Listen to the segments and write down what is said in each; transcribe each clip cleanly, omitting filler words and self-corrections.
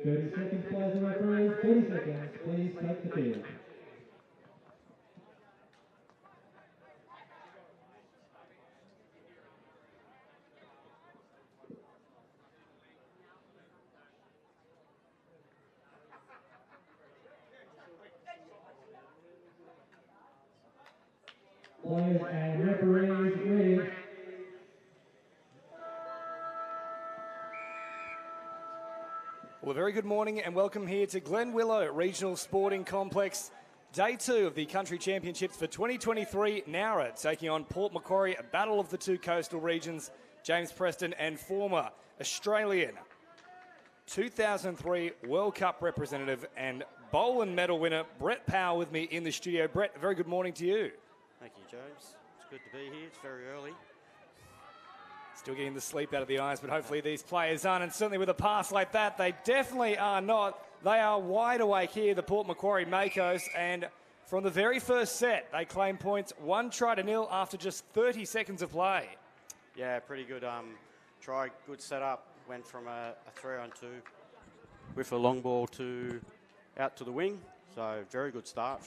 30 seconds, players and referees. 30 seconds. Please take the field. Players and referees ready. Well, a very good morning and welcome here to Glen Willow Regional Sporting Complex. Day 2 of the Country Championships for 2023. Nowra taking on Port Macquarie, a battle of the two coastal regions. James Preston and former Australian 2003 World Cup representative and bowling medal winner Brett Powell with me in the studio. Brett, a very good morning to you. Thank you, James. It's good to be here. It's very early. Still getting the sleep out of the eyes, but hopefully these players aren't. And certainly with a pass like that, they definitely are not. They are wide awake here, the Port Macquarie Makos. And from the very first set, they claim points 1-0 after just 30 seconds of play. Yeah, pretty good try. Good setup. Went from a 3-on-2 with a long ball to out to the wing. So very good start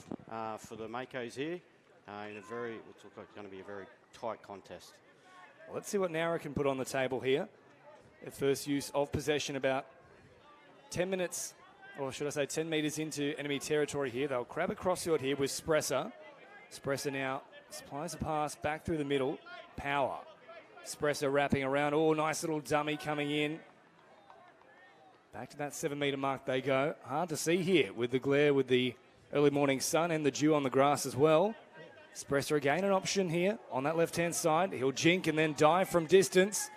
for the Makos here. In a very, it looks like it's going to be a very tight contest. Well, let's see what Nowra can put on the table here. Their first use of possession about 10 minutes, or should I say 10 metres into enemy territory here. They'll grab a crossfield here with Spresser. Spresser now supplies a pass back through the middle. Power. Spresser wrapping around. Oh, nice little dummy coming in. Back to that 7-metre mark they go. Hard to see here with the glare, with the early morning sun and the dew on the grass as well. Spresser again an option here on that left-hand side. He'll jink and then dive from distance.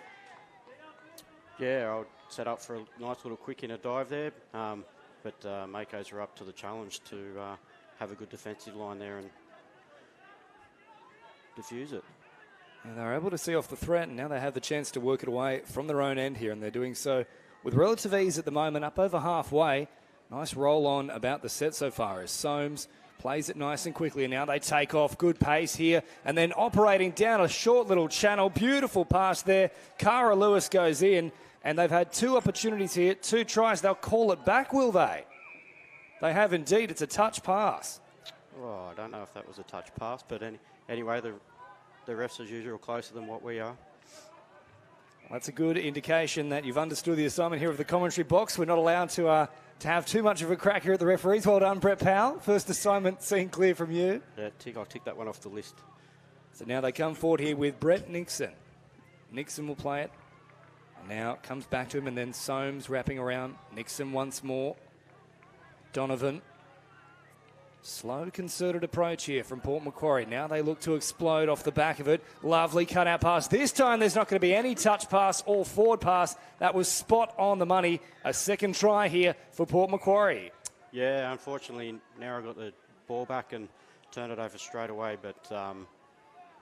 Yeah, I'll set up for a nice little quick inner dive there. But Makos are up to the challenge to have a good defensive line there and diffuse it. And they're able to see off the threat, and now they have the chance to work it away from their own end here, and they're doing so with relative ease at the moment, up over halfway. Nice roll on about the set so far as Soames plays it nice and quickly, and now they take off. Good pace here, and then operating down a short little channel. Beautiful pass there. Cara Lewis goes in, and they've had 2 opportunities here, 2 tries. They'll call it back, will they? They have indeed. It's a touch pass. Oh, I don't know if that was a touch pass, but anyway, the refs as usual closer than what we are. That's a good indication that you've understood the assignment here of the commentary box. We're not allowed to have too much of a crack here at the referees. Well done, Brett Powell. First assignment seen clear from you. Yeah, I'll tick that one off the list. So now they come forward here with Brett Nixon. Nixon will play it. And now it comes back to him, and then Soames wrapping around. Nixon once more. Donovan. Slow, concerted approach here from Port Macquarie. Now they look to explode off the back of it. Lovely cut-out pass. This time there's not going to be any touch pass or forward pass. That was spot on the money. A second try here for Port Macquarie. Yeah, unfortunately, Nowra got the ball back and turned it over straight away, but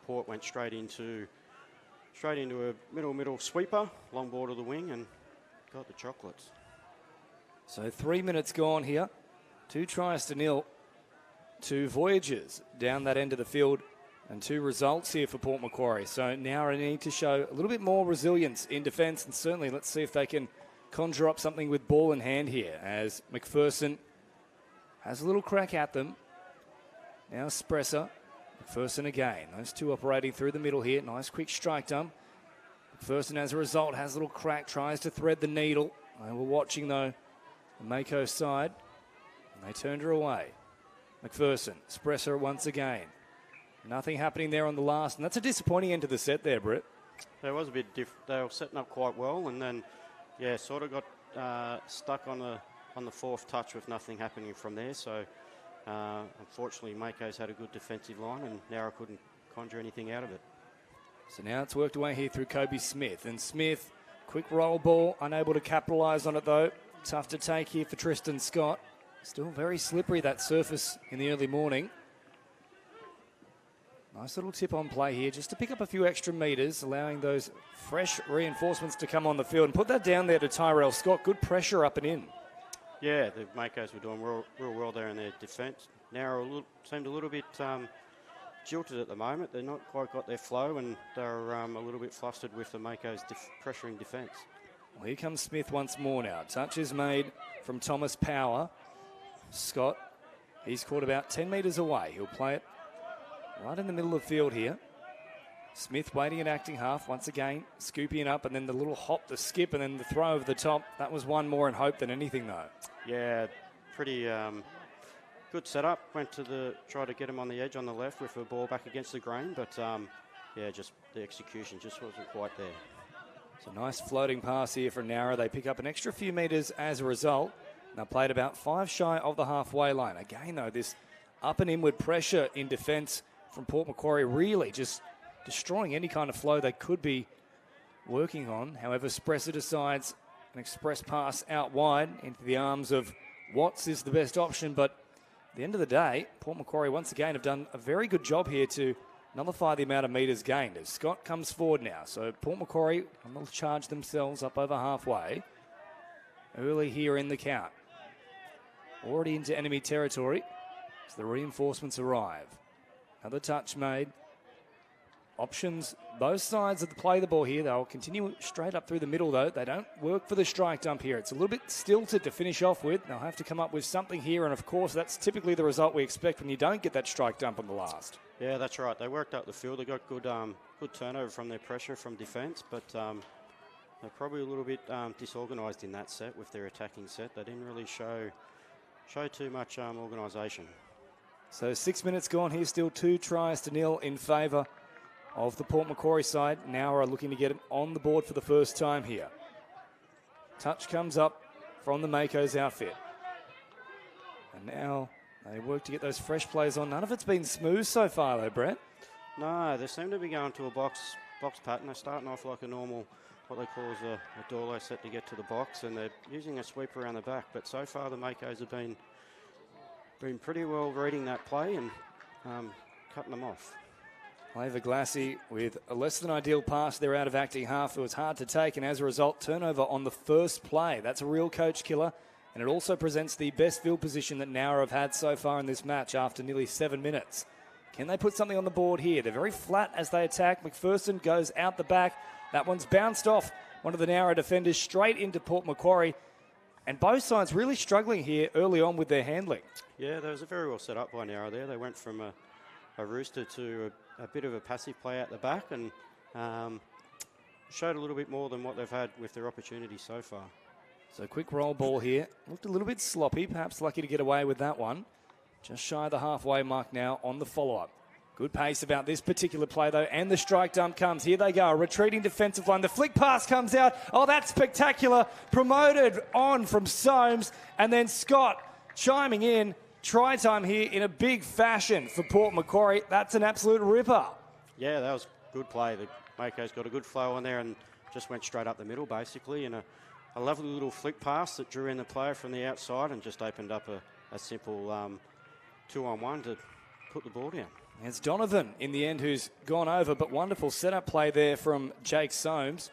Port went straight into a middle sweeper, long ball to the wing, and got the chocolates. So 3 minutes gone here. 2-0. 2 voyages down that end of the field and 2 results here for Port Macquarie. So now I need to show a little bit more resilience in defence, and certainly let's see if they can conjure up something with ball in hand here as McPherson has a little crack at them. Now Spresser, McPherson again. Those 2 operating through the middle here. Nice quick strike done. McPherson as a result has a little crack, tries to thread the needle. They were watching though the Mako side, and they turned her away. McPherson, Spresser once again. Nothing happening there on the last, and that's a disappointing end to the set there, Britt. There was a bit they were setting up quite well, and then, yeah, sort of got stuck on the 4th touch with nothing happening from there. So, unfortunately, Makos had a good defensive line, and Nowra couldn't conjure anything out of it. So now it's worked away here through Kobe Smith, and Smith, quick roll ball, unable to capitalise on it though. Tough to take here for Tristan Scott. Still very slippery, that surface in the early morning. Nice little tip on play here, just to pick up a few extra metres, allowing those fresh reinforcements to come on the field. And put that down there to Tyrell Scott. Good pressure up and in. Yeah, the Makos were doing real well there in their defence. Nowra seemed a little bit jilted at the moment. They've not quite got their flow, and they're a little bit flustered with the Makos pressuring defence. Well, here comes Smith once more now. Touch is made from Thomas Power. Scott, he's caught about 10 metres away. He'll play it right in the middle of the field here. Smith waiting at acting half once again, scooping up, and then the little hop, the skip, and then the throw over the top. That was one more in hope than anything, though. Yeah, pretty good setup. Went to try to get him on the edge on the left with the ball back against the grain, but yeah, just the execution just wasn't quite there. It's a nice floating pass here for Nowra. They pick up an extra few metres as a result. Now played about 5 shy of the halfway line. Again, though, this up and inward pressure in defence from Port Macquarie really just destroying any kind of flow they could be working on. However, Spresser decides an express pass out wide into the arms of Watts is the best option. But at the end of the day, Port Macquarie once again have done a very good job here to nullify the amount of metres gained as Scott comes forward now. So Port Macquarie will charge themselves up over halfway early here in the count. Already into enemy territory as the reinforcements arrive. Another touch made. Options, both sides of the play the ball here. They'll continue straight up through the middle, though. They don't work for the strike dump here. It's a little bit stilted to finish off with. They'll have to come up with something here, and of course, that's typically the result we expect when you don't get that strike dump on the last. Yeah, that's right. They worked up the field. They got good turnover from their pressure from defence, but they're probably a little bit disorganised in that set with their attacking set. They didn't really show too much organisation. So 6 minutes gone here, still 2-0 in favour of the Port Macquarie side. Now are looking to get it on the board for the first time here. Touch comes up from the Mako's outfit. And now they work to get those fresh plays on. None of it's been smooth so far though, Brett. No, they seem to be going to a box pattern. They're starting off like a normal, what they call a Dorlo set to get to the box, and they're using a sweep around the back. But so far the Makos have been pretty well reading that play and cutting them off. Laver Glassy with a less than ideal pass there out of acting half. It was hard to take, and as a result, turnover on the first play. That's a real coach killer, and it also presents the best field position that Nowra have had so far in this match after nearly 7 minutes. Can they put something on the board here? They're very flat as they attack. McPherson goes out the back. That one's bounced off one of the Nowra defenders straight into Port Macquarie, and both sides really struggling here early on with their handling. Yeah, that was a very well set up by Nowra there. They went from a rooster to a bit of a passive play out the back, and showed a little bit more than what they've had with their opportunities so far. So quick roll ball here. Looked a little bit sloppy, perhaps lucky to get away with that one. Just shy of the halfway mark now on the follow-up. Good pace about this particular play, though, and the strike dump comes. Here they go, a retreating defensive line. The flick pass comes out. Oh, that's spectacular. Promoted on from Soames, and then Scott chiming in. Try time here in a big fashion for Port Macquarie. That's an absolute ripper. Yeah, that was good play. The Mako's got a good flow on there and just went straight up the middle, basically, and a lovely little flick pass that drew in the player from the outside and just opened up a simple 2-on-1 to put the ball down. It's Donovan in the end who's gone over, but wonderful setup play there from Jake Soames.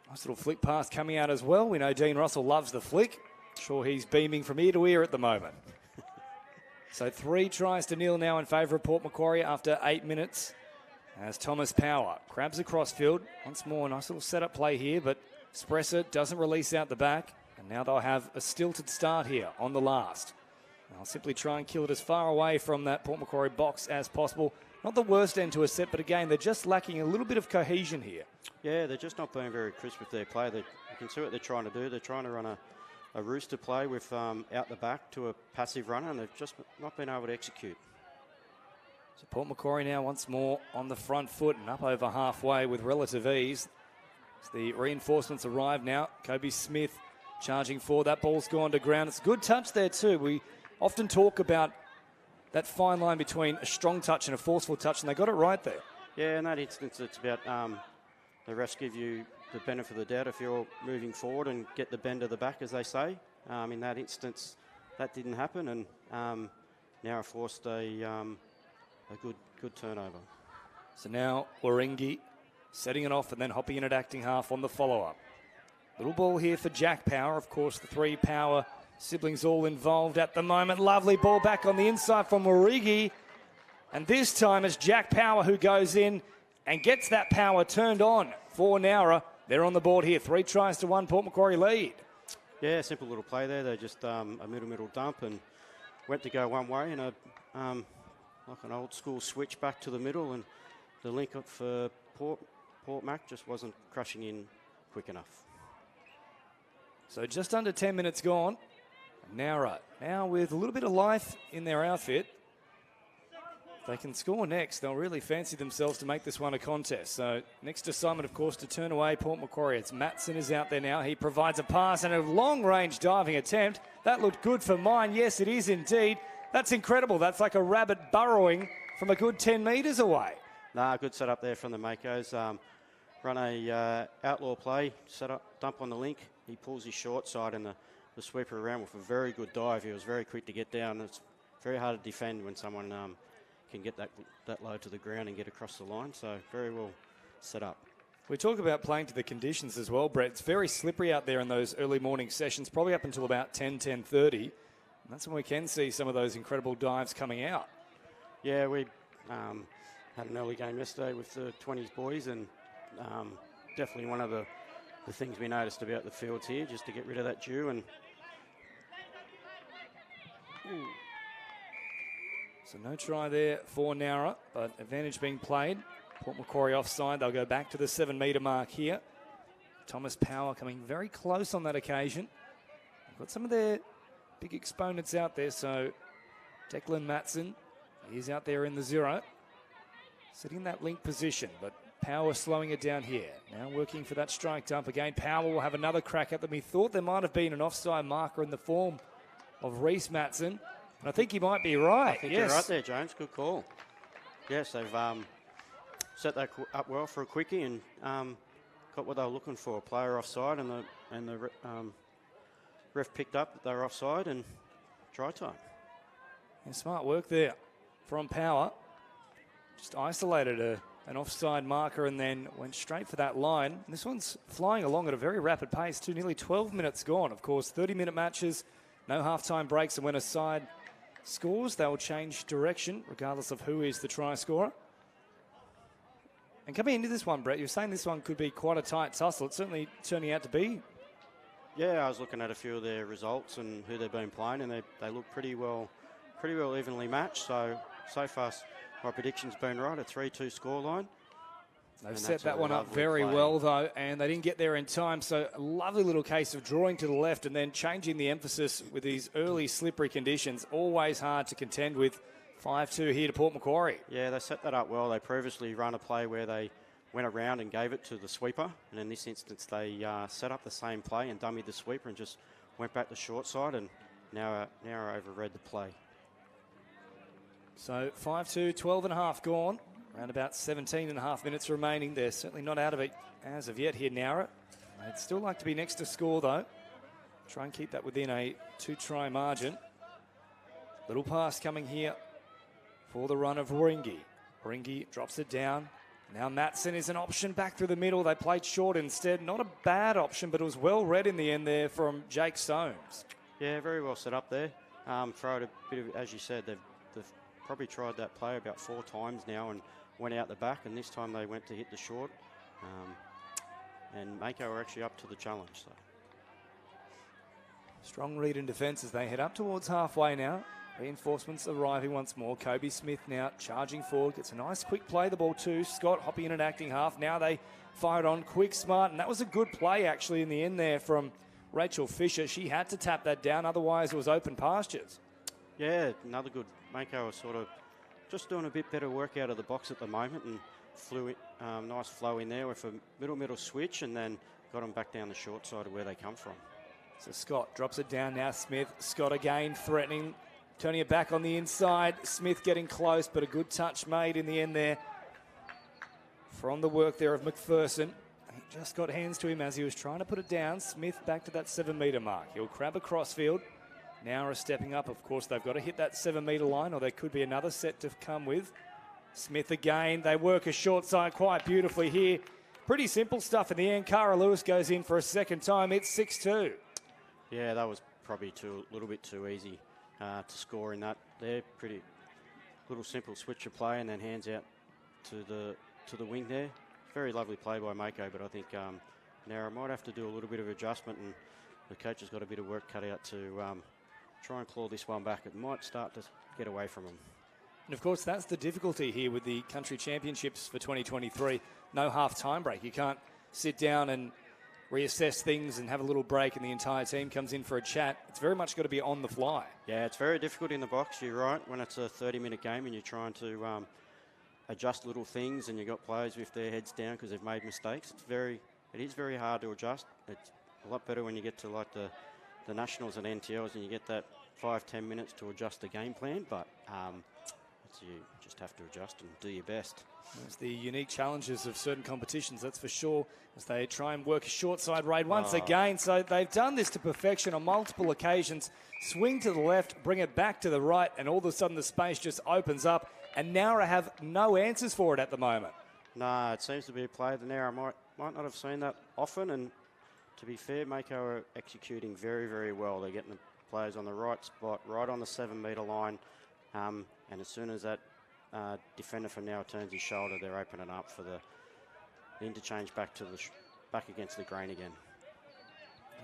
Nice little flick pass coming out as well. We know Dean Russell loves the flick. Sure, he's beaming from ear to ear at the moment. So 3-0 now in favour of Port Macquarie after 8 minutes. As Thomas Power grabs across field. Once more, nice little setup play here, but Spresser doesn't release out the back. And now they'll have a stilted start here on the last. They'll simply try and kill it as far away from that Port Macquarie box as possible. Not the worst end to a set, but again, they're just lacking a little bit of cohesion here. Yeah, they're just not being very crisp with their play. You can see what they're trying to do. They're trying to run a rooster play with out the back to a passive runner, and they've just not been able to execute. So Port Macquarie now once more on the front foot and up over halfway with relative ease. As the reinforcements arrive now, Kobe Smith charging forward. That ball's gone to ground. It's a good touch there too. We often talk about that fine line between a strong touch and a forceful touch, and they got it right there. Yeah, in that instance, it's about the refs give you the benefit of the doubt if you're moving forward and get the bend of the back, as they say. In that instance, that didn't happen, and now forced a good turnover. So now Waringi setting it off and then hopping in at acting half on the follow-up. Little ball here for Jack Power. Of course, the 3 Power siblings all involved at the moment. Lovely ball back on the inside from Waringi. And this time it's Jack Power who goes in and gets that power turned on for Nowra. They're on the board here. 3 tries to 1, Port Macquarie lead. Yeah, simple little play there. They just a middle dump and went to go one way and like an old school switch back to the middle, and the link up for Port Mac just wasn't crushing in quick enough. So just under 10 minutes gone. Nowra now with a little bit of life in their outfit. If they can score next, they'll really fancy themselves to make this one a contest. So next assignment, of course, to turn away Port Macquarie. It's Matson is out there now. He provides a pass and a long-range diving attempt. That looked good for mine. Yes, it is indeed. That's incredible. That's like a rabbit burrowing from a good 10 metres away. Nah, good setup there from the Makos. Run a outlaw play, set up, dump on the link. He pulls his short side and the sweeper around with a very good dive. He was very quick to get down. It's very hard to defend when someone can get that low to the ground and get across the line. So very well set up. We talk about playing to the conditions as well, Brett. It's very slippery out there in those early morning sessions, probably up until about 10:30. And that's when we can see some of those incredible dives coming out. Yeah, we had an early game yesterday with the 20s boys, and definitely one of the things we noticed about the fields here, just to get rid of that dew. And so no try there for Nowra, but advantage being played. Port Macquarie offside. They'll go back to the 7-metre mark here. Thomas Power coming very close on that occasion. They've got some of their big exponents out there. So Declan Matson, he's out there in the 0. Sitting in that link position, but Power slowing it down here. Now working for that strike dump again. Power will have another crack at them. He thought there might have been an offside marker in the form of Reece Matson. And I think he might be right. I think you're right there, James. Good call. Yes, they've set that up well for a quickie and got what they were looking for. Player offside, and the ref picked up that they were offside, and try time. Yeah, smart work there from Power. Just isolated an offside marker and then went straight for that line. And this one's flying along at a very rapid pace too. Nearly 12 minutes gone. Of course, 30-minute matches, no halftime breaks, and when a side scores, they will change direction regardless of who is the try scorer. And coming into this one, Brett, you're saying this one could be quite a tight tussle. It's certainly turning out to be. Yeah, I was looking at a few of their results and who they've been playing, and they look pretty well evenly matched. So far, my prediction's been right, a 3-2 scoreline. They've set that one up very well, though, and they didn't get there in time. So a lovely little case of drawing to the left and then changing the emphasis with these early slippery conditions. Always hard to contend with. 5-2 here to Port Macquarie. Yeah, they set that up well. They previously run a play where they went around and gave it to the sweeper. And in this instance, they set up the same play and dummied the sweeper and just went back to short side, and now overread the play. So 5-2, 12.5 gone. Around about 17.5 minutes remaining. They're certainly not out of it as of yet here, Nowra. They'd still like to be next to score, though. Try and keep that within a 2-try margin. Little pass coming here for the run of Ringy. Ringy drops it down. Now Matson is an option back through the middle. They played short instead. Not a bad option, but it was well read in the end there from Jake Soames. Yeah, very well set up there. Throw it a bit of, as you said, they've probably tried that play about 4 times now and went out the back, and this time they went to hit the short. And Mako were actually up to the challenge. So. Strong read in defence as they head up towards halfway now. Reinforcements arriving once more. Kobe Smith now charging forward. Gets a nice quick play, the ball too. Scott hopping in and acting half. Now they fire it on quick, smart. And that was a good play actually in the end there from Rachel Fisher. She had to tap that down. Otherwise it was open pastures. Yeah, another good. Mako was sort of just doing a bit better work out of the box at the moment, and flew it, nice flow in there with a middle switch, and then got them back down the short side of where they come from. So Scott drops it down now. Smith. Scott again threatening. Turning it back on the inside. Smith getting close, but a good touch made in the end there from the work there of McPherson. He just got hands to him as he was trying to put it down. Smith back to that 7-metre mark. He'll crab a crossfield. Now stepping up. Of course, they've got to hit that 7-metre line, or there could be another set to come with. Smith again. They work a short side quite beautifully here. Pretty simple stuff in the end. Cara Lewis goes in for a second time. It's 6-2. Yeah, that was probably a little bit too easy to score in that. They're pretty little simple switch of play and then hands out to the wing there. Very lovely play by Mako, but I think Now I might have to do a little bit of adjustment, and the coach has got a bit of work cut out to try and claw this one back. It might start to get away from him. And of course, that's the difficulty here with the country championships for 2023. No half-time break. You can't sit down and reassess things and have a little break and the entire team comes in for a chat. It's very much got to be on the fly. Yeah, it's very difficult in the box, you're right, when it's a 30-minute game and you're trying to adjust little things and you've got players with their heads down because they've made mistakes. It is very hard to adjust. It's a lot better when you get to like the Nationals and NTLs and you get that 5-10 minutes to adjust the game plan, but you just have to adjust and do your best. It's the unique challenges of certain competitions, that's for sure, as they try and work a short side raid once again. So they've done this to perfection on multiple occasions. Swing to the left, bring it back to the right, and all of a sudden the space just opens up, and Nowra have no answers for it at the moment. No, it seems to be a play that Nowra might not have seen that often, and to be fair, Mako are executing very, very well. They're getting the players on the right spot, right on the 7-metre line, and as soon as that defender from now turns his shoulder, they're opening up for the interchange back against the grain again.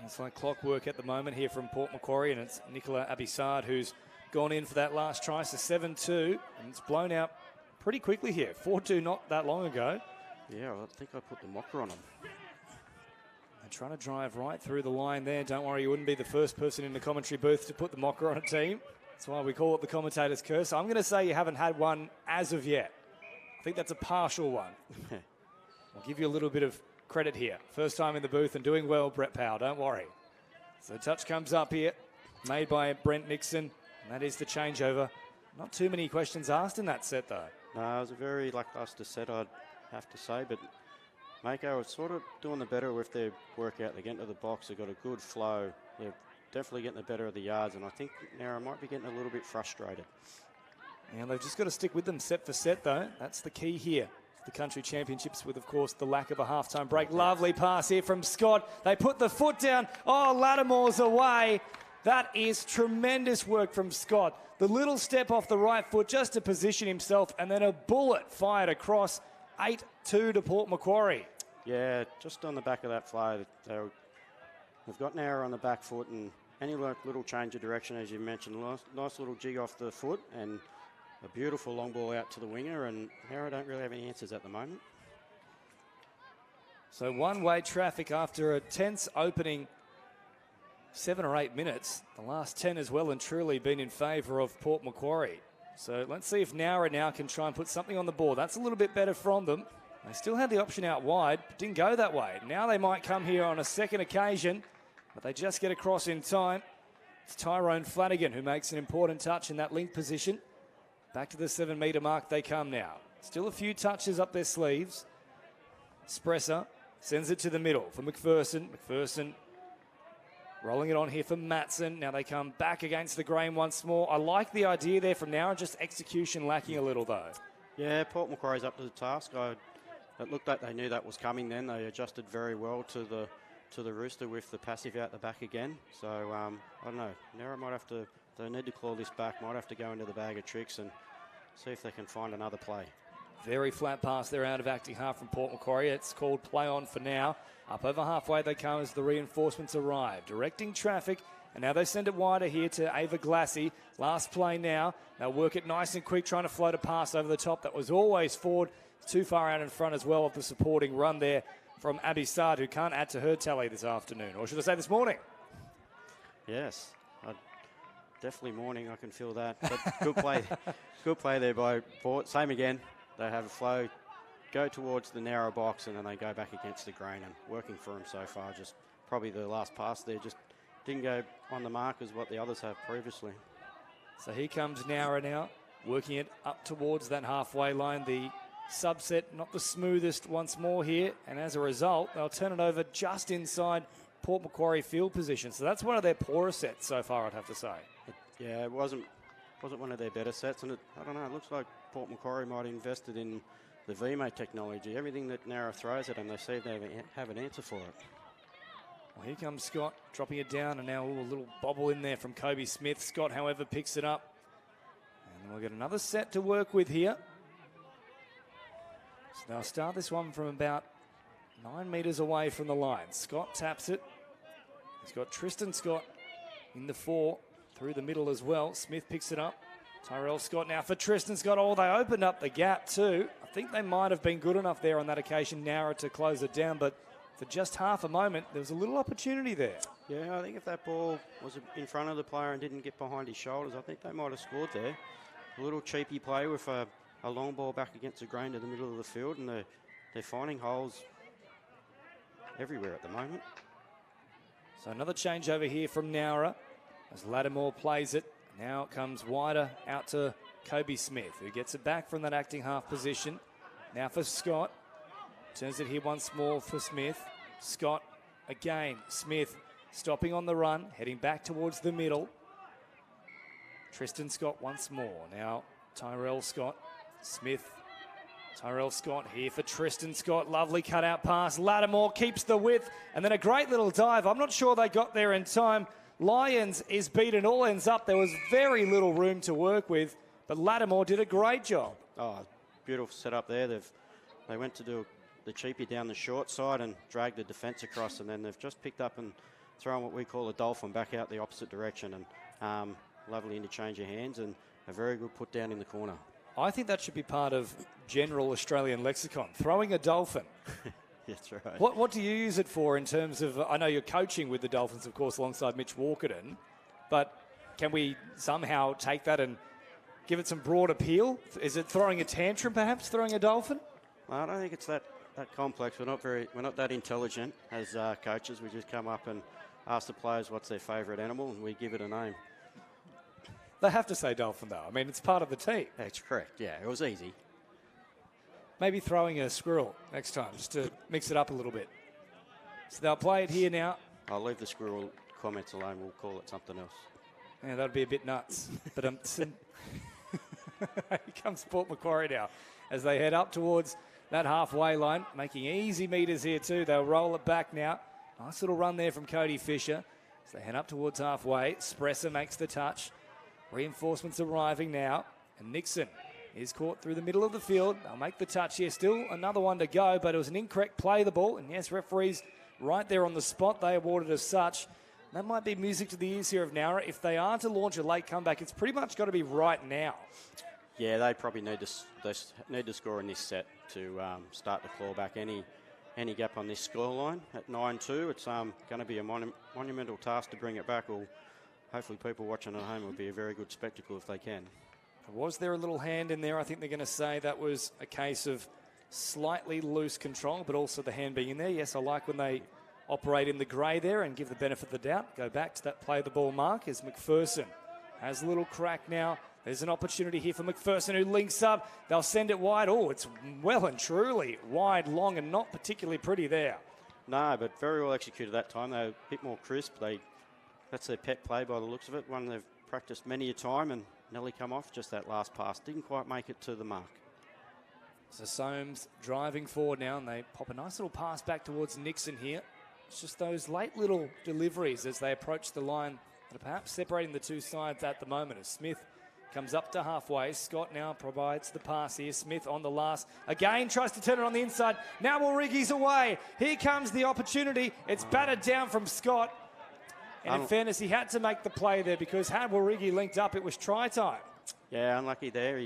It's like clockwork at the moment here from Port Macquarie, and it's Nicola Abissard who's gone in for that last try. So 7-2, and it's blown out pretty quickly here. 4-2 not that long ago. Yeah, I think I put the mocker on them. They're trying to drive right through the line there. Don't worry, you wouldn't be the first person in the commentary booth to put the mocker on a team. That's why we call it the commentator's curse. I'm going to say you haven't had one as of yet. I think that's a partial one. I'll give you a little bit of credit here. First time in the booth and doing well, Brett Powell, don't worry. So touch comes up here, made by Brent Nixon, and that is the changeover. Not too many questions asked in that set, though. No, it was a very lacklustre set, I'd have to say, but Mako was sort of doing the better with their workout. They get into the box, they've got a good flow. They're definitely getting the better of the yards, and I think Nowra might be getting a little bit frustrated. And they've just got to stick with them set for set, though. That's the key here. The country championships with, of course, the lack of a halftime break. Lovely pass here from Scott. They put the foot down. Oh, Lattimore's away. That is tremendous work from Scott. The little step off the right foot just to position himself, and then a bullet fired across. 8-2 to Port Macquarie. Yeah, just on the back of that fly, they've got Nowra on the back foot, and any little change of direction, as you mentioned, nice little jig off the foot, and a beautiful long ball out to the winger, and Nowra don't really have any answers at the moment. So one-way traffic after a tense opening 7 or 8 minutes. The last 10 has well and truly been in favour of Port Macquarie. So let's see if Nowra now can try and put something on the board. That's a little bit better from them. They still had the option out wide, but didn't go that way. Now they might come here on a second occasion, but they just get across in time. It's Tyrone Flanagan who makes an important touch in that link position. Back to the 7-metre mark they come now. Still a few touches up their sleeves. Spresser sends it to the middle for McPherson. McPherson rolling it on here for Matson. Now they come back against the grain once more. I like the idea there from Nowra, just execution lacking a little though. Yeah, Port Macquarie's up to the task. It looked like they knew that was coming then. They adjusted very well to the rooster with the passive out the back again. So, I don't know. Nowra might have to, they need to claw this back, might have to go into the bag of tricks and see if they can find another play. Very flat pass there out of acting half from Port Macquarie. It's called play on for now. Up over halfway they come as the reinforcements arrive. Directing traffic, and now they send it wider here to Ava Glassy. Last play now. They'll work it nice and quick, trying to float a pass over the top. That was always forward. Too far out in front as well of the supporting run there from Abissard, who can't add to her tally this afternoon. Or should I say this morning? Yes, definitely morning, I can feel that. But good play. Good play there by Port. Same again. They have a flow, go towards the narrow box, and then they go back against the grain, and working for them so far. Just probably the last pass there just didn't go on the mark as what the others have previously. So here comes Nowra now, working it up towards that halfway line. The subset, not the smoothest once more here, and as a result, they'll turn it over just inside Port Macquarie field position. So that's one of their poorer sets so far, I'd have to say. Yeah, it wasn't one of their better sets, and I don't know, it looks like Port Macquarie might have invested in the VMate technology. Everything that Nowra throws at them, they see they have an answer for it. Well, here comes Scott, dropping it down, and now a little bobble in there from Kobe Smith. Scott, however, picks it up. And we'll get another set to work with here. So they'll start this one from about 9 metres away from the line. Scott taps it. He's got Tristan Scott in the 4 through the middle as well. Smith picks it up. Tyrell Scott now for Tristan Scott. Oh, they opened up the gap too. I think they might have been good enough there on that occasion, Nowra, to close it down, but for just half a moment, there was a little opportunity there. Yeah, I think if that ball was in front of the player and didn't get behind his shoulders, I think they might have scored there. A little cheapy play with a long ball back against the grain to the middle of the field, and they're finding holes everywhere at the moment. So another change over here from Nowra as Lattimore plays it. Now it comes wider out to Kobe Smith, who gets it back from that acting half position. Now for Scott. Turns it here once more for Smith. Scott again. Smith stopping on the run, heading back towards the middle. Tristan Scott once more. Now Tyrell Scott. Smith. Tyrell Scott here for Tristan Scott. Lovely cutout pass. Lattimore keeps the width. And then a great little dive. I'm not sure they got there in time. Lyons is beaten all ends up. There was very little room to work with, but Lattimore did a great job. Oh, beautiful setup there. They went to do the cheapie down the short side and dragged the defence across, and then they've just picked up and thrown what we call a dolphin back out the opposite direction, and lovely interchange of hands and a very good put down in the corner. I think that should be part of general Australian lexicon, throwing a dolphin. That's right. What do you use it for in terms of, I know you're coaching with the Dolphins, of course, alongside Mitch Walkerton, but can we somehow take that and give it some broad appeal? Is it throwing a tantrum, perhaps, throwing a dolphin? Well, I don't think it's that complex. We're not that intelligent as coaches. We just come up and ask the players what's their favourite animal, and we give it a name. They have to say dolphin, though. I mean, it's part of the team. That's correct. Yeah, it was easy. Maybe throwing a squirrel next time, just to mix it up a little bit. So they'll play it here now. I'll leave the squirrel comments alone. We'll call it something else. Yeah, that'd be a bit nuts. But here comes Port Macquarie now as they head up towards that halfway line, making easy meters here too. They'll roll it back now. Nice little run there from Cody Fisher as they head up towards halfway. Spresser makes the touch. Reinforcements arriving now, and Nixon is caught through the middle of the field. They'll make the touch here. Still another one to go, but it was an incorrect play, the ball. And yes, referees right there on the spot. They awarded as such. That might be music to the ears here of Nowra. If they are to launch a late comeback, it's pretty much got to be right now. Yeah, they probably need to score in this set to start to claw back any gap on this scoreline at 9-2. It's going to be a monumental task to bring it back. Or hopefully people watching at home will be a very good spectacle if they can. Was there a little hand in there? I think they're going to say that was a case of slightly loose control, but also the hand being in there. Yes, I like when they operate in the grey there and give the benefit of the doubt. Go back to that play the ball mark as McPherson has a little crack now. There's an opportunity here for McPherson who links up. They'll send it wide. Oh, it's well and truly wide, long, and not particularly pretty there. No, but very well executed that time. They were a bit more crisp. That's their pet play by the looks of it. One they've practiced many a time and nearly come off. Just that last pass didn't quite make it to the mark. So Soames driving forward now, and they pop a nice little pass back towards Nixon here. It's just those late little deliveries as they approach the line that are perhaps separating the two sides at the moment. As Smith comes up to halfway, Scott now provides the pass here. Smith on the last. Again, tries to turn it on the inside. Now Wilrigi's away. Here comes the opportunity. It's battered down from Scott. And in fairness, he had to make the play there because had Wilrigi linked up, it was try time. Yeah, unlucky there.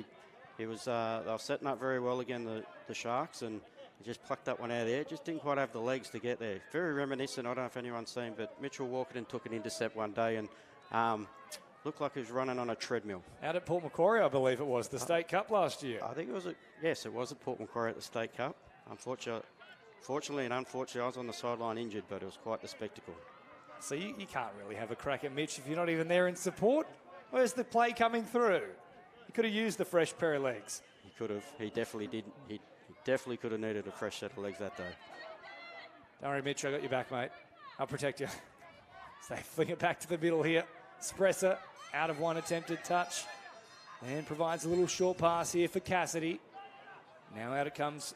He was. They were setting up very well again, the Sharks, and he just plucked that one out of there. Just didn't quite have the legs to get there. Very reminiscent. I don't know if anyone's seen, but Mitchell Walkerton took an intercept one day and looked like he was running on a treadmill. Out at Port Macquarie, I believe it was, the State Cup last year. I think it was. Yes, it was at Port Macquarie at the State Cup. Fortunately and unfortunately, I was on the sideline injured, but it was quite the spectacle. So you can't really have a crack at Mitch if you're not even there in support. Where's the play coming through? He could have used the fresh pair of legs. He could have. He definitely did. He definitely could have needed a fresh set of legs that day. Don't worry, Mitch. I got your back, mate. I'll protect you. So they fling it back to the middle here. Spresser out of one attempted touch. And provides a little short pass here for Cassidy. Now out it comes.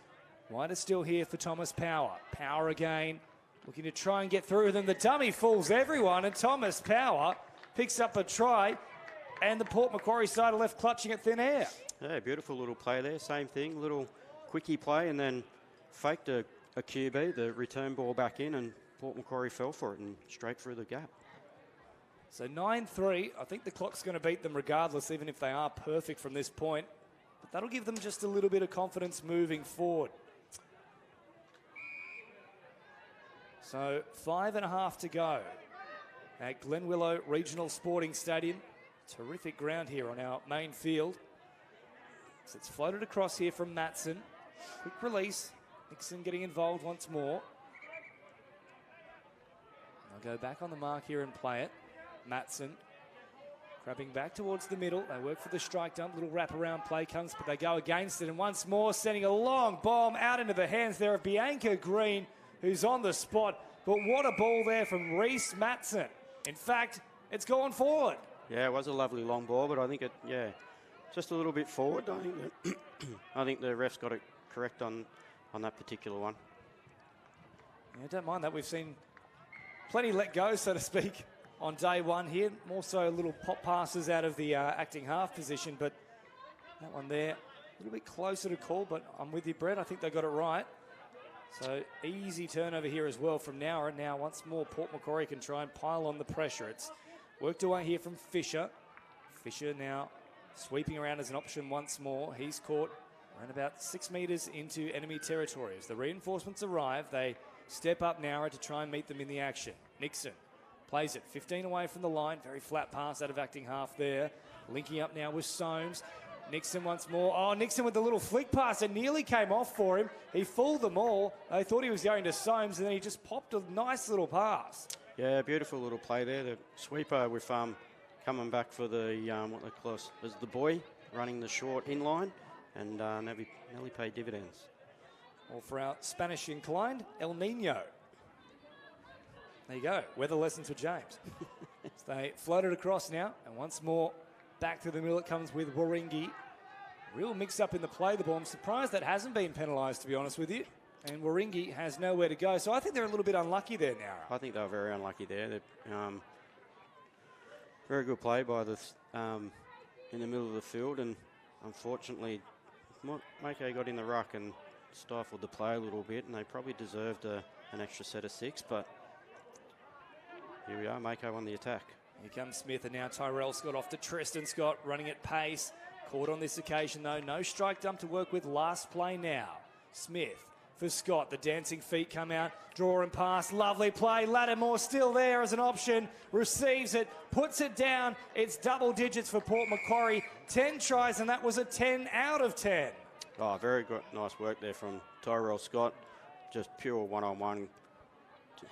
Wider still here for Thomas Power. Power again. Looking to try and get through them. The dummy fools everyone, and Thomas Power picks up a try, and the Port Macquarie side are left clutching at thin air. Yeah, beautiful little play there. Same thing, little quickie play, and then faked a a QB, the return ball back in, and Port Macquarie fell for it and straight through the gap. So 9-3, I think the clock's going to beat them regardless, even if they are perfect from this point. But that'll give them just a little bit of confidence moving forward. So 5.5 to go at Glenwillow Regional Sporting Stadium. Terrific ground here on our main field. So it's floated across here from Matson. Quick release. Nixon getting involved once more. They'll go back on the mark here and play it. Matson grabbing back towards the middle. They work for the strike dump. Little wraparound play comes, but they go against it. And once more, sending a long bomb out into the hands there of Bianca Green, who's on the spot. But what a ball there from Reese Matson. In fact, it's gone forward. Yeah, it was a lovely long ball, but I think just a little bit forward. I think I think the refs got it correct on that particular one. Yeah, don't mind that. We've seen plenty let go, so to speak, on day one here. More so little pop passes out of the acting half position, but that one there, a little bit closer to call, but I'm with you, Brett. I think they got it right. So easy turnover here as well from Nowra. Now once more, Port Macquarie can try and pile on the pressure. It's worked away here from Fisher. Fisher now sweeping around as an option once more. He's caught around about 6 metres into enemy territory. As the reinforcements arrive, they step up Nowra to try and meet them in the action. Nixon plays it 15 away from the line. Very flat pass out of acting half there. Linking up now with Soames. Nixon once more. Oh, Nixon with the little flick pass. It nearly came off for him. He fooled them all. They thought he was going to Soames, and then he just popped a nice little pass. Yeah, beautiful little play there. The sweeper with coming back for the, what they call it, was the boy running the short inline, and nearly paid dividends. All for our Spanish inclined, El Nino. There you go. Weather lessons for James. So they floated across now, and once more, back to the middle it comes with Warringah. Real mix-up in the play, the ball. I'm surprised that hasn't been penalised, to be honest with you. And Warringah has nowhere to go. So I think they're a little bit unlucky there now. I think they were very unlucky there. Very good play by the in the middle of the field, and unfortunately, Mako got in the ruck and stifled the play a little bit, and they probably deserved an extra set of 6, but here we are, Mako on the attack. Here comes Smith, and now Tyrell Scott off to Tristan Scott, running at pace. Caught on this occasion, though. No strike dump to work with. Last play now. Smith for Scott. The dancing feet come out. Draw and pass. Lovely play. Lattimore still there as an option. Receives it. Puts it down. It's double digits for Port Macquarie. 10 tries, and that was a 10 out of 10. Oh, very good. Nice work there from Tyrell Scott. Just pure one-on-one.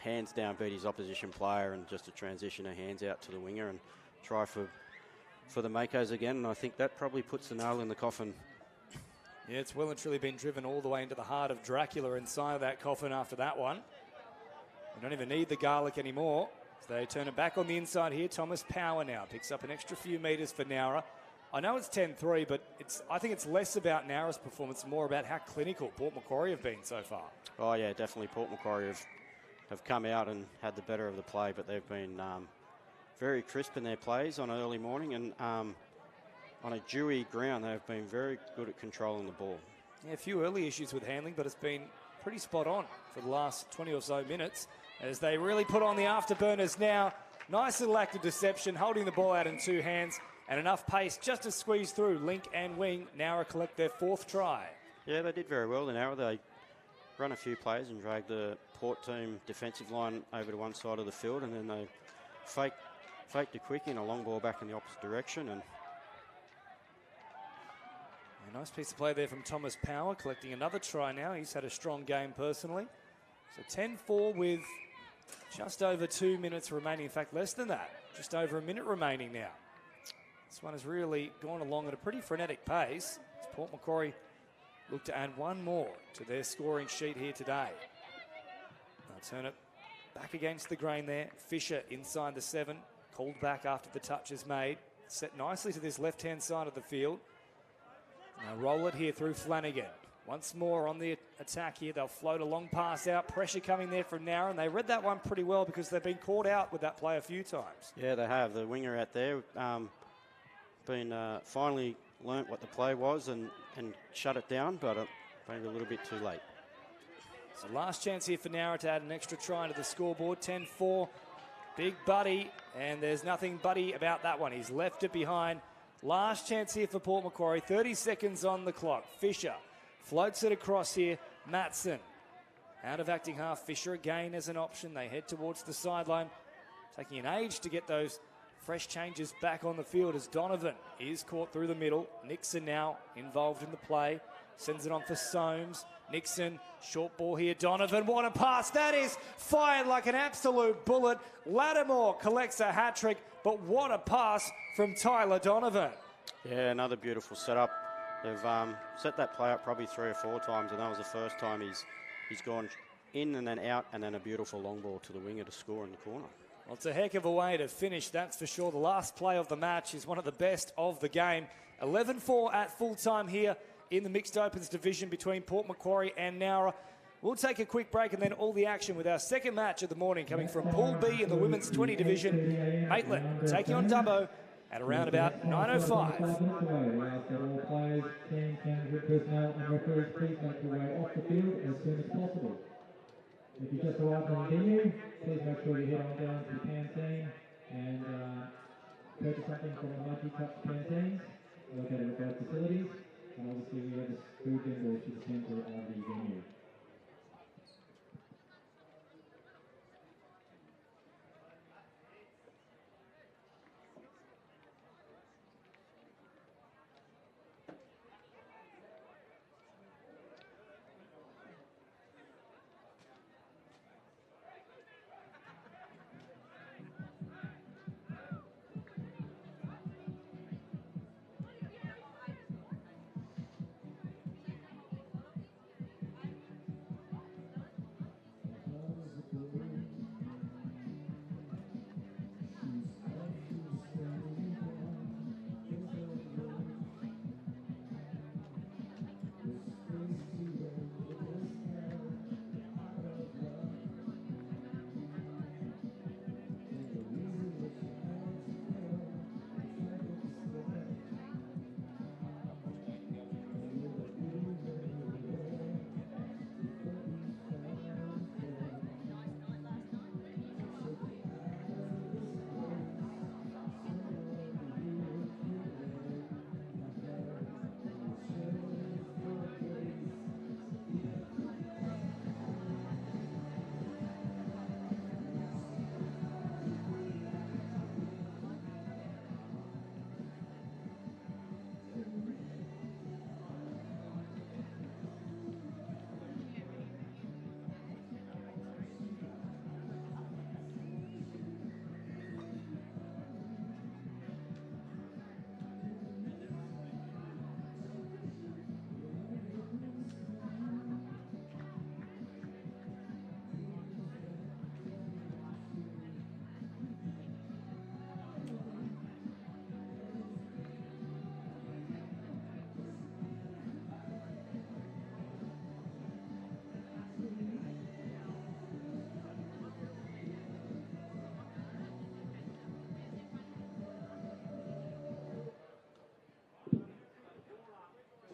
Hands down beat his opposition player, and just a transition of hands out to the winger and try for the Makos again. And I think that probably puts the nail in the coffin. Yeah, it's well and truly been driven all the way into the heart of Dracula inside of that coffin after that one. We don't even need the garlic anymore. So they turn it back on the inside here. Thomas Power now picks up an extra few metres for Nowra. I know it's 10-3, but I think it's less about Nowra's performance, more about how clinical Port Macquarie have been so far. Oh, yeah, definitely. Port Macquarie have come out and had the better of the play, but they've been very crisp in their plays on an early morning, and on a dewy ground, they've been very good at controlling the ball. Yeah, a few early issues with handling, but it's been pretty spot on for the last 20 or so minutes as they really put on the afterburners now. Nice little act of deception, holding the ball out in 2 hands, and enough pace just to squeeze through. Link and Wing now collect their 4th try. Yeah, they did very well in Nowra. They run a few plays and drag the Port team defensive line over to one side of the field, and then they faked a quick in a long ball back in the opposite direction. And a nice piece of play there from Thomas Power, collecting another try now. He's had a strong game personally. So 10-4 with just over 2 minutes remaining. In fact, less than that. Just over a minute remaining now. This one has really gone along at a pretty frenetic pace. As Port Macquarie look to add one more to their scoring sheet here today. They'll turn it back against the grain there. Fisher inside the 7. Called back after the touch is made. Set nicely to this left-hand side of the field. Now roll it here through Flanagan. Once more on the attack here. They'll float a long pass out. Pressure coming there from Nowra, and they read that one pretty well because they've been caught out with that play a few times. Yeah, they have. The winger out there finally learnt what the play was and shut it down, but maybe a little bit too late. So last chance here for Nara to add an extra try to the scoreboard. 10-4. Big Buddy, and there's nothing Buddy about that one. He's left it behind. Last chance here for Port Macquarie. 30 seconds on the clock. Fisher floats it across here. Matson out of acting half. Fisher again as an option. They head towards the sideline. Taking an age to get those fresh changes back on the field as Donovan is caught through the middle. Nixon now involved in the play. Sends it on for Soames. Nixon, short ball here. Donovan, what a pass. That is fired like an absolute bullet. Lattimore collects a hat-trick, but what a pass from Tyler Donovan. Yeah, another beautiful setup. They've set that play up probably 3 or 4 times, and that was the first time he's gone in and then out, and then a beautiful long ball to the winger to score in the corner. Well, it's a heck of a way to finish, that's for sure. The last play of the match is one of the best of the game. 11-4 at full time here in the mixed opens division between Port Macquarie and Nowra. We'll take a quick break and then all the action with our second match of the morning coming from Pool B in the women's 20 division. Maitland taking on Dubbo at around about 9:05. All players, team, personnel and referees, please make your way off the field as soon as possible. If you just arrived on the venue, please make sure you head on down to the canteen and purchase something from the Mudgy Cup canteens located at both facilities. And obviously we have the food vendors to the centre of the venue.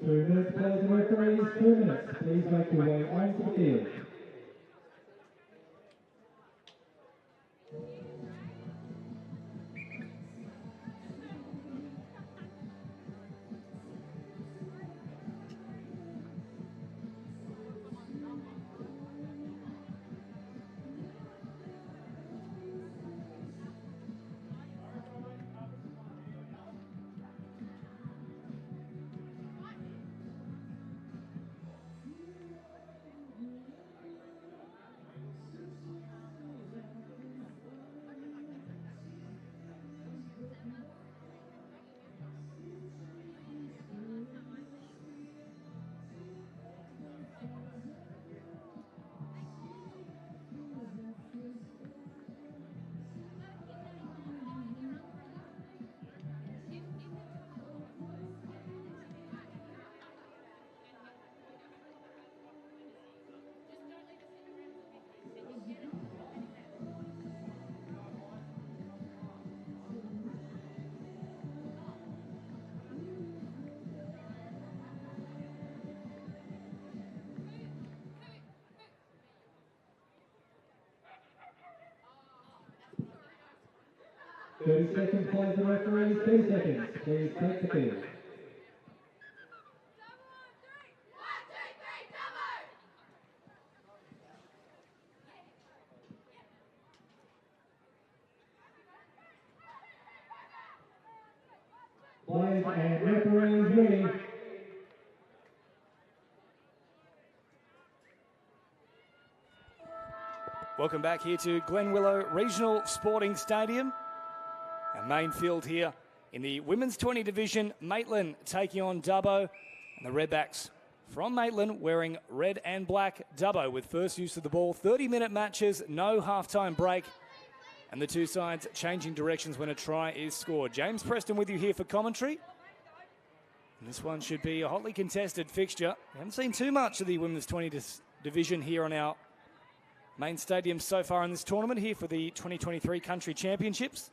Players and referees, 2 minutes. Please make your way onto the field. 30 seconds, plays the referee. 30 seconds. Please take the field. Players and referees ready. Welcome back here to Glen Willow Regional Sporting Stadium. Our main field here in the Women's 20 division. Maitland taking on Dubbo. And the Redbacks from Maitland wearing red and black. Dubbo with first use of the ball. 30-minute matches, no half-time break. And the two sides changing directions when a try is scored. James Preston with you here for commentary. And this one should be a hotly contested fixture. We haven't seen too much of the Women's 20 division here on our main stadium so far in this tournament here for the 2023 Country Championships.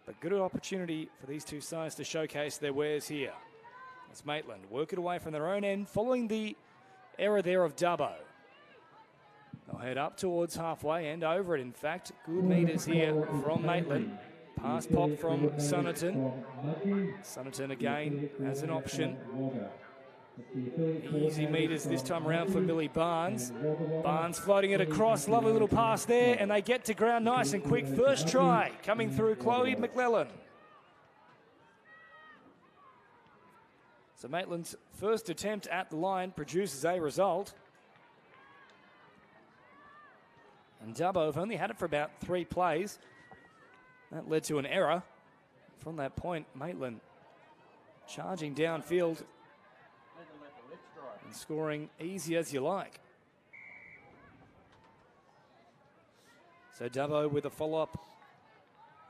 But good opportunity for these two sides to showcase their wares here. As Maitland work it away from their own end, following the error there of Dubbo. They'll head up towards halfway and over it, in fact. Good meters here from Maitland. Pass pop from Sunnerton. Sunnerton again as an option. Easy meters this time around for Millie Barnes. Barnes floating it across. Lovely little pass there, and they get to ground nice and quick. First try coming through Chloe McClellan. So Maitland's first attempt at the line produces a result. And Dubbo have only had it for about 3 plays. That led to an error. From that point, Maitland charging downfield and scoring easy as you like. So Dubbo with a follow-up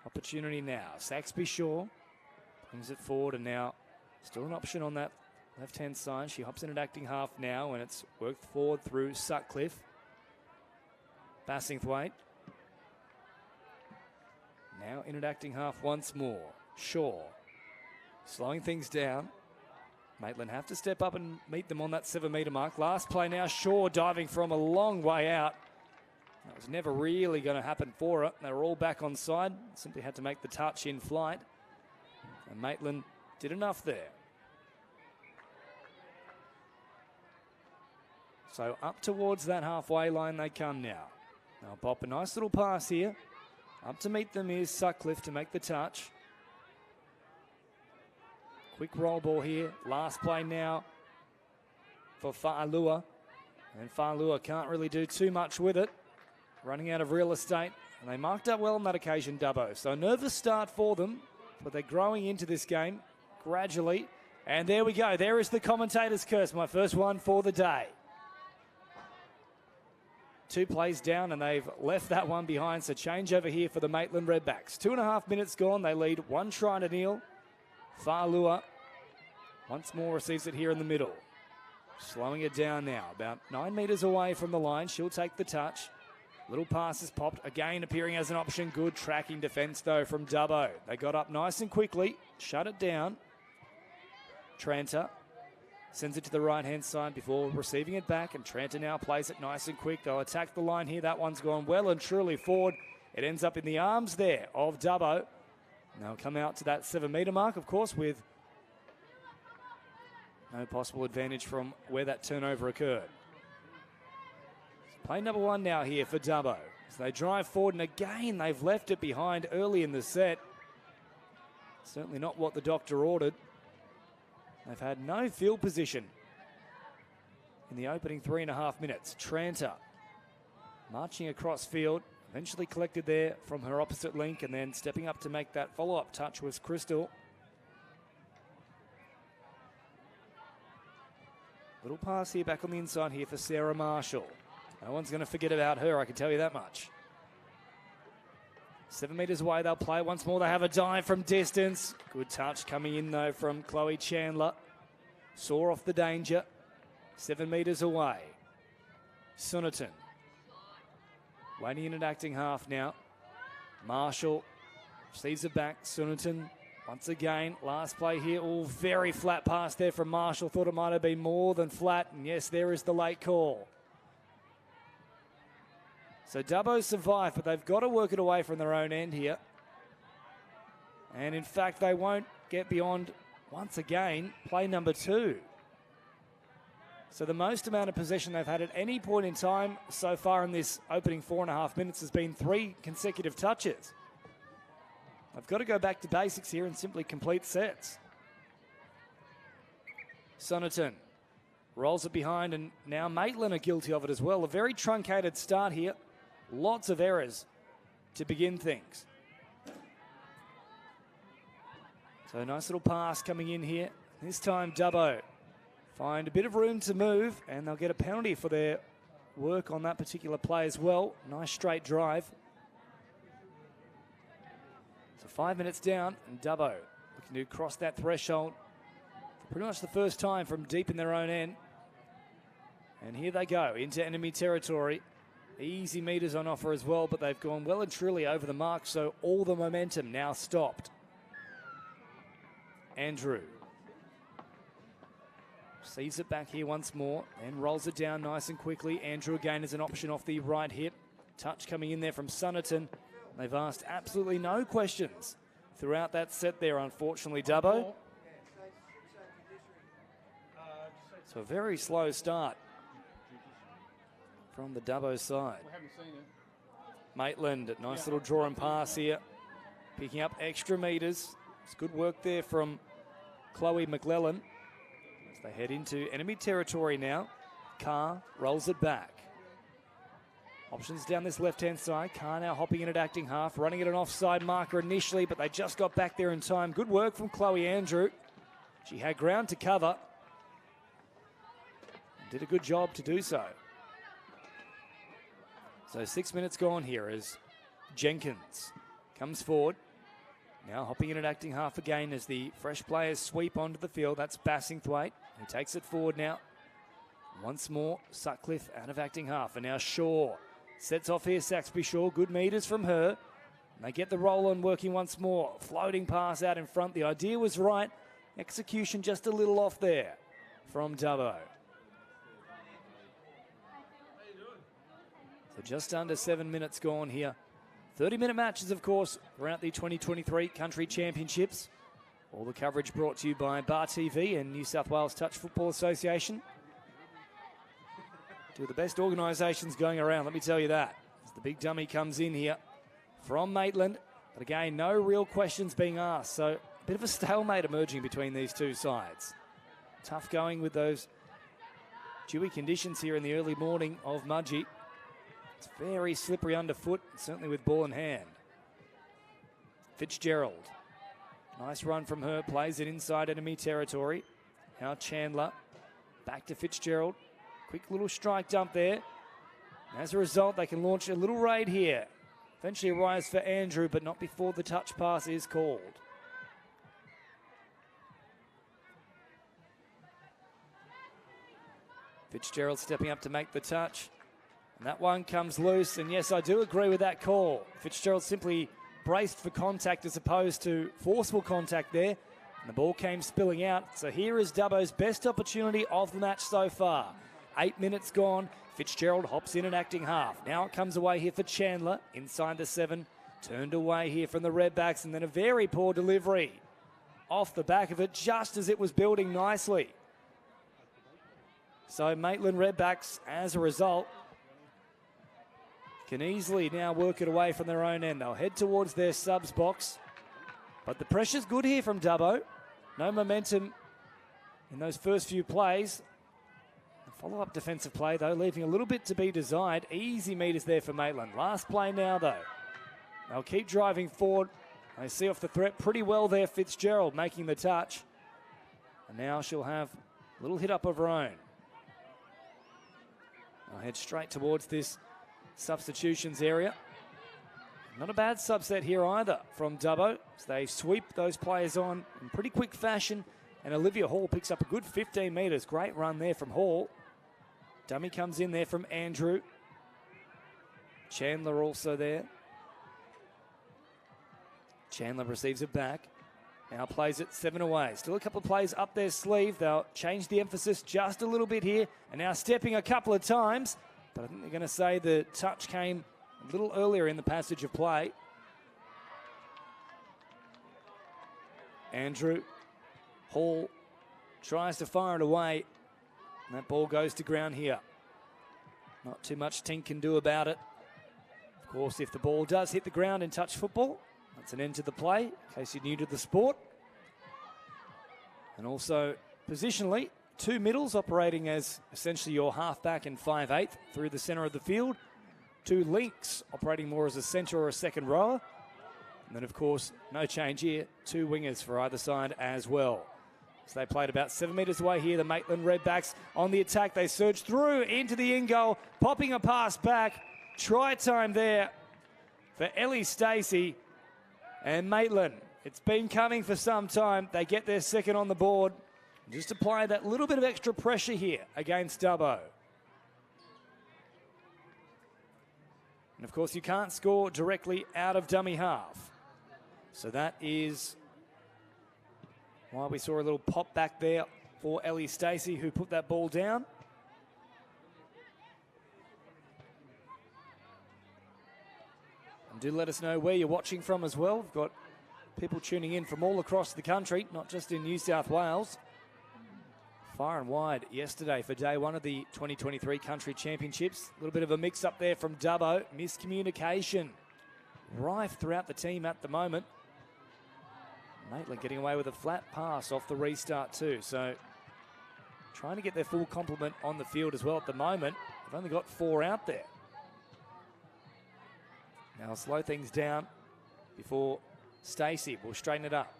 opportunity now. Saxby Shaw brings it forward, and now still an option on that left-hand side. She hops in at acting half now, and it's worked forward through Sutcliffe. Bassingthwaite. Now in at acting half once more. Shaw slowing things down. Maitland have to step up and meet them on that 7-metre mark. Last play now, Shaw diving from a long way out. That was never really going to happen for her. They were all back on side. Simply had to make the touch in flight. And Maitland did enough there. So up towards that halfway line they come now. They'll pop a nice little pass here. Up to meet them is Sutcliffe to make the touch. Quick roll ball here. Last play now for Fa'alua. And Fa'alua can't really do too much with it. Running out of real estate. And they marked up well on that occasion, Dubbo. So a nervous start for them, but they're growing into this game gradually. And there we go. There is the commentator's curse. My first one for the day. 2 plays down, and they've left that one behind. So change over here for the Maitland Redbacks. 2.5 minutes gone. They lead 1-0. Fa'alua once more receives it here in the middle. Slowing it down now. About 9 metres away from the line. She'll take the touch. Little pass is popped. Again appearing as an option. Good tracking defence, though, from Dubbo. They got up nice and quickly. Shut it down. Tranter sends it to the right-hand side before receiving it back, and Tranter now plays it nice and quick. They'll attack the line here. That one's gone well and truly forward. It ends up in the arms there of Dubbo. And they'll come out to that 7-metre mark, of course, with no possible advantage from where that turnover occurred. Play number 1 now here for Dubbo. As they drive forward, and again, they've left it behind early in the set. Certainly not what the doctor ordered. They've had no field position in the opening 3.5 minutes. Tranter marching across field, eventually collected there from her opposite link, and then stepping up to make that follow-up touch was Crystal. Little pass here back on the inside here for Sarah Marshall. No one's going to forget about her, I can tell you that much. 7 metres away, they'll play once more. They have a dive from distance. Good touch coming in, though, from Chloe Chandler. Saw off the danger. 7 metres away. Sunnerton. Waiting in at acting half now. Marshall sees it back. Sunnerton once again. Last play here. All very flat pass there from Marshall. Thought it might have been more than flat. And yes, there is the late call. So Dubbo survived, but they've got to work it away from their own end here. And in fact, they won't get beyond, once again, play number 2. So the most amount of possession they've had at any point in time so far in this opening 4.5 minutes has been 3 consecutive touches. They've got to go back to basics here and simply complete sets. Sonnerton rolls it behind, and now Maitland are guilty of it as well. A very truncated start here. Lots of errors to begin things. So a nice little pass coming in here. This time Dubbo find a bit of room to move, and they'll get a penalty for their work on that particular play as well. Nice straight drive. So 5 minutes down, and Dubbo looking to cross that threshold for pretty much the first time from deep in their own end. And here they go into enemy territory. Easy meters on offer as well, but they've gone well and truly over the mark, so all the momentum now stopped. Andrew sees it back here once more and rolls it down nice and quickly. Andrew again is an option off the right hip. Touch coming in there from Sonnerton. They've asked absolutely no questions throughout that set there, unfortunately, Dubbo. So a very slow start from the Dubbo side. Maitland, nice little draw and pass here. Picking up extra meters. It's good work there from Chloe McLellan as they head into enemy territory now. Carr rolls it back. Options down this left-hand side. Carr now hopping in at acting half, running at an offside marker initially, but they just got back there in time. Good work from Chloe Andrew. She had ground to cover. Did a good job to do so. So 6 minutes gone here as Jenkins comes forward. Now hopping in at acting half again as the fresh players sweep onto the field. That's Bassingthwaite, who takes it forward now. Once more, Sutcliffe out of acting half. And now Shaw sets off here, Saxby Shaw. Good meters from her. And they get the roll on working once more. Floating pass out in front. The idea was right. Execution just a little off there from Dubbo. So just under 7 minutes gone here. 30-minute matches, of course, throughout the 2023 Country Championships. All the coverage brought to you by Bar TV and New South Wales Touch Football Association. Two of the best organisations going around, let me tell you that. As the big dummy comes in here from Maitland. But again, no real questions being asked. So a bit of a stalemate emerging between these two sides. Tough going with those dewy conditions here in the early morning of Mudgee. It's very slippery underfoot, certainly with ball in hand. Fitzgerald. Nice run from her, plays it inside enemy territory. Now Chandler. Back to Fitzgerald. Quick little strike dump there. And as a result, they can launch a little raid here. Eventually a rise for Andrew, but not before the touch pass is called. Fitzgerald stepping up to make the touch. And that one comes loose, and yes, I do agree with that call. Fitzgerald simply braced for contact as opposed to forceful contact there, and the ball came spilling out. So here is Dubbo's best opportunity of the match so far. 8 minutes gone. Fitzgerald hops in and acting half. Now it comes away here for Chandler, inside the 7. Turned away here from the Redbacks, and then a very poor delivery off the back of it, just as it was building nicely. So Maitland Redbacks, as a result, can easily now work it away from their own end. They'll head towards their subs box. But the pressure's good here from Dubbo. No momentum in those first few plays. The follow-up defensive play, though, leaving a little bit to be desired. Easy meters there for Maitland. Last play now, though. They'll keep driving forward. They see off the threat pretty well there. Fitzgerald making the touch. And now she'll have a little hit up of her own. I'll head straight towards this substitutions area. Not a bad subset here either from Dubbo. So they sweep those players on in pretty quick fashion, and Olivia Hall picks up a good 15 metres. Great run there from Hall. Dummy comes in there from Andrew. Chandler also there. Chandler receives it back. Now plays it 7 away. Still a couple of plays up their sleeve. They'll change the emphasis just a little bit here. And now stepping a couple of times. But I think they're going to say the touch came a little earlier in the passage of play. Andrew Hall tries to fire it away. And that ball goes to ground here. Not too much Tink can do about it. Of course, if the ball does hit the ground in touch football, that's an end to the play, in case you're new to the sport. And also, positionally, two middles operating as essentially your halfback and 5/8 through the centre of the field. Two links operating more as a centre or a second rower. And then, of course, no change here. Two wingers for either side as well. So they played about 7 metres away here. The Maitland Redbacks on the attack. They surge through into the in goal, popping a pass back. Try time there for Ellie Stacey and Maitland. It's been coming for some time. They get their second on the board. Just apply that little bit of extra pressure here against Dubbo. And of course, you can't score directly out of dummy half. So that is why we saw a little pop back there for Ellie Stacey, who put that ball down. And do let us know where you're watching from as well. We've got people tuning in from all across the country, not just in New South Wales. Far and wide yesterday for day one of the 2023 Country Championships. A little bit of a mix-up there from Dubbo. Miscommunication rife throughout the team at the moment. Maitland getting away with a flat pass off the restart too. So trying to get their full complement on the field as well at the moment. They've only got 4 out there. Now slow things down before Stacey will straighten it up.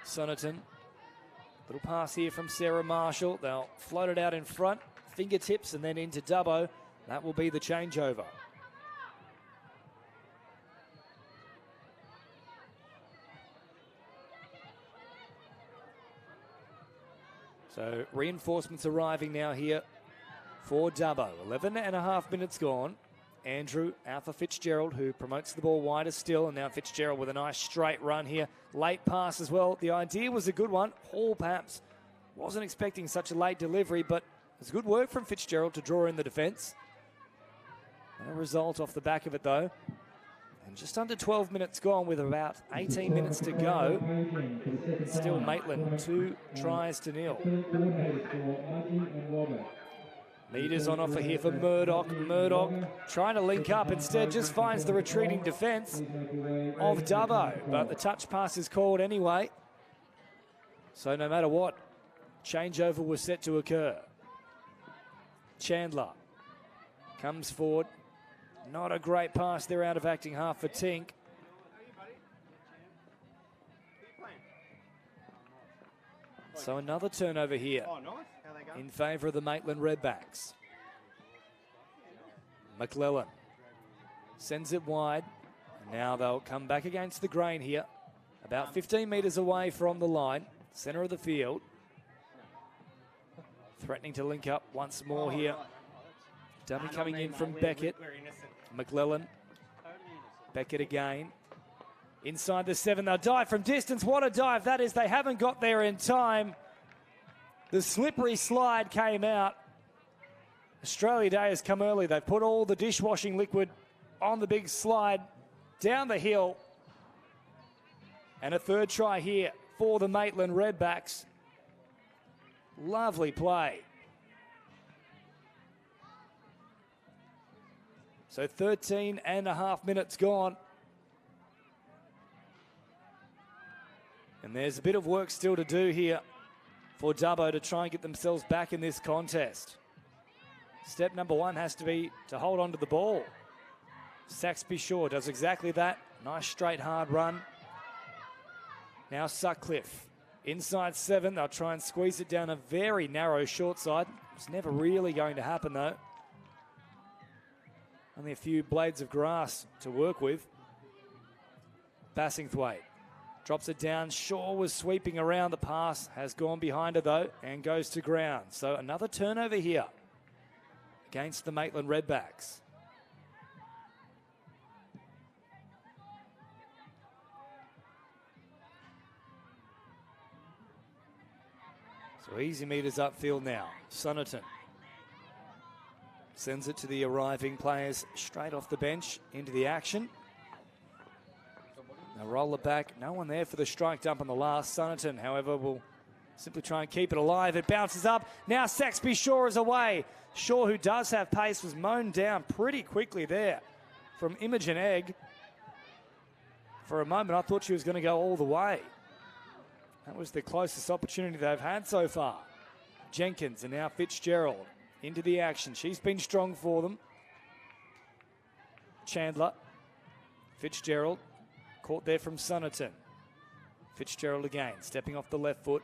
Sonnerton. Little pass here from Sarah Marshall. They'll float it out in front, fingertips, and then into Dubbo. That will be the changeover. So reinforcements arriving now here for Dubbo. 11 and a half minutes gone. Andrew out for Fitzgerald, who promotes the ball wider still, and now Fitzgerald with a nice straight run here. Late pass as well. The idea was a good one. Hall perhaps wasn't expecting such a late delivery, but it's good work from Fitzgerald to draw in the defence. No result off the back of it though. And just under 12 minutes gone with about 18 minutes to go. Still Maitland 2 tries to 0. Meters on offer here for Murdoch. Murdoch trying to link up, instead just finds the retreating defence of Dubbo. But the touch pass is called anyway. So no matter what, changeover was set to occur. Chandler comes forward. Not a great pass there out of acting half for Tink. So another turnover here in favour of the Maitland Redbacks. McClellan sends it wide. Now they'll come back against the grain here. About 15 metres away from the line. Centre of the field. Threatening to link up once more here. Dummy coming in from Beckett. McClellan. Beckett again. Inside the 7. They'll dive from distance. What a dive that is. They haven't got there in time. The slippery slide came out. Australia Day has come early. They've put all the dishwashing liquid on the big slide down the hill. And a third try here for the Maitland Redbacks. Lovely play. So 13 and a half minutes gone. And there's a bit of work still to do here for Dubbo to try and get themselves back in this contest. Step number 1 has to be to hold on to the ball. Saxby Shaw does exactly that. Nice straight hard run. Now Sutcliffe. Inside 7, they'll try and squeeze it down a very narrow short side. It's never really going to happen though. Only a few blades of grass to work with. Bassingthwaite drops it down. Shaw was sweeping around. The pass has gone behind her though and goes to ground. So another turnover here against the Maitland Redbacks. So easy meters upfield now. Sonnerton sends it to the arriving players straight off the bench into the action. They'll roll it back. No one there for the strike dump on the last. Sunnerton, however, will simply try and keep it alive. It bounces up. Now Saxby Shaw is away. Shaw, who does have pace, was mown down pretty quickly there from Imogen Egg. For a moment, I thought she was going to go all the way. That was the closest opportunity they've had so far. Jenkins and now Fitzgerald into the action. She's been strong for them. Chandler. Fitzgerald caught there from Sunnerton. Fitzgerald again, stepping off the left foot.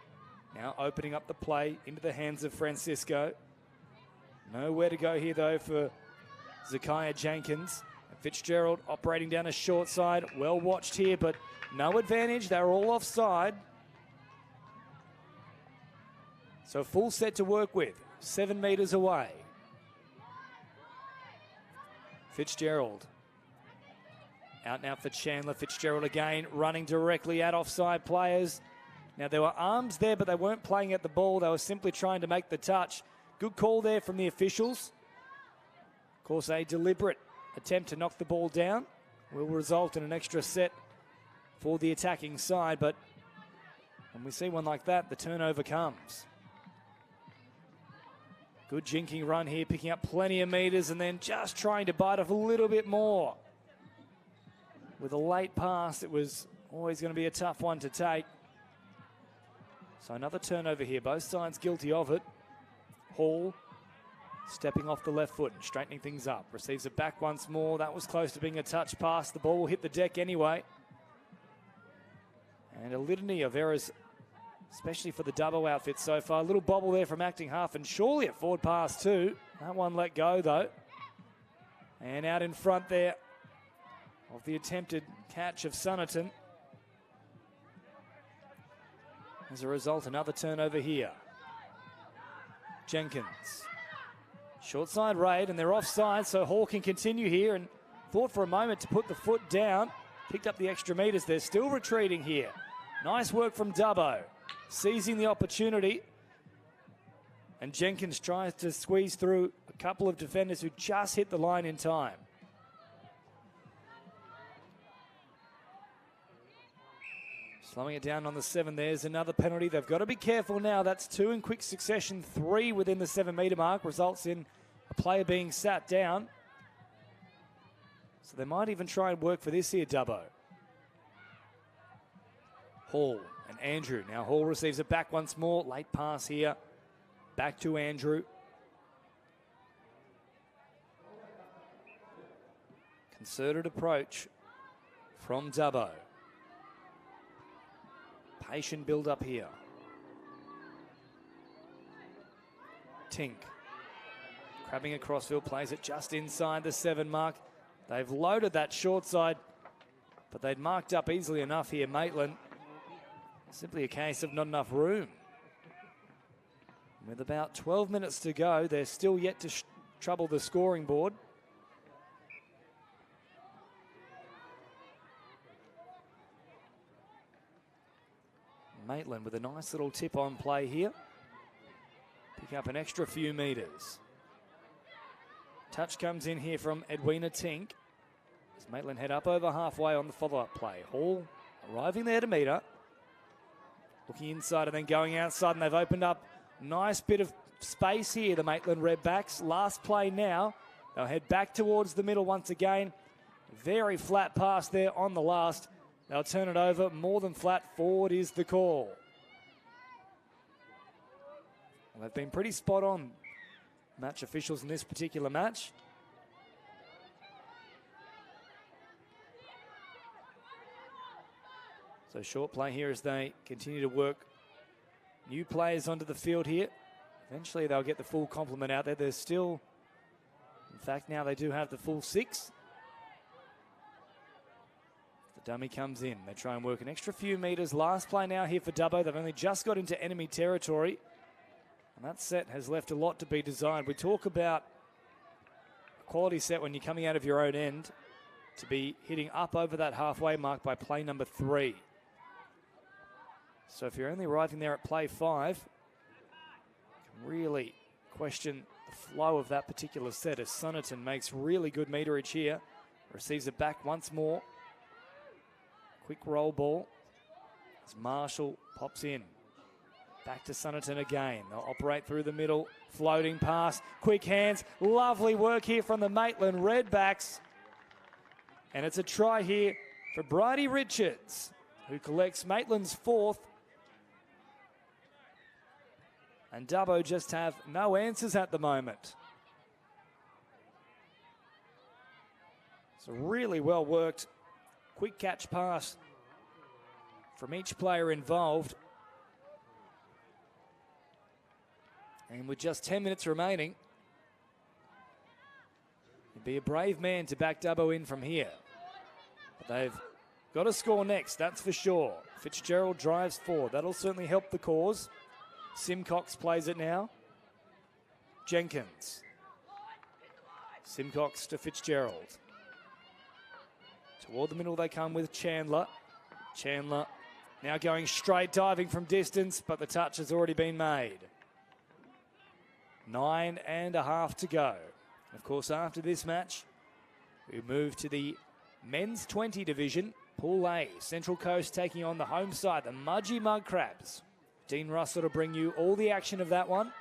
Now opening up the play into the hands of Francisco. Nowhere to go here, though, for Zakiah Jenkins. Fitzgerald operating down a short side. Well watched here, but no advantage. They're all offside. So full set to work with. 7 metres away. Fitzgerald. Out now for Chandler. Fitzgerald again running directly at offside players. Now there were arms there, but they weren't playing at the ball. They were simply trying to make the touch. Good call there from the officials. Of course, a deliberate attempt to knock the ball down will result in an extra set for the attacking side, but when we see one like that, the turnover comes. Good jinking run here, picking up plenty of metres and then just trying to bite off a little bit more. With a late pass, it was always going to be a tough one to take. So another turnover here, both sides guilty of it. Hall stepping off the left foot and straightening things up. Receives it back once more. That was close to being a touch pass. The ball will hit the deck anyway. And a litany of errors, especially for the double outfit so far. A little bobble there from acting half and surely a forward pass too. That one let go though. And out in front there of the attempted catch of Sunnerton. As a result, another turnover here. Jenkins. Short side raid and they're offside, so Hall can continue here and thought for a moment to put the foot down. Picked up the extra metres. They're still retreating here. Nice work from Dubbo. Seizing the opportunity. And Jenkins tries to squeeze through a couple of defenders who just hit the line in time. Slowing it down on the 7. There's another penalty. They've got to be careful now. That's 2 in quick succession. 3 within the 7 metre mark. Results in a player being sat down. So they might even try and work for this here, Dubbo. Hall and Andrew. Now Hall receives it back once more. Late pass here. Back to Andrew. Concerted approach from Dubbo. Patient build up here. Tink. Crabbing across field, plays it just inside the 7 mark. They've loaded that short side, but they'd marked up easily enough here, Maitland. Simply a case of not enough room. With about 12 minutes to go, they're still yet to trouble the scoring board. Maitland with a nice little tip on play here. Pick up an extra few metres. Touch comes in here from Edwina Tink. As Maitland head up over halfway on the follow-up play. Hall arriving there to meet her. Looking inside and then going outside, and they've opened up a nice bit of space here, the Maitland Redbacks. Last play now. They'll head back towards the middle once again. Very flat pass there on the last. They'll turn it over, more than flat. Forward is the call. Well, they've been pretty spot on, match officials in this particular match. So short play here as they continue to work new players onto the field here. Eventually they'll get the full complement out there. There's still, in fact now they do have the full 6. The dummy comes in. They try and work an extra few metres. Last play now here for Dubbo. They've only just got into enemy territory. And that set has left a lot to be desired. We talk about a quality set when you're coming out of your own end to be hitting up over that halfway mark by play number 3. So if you're only arriving there at play 5, you can really question the flow of that particular set as Sunnerton makes really good meterage here. Receives it back once more. Quick roll ball as Marshall pops in. Back to Sunnerton again. They'll operate through the middle. Floating pass. Quick hands. Lovely work here from the Maitland Redbacks. And it's a try here for Bridie Richards, who collects Maitland's 4th. And Dubbo just have no answers at the moment. It's a really well worked quick catch pass from each player involved. And with just 10 minutes remaining, you'd be a brave man to back Dubbo in from here. But they've got to score next, that's for sure. Fitzgerald drives forward. That'll certainly help the cause. Simcox plays it now. Jenkins. Simcox to Fitzgerald. Toward the middle they come with Chandler. Chandler now going straight, diving from distance, but the touch has already been made. 9.5 to go. Of course, after this match, we move to the men's 20 division. Pool A, Central Coast taking on the home side, the Mudgee Mud Crabs. Dean Russell to bring you all the action of that one.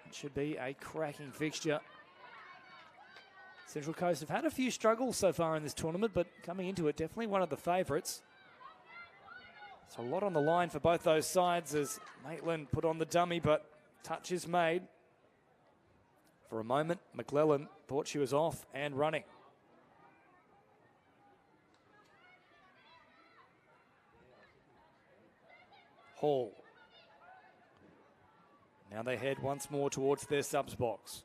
It should be a cracking fixture. Central Coast have had a few struggles so far in this tournament, but coming into it, definitely one of the favourites. It's a lot on the line for both those sides as Maitland put on the dummy, but touch is made. For a moment, McClellan thought she was off and running. Hall. Now they head once more towards their subs box.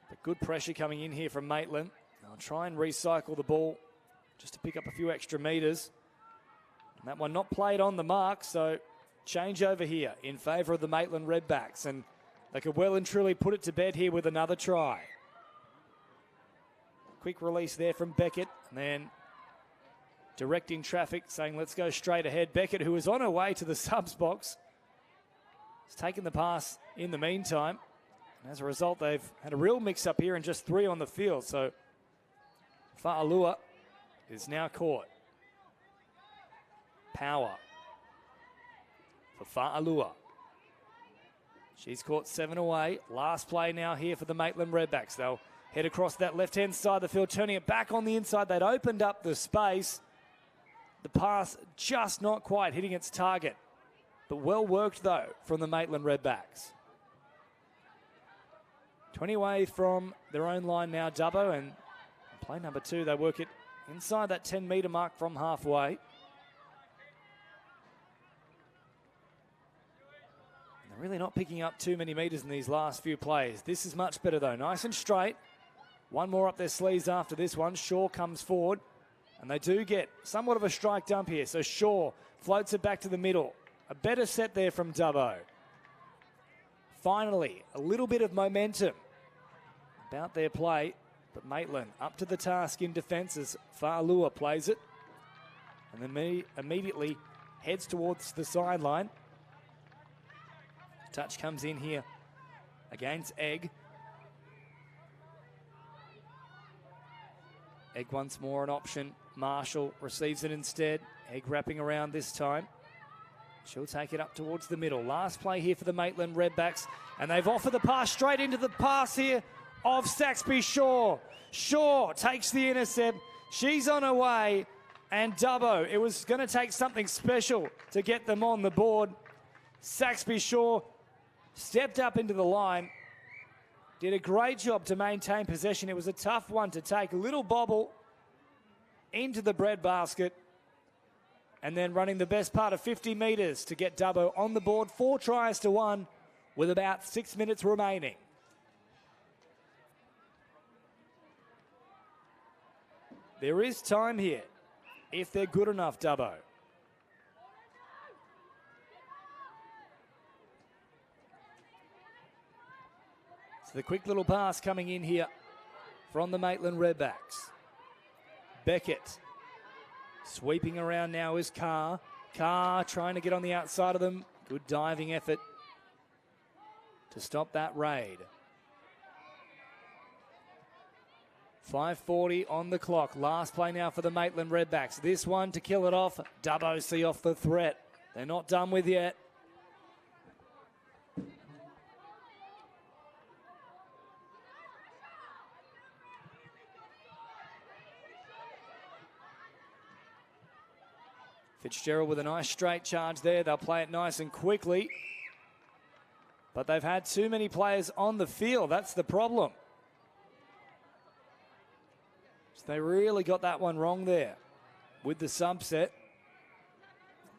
But good pressure coming in here from Maitland. They'll try and recycle the ball just to pick up a few extra metres. And that one not played on the mark, so change over here in favour of the Maitland Redbacks. And they could well and truly put it to bed here with another try. Quick release there from Beckett, and then directing traffic, saying let's go straight ahead. Beckett, who was on her way to the subs box, has taken the pass in the meantime. And as a result, they've had a real mix-up here and just 3 on the field. So Fa'alua is now caught. Power for Fa'alua. She's caught 7 away. Last play now here for the Maitland Redbacks. They'll head across that left-hand side of the field, turning it back on the inside. They'd opened up the space. The pass just not quite hitting its target. But well worked, though, from the Maitland Redbacks. 20 away from their own line now, Dubbo. And play number 2, they work it inside that 10-metre mark from halfway. They're really not picking up too many metres in these last few plays. This is much better, though. Nice and straight. One more up their sleeves after this one. Shaw comes forward. And they do get somewhat of a strike dump here. So Shaw floats it back to the middle. A better set there from Dubbo. Finally, a little bit of momentum about their play. But Maitland up to the task in defence as Fa'alua plays it. And then immediately heads towards the sideline. Touch comes in here against Egg. Egg once more an option. Marshall receives it instead. Egg wrapping around this time. She'll take it up towards the middle. Last play here for the Maitland Redbacks. And they've offered the pass straight into the pass here of Saxby Shaw. Shaw takes the intercept. She's on her way. And Dubbo, it was going to take something special to get them on the board. Saxby Shaw stepped up into the line. Did a great job to maintain possession. It was a tough one to take. A little bobble into the breadbasket. And then running the best part of 50 metres to get Dubbo on the board. 4 tries to 1 with about 6 minutes remaining. There is time here if they're good enough, Dubbo. So the quick little pass coming in here from the Maitland Redbacks. Beckett sweeping around now is Carr. Carr trying to get on the outside of them. Good diving effort to stop that raid. 5:40 on the clock. Last play now for the Maitland Redbacks. This one to kill it off. Dubbo see off the threat. They're not done with yet. Fitzgerald with a nice straight charge there. They'll play it nice and quickly. But they've had too many players on the field. That's the problem. So they really got that one wrong there with the subset.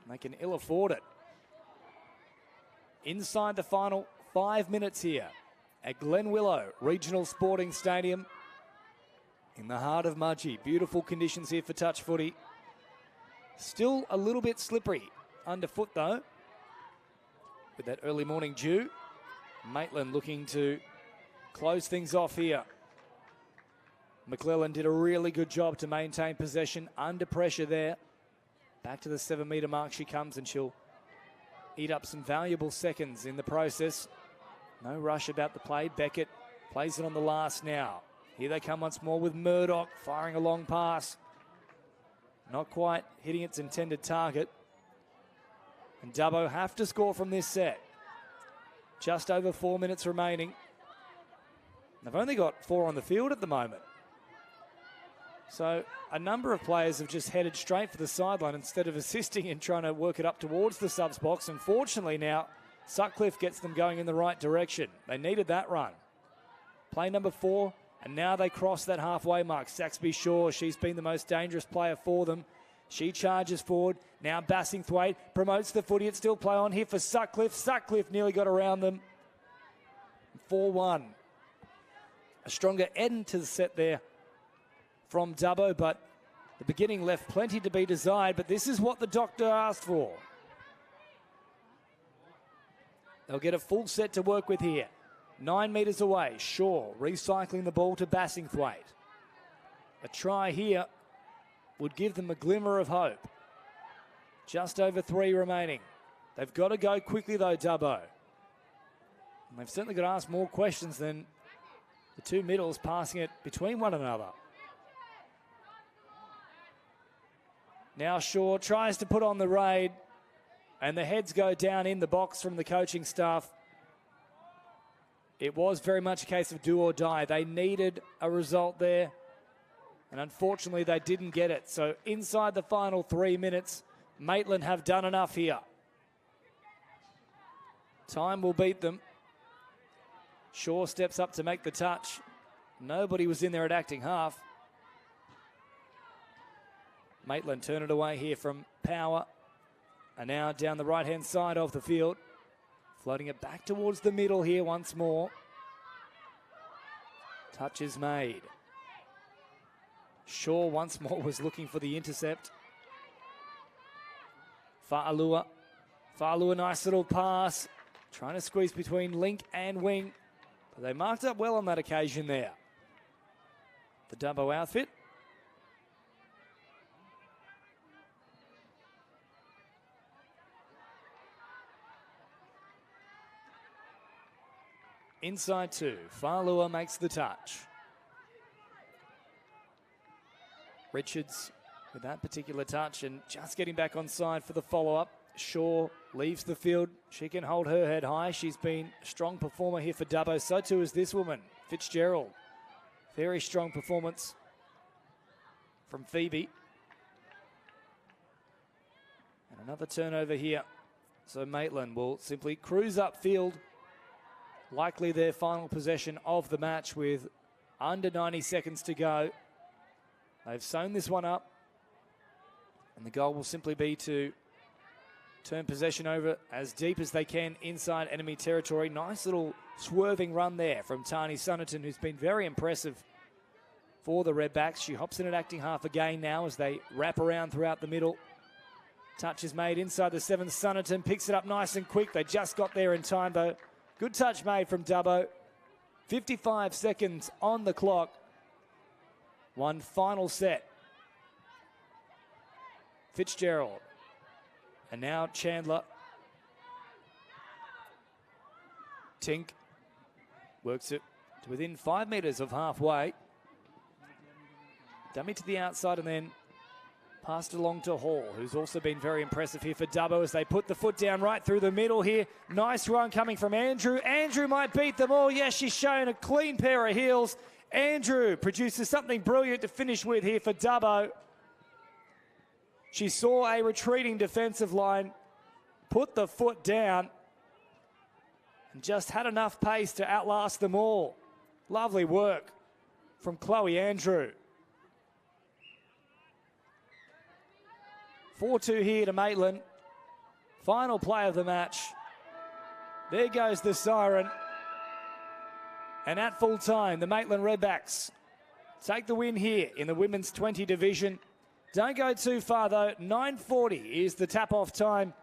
They can ill afford it. Inside the final 5 minutes here at Glenwillow Regional Sporting Stadium in the heart of Mudgee. Beautiful conditions here for touch footy. Still a little bit slippery underfoot though with that early morning dew. Maitland looking to close things off here. McClellan did a really good job to maintain possession under pressure there. Back to the 7 metre mark she comes, and she'll eat up some valuable seconds in the process. No rush about the play. Beckett plays it on the last now. Here they come once more with Murdoch firing a long pass. Not quite hitting its intended target. And Dubbo have to score from this set. Just over 4 minutes remaining. They've only got 4 on the field at the moment. So a number of players have just headed straight for the sideline instead of assisting and trying to work it up towards the subs box. Unfortunately now, Sutcliffe gets them going in the right direction. They needed that run. Play number 4, and now they cross that halfway mark. Saxby Shaw, she's been the most dangerous player for them. She charges forward. Now Bassingthwaite promotes the footy. It's still play on here for Sutcliffe. Sutcliffe nearly got around them. 4-1. A stronger end to the set there from Dubbo, but the beginning left plenty to be desired, but this is what the doctor asked for. They'll get a full set to work with here. 9 metres away, Shaw recycling the ball to Bassingthwaite. A try here would give them a glimmer of hope. Just over 3 remaining. They've got to go quickly though, Dubbo. And they've certainly got to ask more questions than the two middles passing it between one another. Now Shaw tries to put on the raid, and the heads go down in the box from the coaching staff. It was very much a case of do or die. They needed a result there, and unfortunately they didn't get it. So inside the final 3 minutes, Maitland have done enough here. Time will beat them. Shaw steps up to make the touch. Nobody was in there at acting half. Maitland turn it away here from Power. And now down the right-hand side of the field. Floating it back towards the middle here once more. Touch is made. Shaw once more was looking for the intercept. Fa'alua. Fa'alua, nice little pass. Trying to squeeze between link and wing. But they marked up well on that occasion there. The Dubbo outfit. Inside 2, Fa'alua makes the touch. Richards with that particular touch and just getting back on side for the follow-up. Shaw leaves the field. She can hold her head high. She's been a strong performer here for Dubbo. So too is this woman, Fitzgerald. Very strong performance from Phoebe. And another turnover here. So Maitland will simply cruise upfield. Likely their final possession of the match with under 90 seconds to go. They've sewn this one up, and the goal will simply be to turn possession over as deep as they can inside enemy territory. Nice little swerving run there from Tani Sunnerton, who's been very impressive for the Redbacks. She hops in at acting half again now as they wrap around throughout the middle. Touch is made inside the 7. Sunnerton picks it up nice and quick. They just got there in time though. Good touch made from Dubbo. 55 seconds on the clock. One final set. Fitzgerald. And now Chandler. Tink works it to within 5 metres of halfway. Dummy to the outside and then passed along to Hall, who's also been very impressive here for Dubbo as they put the foot down right through the middle here. Nice run coming from Andrew. Andrew might beat them all. Yes, she's shown a clean pair of heels. Andrew produces something brilliant to finish with here for Dubbo. She saw a retreating defensive line, put the foot down, and just had enough pace to outlast them all. Lovely work from Chloe Andrew. 4-2 here to Maitland. Final play of the match. There goes the siren. And at full time, the Maitland Redbacks take the win here in the women's 20 division. Don't go too far though. 9:40 is the tap-off time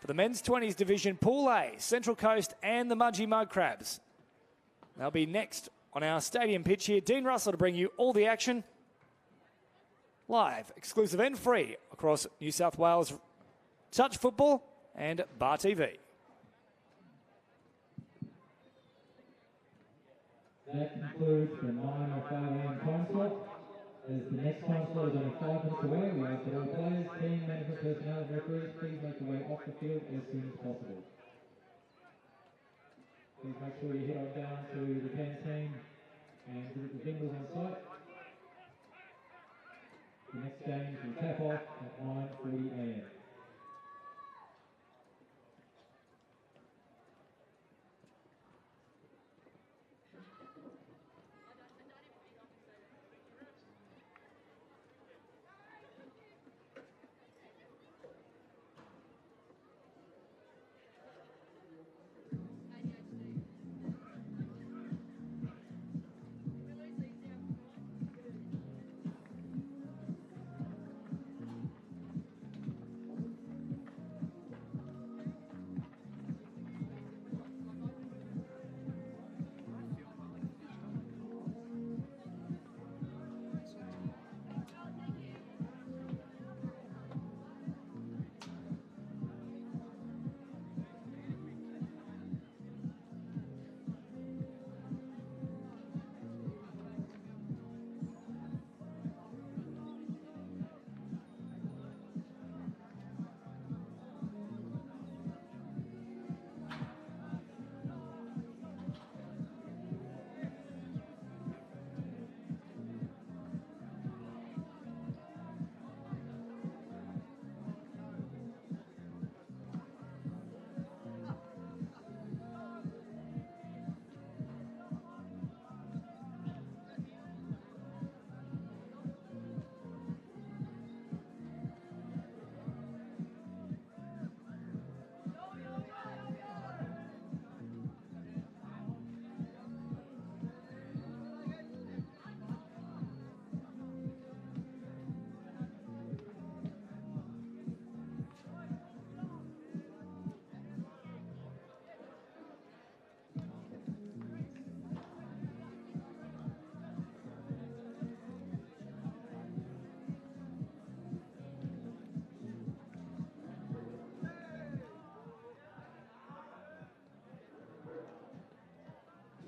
for the men's 20s division. Pool A, Central Coast and the Mudgee Mud Crabs. They'll be next on our stadium pitch here. Dean Russell to bring you all the action. Live, exclusive and free across New South Wales Touch Football and Bar TV. That concludes the 9:05 a.m. time slot. As the next time slot is only 5 minutes away, we ask that all players, team, management personnel and referees please make your way off the field as soon as possible. Please make sure you head on down to the Penn team and visit the vendors on site. The next game will tap off at 9:40 a.m.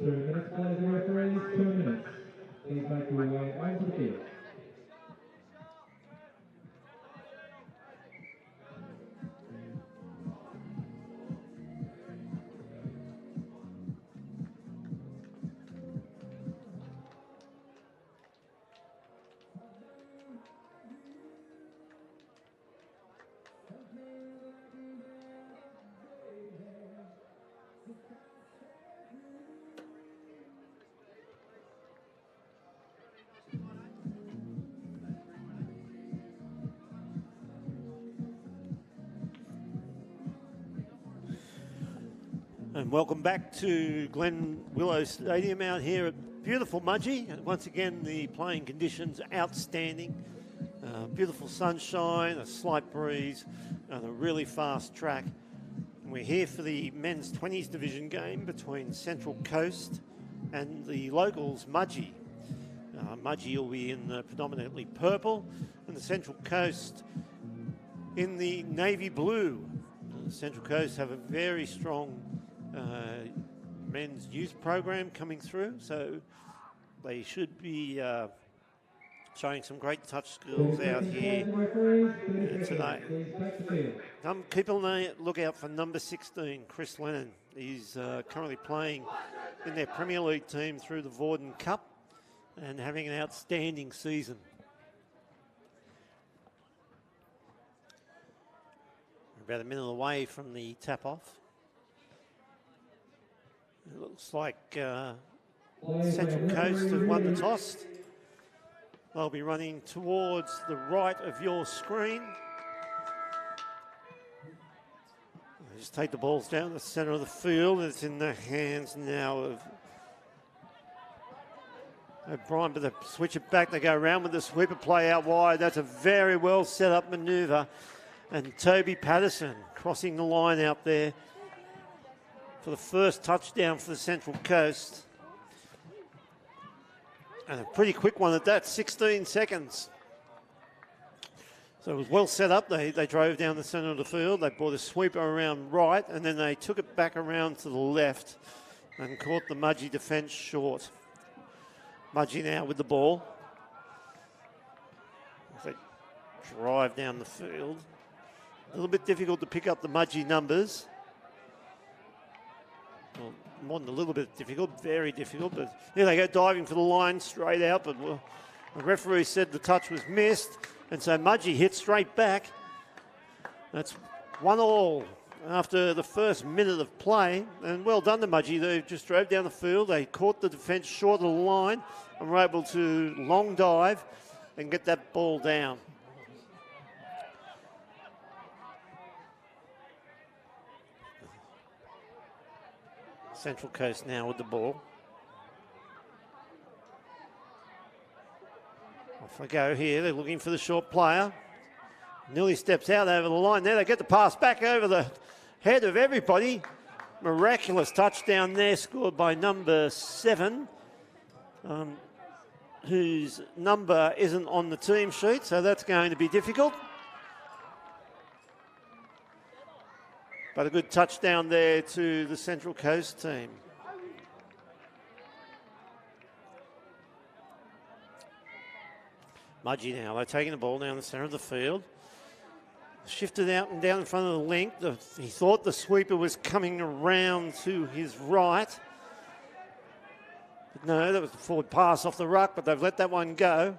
Minutes, players and referees, 2 minutes. Please make your way onto the field. And welcome back to Glen Willow Stadium out here at beautiful Mudgee. Once again, the playing conditions outstanding. Beautiful sunshine, a slight breeze, and a really fast track. And we're here for the men's 20s division game between Central Coast and the locals Mudgee. Mudgee will be in the predominantly purple, and the Central Coast in the navy blue. The Central Coast have a very strong men's youth program coming through, so they should be showing some great touch skills out here today. Keep a lookout for number 16, Chris Lennon. He's currently playing in their Premier League team through the Vorden Cup and having an outstanding season. We're about a minute away from the tap-off. It looks like Central Coast have won the toss. They'll be running towards the right of your screen. They just take the balls down the centre of the field. It's in the hands now of O'Brien, but they switch it back. They go around with the sweeper play out wide. That's a very well set up manoeuvre. And Toby Patterson crossing the line out there for the first touchdown for the Central Coast. And a pretty quick one at that, 16 seconds. So it was well set up. They drove down the centre of the field. They brought a sweeper around right, and then they took it back around to the left and caught the Mudgee defence short. Mudgee now with the ball. They drive down the field. A little bit difficult to pick up the Mudgee numbers. Well, more than a little bit difficult, very difficult. But here they go diving for the line straight out. But the referee said the touch was missed. And so Mudgee hit straight back. That's 1-1 after the first minute of play. And well done to Mudgee. They just drove down the field. They caught the defence short of the line and were able to long dive and get that ball down. Central Coast now with the ball. Off they go here. They're looking for the short player. Nearly steps out over the line there. They get the pass back over the head of everybody. Miraculous touchdown there scored by number 7, whose number isn't on the team sheet, so that's going to be difficult. But a good touchdown there to the Central Coast team. Mudgee now, they're taking the ball down the centre of the field. Shifted out and down in front of the link. He thought the sweeper was coming around to his right. But no, that was the forward pass off the ruck, but they've let that one go.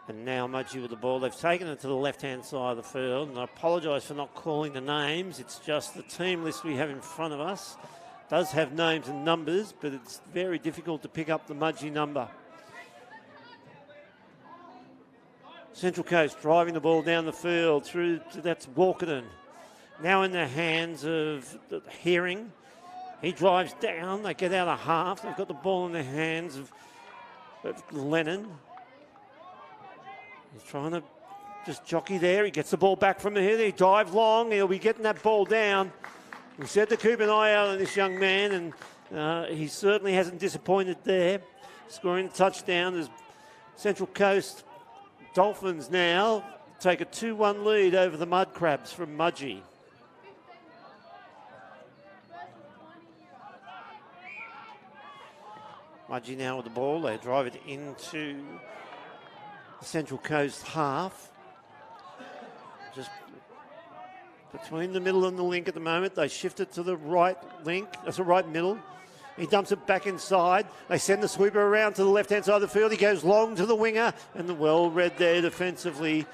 And now Mudgee with the ball. They've taken it to the left-hand side of the field. And I apologise for not calling the names. It's just the team list we have in front of us does have names and numbers, but it's very difficult to pick up the Mudgee number. Central Coast driving the ball down the field through to that's Walkerton. Now in the hands of Herring. He drives down. They get out of half. They've got the ball in the hands of Lennon. He's trying to just jockey there. He gets the ball back from here. He dives long. He'll be getting that ball down. We said to keep an eye out on this young man, and he certainly hasn't disappointed there. Scoring a touchdown as Central Coast Dolphins now take a 2-1 lead over the Mud Crabs from Mudgee. Mudgee now with the ball. They drive it into the Central Coast half. Just between the middle and the link at the moment. They shift it to the right link. That's the right middle. He dumps it back inside. They send the sweeper around to the left-hand side of the field. He goes long to the winger, and the well read there defensively.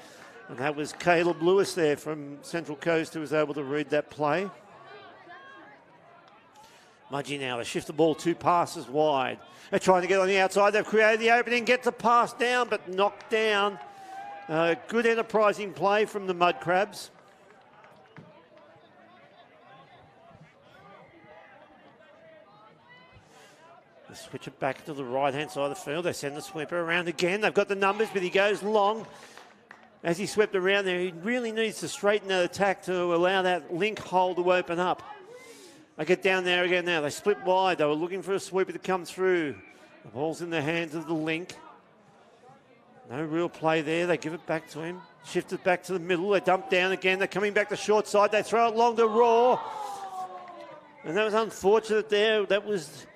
And that was Caleb Lewis there from Central Coast who was able to read that play. Mudgee now, they shift the ball 2 passes wide. They're trying to get on the outside. They've created the opening, get the pass down, but knocked down. Good enterprising play from the Mud Crabs. They switch it back to the right-hand side of the field. They send the sweeper around again. They've got the numbers, but he goes long. As he swept around there, he really needs to straighten that attack to allow that link hole to open up. They get down there again now. They split wide. They were looking for a sweeper to come through. The ball's in the hands of the link. No real play there. They give it back to him. Shift it back to the middle. They dump down again. They're coming back to short side. They throw it long to Raw. And that was unfortunate there. That was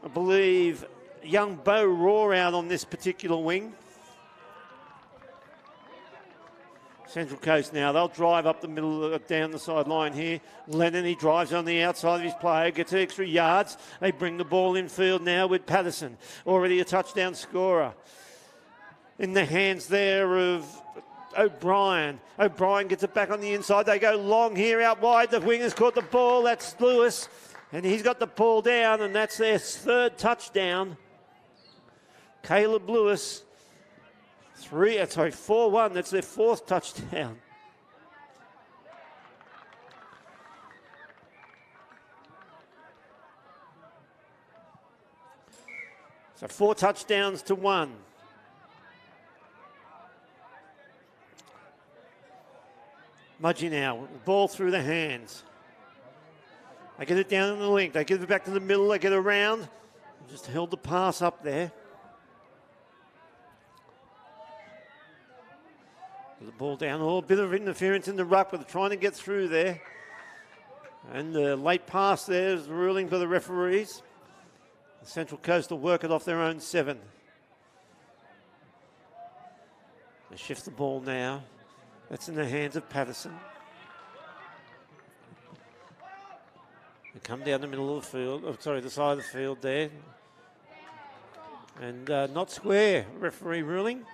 I believe, young Bo Raw out on this particular wing. Central Coast now, they'll drive up the middle, down the sideline here. Lennon, he drives on the outside of his player, gets extra yards. They bring the ball in field now with Patterson, already a touchdown scorer. In the hands there of O'Brien. O'Brien gets it back on the inside. They go long here out wide. The wingers caught the ball. That's Lewis, and he's got the ball down, and that's their third touchdown. Caleb Lewis. 4-1. That's their fourth touchdown. So 4 touchdowns to 1. Mudgee now, ball through the hands. They get it down in the link. They give it back to the middle. They get around. Just held the pass up there. The ball down, a bit of interference in the ruck, but they're trying to get through there. And the late pass there is ruling for the referees. The Central Coast will work it off their own 7. They shift the ball now. That's in the hands of Patterson. They come down the middle of the field, the side of the field there. And not square, referee ruling.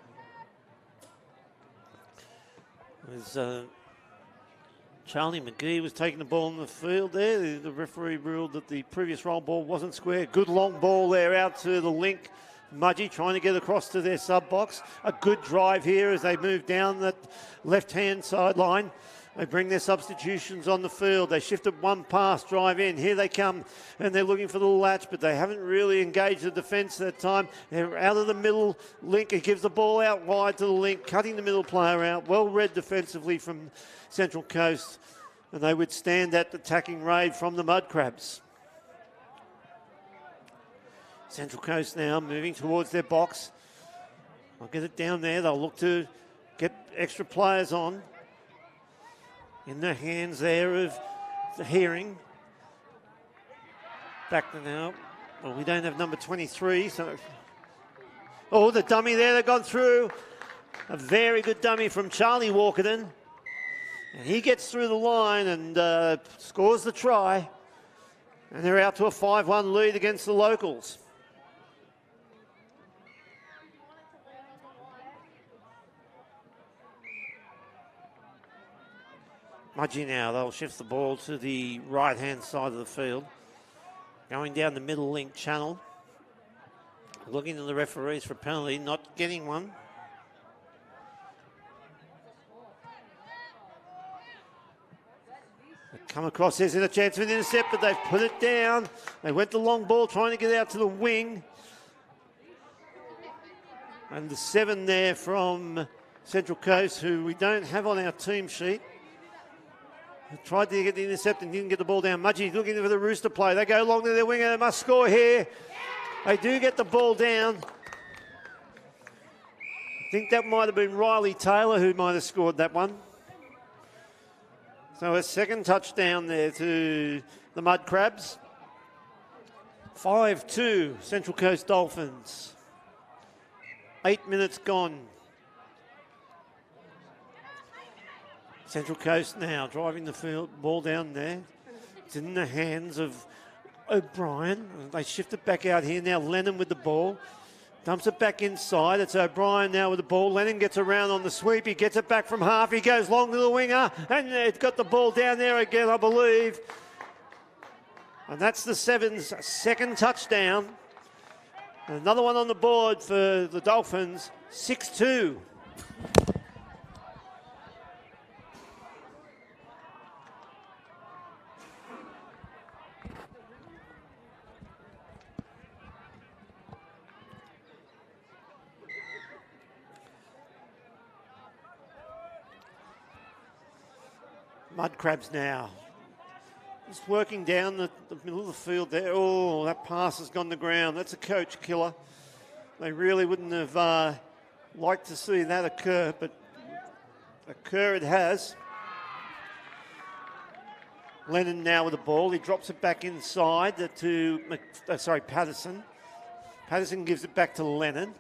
As Charlie McGee was taking the ball in the field there, the referee ruled that the previous roll ball wasn't square. Good long ball there out to the link. Mudgee trying to get across to their sub box. A good drive here as they move down that left-hand sideline. They bring their substitutions on the field. They shifted one pass, drive in. Here they come, and they're looking for the latch, but they haven't really engaged the defence that time. They're out of the middle. Link, it gives the ball out wide to the link, cutting the middle player out. Well read defensively from Central Coast, and they withstand that attacking raid from the Mud Crabs. Central Coast now moving towards their box. I'll get it down there. They'll look to get extra players on. In the hands there of the Herring. Back to now. Well, we don't have number 23, so... Oh, the dummy there, they've gone through. A very good dummy from Charlie Walkerton. And he gets through the line and scores the try. And they're out to a 5-1 lead against the locals. Mudgee now, they'll shift the ball to the right-hand side of the field. Going down the middle link channel. Looking to the referees for a penalty, not getting one. They come across, there's a chance of an intercept, but they've put it down. They went the long ball, trying to get out to the wing. And the 7 there from Central Coast, who we don't have on our team sheet. Tried to get the intercept and didn't get the ball down. Mudgee looking for the Rooster play. They go long to their winger. They must score here. They do get the ball down. I think that might have been Riley Taylor who might have scored that one. So a second touchdown there to the Mud Crabs. 5-2 Central Coast Dolphins. 8 minutes gone. Central Coast now driving the field, ball down there. It's in the hands of O'Brien. They shift it back out here now. Lennon with the ball. Dumps it back inside. It's O'Brien now with the ball. Lennon gets around on the sweep. He gets it back from half. He goes long to the winger. And it's got the ball down there again, I believe. And that's the 7's second touchdown. And another one on the board for the Dolphins. 6-2. Mud Crabs now. Just working down the middle of the field there. Oh, that pass has gone to ground. That's a coach killer. They really wouldn't have liked to see that occur, but occur it has. Lennon now with the ball. He drops it back inside to Patterson. Patterson gives it back to Lennon.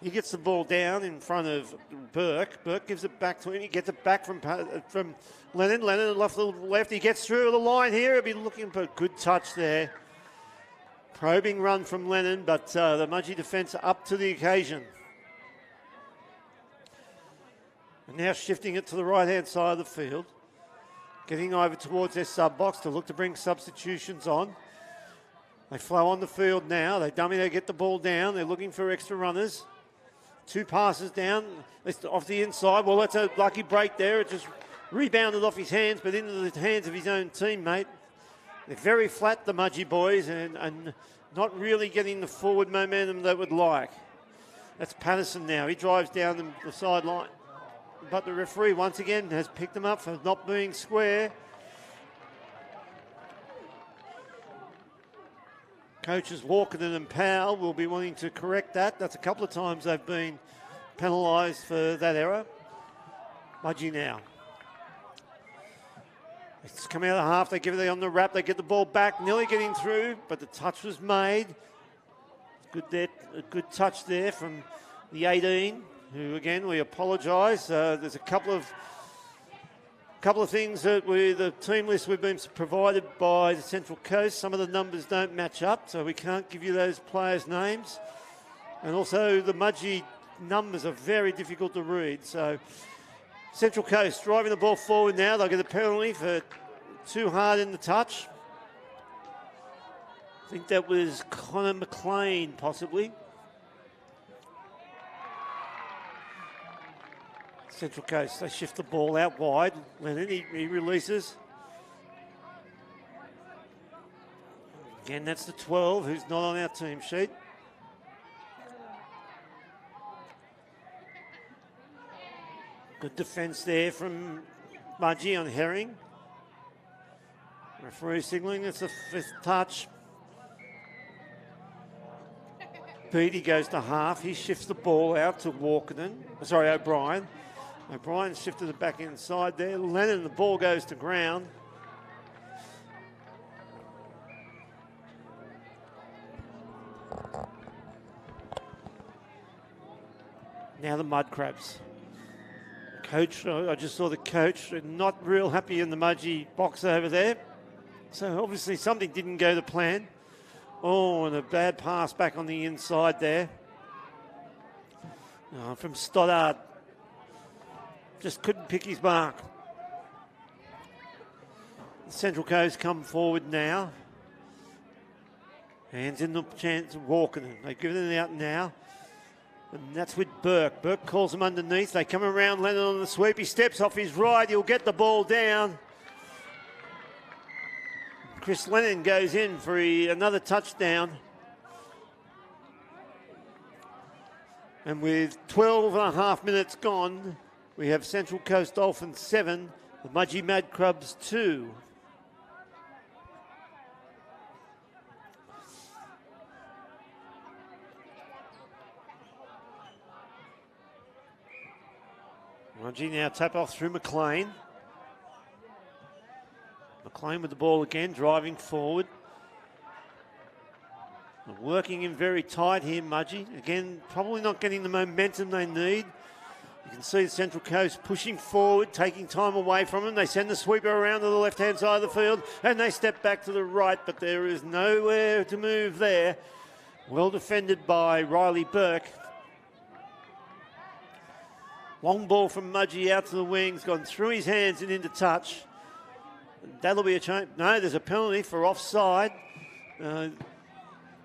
He gets the ball down in front of Burke. Burke gives it back to him. He gets it back from Lennon. Lennon left the left. He gets through the line here. He'll be looking for a good touch there. Probing run from Lennon, but the Mudgee defence up to the occasion. And now shifting it to the right-hand side of the field. Getting over towards their sub-box to look to bring substitutions on. They flow on the field now. They dummy, they get the ball down. They're looking for extra runners. 2 passes down off the inside. Well, that's a lucky break there. It just rebounded off his hands, but into the hands of his own teammate. They're very flat, the Mudgee boys, and not really getting the forward momentum they would like. That's Patterson now. He drives down the sideline. But the referee, once again, has picked him up for not being square. Coaches Walkerton and Powell will be wanting to correct that. That's a couple of times they've been penalised for that error. Mudgee now. It's coming out of half. They give it on the wrap. They get the ball back, nearly getting through, but the touch was made. Good there, a good touch there from the 18. Who again, we apologise. There's a couple of things that the team list we've been provided by the Central Coast. Some of the numbers don't match up, so we can't give you those players' names. And also the Mudgee numbers are very difficult to read. So Central Coast driving the ball forward now. They'll get a penalty for too hard in the touch. I think that was Connor McLean, possibly. Central Coast, they shift the ball out wide. Lennon, he releases. Again, that's the 12, who's not on our team sheet. Good defence there from Mudgee on Herring. Referee signalling, it's the 5th touch. Beattie goes to half. He shifts the ball out to O'Brien. O'Brien shifted it back inside there. Lennon, the ball goes to ground. Now the Mud Crabs. Coach, I just saw the coach, not real happy in the Mudgee box over there. So obviously something didn't go to plan. Oh, and a bad pass back on the inside there. From Stoddard. Just couldn't pick his mark. The Central Coast come forward now. Hands in the chance of walking. They've given it out now. And that's with Burke. Burke calls him underneath. They come around Lennon on the sweep. He steps off his right. He'll get the ball down. Chris Lennon goes in for another touchdown. And with 12 and a half minutes gone, we have Central Coast Dolphins 7, the Mudgee Mad Crabs 2. Mudgee now tap off through McLean. McLean with the ball again, driving forward. Working in very tight here, Mudgee. Again, probably not getting the momentum they need. You can see the Central Coast pushing forward, taking time away from them. They send the sweeper around to the left-hand side of the field, and they step back to the right, but there is nowhere to move there. Well defended by Riley Burke. Long ball from Mudgee out to the wings, gone through his hands and into touch. That'll be a change. No, there's a penalty for offside.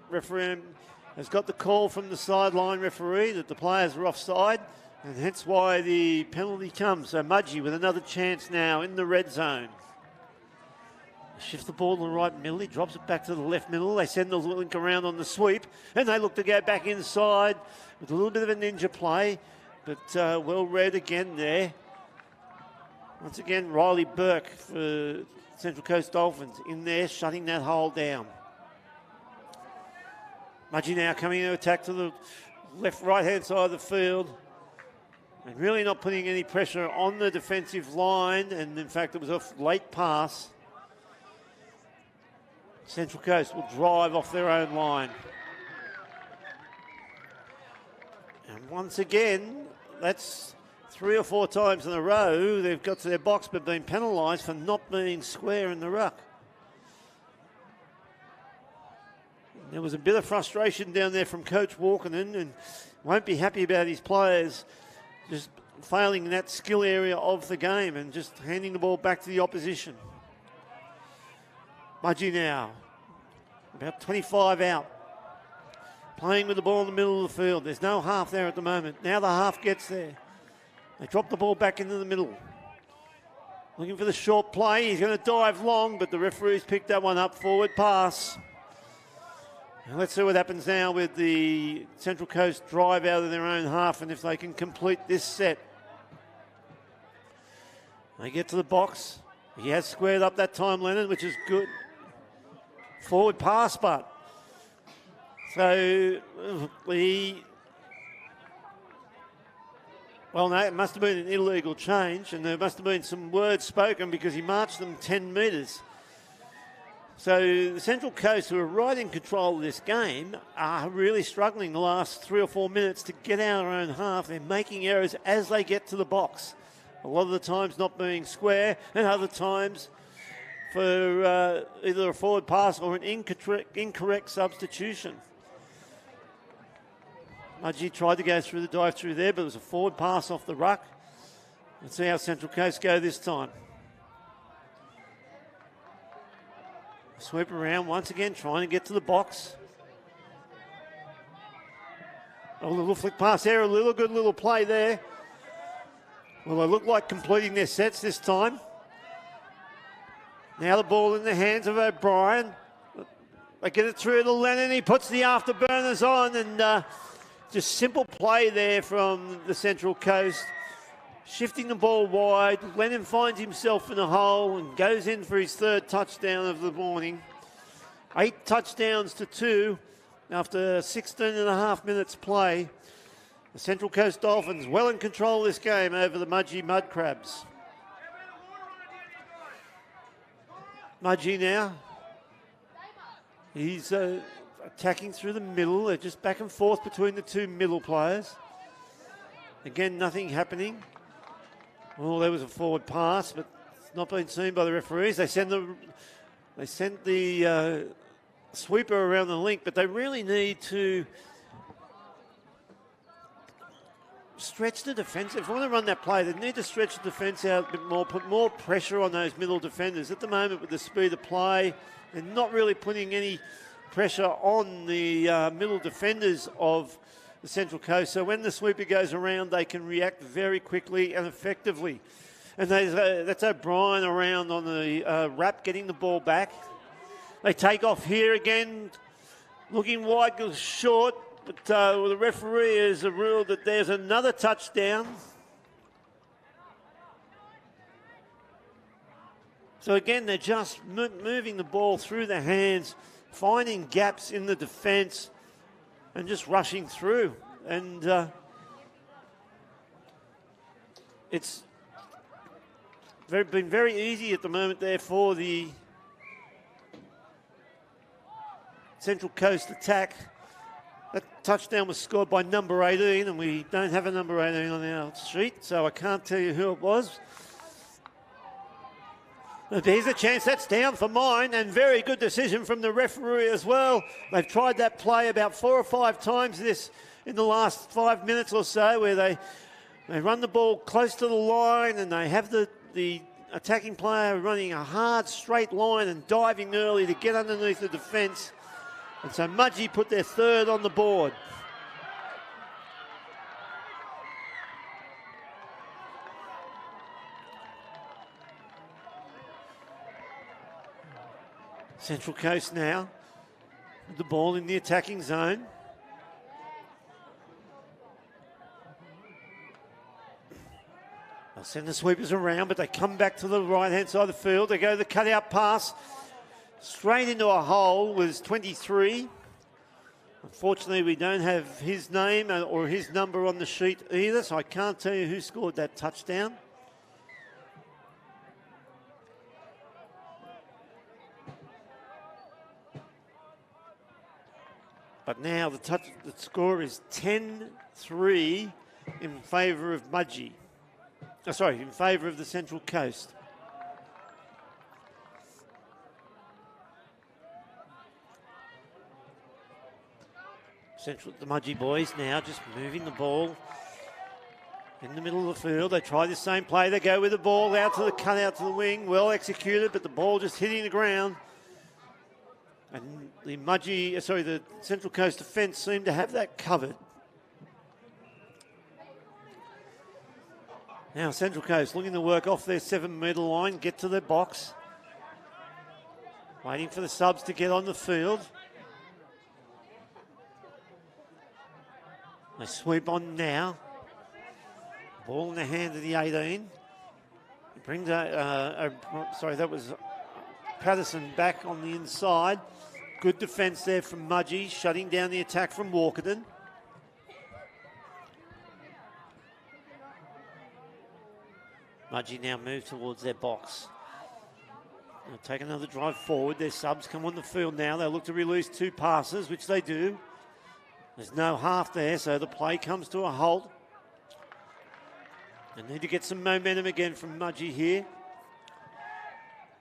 Referee has got the call from the sideline referee that the players are offside, and hence why the penalty comes. So Mudgee with another chance now in the red zone. Shift the ball to the right middle. He drops it back to the left middle. They send the link around on the sweep, and they look to go back inside with a little bit of a ninja play, but well read again there. Once again, Riley Burke for Central Coast Dolphins in there, shutting that hole down. Mudgee now coming to attack to the right-hand side of the field. And really not putting any pressure on the defensive line. And in fact, it was a late pass. Central Coast will drive off their own line. And once again, that's 3 or 4 times in a row they've got to their box but been penalised for not being square in the ruck. There was a bit of frustration down there from Coach Walkinen, and won't be happy about his players just failing in that skill area of the game and just handing the ball back to the opposition. Mudgee now, about 25 out, playing with the ball in the middle of the field. There's no half there at the moment. Now the half gets there. They drop the ball back into the middle. Looking for the short play. He's going to dive long, but the referee's picked that one up. Forward pass. And let's see what happens now with the Central Coast drive out of their own half and if they can complete this set. They get to the box. He has squared up that time, Lennon, which is good. Forward pass, but. So, well, no, it must have been an illegal change, and there must have been some words spoken because he marched them 10 metres. So the Central Coast, who are right in control of this game, are really struggling the last 3 or 4 minutes to get out of their own half. They're making errors as they get to the box. A lot of the times not being square, and other times for either a forward pass or an incorrect substitution. Mudgee tried to go through the dive through there, but it was a forward pass off the ruck. Let's see how Central Coast go this time. Sweep around once again, trying to get to the box. A little flick pass there, a little good little play there. Well, they look like completing their sets this time. Now the ball in the hands of O'Brien. They get it through to Lennon. He puts the afterburners on, and just simple play there from the Central Coast. Shifting the ball wide. Lennon finds himself in a hole and goes in for his 3rd touchdown of the morning. 8 touchdowns to 2 after 16 and a half minutes play. The Central Coast Dolphins well in control of this game over the Mudgee Mud Crabs. Mudgee now. He's attacking through the middle. They're just back and forth between the 2 middle players. Again, nothing happening. Well, there was a forward pass, but it's not been seen by the referees. They sent the sweeper around the link, but they really need to stretch the defence. If they want to run that play, they need to stretch the defence out a bit more, put more pressure on those middle defenders. At the moment, with the speed of play, they're not really putting any pressure on the middle defenders of the Central Coast. So when the sweeper goes around, they can react very quickly and effectively. And that's O'Brien around on the wrap, getting the ball back. They take off here again, looking wide, goes short, but the referee has ruled that there's another touchdown. So again, they're just moving the ball through their hands, finding gaps in the defence, and just rushing through. And it's been very easy at the moment there for the Central Coast attack. That touchdown was scored by number 18, and we don't have a number 18 on our sheet, so I can't tell you who it was. But here's a chance. That's down for mine, and very good decision from the referee as well. They've tried that play about 4 or 5 times in the last 5 minutes or so, where they run the ball close to the line, and they have the attacking player running a hard straight line and diving early to get underneath the defence. And so Mudgee put their 3rd on the board. Central Coast now with the ball in the attacking zone. They'll send the sweepers around, but they come back to the right-hand side of the field. They go the cut-out pass straight into a hole was 23. Unfortunately, we don't have his name or his number on the sheet either, so I can't tell you who scored that touchdown. But now the score is 10-3 in favour of Mudgee. In favour of the Central Coast. The Mudgee boys now just moving the ball in the middle of the field. They try the same play. They go with the ball out to the cut out to the wing. Well executed, but the ball just hitting the ground. And the Central Coast defence seemed to have that covered. Now Central Coast looking to work off their 7-metre line, get to their box. Waiting for the subs to get on the field. They sweep on now. Ball in the hand of the 18. Brings that was Patterson back on the inside. Good defence there from Mudgee, shutting down the attack from Walkerton. Mudgee now move towards their box. They'll take another drive forward. Their subs come on the field now. They'll look to release 2 passes, which they do. There's no half there, so the play comes to a halt. They need to get some momentum again from Mudgee here.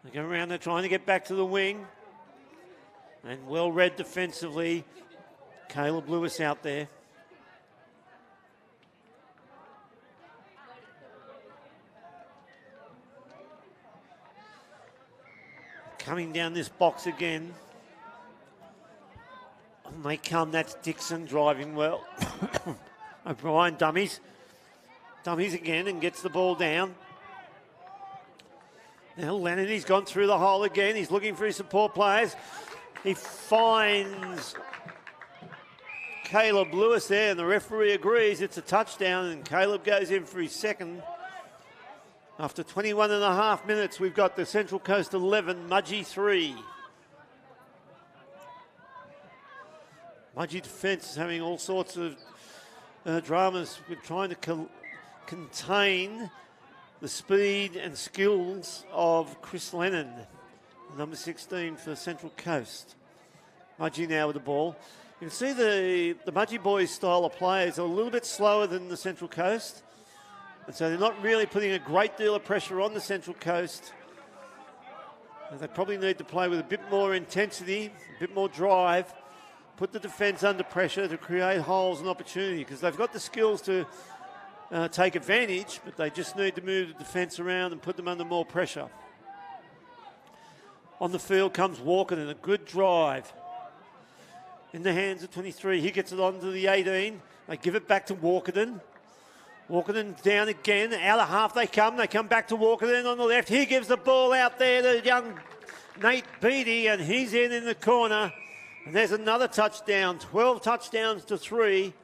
They go around, they're trying to get back to the wing. And well read defensively. Caleb Lewis out there. Coming down this box again. On they come, that's Dixon driving well. O'Brien dummies. Dummies again and gets the ball down. Now Lennon, he's gone through the hole again. He's looking for his support players. He finds Caleb Lewis there, and the referee agrees it's a touchdown, and Caleb goes in for his second. After 21 and a half minutes, we've got the Central Coast 11, Mudgee 3. Mudgee defence is having all sorts of dramas. We're trying to contain the speed and skills of Chris Lennon, number 16 for Central Coast. Mudgee now with the ball. You can see the Mudgee boys' style of play is a little bit slower than the Central Coast. And so they're not really putting a great deal of pressure on the Central Coast. They probably need to play with a bit more intensity, a bit more drive, put the defence under pressure to create holes and opportunity, because they've got the skills to take advantage, but they just need to move the defence around and put them under more pressure. On the field comes Walker and a good drive. In the hands of 23, he gets it onto the 18. They give it back to Walkerton. Walkerton down again, out of half they come back to Walkerton on the left. He gives the ball out there to young Nate Beattie, and he's in the corner. And there's another touchdown, 12 touchdowns to 3.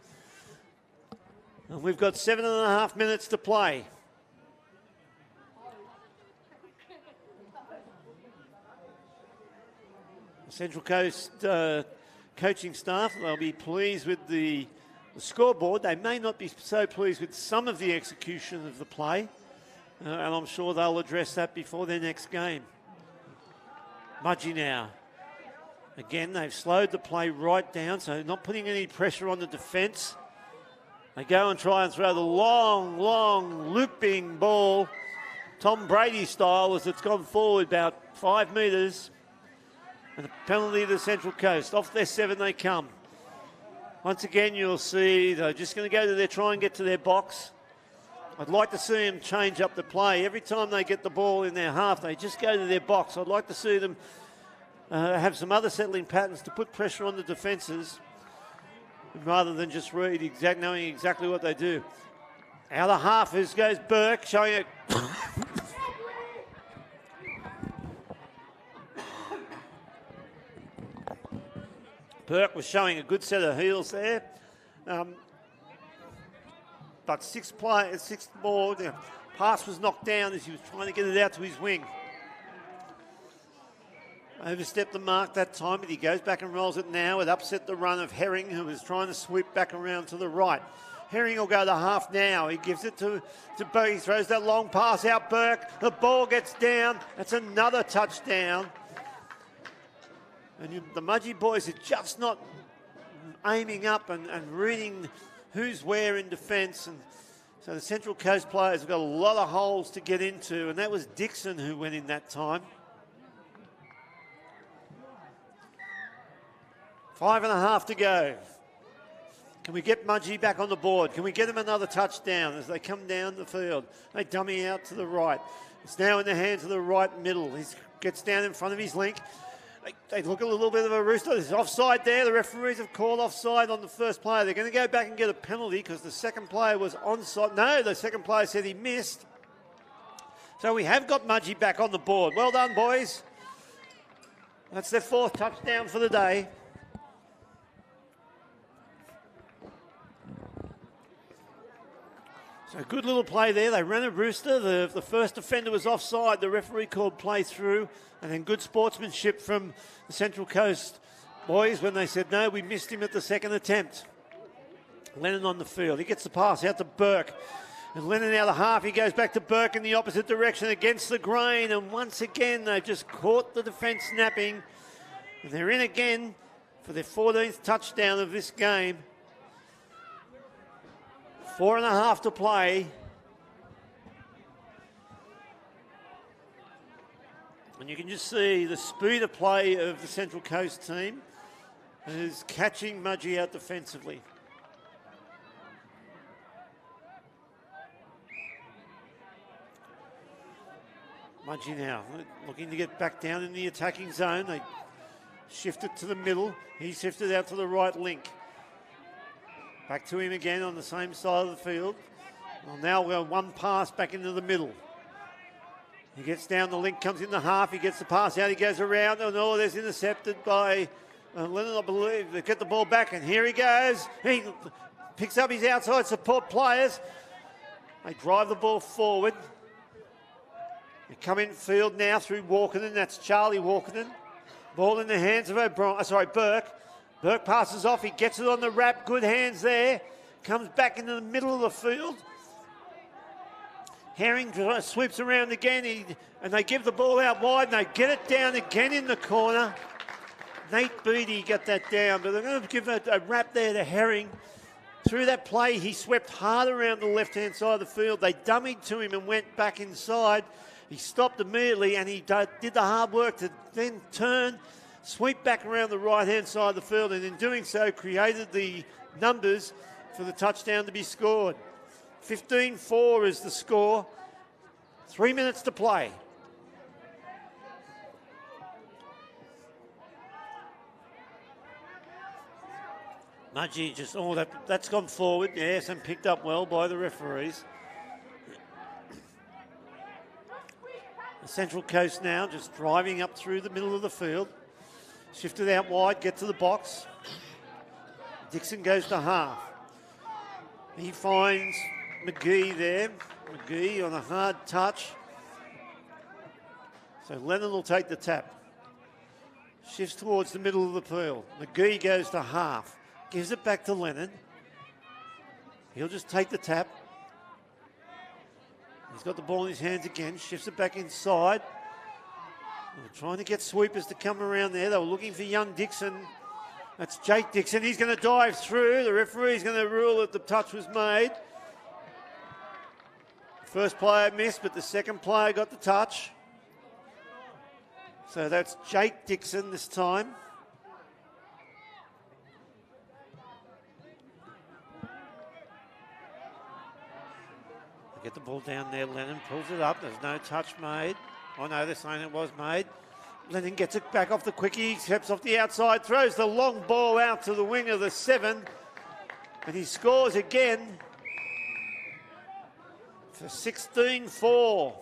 And we've got 7.5 minutes to play. Central Coast coaching staff, they'll be pleased with the scoreboard. They may not be so pleased with some of the execution of the play. And I'm sure they'll address that before their next game. Mudgee now. Again, they've slowed the play right down, so not putting any pressure on the defence. They go and try and throw the long looping ball, Tom Brady style, as it's gone forward about 5 metres. And a penalty to the Central Coast. Off their 7 they come. Once again, you'll see they're just going to go to their try and get to their box. I'd like to see them change up the play. Every time they get the ball in their half, they just go to their box. I'd like to see them have some other settling patterns to put pressure on the defences rather than just knowing exactly what they do. Out of half goes Burke, showing it. Burke was showing a good set of heels there. But six more. The pass was knocked down as he was trying to get it out to his wing. Overstepped the mark that time, but he goes back and rolls it now. It upset the run of Herring, who was trying to sweep back around to the right. Herring will go to half now. He gives it to Burke. He throws that long pass out, Burke. The ball gets down. That's another touchdown. And the Mudgee boys are just not aiming up and reading who's where in defence. And so the Central Coast players have got a lot of holes to get into, and that was Dixon who went in that time. 5.5 to go. Can we get Mudgee back on the board? Can we get him another touchdown as they come down the field? They dummy out to the right. It's now in the hands of the right middle. He gets down in front of his link. They look a little bit of a rooster. There's offside there. The referees have called offside on the first player. They're going to go back and get a penalty because the second player was onside. No, the second player said he missed. So we have got Mudgee back on the board. Well done, boys. That's their 4th touchdown for the day. So good little play there. They ran a rooster. The first offender was offside. The referee called play through. And then good sportsmanship from the Central Coast boys when they said, no, we missed him at the second attempt. Lennon on the field. He gets the pass out to Burke. And Lennon out of half. He goes back to Burke in the opposite direction against the grain. And once again, they've just caught the defence napping. And they're in again for their 14th touchdown of this game. 4.5 to play. And you can just see the speed of play of the Central Coast team is catching Mudgee out defensively. Mudgee now looking to get back down in the attacking zone. They shift it to the middle. He shifted out to the right link. Back to him again on the same side of the field. Well, now we'll go one pass back into the middle. He gets down the link, comes in the half. He gets the pass out. He goes around. And oh, there's intercepted by Lennon, I believe. They get the ball back, and here he goes. He picks up his outside support players. They drive the ball forward. They come in field now through Walkenden. That's Charlie Walkenden. Ball in the hands of Burke. Burke passes off. He gets it on the wrap. Good hands there. Comes back into the middle of the field. Herring sweeps around again, and they give the ball out wide, and they get it down again in the corner. Nate Beattie got that down, but they're going to give a wrap there to Herring. Through that play, he swept hard around the left-hand side of the field. They dummied to him and went back inside. He stopped immediately, and he did the hard work to then turn, sweep back around the right-hand side of the field, and in doing so, created the numbers for the touchdown to be scored. 15-4 is the score. 3 minutes to play. Mudgee just, that's gone forward, yes, and picked up well by the referees. The Central Coast now just driving up through the middle of the field. Shifted out wide, get to the box. Dixon goes to half. He finds McGee there. McGee on a hard touch. So Lennon will take the tap. Shifts towards the middle of the field. McGee goes to half. Gives it back to Lennon. He'll just take the tap. He's got the ball in his hands again. Shifts it back inside. They're trying to get sweepers to come around there. They were looking for young Dixon. That's Jake Dixon. He's going to dive through. The referee's going to rule that the touch was made. First player missed, but the second player got the touch. So that's Jake Dixon this time. They get the ball down there. Lennon pulls it up. There's no touch made. Oh no, they're saying it was made. Lennon gets it back off the quickie, steps off the outside, throws the long ball out to the wing of the 7, and he scores again for 16-4.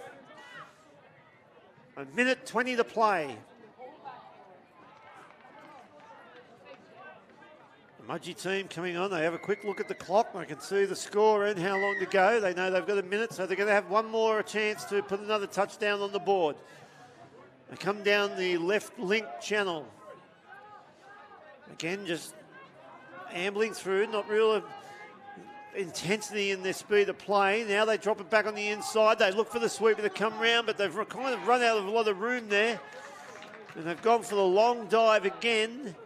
A minute 20 to play. The Mudgee team coming on. They have a quick look at the clock. They can see the score and how long to go. They know they've got a minute, so they're going to have one more chance to put another touchdown on the board. They come down the left link channel. Again, just ambling through, not real intensity in their speed of play. Now they drop it back on the inside. They look for the sweeper to come round, but they've kind of run out of a lot of room there. And they've gone for the long dive again.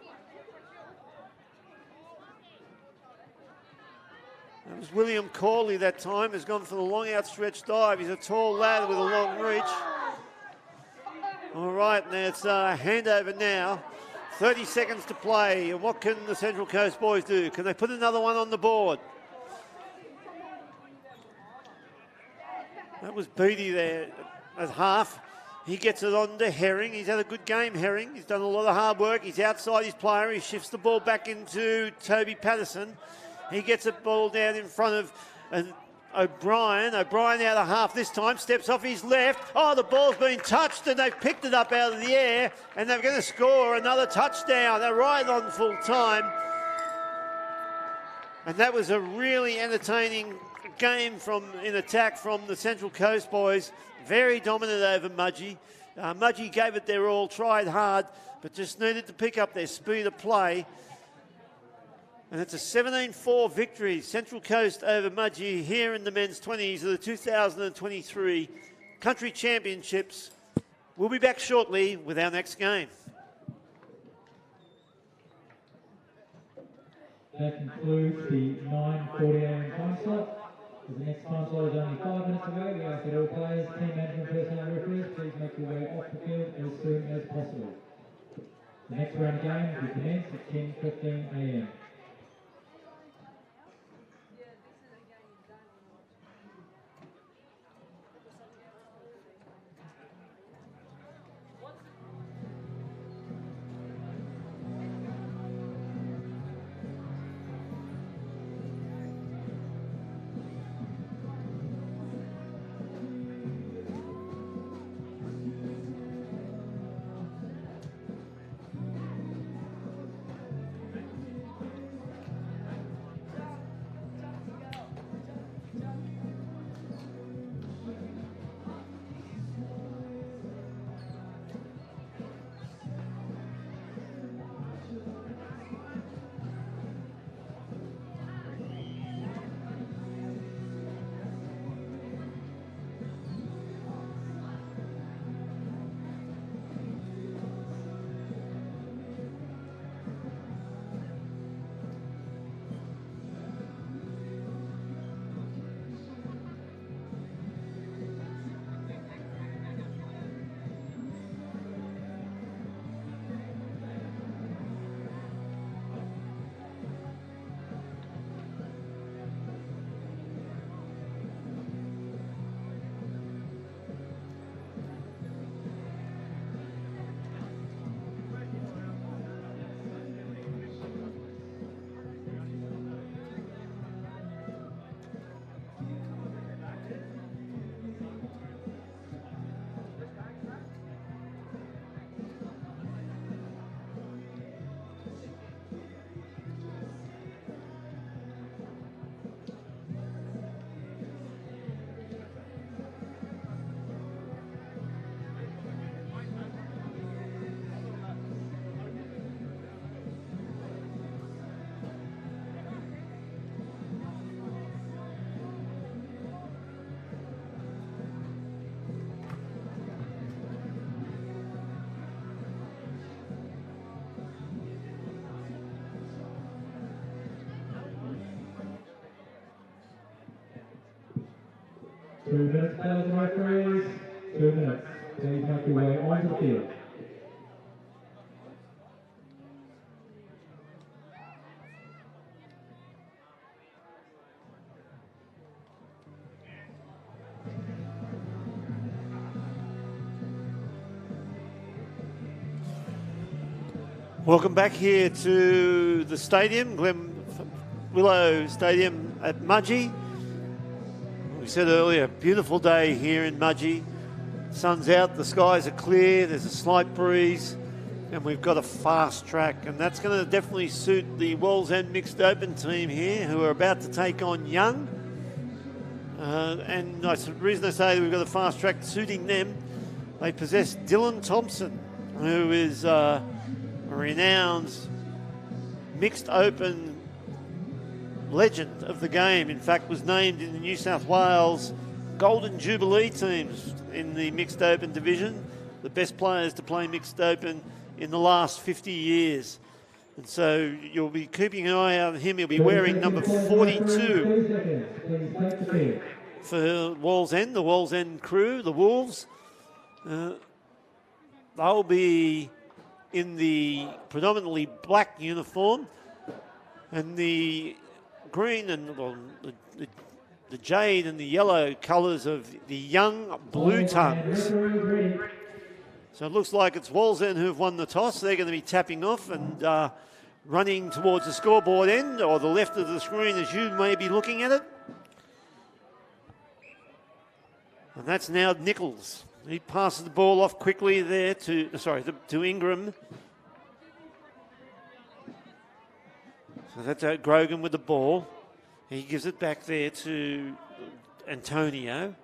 That was William Corley that time, has gone for the long outstretched dive. He's a tall lad with a long reach. All right, now it's a handover now. 30 seconds to play. And what can the Central Coast boys do? Can they put another one on the board? That was Beattie there at half. He gets it on to Herring. He's had a good game, Herring. He's done a lot of hard work. He's outside his player. He shifts the ball back into Toby Patterson. He gets a ball down in front of O'Brien. O'Brien out of half this time. Steps off his left. Oh, the ball's been touched and they've picked it up out of the air and they're going to score another touchdown. They're right on full time. And that was a really entertaining game in attack from the Central Coast boys. Very dominant over Mudgee. Mudgee gave it their all, tried hard, but just needed to pick up their speed of play. And it's a 17-4 victory, Central Coast over Mudgee here in the men's 20s of the 2023 Country Championships. We'll be back shortly with our next game. That concludes the 9:40 a.m. time slot. The next time slot is only 5 minutes away. We ask that all players, team management personnel and referees please make your way off the field as soon as possible. The next round of games will commence at 10:15 a.m. Two minutes, players and referees. 2 minutes. Please make your way onto the field. Welcome back here to the stadium, Glen Willow Stadium at Mudgee. We said earlier, beautiful day here in Mudgee. Sun's out, the skies are clear, there's a slight breeze, and we've got a fast track. And that's going to definitely suit the Walls End Mixed Open team here, who are about to take on Young. And the reason I say that we've got a fast track suiting them, they possess Dylan Thompson, who is a renowned Mixed Open legend of the game. In fact, was named in the New South Wales Golden Jubilee teams in the Mixed Open division, the best players to play Mixed Open in the last 50 years. And so you'll be keeping an eye out on him. He'll be wearing number 42 for Wallsend, the Wallsend crew, the Wolves. They'll be in the predominantly black uniform, and the green and the jade and the yellow colours of the young Blue Tongues. So it looks like it's Wallsend who've won the toss. They're going to be tapping off and running towards the scoreboard end, or the left of the screen as you may be looking at it. And that's now Nichols. He passes the ball off quickly there to Ingram. So that's Grogan with the ball. He gives it back there to Antonio.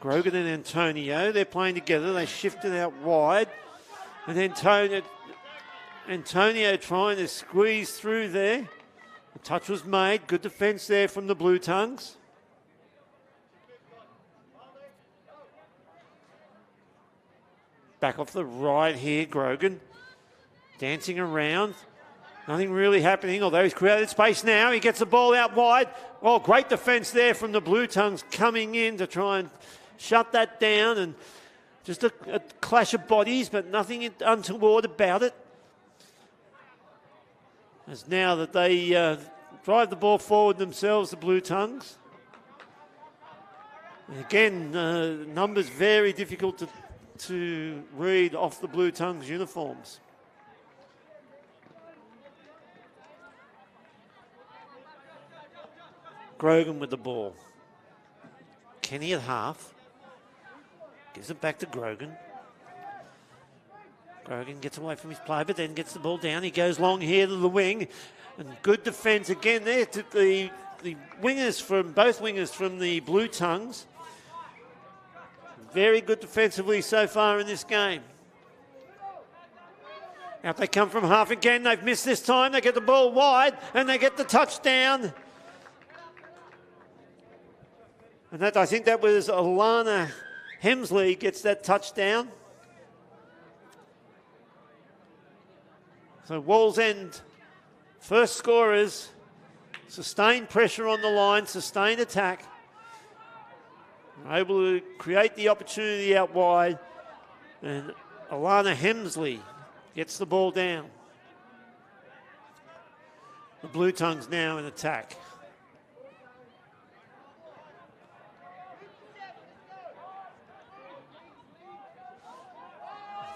Grogan and Antonio, they're playing together. They shift it out wide. And Antonio trying to squeeze through there. The touch was made. Good defence there from the Blue Tongues. Back off the right here, Grogan. Dancing around. Nothing really happening, although he's created space now. He gets the ball out wide. Oh, great defence there from the Blue Tongues coming in to try and shut that down. And just a clash of bodies, but nothing untoward about it. As now that they drive the ball forward themselves, the Blue Tongues. And again, numbers very difficult to read off the Blue Tongues uniforms. Grogan with the ball. Kenny at half. Gives it back to Grogan. Grogan gets away from his play, but then gets the ball down. He goes long here to the wing. And good defence again there to the wingers from both wingers from the Blue Tongues. Very good defensively so far in this game. Out they come from half again. They've missed this time. They get the ball wide and they get the touchdown. And I think that was Alana Hemsley gets that touchdown. So Wallsend, first scorers, sustained pressure on the line, sustained attack. Able to create the opportunity out wide. And Alana Hemsley gets the ball down. The Blue Tongues now in attack.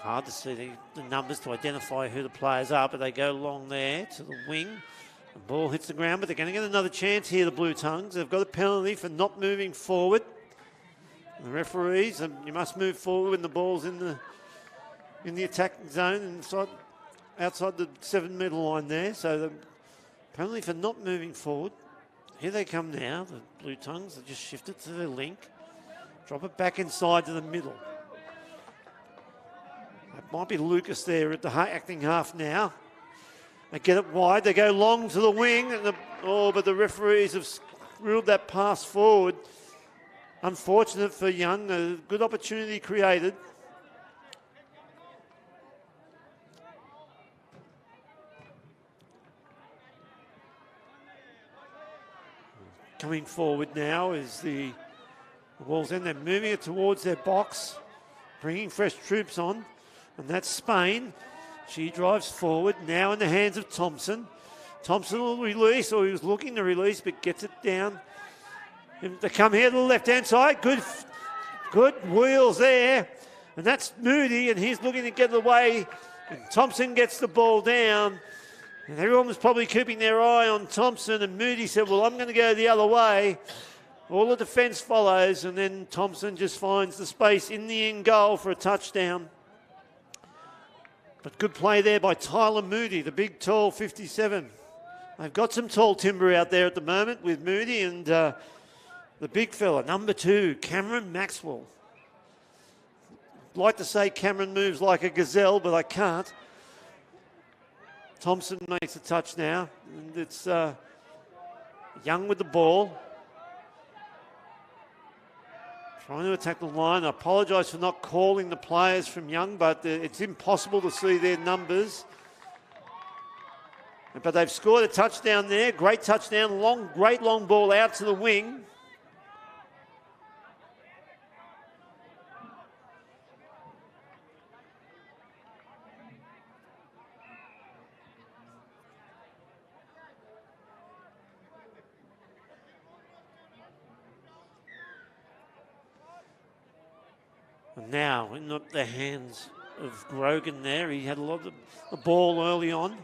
Hard to see the numbers to identify who the players are, but they go along there to the wing. The ball hits the ground, but they're going to get another chance here, the Blue Tongues. They've got a penalty for not moving forward. The referees, you must move forward when the ball's in the attacking zone outside the 7 metre line there. So the penalty for not moving forward. Here they come now, the Blue Tongues. They just shift it to the link. Drop it back inside to the middle. It might be Lucas there at the acting half now. They get it wide. They go long to the wing. But the referees have ruled that pass forward. Unfortunate for Young. A good opportunity created. Coming forward now is the Wallsend. They're moving it towards their box, bringing fresh troops on. And that's Spain. She drives forward, now in the hands of Thompson. Thompson will release, or he was looking to release, but gets it down. And they come here to the left-hand side. Good wheels there. And that's Moody, and he's looking to get away. And Thompson gets the ball down. And everyone was probably keeping their eye on Thompson, and Moody said, well, I'm going to go the other way. All the defence follows, and then Thompson just finds the space in the end goal for a touchdown. But good play there by Tyler Moody, the big, tall 57. They've got some tall timber out there at the moment with Moody and the big fella, number 2, Cameron Maxwell. I'd like to say Cameron moves like a gazelle, but I can't. Thompson makes a touch now, and it's Young with the ball. Trying to attack the line. I apologise for not calling the players from Young, but it's impossible to see their numbers. But they've scored a touchdown there. Great touchdown. Great long ball out to the wing. And now in the hands of Grogan there. He had a lot of the ball early on.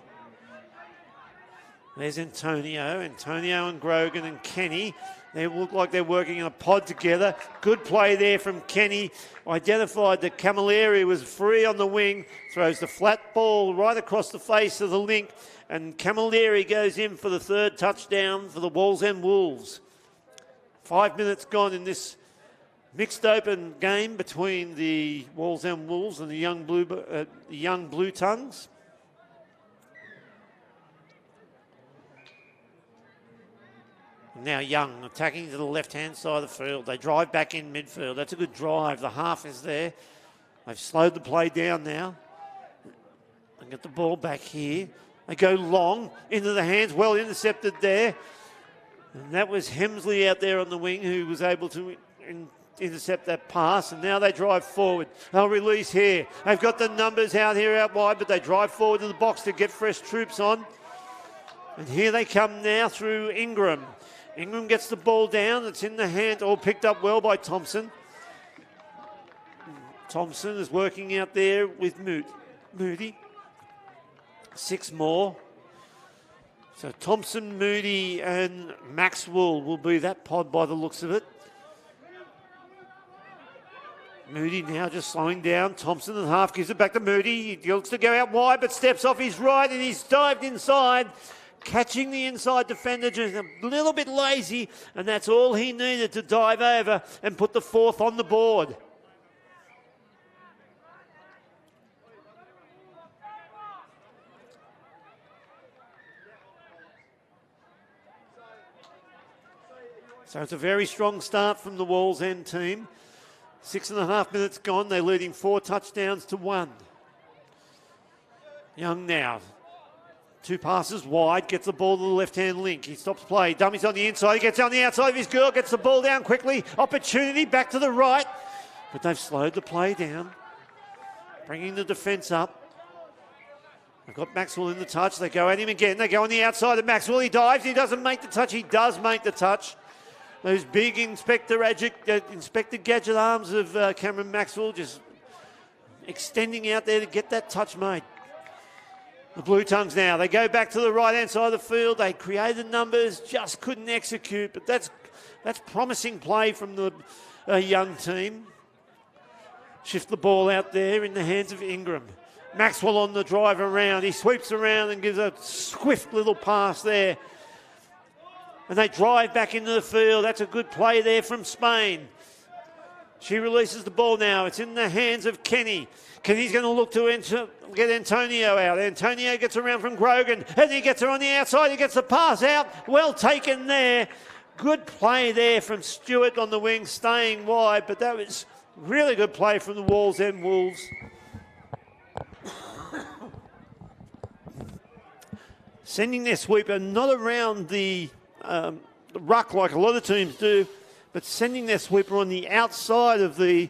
There's Antonio and Grogan and Kenny. They look like they're working in a pod together. Good play there from Kenny. Identified that Camilleri was free on the wing. Throws the flat ball right across the face of the link. And Camilleri goes in for the third touchdown for the Wallsend Wolves. 5 minutes gone in this mixed open game between the Wallsend Wolves and the young Blue Tongues. Now Young attacking to the left-hand side of the field. They drive back in midfield. That's a good drive. The half is there. They've slowed the play down now. And get the ball back here. They go long into the hands. Well intercepted there. And that was Hemsley out there on the wing who was able to intercept that pass. And now they drive forward. They'll release here. They've got the numbers out here out wide, but they drive forward to the box to get fresh troops on. And here they come now through Ingram. Ingram gets the ball down. It's in the hand, all picked up well by Thompson. Thompson is working out there with Moody. 6 more. So Thompson, Moody and Maxwell will be that pod by the looks of it. Moody now just slowing down. Thompson and half gives it back to Moody. He looks to go out wide but steps off his right and he's dived inside. Catching the inside defender, just a little bit lazy, and that's all he needed to dive over and put the fourth on the board. So it's a very strong start from the Wallsend team. 6.5 minutes gone. They're leading 4 touchdowns to 1. Young now. 2 passes wide, gets the ball to the left-hand link. He stops play. Dummies on the inside. He gets on the outside of his girl, gets the ball down quickly. Opportunity back to the right. But they've slowed the play down. Bringing the defence up. They've got Maxwell in the touch. They go at him again. They go on the outside of Maxwell. He dives. He doesn't make the touch. He does make the touch. Those big Inspector Gadget arms of Cameron Maxwell just extending out there to get that touch made. The Blue Tongues now, they go back to the right-hand side of the field. They created numbers, just couldn't execute. But that's promising play from the young team. Shift the ball out there in the hands of Ingram. Maxwell on the drive around. He sweeps around and gives a swift little pass there. And they drive back into the field. That's a good play there from Spain. She releases the ball now. It's in the hands of Kenny. Kenny's going to look to get Antonio out. Antonio gets around from Grogan, and he gets her on the outside. He gets the pass out. Well taken there. Good play there from Stewart on the wing, staying wide, but that was really good play from the Wallsend Wolves. Sending their sweeper not around the ruck like a lot of teams do, but sending their sweeper on the outside of the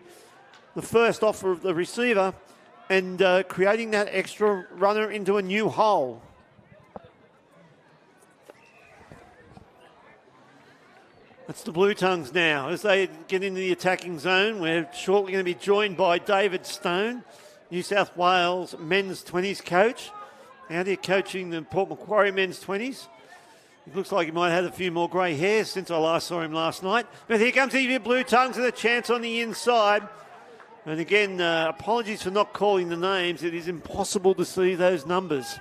first offer of the receiver and creating that extra runner into a new hole. That's the Blue Tongues now. As they get into the attacking zone, we're shortly going to be joined by David Stone, New South Wales men's 20s coach. Out here coaching the Port Macquarie men's 20s. It looks like he might have had a few more grey hairs since I last saw him last night. But here comes the Blue Tongues with a chance on the inside. And again, apologies for not calling the names. It is impossible to see those numbers.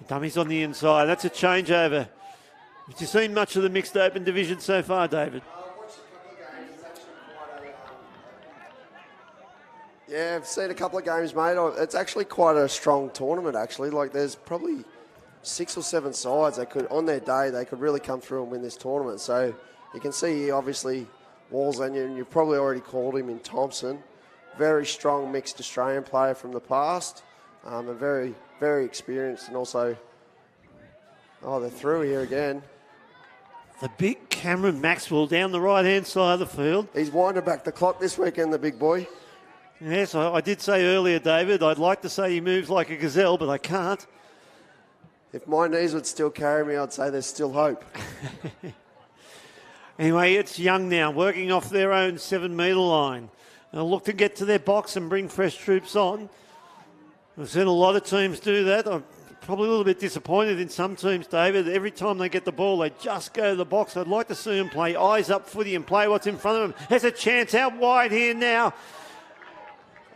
Dummies on the inside. That's a changeover. Have you seen much of the mixed open division so far, David? Yeah, I've seen a couple of games, mate. It's actually quite a strong tournament, actually. Like, there's probably 6 or 7 sides that could, on their day, they could really come through and win this tournament. So you can see here, obviously, Wallsend, and you've probably already called him in Thompson. Very strong mixed Australian player from the past. and very, very experienced, and also, they're through here again. The big Cameron Maxwell down the right-hand side of the field. He's winding back the clock this weekend, the big boy. Yes, I did say earlier, David, I'd like to say he moves like a gazelle, but I can't. If my knees would still carry me, I'd say there's still hope. Anyway, it's Young now, working off their own 7-metre line. They'll look to get to their box and bring fresh troops on. We've seen a lot of teams do that. I'm probably a little bit disappointed in some teams, David. Every time they get the ball, they just go to the box. I'd like to see them play eyes up footy and play what's in front of them. There's a chance out wide here now.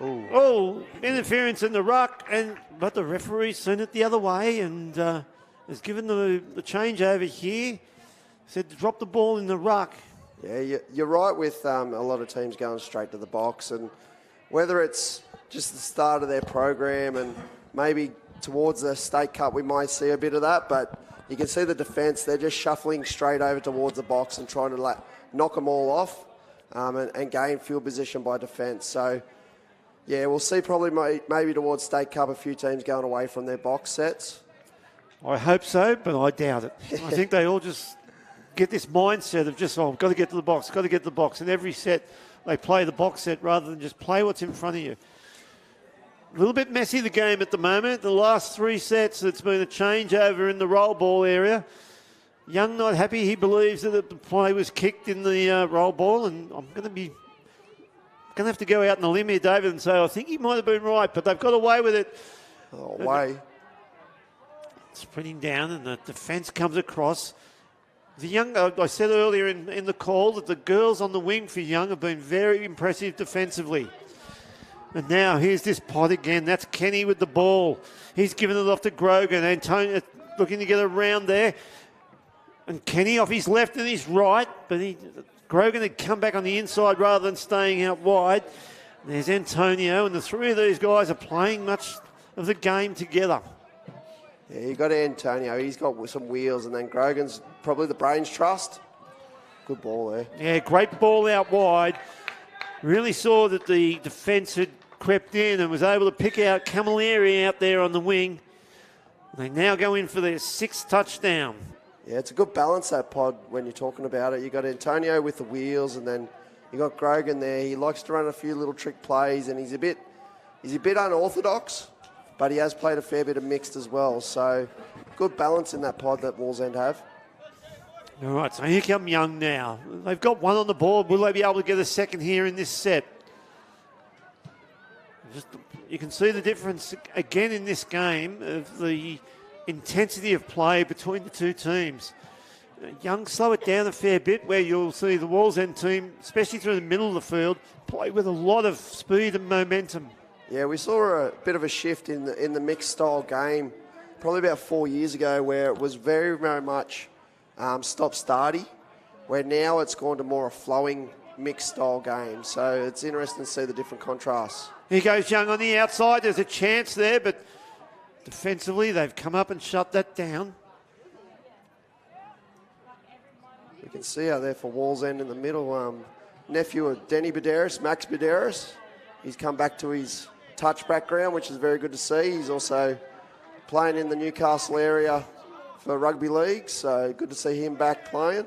Oh, interference in the ruck, but the referee's seen it the other way and has given the change over here. Said to drop the ball in the ruck. Yeah, you're right with a lot of teams going straight to the box, and whether it's just the start of their program and maybe towards the State Cup we might see a bit of that, but you can see the defence, they're just shuffling straight over towards the box and trying to knock them all off and gain field position by defence. So, yeah, we'll see probably maybe towards State Cup a few teams going away from their box sets. I hope so, but I doubt it. I think they all just get this mindset of just, I've got to get to the box, got to get to the box. And every set, they play the box set rather than just play what's in front of you. A little bit messy, the game at the moment. The last 3 sets, it's been a changeover in the roll ball area. Young not happy. He believes that the play was kicked in the roll ball, and I'm going to have to go out on a limb here, David, and say I think he might have been right, but they've got away with it. Away. Sprinting down, and the defence comes across. The Young, I said earlier in the call that the girls on the wing for Young have been very impressive defensively. And now here's this pot again. That's Kenny with the ball. He's given it off to Grogan. Antonio looking to get around there. And Kenny off his left and his right, but Grogan had come back on the inside rather than staying out wide. There's Antonio, and the 3 of these guys are playing much of the game together. Yeah, you got Antonio. He's got some wheels, and then Grogan's probably the brains trust. Good ball there. Yeah, great ball out wide. Really saw that the defence had crept in and was able to pick out Camilleri out there on the wing. They now go in for their 6th touchdown. Yeah, it's a good balance, that pod, when you're talking about it. You got Antonio with the wheels, and then you got Grogan there. He likes to run a few little trick plays, and he's a bit unorthodox, but he has played a fair bit of mixed as well. So good balance in that pod that Wallsend have. All right, so here come Young now. They've got 1 on the board. Will they be able to get a second here in this set? You can see the difference again in this game of the intensity of play between the 2 teams. Young slow it down a fair bit, where you'll see the Wallsend team, especially through the middle of the field, play with a lot of speed and momentum. Yeah, we saw a bit of a shift in the mixed style game probably about 4 years ago, where it was very, very much stop-starty, where now it's gone to more a flowing mixed style game. So it's interesting to see the different contrasts. Here goes Young on the outside. There's a chance there, but defensively they've come up and shut that down. You can see out there for Wallsend in the middle. Nephew of Denny Baderis, Max Baderis. He's come back to his touch background, which is very good to see. He's also playing in the Newcastle area for rugby league, so good to see him back playing.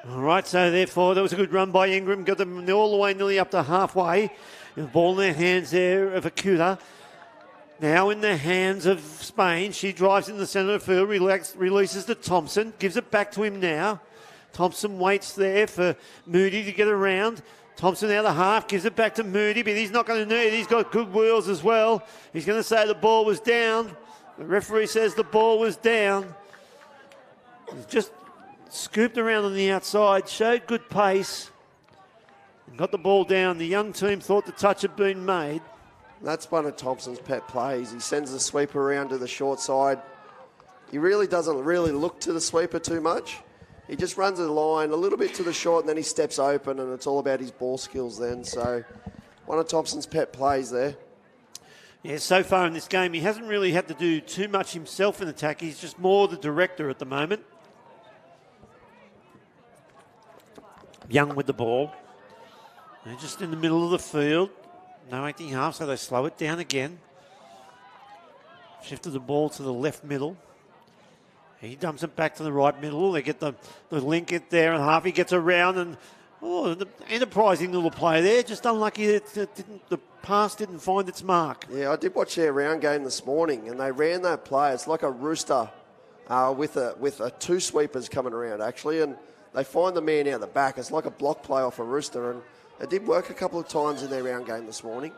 All right, so therefore that was a good run by Ingram. Got them all the way nearly up to halfway. The ball in their hands there of Akuta. Now in the hands of Spain. She drives in the centre of the field, releases to Thompson, gives it back to him now. Thompson waits there for Moody to get around. Thompson out of half, gives it back to Moody, but he's not going to need it. He's got good wheels as well. He's going to say the ball was down. The referee says the ball was down. He's just scooped around on the outside, showed good pace, and got the ball down. The Young team thought the touch had been made. That's one of Thompson's pet plays. He sends the sweeper around to the short side. He really doesn't look to the sweeper too much. He just runs a line a little bit to the short, and then he steps open, and it's all about his ball skills then. So one of Thompson's pet plays there. Yeah, so far in this game, he hasn't really had to do too much himself in attack. He's just more the director at the moment. Young with the ball. They're just in the middle of the field. No acting half, so they slow it down again. Shifted the ball to the left middle. He dumps it back to the right middle. They get the link it there, and Harvey gets around, and the enterprising little play there. Just unlucky that the pass didn't find its mark. Yeah, I did watch their round game this morning, and they ran that play. It's like a rooster with a two sweepers coming around, actually, and they find the man out the back. It's like a block play off a rooster, and it did work a couple of times in their round game this morning.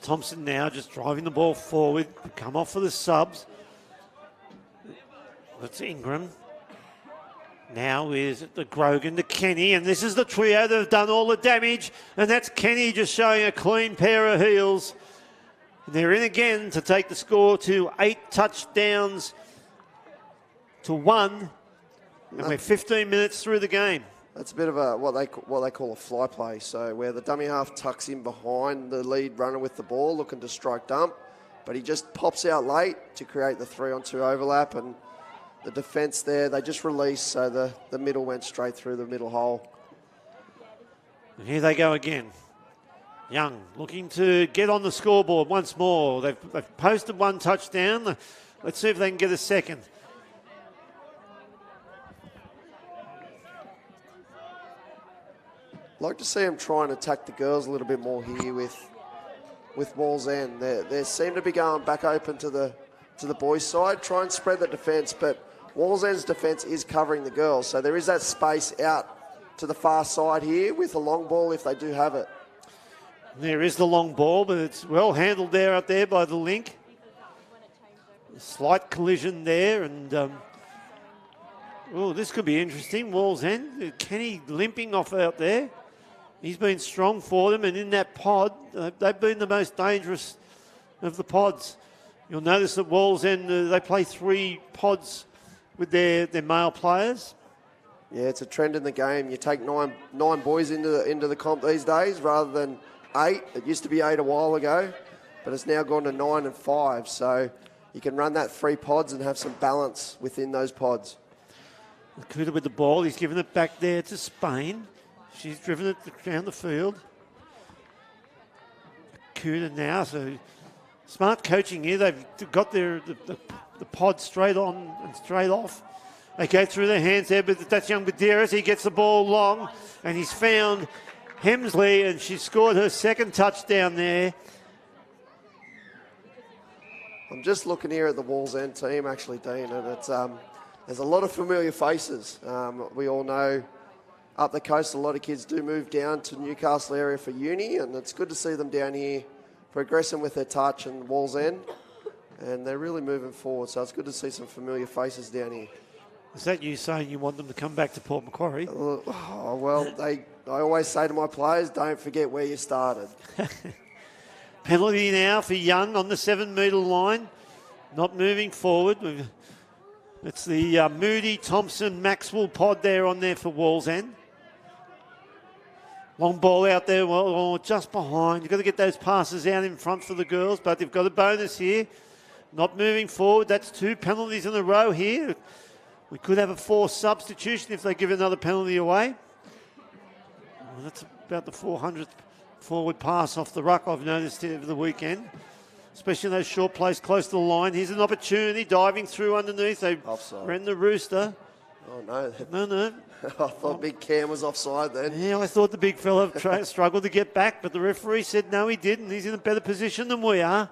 Thompson now just driving the ball forward. Come off for the subs. That's Ingram. Now is the Grogan to Kenny, and this is the trio that have done all the damage, and that's Kenny just showing a clean pair of heels. They're in again to take the score to 8 touchdowns to 1, and we're 15 minutes through the game. That's a bit of a what they call a fly play, so where the dummy half tucks in behind the lead runner with the ball, looking to strike dump, but he just pops out late to create the 3-on-2 overlap, and the defence there, they just released, so the middle went straight through the middle hole. And here they go again. Young looking to get on the scoreboard once more. They've posted 1 touchdown. Let's see if they can get a second. I'd like to see them try and attack the girls a little bit more here with Walls End. They seem to be going back open to the boys' side. Try and spread the defence, but Walls End's defence is covering the girls, so there is that space out to the far side here with a long ball if they do have it. There is the long ball, but it's well handled there out there by the link. A slight collision there, and this could be interesting. Walls End, Kenny limping off out there. He's been strong for them, and in that pod, they've been the most dangerous of the pods. You'll notice that Walls End, they play 3 pods with their male players. Yeah, it's a trend in the game. You take nine boys into the comp these days rather than 8. It used to be 8 a while ago, but it's now gone to 9 and 5. So you can run that 3 pods and have some balance within those pods. Kuda with the ball. He's given it back there to Spain. She's driven it down the field. Kuda now, so smart coaching here. They've got the pod straight on and straight off. They go through their hands there, but that's young Badeiras. He gets the ball long, and he's found Hemsley, and she scored her 2nd touchdown there. I'm just looking here at the Walls End team, actually, Dean, and it's there's a lot of familiar faces. We all know up the coast a lot of kids do move down to Newcastle area for uni, and it's good to see them down here progressing with their touch and Walls End, and they're really moving forward, so it's good to see some familiar faces down here. Is that you saying you want them to come back to Port Macquarie? I always say to my players, don't forget where you started. Penalty now for Young on the 7-metre line, not moving forward. It's the Moody, Thompson, Maxwell pod there on there for Walls End. Long ball out there, just behind. You've got to get those passes out in front for the girls, but they've got a bonus here. Not moving forward. That's 2 penalties in a row here. We could have a 4th substitution if they give another penalty away. Well, that's about the 400th forward pass off the ruck I've noticed over the weekend, especially those short plays close to the line. Here's an opportunity, diving through underneath. They ran the rooster. Oh, no. No. I thought Big Cam was offside then. Yeah, I thought the big fella struggled to get back, but the referee said no, he didn't. He's in a better position than we are.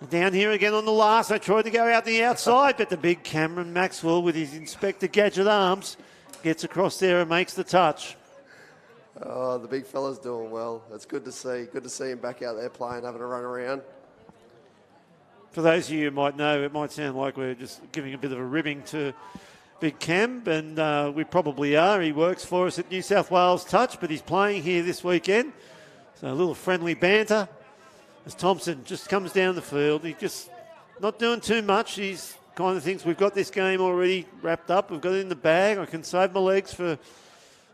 Down here again on the last. They tried to go out the outside, but the big Cameron Maxwell with his Inspector Gadget arms gets across there and makes the touch. Oh, the big fella's doing well. It's good to see. Good to see him back out there playing, having a run around. For those of you who might know, it might sound like we're just giving a bit of a ribbing to Big Cam, and we probably are. He works for us at New South Wales Touch, but he's playing here this weekend. So a little friendly banter as Thompson just comes down the field. He's just not doing too much. He's kind of thinks we've got this game already wrapped up. We've got it in the bag. I can save my legs for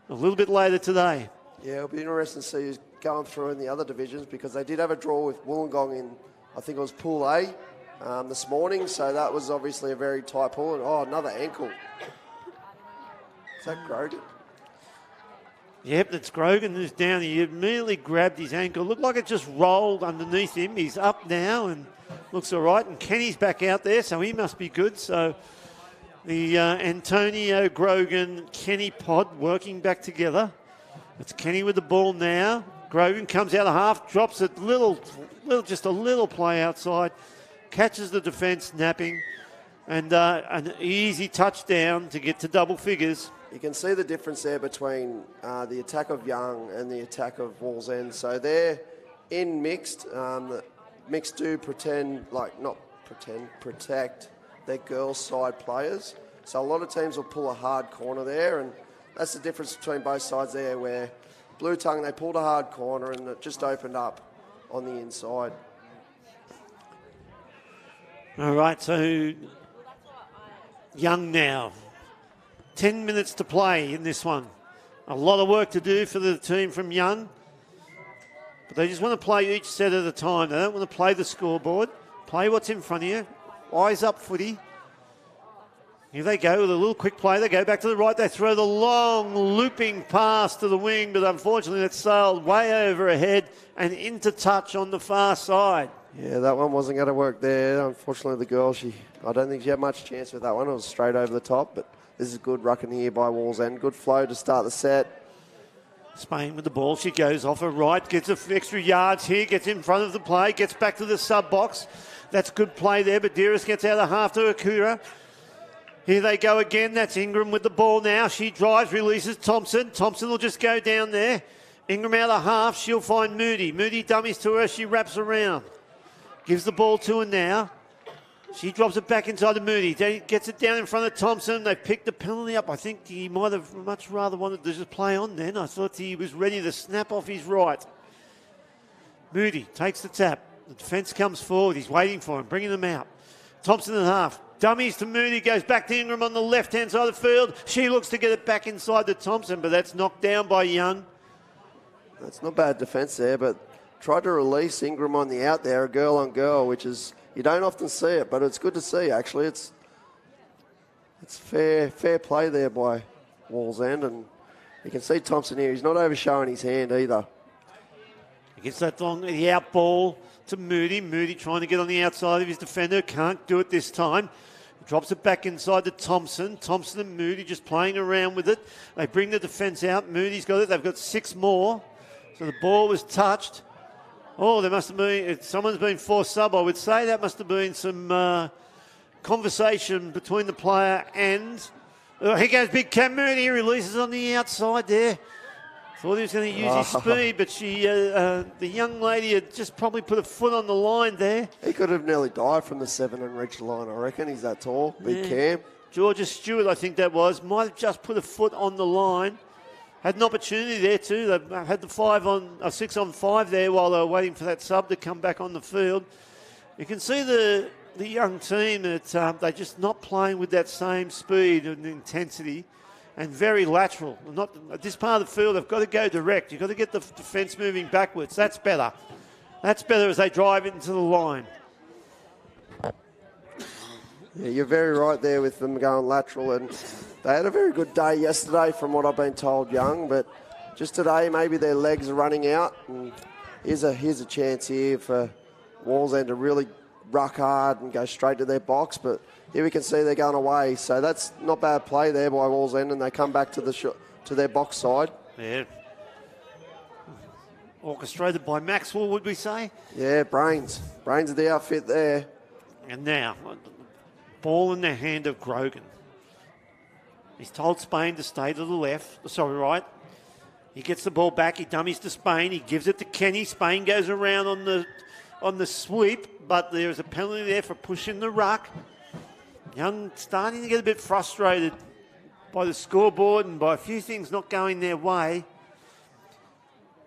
a little bit later today. Yeah, it'll be interesting to see who's going through in the other divisions, because they did have a draw with Wollongong in, I think it was Pool A this morning, so that was obviously a very tight pool. And another ankle. Is that Grogan? Yep, that's Grogan who's down. He immediately grabbed his ankle. Looked like it just rolled underneath him. He's up now and looks all right. And Kenny's back out there, so he must be good. So the Antonio Grogan Kenny pod working back together. It's Kenny with the ball now. Grogan comes out of half, drops it just a little play outside, catches the defence napping, and an easy touchdown to get to double figures. You can see the difference there between the attack of Young and the attack of Wallsend. So they're in mixed. Mixed do protect their girls' side players. So a lot of teams will pull a hard corner there, and that's the difference between both sides there, where Blue Tongue, they pulled a hard corner and it just opened up on the inside. All right, so Young now. 10 minutes to play in this one. A lot of work to do for the team from Young. But they just want to play each set at a time. They don't want to play the scoreboard. Play what's in front of you. Eyes up footy. Here they go with a little quick play. They go back to the right. They throw the long looping pass to the wing, but unfortunately it sailed way over ahead and into touch on the far side. Yeah, that one wasn't going to work there. Unfortunately, the girl, I don't think she had much chance with that one. It was straight over the top, but this is good rucking here by Wallsend. Good flow to start the set. Spain with the ball. She goes off her right, gets a extra yards here, gets in front of the play, gets back to the sub box. That's good play there, but Dearest gets out of half to Akura. Here they go again. That's Ingram with the ball now. She drives, releases Thompson. Thompson will just go down there. Ingram out of half. She'll find Moody. Moody dummies to her. She wraps around. Gives the ball to her now. She drops it back inside to Moody. Gets it down in front of Thompson. They picked the penalty up. I think he might have much rather wanted to just play on then. I thought he was ready to snap off his right. Moody takes the tap. The defence comes forward. He's waiting for him, bringing them out. Thompson in half. Dummies to Moody, goes back to Ingram on the left-hand side of the field. She looks to get it back inside to Thompson, but that's knocked down by Young. That's not bad defence there, but tried to release Ingram on the out there, a girl on girl, which is, you don't often see it, but it's good to see, actually. It's fair play there by Wallsend, and you can see Thompson here. He's not overshowing his hand either. He gets that long, the out ball to Moody. Moody trying to get on the outside of his defender. Can't do it this time. Drops it back inside to Thompson. Thompson and Moody just playing around with it. They bring the defence out. Moody's got it. They've got 6 more. So the ball was touched. Oh, there must have been, someone's been forced sub, I would say. That must have been some conversation between the player and... here goes Big Cam Moody. He releases on the outside there. Thought he was going to use his speed, but the young lady had just probably put a foot on the line there. He could have nearly died from the 7 and reached the line, I reckon. He's that tall. Big Cam. Georgia Stewart, I think that was, might have just put a foot on the line. Had an opportunity there too. They had the 6 on 5 there while they were waiting for that sub to come back on the field. You can see the young team that they're just not playing with that same speed and intensity. And very lateral. Not at this part of the field, they've got to go direct. You've got to get the defence moving backwards. That's better. That's better as they drive into the line. Yeah, you're very right there with them going lateral. And they had a very good day yesterday from what I've been told, Young. But just today, maybe their legs are running out. And here's a chance here for Wallsend to really ruck hard and go straight to their box. But here we can see they're going away, so that's not bad play there by Wallsend, and they come back to their box side. Yeah. Orchestrated by Maxwell, would we say? Yeah, Brains. Brains of the outfit there. And now, ball in the hand of Grogan. He's told Spain to stay to the left, right. He gets the ball back, he dummies to Spain, he gives it to Kenny. Spain goes around on the sweep, but there's a penalty there for pushing the ruck. Young starting to get a bit frustrated by the scoreboard and by a few things not going their way.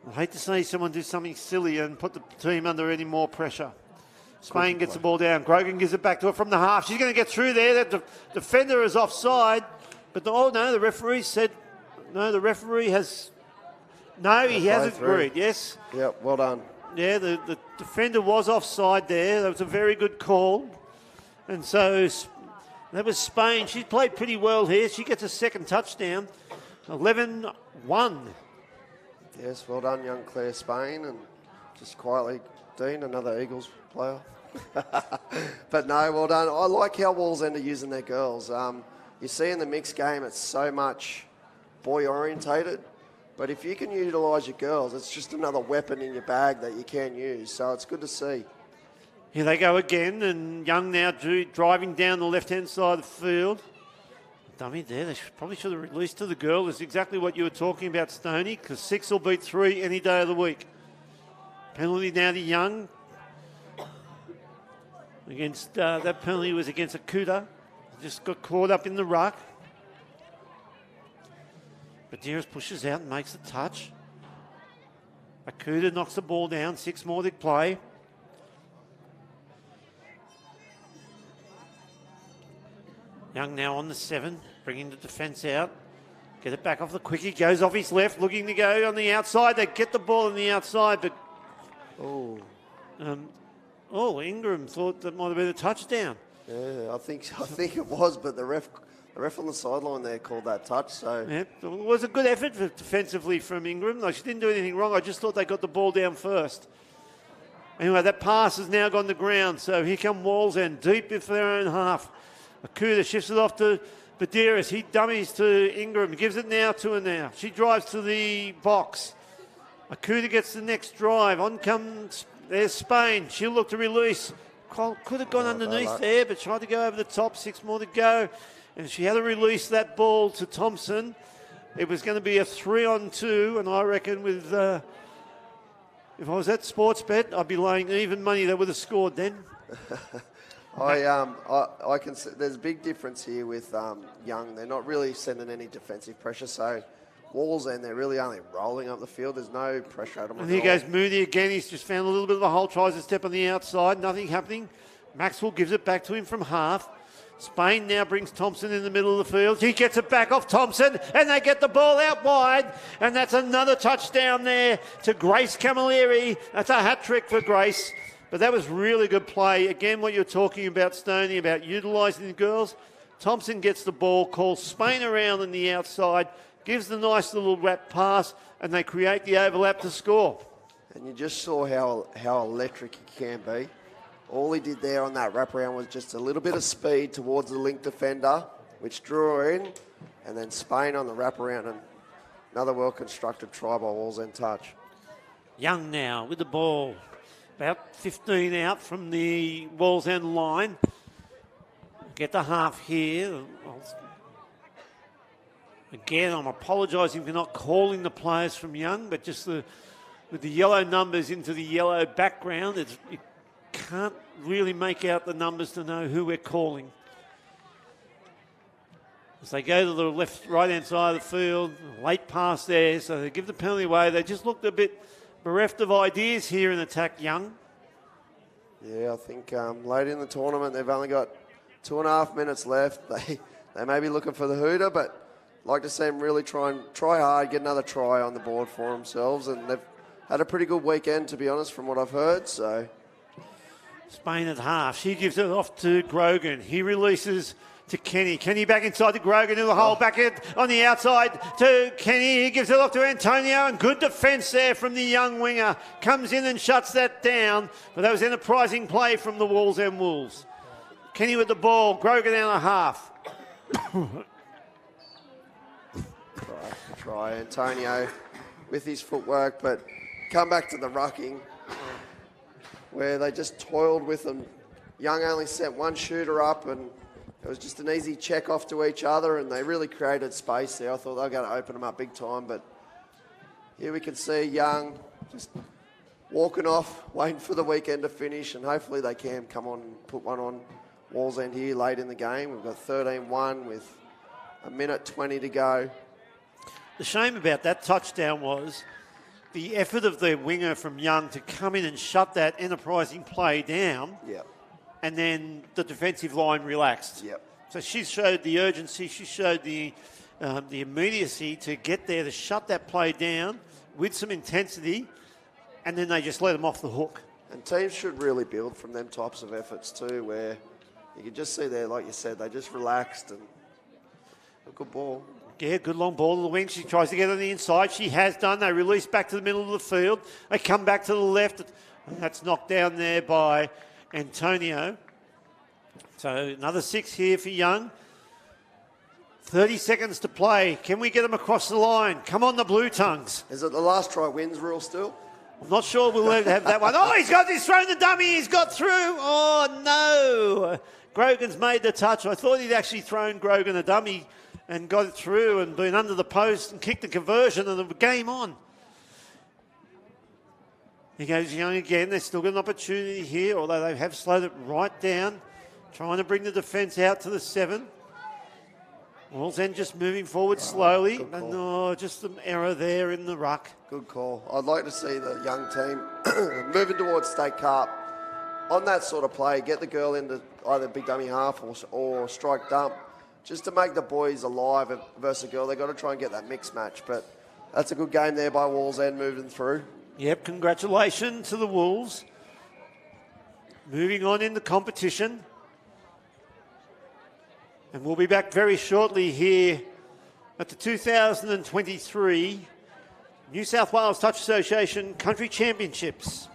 I hate to see someone do something silly and put the team under any more pressure. Spain gets the ball down. Grogan gives it back to her from the half. She's going to get through there. The defender is offside. But the referee said, no, the referee has... No, he hasn't agreed, yes? Yep, well done. Yeah, the defender was offside there. That was a very good call. And so... that was Spain. She played pretty well here. She gets a second touchdown. 11-1 Yes, well done, young Claire Spain, and just quietly, Dean, another Eagles player. But no, well done. I like how Wallsend are using their girls. You see in the mixed game, it's so much boy-orientated, but if you can utilise your girls, it's just another weapon in your bag that you can use, so it's good to see. Here they go again, and Young now driving down the left-hand side of the field. Dummy there. They probably should have released to the girl. It's exactly what you were talking about, Stoney, because 6 will beat 3 any day of the week. Penalty now to Young. Against that penalty was against Akuta. Just got caught up in the ruck. Badeiras pushes out and makes a touch. Akuta knocks the ball down. 6 more to play. Young now on the 7, bringing the defence out. Get it back off the quickie. Goes off his left, looking to go on the outside. They get the ball on the outside, but Ingram thought that might have been a touchdown. Yeah, I think it was, but the ref on the sideline there called that touch. So yeah, it was a good effort defensively from Ingram. Like, she didn't do anything wrong. I just thought they got the ball down first. Anyway, that pass has now gone to ground. So here come Wallsend deep into their own half. Akuta shifts it off to Badeiras. He dummies to Ingram. Gives it now to her now. She drives to the box. Akuta gets the next drive. On comes, there's Spain. She'll look to release. Could have gone underneath there, but tried to go over the top. 6 more to go. And she had to release that ball to Thompson. It was going to be a 3-on-2, and I reckon with if I was at Sportsbet, I'd be laying even money they would have scored then. I can see there's a big difference here with Young. They're not really sending any defensive pressure, so Wallsend, they're really only rolling up the field. There's no pressure at them. And here goes Moody again. He's just found a little bit of a hole, tries to step on the outside. Nothing happening. Maxwell gives it back to him from half. Spain now brings Thompson in the middle of the field. He gets it back off Thompson, and they get the ball out wide. And that's another touchdown there to Grace Camilleri. That's a hat-trick for Grace. But that was really good play. Again, what you're talking about, Stoney, about utilising the girls. Thompson gets the ball, calls Spain around on the outside, gives the nice little wrap pass, and they create the overlap to score. And you just saw how electric he can be. All he did there on that wraparound was just a little bit of speed towards the link defender, which drew her in, and then Spain on the wraparound, and another well-constructed try by Wallsend touch. Young now with the ball. About 15 out from the Wallsend line. Get the half here. Again, I'm apologising for not calling the players from Young, but just with the yellow numbers into the yellow background, you can't really make out the numbers to know who we're calling. As they go to the right-hand side of the field, late pass there, so they give the penalty away. They just looked a bit bereft of ideas here in attack, Young. Yeah, I think late in the tournament, they've only got 2.5 minutes left. They may be looking for the hooter, but I'd like to see them really try hard, get another try on the board for themselves, and they've had a pretty good weekend, to be honest, from what I've heard. So Spain at half. She gives it off to Grogan. He releases to Kenny. Kenny back inside to Grogan in the hole. Back in on the outside to Kenny. He gives it off to Antonio, and good defence there from the young winger. Comes in and shuts that down. But that was enterprising play from the Wallsend Wolves. Kenny with the ball. Grogan down a half. try Antonio with his footwork, but come back to the rucking where they just toiled with them. Young only sent one shooter up, and it was just an easy check off to each other, and they really created space there. I thought they were going to open them up big time, but here we can see Young just walking off, waiting for the weekend to finish, and hopefully they can come on and put one on Wallsend here late in the game. We've got 13-1 with 1:20 to go. The shame about that touchdown was the effort of the winger from Young to come in and shut that enterprising play down. Yep. And then the defensive line relaxed. Yep. So she showed the urgency, she showed the immediacy to get there to shut that play down with some intensity, and then they just let them off the hook. And teams should really build from them types of efforts too, where you can just see there, like you said, they just relaxed and a good ball. Yeah, good long ball to the wing. She tries to get on the inside. She has done. They release back to the middle of the field. They come back to the left. And that's knocked down there by Antonio. So another 6 here for Young. 30 seconds to play. Can we get them across the line? Come on, the Blue Tongues. Is it the last try wins rule still? I'm not sure we'll have that one. Oh, he's thrown the dummy. He's got through. Oh, no. Grogan's made the touch. I thought he'd actually thrown Grogan a dummy and got it through and been under the post and kicked the conversion and the game on. He goes Young again. They've still got an opportunity here, although they have slowed it right down, trying to bring the defence out to the 7. Wallsend just moving forward slowly. And just some error there in the ruck. Good call. I'd like to see the Young team moving towards State Cup. On that sort of play, get the girl into either big dummy half or strike dump. Just to make the boys alive versus a girl, they've got to try and get that mixed match. But that's a good game there by Wallsend moving through. Yep, congratulations to the Wolves. Moving on in the competition. And we'll be back very shortly here at the 2023 New South Wales Touch Association Country Championships.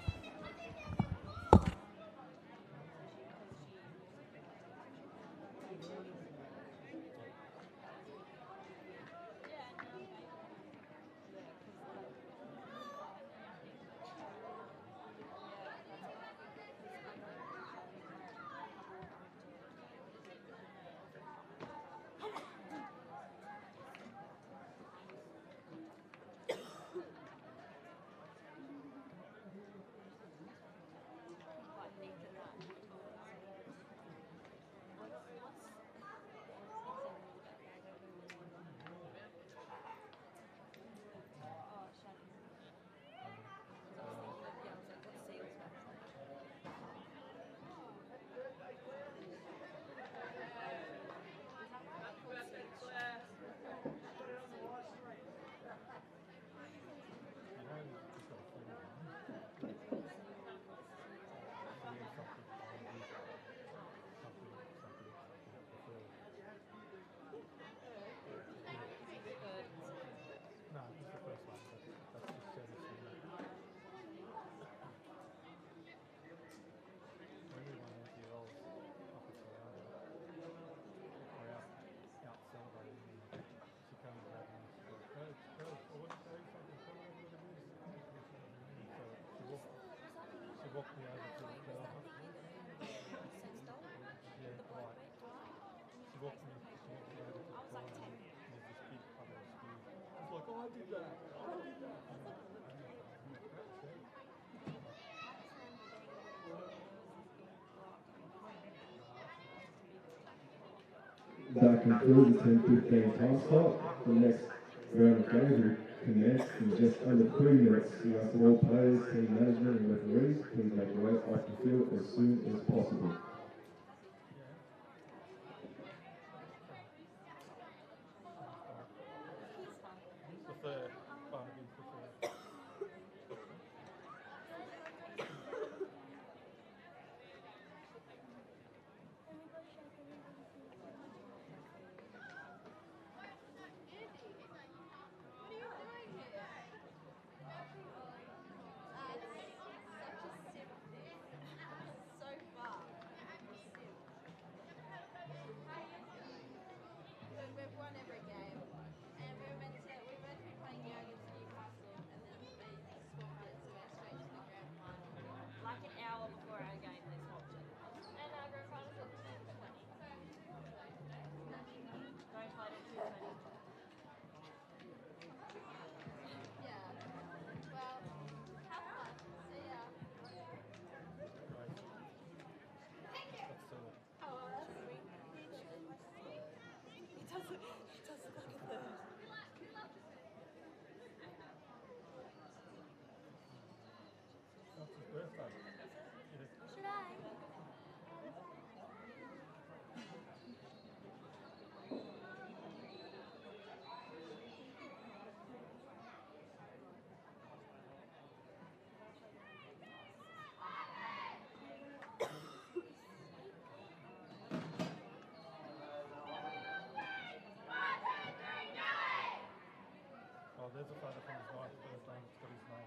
That concludes the 10:15 time slot. The next round of games will commence in just under 3 minutes. We ask all players, team management and referees, please make your way off the field as soon as possible. there's a photo from his wife, the first name, it's got his name.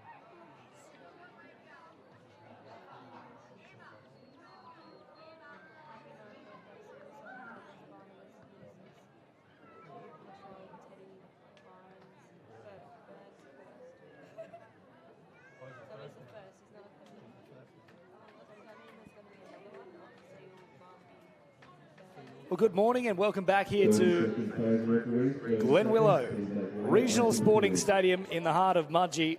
Well, good morning and welcome back here to Glen Willow Regional Sporting Stadium in the heart of Mudgee.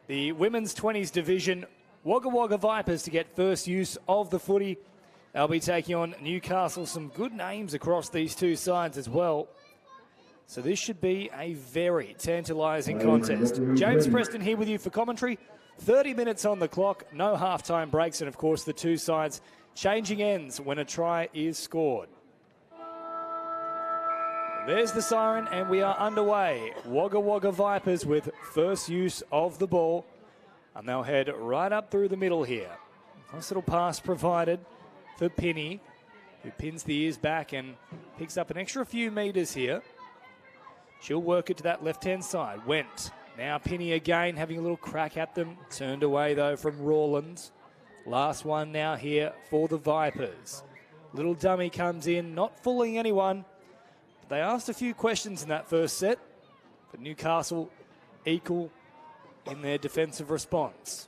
The Women's 20s Division, Wagga Wagga Vipers to get first use of the footy. They'll be taking on Newcastle. Some good names across these two sides as well. So this should be a very tantalising contest. James Preston here with you for commentary. 30 minutes on the clock, no halftime breaks, and of course the two sides changing ends when a try is scored. There's the siren and we are underway. Wagga Wagga Vipers with first use of the ball. And they'll head right up through the middle here. Nice little pass provided for Penny, who pins the ears back and picks up an extra few metres here. She'll work it to that left-hand side. Went. Now Penny again having a little crack at them. Turned away though from Rawlins. Last one now here for the Vipers. Little dummy comes in, not fooling anyone. They asked a few questions in that first set, but Newcastle equal in their defensive response.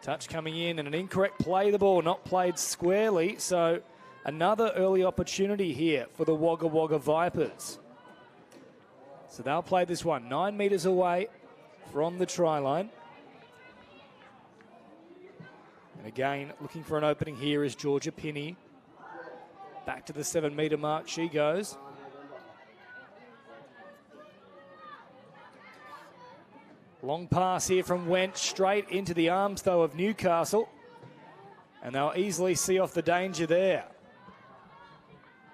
Touch coming in and an incorrect play the ball, not played squarely, so another early opportunity here for the Wagga Wagga Vipers. So they'll play this one 9 metres away from the try line. And again, looking for an opening here is Georgia Penny. Back to the 7 metre mark she goes. Long pass here from Went, straight into the arms though of Newcastle. And they'll easily see off the danger there.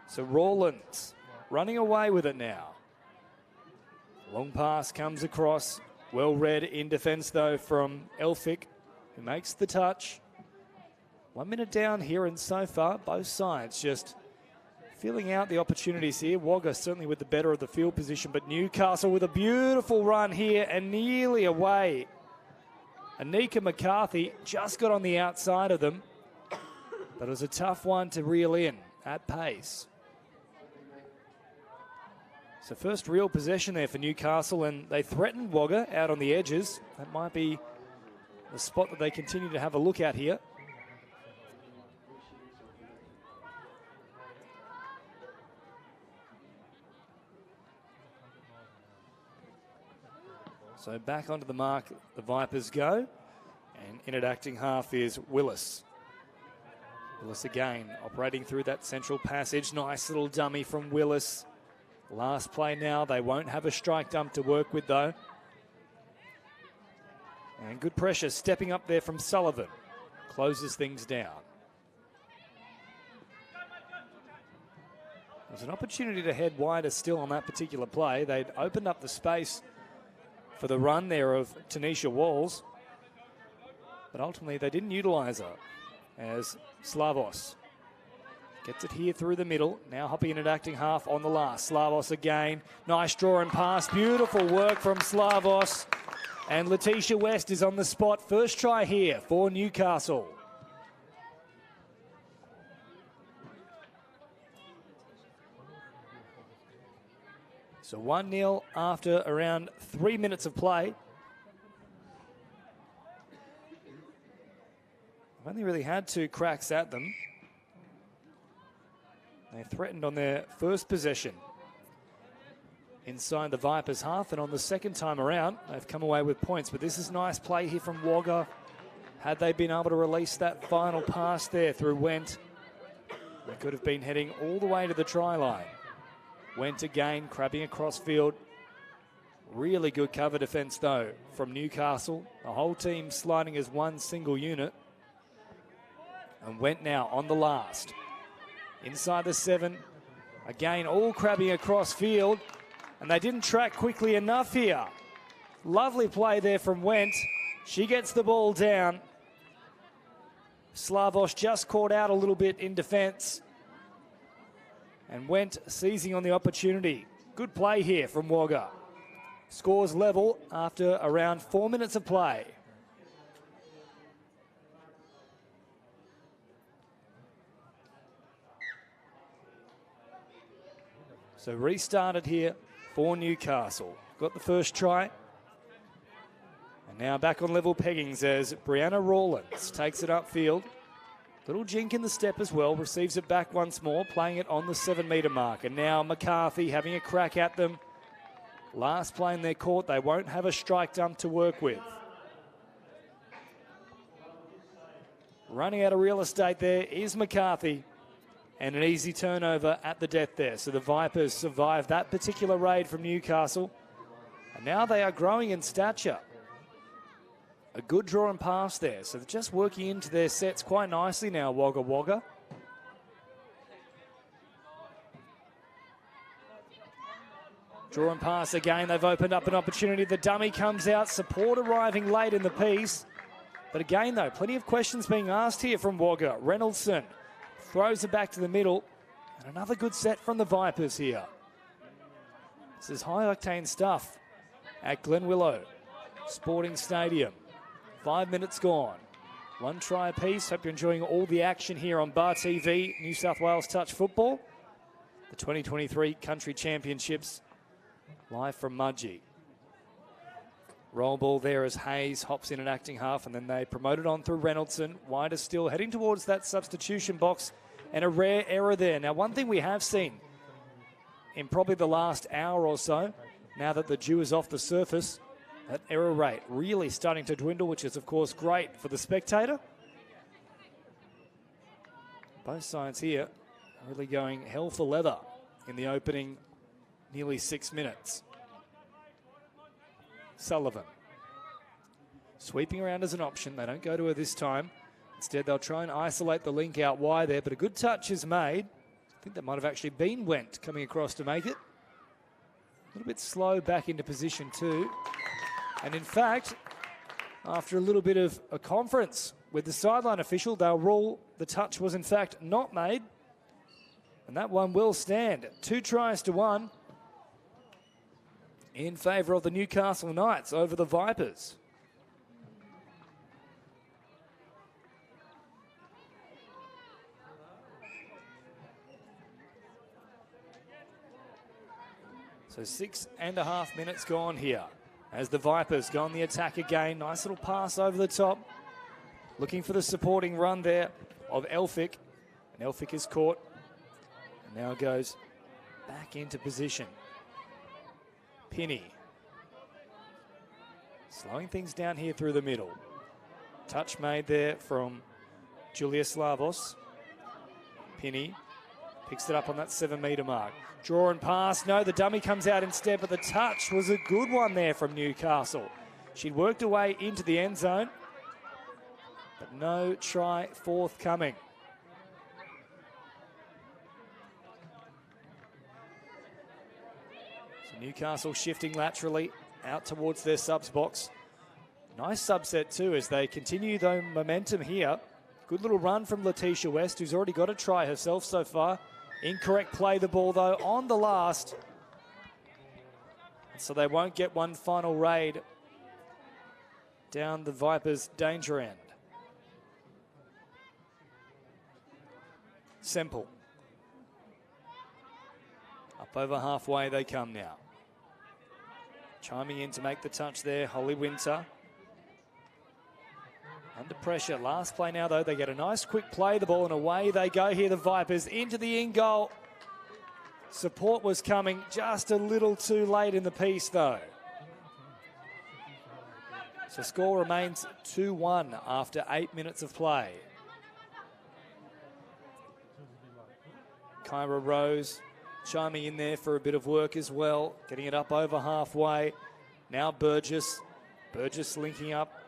So Rawlins running away with it now. Long pass comes across. Well read in defence though from Elphick, who makes the touch. 1 minute down here, and so far, both sides just filling out the opportunities here. Wagga certainly with the better of the field position, but Newcastle with a beautiful run here and nearly away. Anika McCarthy just got on the outside of them, but it was a tough one to reel in at pace. So first real possession there for Newcastle, and they threatened Wagga out on the edges. That might be the spot that they continue to have a look at here. So back onto the mark, the Vipers go. And in at acting half is Willis. Willis again, operating through that central passage. Nice little dummy from Willis. Last play now, they won't have a strike dump to work with though. And good pressure stepping up there from Sullivan. Closes things down. There's an opportunity to head wider still on that particular play. They'd opened up the space for the run there of Tanisha Walls, but ultimately they didn't utilise her as Slavos gets it here through the middle. Now hopping in at acting half on the last. Slavos again. Nice draw and pass. Beautiful work from Slavos. And Letitia West is on the spot. First try here for Newcastle. So 1-0 after around 3 minutes of play. I've only really had 2 cracks at them. They threatened on their first possession inside the Vipers' half, and on the second time around, they've come away with points. But this is nice play here from Wagga. Had they been able to release that final pass there through Went, they could have been heading all the way to the try line. Went again, crabbing across field. Really good cover defence, though, from Newcastle. The whole team sliding as one single unit. And Went now on the last. Inside the 7. Again, all crabbing across field. And they didn't track quickly enough here. Lovely play there from Went. She gets the ball down. Slavos just caught out a little bit in defence. And Went seizing on the opportunity. Good play here from Wagga. Scores level after around 4 minutes of play. So restarted here for Newcastle. Got the first try. And now back on level peggings as Brianna Rawlins takes it upfield. Little jink in the step as well. Receives it back once more, playing it on the 7 metre mark. And now McCarthy having a crack at them. Last play in their court, they won't have a strike dump to work with. Running out of real estate there is McCarthy. And an easy turnover at the death there. So the Vipers survive that particular raid from Newcastle. And now they are growing in stature. A good draw and pass there. So they're just working into their sets quite nicely now, Wagga Wagga. Draw and pass again. They've opened up an opportunity. The dummy comes out. Support arriving late in the piece. But again, though, plenty of questions being asked here from Wagga. Reynoldson throws it back to the middle. And another good set from the Vipers here. This is high-octane stuff at Glenwillow Sporting Stadium. 5 minutes gone. One try apiece. Hope you're enjoying all the action here on Bar TV, New South Wales Touch Football. The 2023 Country Championships live from Mudgee. Roll ball there as Hayes hops in an acting half, and then they promote it on through Reynoldson. Wider still, heading towards that substitution box, and a rare error there. Now, one thing we have seen in probably the last hour or so, now that the dew is off the surface, that error rate really starting to dwindle, which is, of course, great for the spectator. Both sides here really going hell for leather in the opening nearly 6 minutes. Sullivan sweeping around as an option. They don't go to her this time. Instead, they'll try and isolate the link out wide there, but a good touch is made. I think that might have actually been Wendt coming across to make it. A little bit slow back into position too. And in fact, after a little bit of a conference with the sideline official, they'll rule the touch was in fact not made. And that one will stand. 2 tries to 1 in favour of the Newcastle Knights over the Vipers. So 6.5 minutes gone here as the Vipers go on the attack again. Nice little pass over the top. Looking for the supporting run there of Elphick. And Elphick is caught. And now goes back into position. Pinney. Slowing things down here through the middle. Touch made there from Julia Slavos. Pinney picks it up on that 7 metre mark. Draw and pass. No, the dummy comes out instead, but the touch was a good one there from Newcastle. She'd worked her way into the end zone, but no try forthcoming. So Newcastle shifting laterally out towards their subs box. Nice subset too as they continue the momentum here. Good little run from Letitia West, who's already got a try herself so far. Incorrect play the ball though on the last. So they won't get one final raid down the Vipers' danger end. Semple. Up over halfway they come now. Chiming in to make the touch there, Holly Winter. Under pressure, last play now though, they get a nice quick play, the ball and away they go here, the Vipers into the in goal. Support was coming just a little too late in the piece though. So score remains 2-1 after 8 minutes of play. Kyra Rose chiming in there for a bit of work as well, getting it up over halfway. Now Burgess linking up.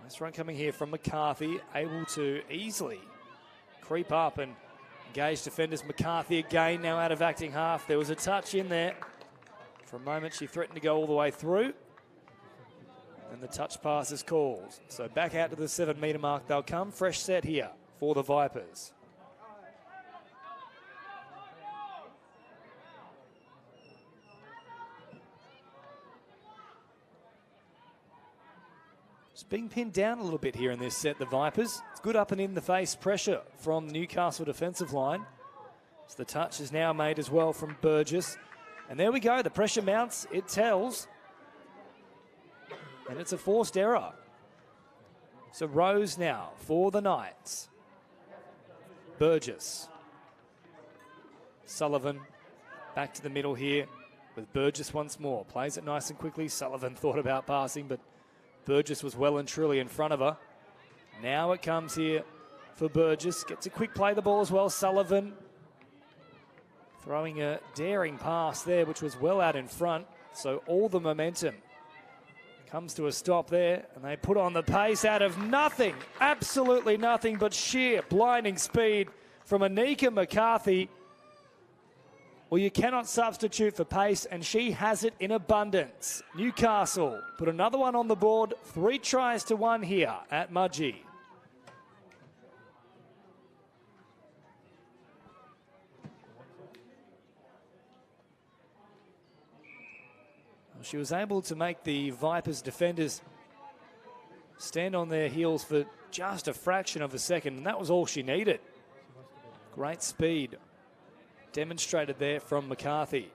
Nice run coming here from McCarthy, able to easily creep up and engage defenders. McCarthy again, now out of acting half. There was a touch in there. For a moment, she threatened to go all the way through. And the touch pass is called. So back out to the 7 metre mark they'll come. Fresh set here for the Vipers. It's being pinned down a little bit here in this set, the Vipers. It's good up and in the face pressure from the Newcastle defensive line. So the touch is now made as well from Burgess. And there we go, the pressure mounts, it tells. And it's a forced error. So Rose now for the Knights. Burgess. Sullivan back to the middle here with Burgess once more. Plays it nice and quickly. Sullivan thought about passing, but Burgess was well and truly in front of her. Now it comes here for Burgess. Gets a quick play the ball as well. Sullivan throwing a daring pass there, which was well out in front. So all the momentum comes to a stop there, and they put on the pace out of nothing, absolutely nothing but sheer blinding speed from Anika McCarthy. Well, you cannot substitute for pace, and she has it in abundance. Newcastle put another one on the board, 3 tries to 1 here at Mudgee. She was able to make the Vipers defenders stand on their heels for just a fraction of a second, and that was all she needed. Great speed demonstrated there from McCarthy.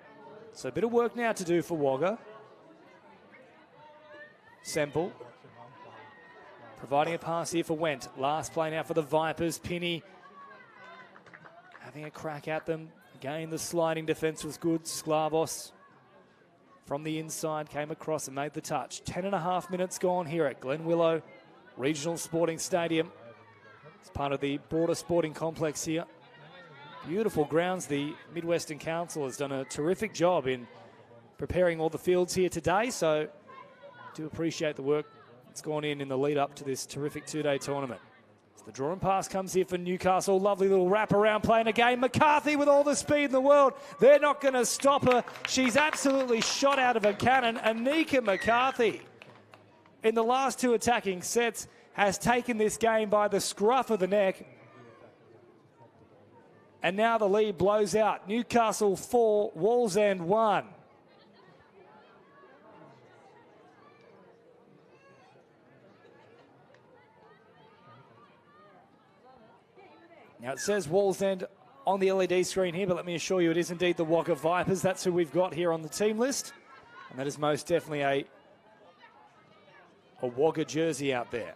So a bit of work now to do for Wagga. Semple providing a pass here for Wendt. Last play now for the Vipers. Pinney having a crack at them. Again, the sliding defence was good. Sklavos from the inside came across and made the touch. 10.5 minutes gone here at Glen Willow Regional Sporting Stadium. It's part of the broader sporting complex here. Beautiful grounds. The Midwestern Council has done a terrific job in preparing all the fields here today, so do appreciate the work that's gone in the lead up to this terrific 2-day tournament. So the draw and pass comes here for Newcastle. Lovely little wrap-around play in a game. McCarthy with all the speed in the world. They're not going to stop her. She's absolutely shot out of a cannon. Anika McCarthy, in the last 2 attacking sets, has taken this game by the scruff of the neck. And now the lead blows out. Newcastle 4, Wallsend 1. Now it says Wallsend on the LED screen here, but let me assure you it is indeed the Wagga Vipers. That's who we've got here on the team list. And that is most definitely a Wagga jersey out there.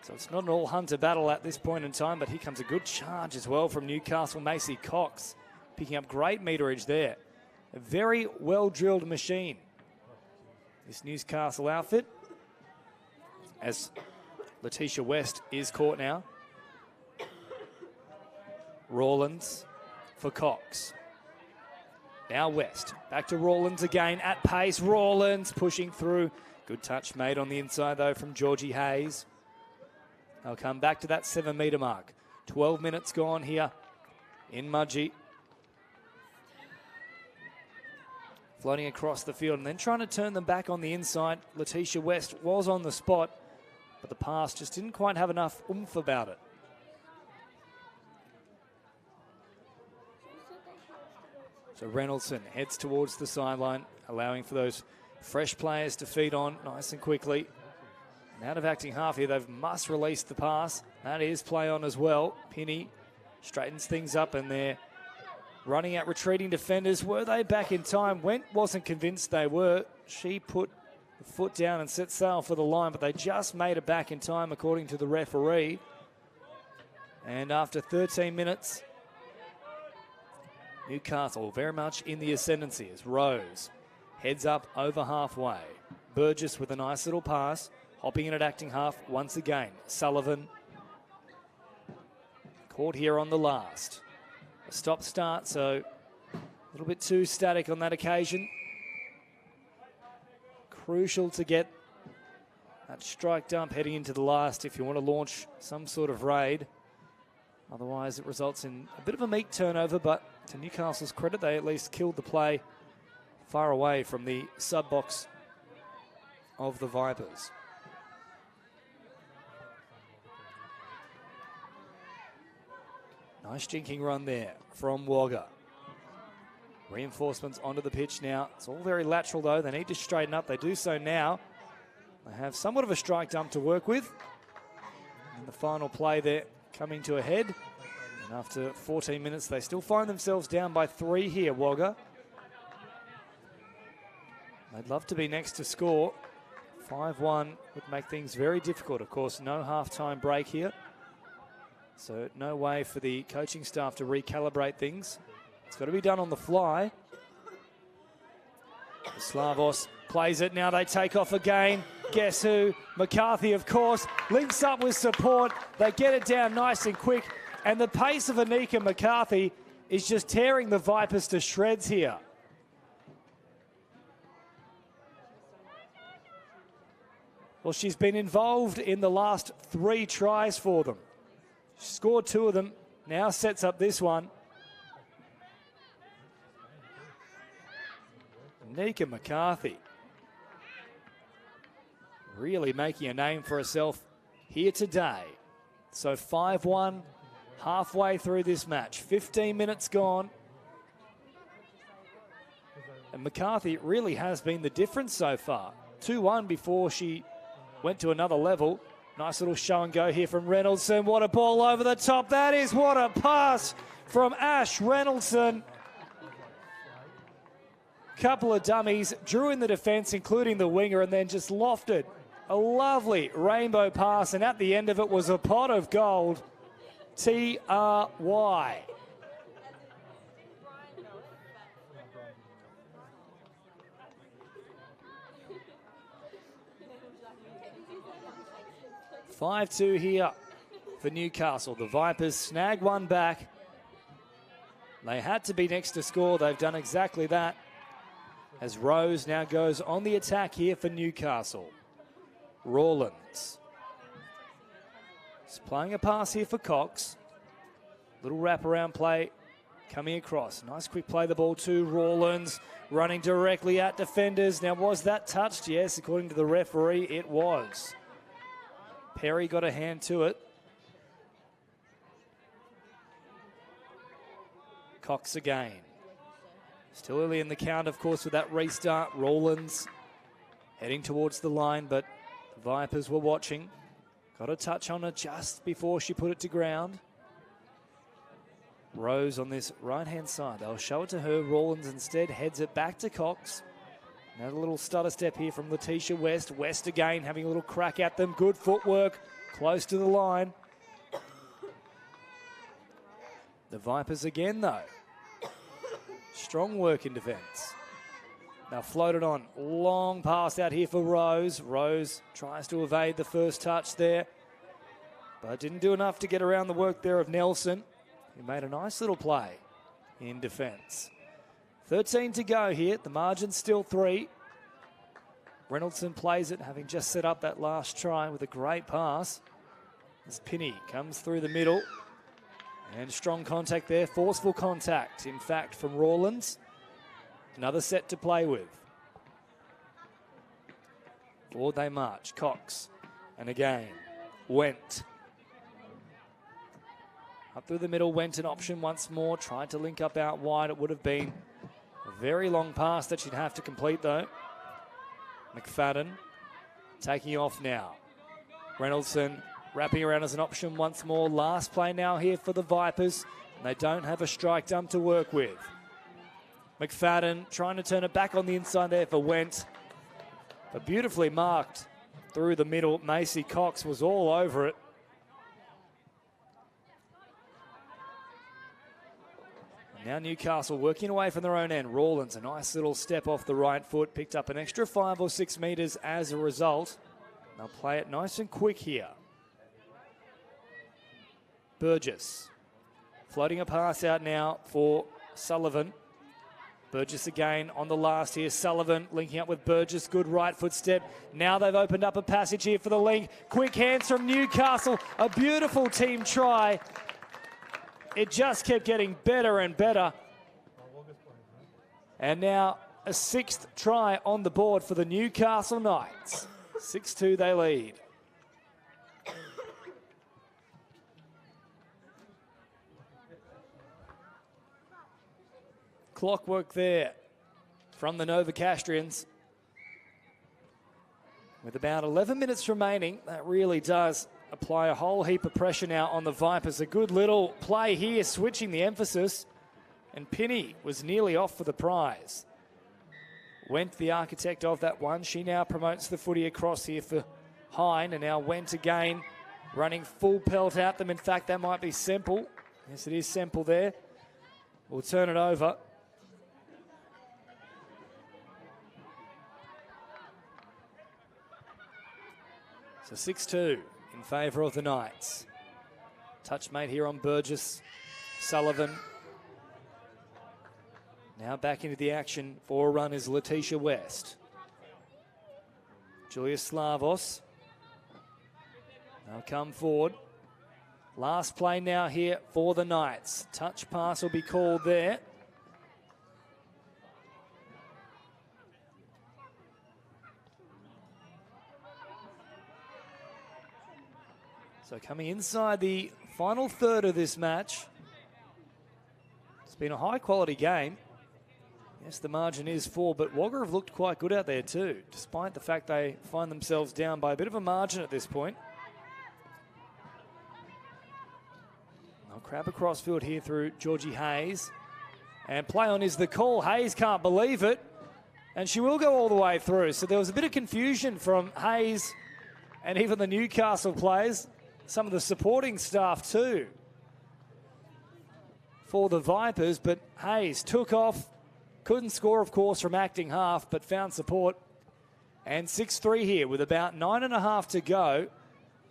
So it's not an all-Hunter battle at this point in time, but here comes a good charge as well from Newcastle. Macy Cox picking up great meterage there. A very well-drilled machine, this Newcastle outfit, as Letitia West is caught now. Rawlins for Cox. Now West. Back to Rawlins again at pace. Rawlins pushing through. Good touch made on the inside, though, from Georgie Hayes. They'll come back to that 7-metre mark. 12 minutes gone here in Mudgee. Floating across the field and then trying to turn them back on the inside. Letitia West was on the spot, but the pass just didn't quite have enough oomph about it. So Reynoldson heads towards the sideline, allowing for those fresh players to feed on nice and quickly. And out of acting half here, they must release the pass. That is play on as well. Pinney straightens things up, and they're running at retreating defenders. Were they back in time? Wendt wasn't convinced they were. She put the foot down and set sail for the line, but they just made it back in time, according to the referee. And after 13 minutes, Newcastle very much in the ascendancy as Rose heads up over halfway. Burgess with a nice little pass, hopping in at acting half once again. Sullivan caught here on the last. A stop start, so a little bit too static on that occasion. Crucial to get that strike dump heading into the last if you want to launch some sort of raid. Otherwise, it results in a bit of a meek turnover, but to Newcastle's credit, they at least killed the play far away from the sub-box of the Vipers. Nice jinking run there from Wagga. Reinforcements onto the pitch now. It's all very lateral, though. They need to straighten up. They do so now. They have somewhat of a strike dump to work with. And the final play there coming to a head. And after 14 minutes, they still find themselves down by 3 here, Wagga. They'd love to be next to score. 5-1 would make things very difficult. Of course, no half-time break here. So no way for the coaching staff to recalibrate things. It's got to be done on the fly. Slavos plays it. Now they take off again. Guess who? McCarthy, of course, links up with support. They get it down nice and quick. And the pace of Anika McCarthy is just tearing the Vipers to shreds here. Well, she's been involved in the last 3 tries for them. She scored 2 of them, now sets up this one. Nika McCarthy really making a name for herself here today. So 5-1, halfway through this match. 15 minutes gone. And McCarthy really has been the difference so far. 2-1 before she went to another level. Nice little show and go here from Reynoldson. What a ball over the top. That is what a pass from Ash Reynoldson. Couple of dummies, drew in the defence, including the winger, and then just lofted a lovely rainbow pass. And at the end of it was a pot of gold. TRY. (5-2) here for Newcastle. The Vipers snag one back. They had to be next to score. They've done exactly that. As Rose now goes on the attack here for Newcastle. Rawlins. He's playing a pass here for Cox. Little wraparound play coming across. Nice quick play the ball to Rawlins. Running directly at defenders. Now, was that touched? Yes, according to the referee, it was. Perry got a hand to it. Cox again. Still early in the count, of course, with that restart. Rawlins heading towards the line, but the Vipers were watching. Got a touch on her just before she put it to ground. Rose on this right-hand side. They'll show it to her. Rawlins instead heads it back to Cox. Another little stutter step here from Letitia West. West again having a little crack at them. Good footwork, close to the line. The Vipers again, though. Strong work in defence. Now floated on. Long pass out here for Rose. Rose tries to evade the first touch there, but didn't do enough to get around the work there of Nelson. He made a nice little play in defence. 13 to go here. The margin's still 3. Reynoldson plays it, having just set up that last try with a great pass. As Pinney comes through the middle. And strong contact there. Forceful contact, in fact, from Rawlins. Another set to play with. Forward they march. Cox. And again, Went. Up through the middle, Went an option once more. Tried to link up out wide. It would have been a very long pass that she'd have to complete, though. McFadden taking off now. Reynoldson wrapping around as an option once more. Last play now here for the Vipers. And they don't have a strike dump to work with. McFadden trying to turn it back on the inside there for Went. But beautifully marked through the middle. Macy Cox was all over it. Now Newcastle working away from their own end. Rawlins, a nice little step off the right foot. Picked up an extra 5 or 6 metres as a result. They'll play it nice and quick here. Burgess. Floating a pass out now for Sullivan. Burgess again on the last here. Sullivan linking up with Burgess. Good right foot step. Now they've opened up a passage here for the link. Quick hands from Newcastle. A beautiful team try. It just kept getting better and better. And now a 6th try on the board for the Newcastle Knights. 6-2 they lead. Clockwork there from the Novocastrians. With about 11 minutes remaining, that really does apply a whole heap of pressure now on the Vipers. A good little play here, switching the emphasis. And Pinney was nearly off for the prize. Went the architect of that one. She now promotes the footy across here for Hine, and now Went again, running full pelt at them. In fact, that might be Semple. Yes, it is Semple there. We'll turn it over. So 6-2 in favour of the Knights. Touch made here on Burgess. Sullivan. Now back into the action for a run is Letitia West. Julia Slavos. Now come forward. Last play now here for the Knights. Touch pass will be called there. So coming inside the final third of this match. It's been a high quality game. Yes, the margin is 4, but Wagga have looked quite good out there too, despite the fact they find themselves down by a bit of a margin at this point. They'll crab across field here through Georgie Hayes. And play on is the call. Hayes can't believe it. And she will go all the way through. So there was a bit of confusion from Hayes and even the Newcastle players. Some of the supporting staff too for the Vipers. But Hayes took off. Couldn't score, of course, from acting half, but found support. And 6-3 here with about 9.5 to go.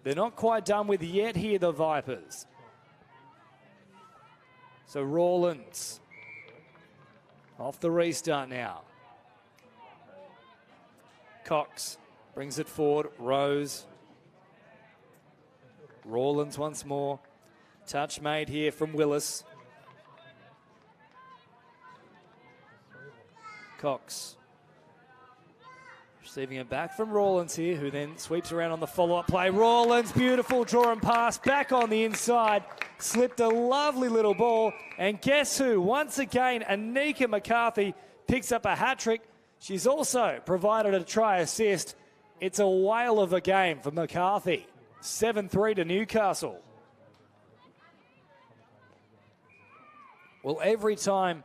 They're not quite done with yet here, the Vipers. So Rawlins off the restart now. Cox brings it forward. Rose. Rawlins once more. Touch made here from Willis. Cox receiving it back from Rawlins here, who then sweeps around on the follow-up play. Rawlins, beautiful draw and pass back on the inside. Slipped a lovely little ball. And guess who? Once again, Anika McCarthy picks up a hat-trick. She's also provided a try assist. It's a whale of a game for McCarthy. 7-3 to Newcastle. Well, every time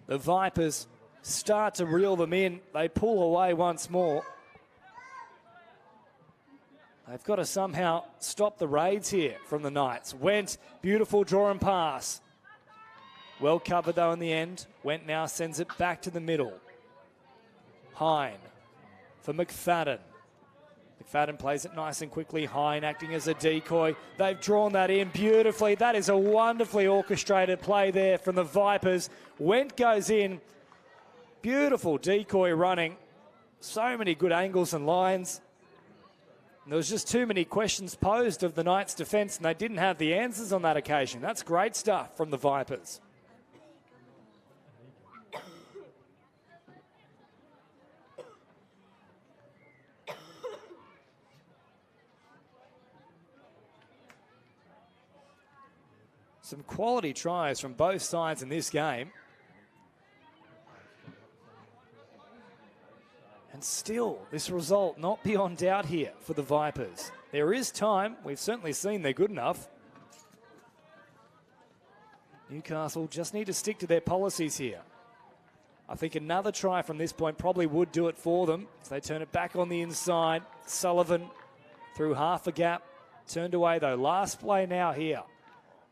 the Vipers start to reel them in, they pull away once more. They've got to somehow stop the raids here from the Knights. Went, beautiful draw and pass. Well covered though in the end. Went now sends it back to the middle. Hine for McFadden. McFadden plays it nice and quickly. Hine acting as a decoy. They've drawn that in beautifully. That is a wonderfully orchestrated play there from the Vipers. Went goes in. Beautiful decoy running. So many good angles and lines. And there was just too many questions posed of the Knights' defence, and they didn't have the answers on that occasion. That's great stuff from the Vipers. Some quality tries from both sides in this game. And still, this result not beyond doubt here for the Vipers. There is time. We've certainly seen they're good enough. Newcastle just need to stick to their policies here. I think another try from this point probably would do it for them. As they turn it back on the inside. Sullivan through half a gap. Turned away though. Last play now here.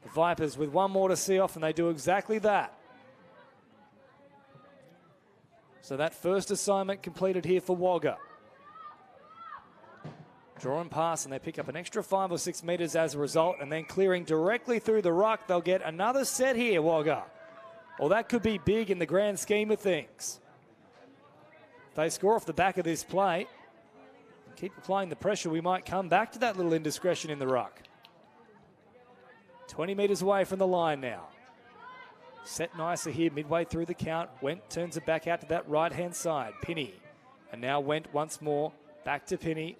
The Vipers with one more to see off, and they do exactly that. So that first assignment completed here for Wagga. Draw and pass, and they pick up an extra 5 or 6 metres as a result, and then clearing directly through the ruck, they'll get another set here, Wagga. Well, that could be big in the grand scheme of things. If they score off the back of this play, keep applying the pressure, we might come back to that little indiscretion in the ruck. 20 metres away from the line now. Set nicer here midway through the count. Went turns it back out to that right-hand side. Pinney. And now Went once more. Back to Pinney.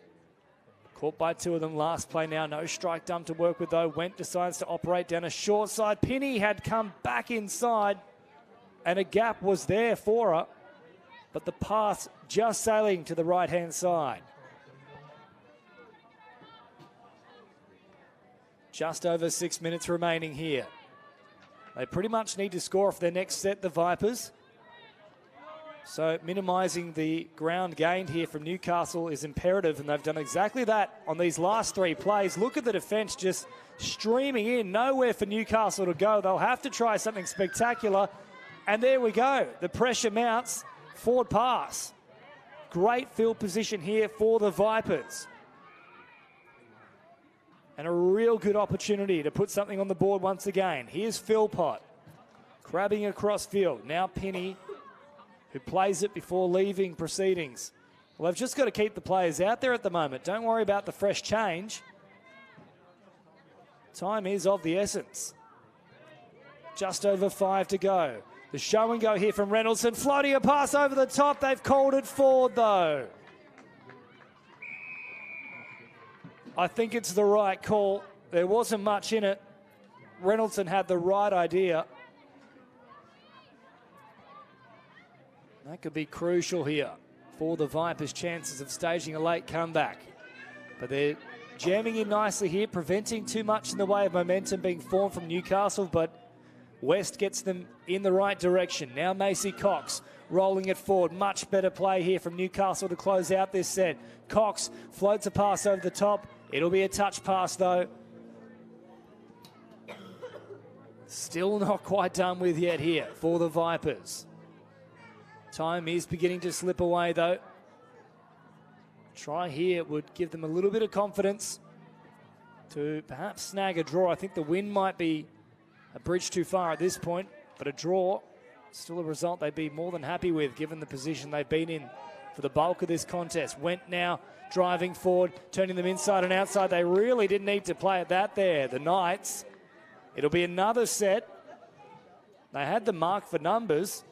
Caught by two of them. Last play now. No strike dump to work with though. Went decides to operate down a short side. Pinney had come back inside. And a gap was there for her. But the pass just sailing to the right-hand side. Just over 6 minutes remaining here. They pretty much need to score off their next set, the Vipers. So minimising the ground gained here from Newcastle is imperative, and they've done exactly that on these last 3 plays. Look at the defence just streaming in, nowhere for Newcastle to go. They'll have to try something spectacular, and there we go. The pressure mounts, forward pass. Great field position here for the Vipers. And a real good opportunity to put something on the board once again. Here's Philpott, grabbing across field. Now Penny, who plays it before leaving proceedings. Well, they've just got to keep the players out there at the moment. Don't worry about the fresh change. Time is of the essence. Just over 5 to go. The show and go here from Reynolds, and floating a pass over the top. They've called it forward, though. I think it's the right call. There wasn't much in it. Reynoldson had the right idea. That could be crucial here for the Vipers' chances of staging a late comeback. But they're jamming in nicely here, preventing too much in the way of momentum being formed from Newcastle, but West gets them in the right direction. Now Macy Cox rolling it forward. Much better play here from Newcastle to close out this set. Cox floats a pass over the top. It'll be a touch pass, though. Still not quite done with yet here for the Vipers. Time is beginning to slip away, though. Try here would give them a little bit of confidence to perhaps snag a draw. I think the win might be a bridge too far at this point, but a draw, still a result they'd be more than happy with given the position they've been in for the bulk of this contest. Went now driving forward, turning them inside and outside. They really didn't need to play at that there, the Knights. It'll be another set. They had the mark for numbers.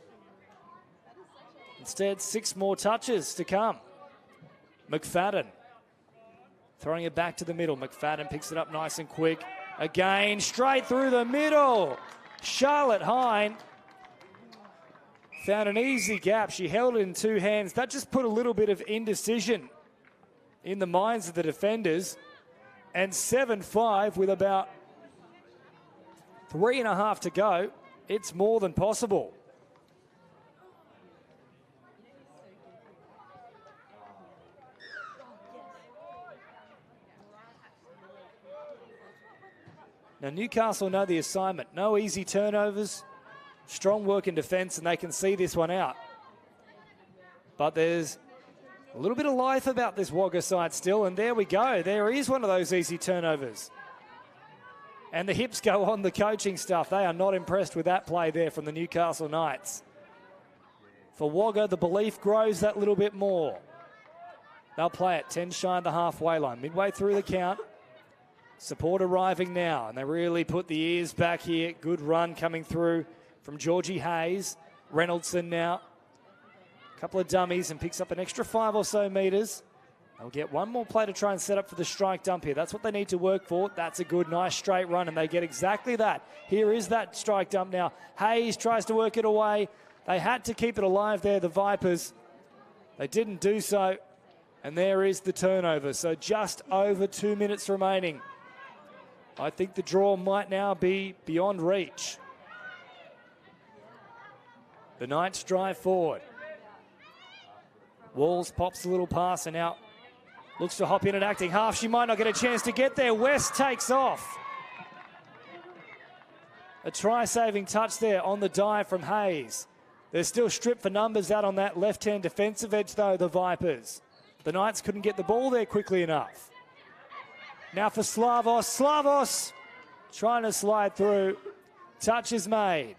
Instead, 6 more touches to come. McFadden throwing it back to the middle. McFadden picks it up nice and quick. Again, straight through the middle. Charlotte Hine found an easy gap. She held it in 2 hands. That just put a little bit of indecision in the minds of the defenders. And 7-5 with about 3.5 to go. It's more than possible. Now, Newcastle know the assignment. No easy turnovers, strong work in defence, and they can see this one out. But there's a little bit of life about this Wagga side still, and there we go. There is one of those easy turnovers. And the hips go on the coaching stuff. They are not impressed with that play there from the Newcastle Knights. For Wagga, the belief grows that little bit more. They'll play it 10 shy of the halfway line, midway through the count. Support arriving now, and they really put the ears back here. Good run coming through from Georgie Hayes. Reynoldson now. A couple of dummies and picks up an extra 5 or so metres. They'll get one more play to try and set up for the strike dump here. That's what they need to work for. That's a good, nice straight run, and they get exactly that. Here is that strike dump now. Hayes tries to work it away. They had to keep it alive there, the Vipers. They didn't do so, and there is the turnover. So just over 2 minutes remaining. I think the draw might now be beyond reach. The Knights drive forward. Walls pops a little pass and now looks to hop in and acting half. She might not get a chance to get there. West takes off. A try-saving touch there on the dive from Hayes. They're still stripped for numbers out on that left-hand defensive edge, though, the Vipers. The Knights couldn't get the ball there quickly enough. Now for Slavos. Slavos trying to slide through. Touch is made.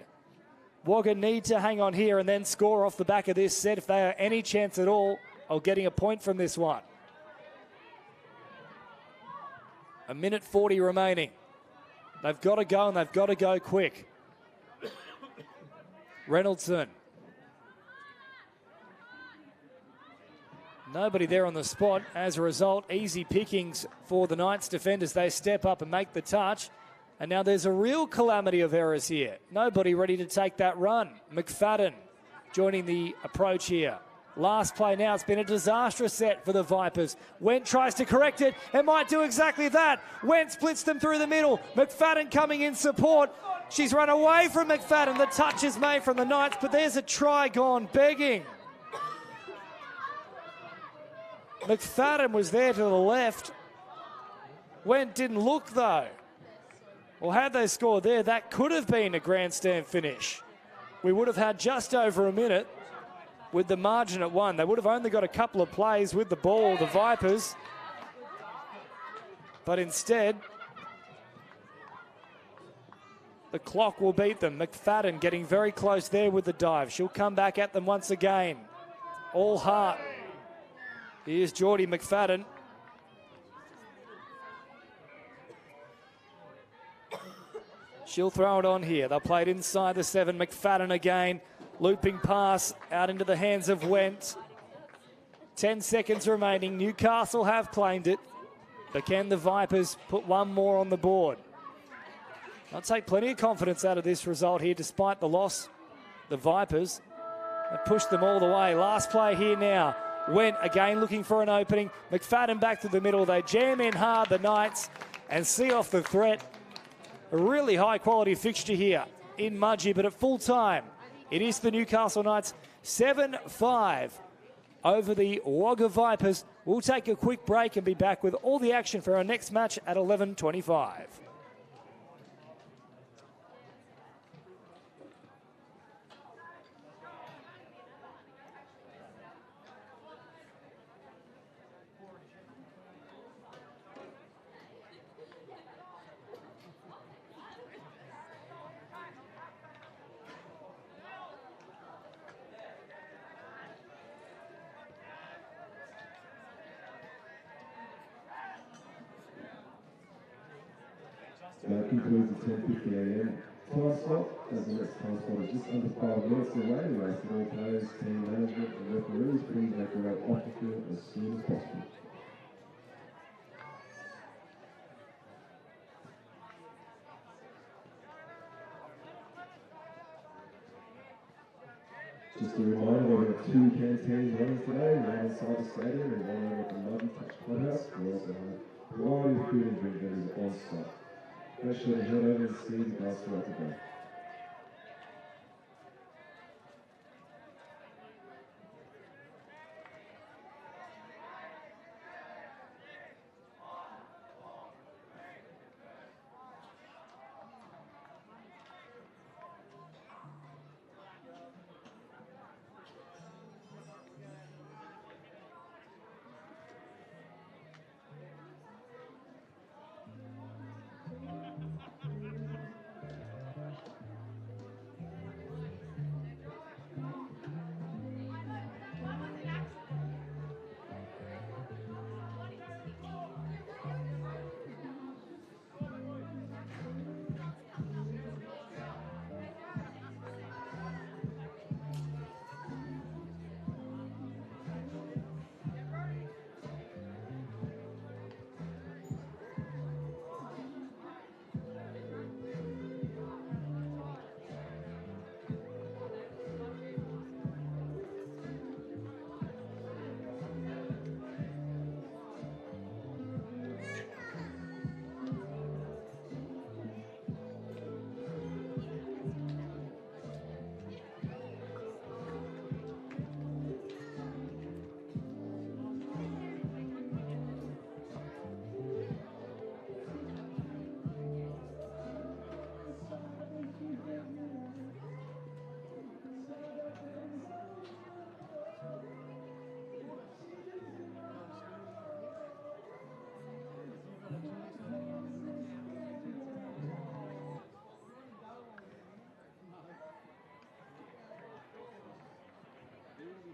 Wagga need to hang on here and then score off the back of this set if they are any chance at all of getting a point from this one. 1:40 remaining. They've got to go, and they've got to go quick. Reynoldson. Nobody there on the spot. As a result, easy pickings for the Knights defenders. They step up and make the touch. And now there's a real calamity of errors here. Nobody ready to take that run. McFadden joining the approach here. Last play now, it's been a disastrous set for the Vipers. Went tries to correct it and might do exactly that. Went splits them through the middle. McFadden coming in support. She's run away from McFadden. The touch is made from the Knights, but there's a try gone begging. McFadden was there to the left. Went didn't look though. Well, had they scored there, that could have been a grandstand finish. We would have had just over a minute with the margin at 1. They would have only got a couple of plays with the ball, the Vipers. But instead, the clock will beat them. McFadden getting very close there with the dive. She'll come back at them once again. All heart. Here's Geordie McFadden. She'll throw it on here. They'll play it inside the 7. McFadden again. Looping pass out into the hands of Went. 10 seconds remaining. Newcastle have claimed it. But can the Vipers put one more on the board? I'll take plenty of confidence out of this result here despite the loss. The Vipers have pushed them all the way. Last play here now. Went again looking for an opening. McFadden back to the middle. They jam in hard, the Knights, and see off the threat. A really high quality fixture here in Mudgee, but at full time, it is the Newcastle Knights 7-5 over the Wagga Vipers. We'll take a quick break and be back with all the action for our next match at 11:25. That concludes the 10:50 a.m. time slot, as the next time slot is just under 5 minutes away. We ask that all players, team management and referees please make their way off the field as soon as possible. Just a reminder, we have 2 canteens running today, one inside the stadium and one over at the Mudgee Touch Clubhouse. We also have a variety of food and drink vendors on site. Make sure to head over and see the guys throughout the day.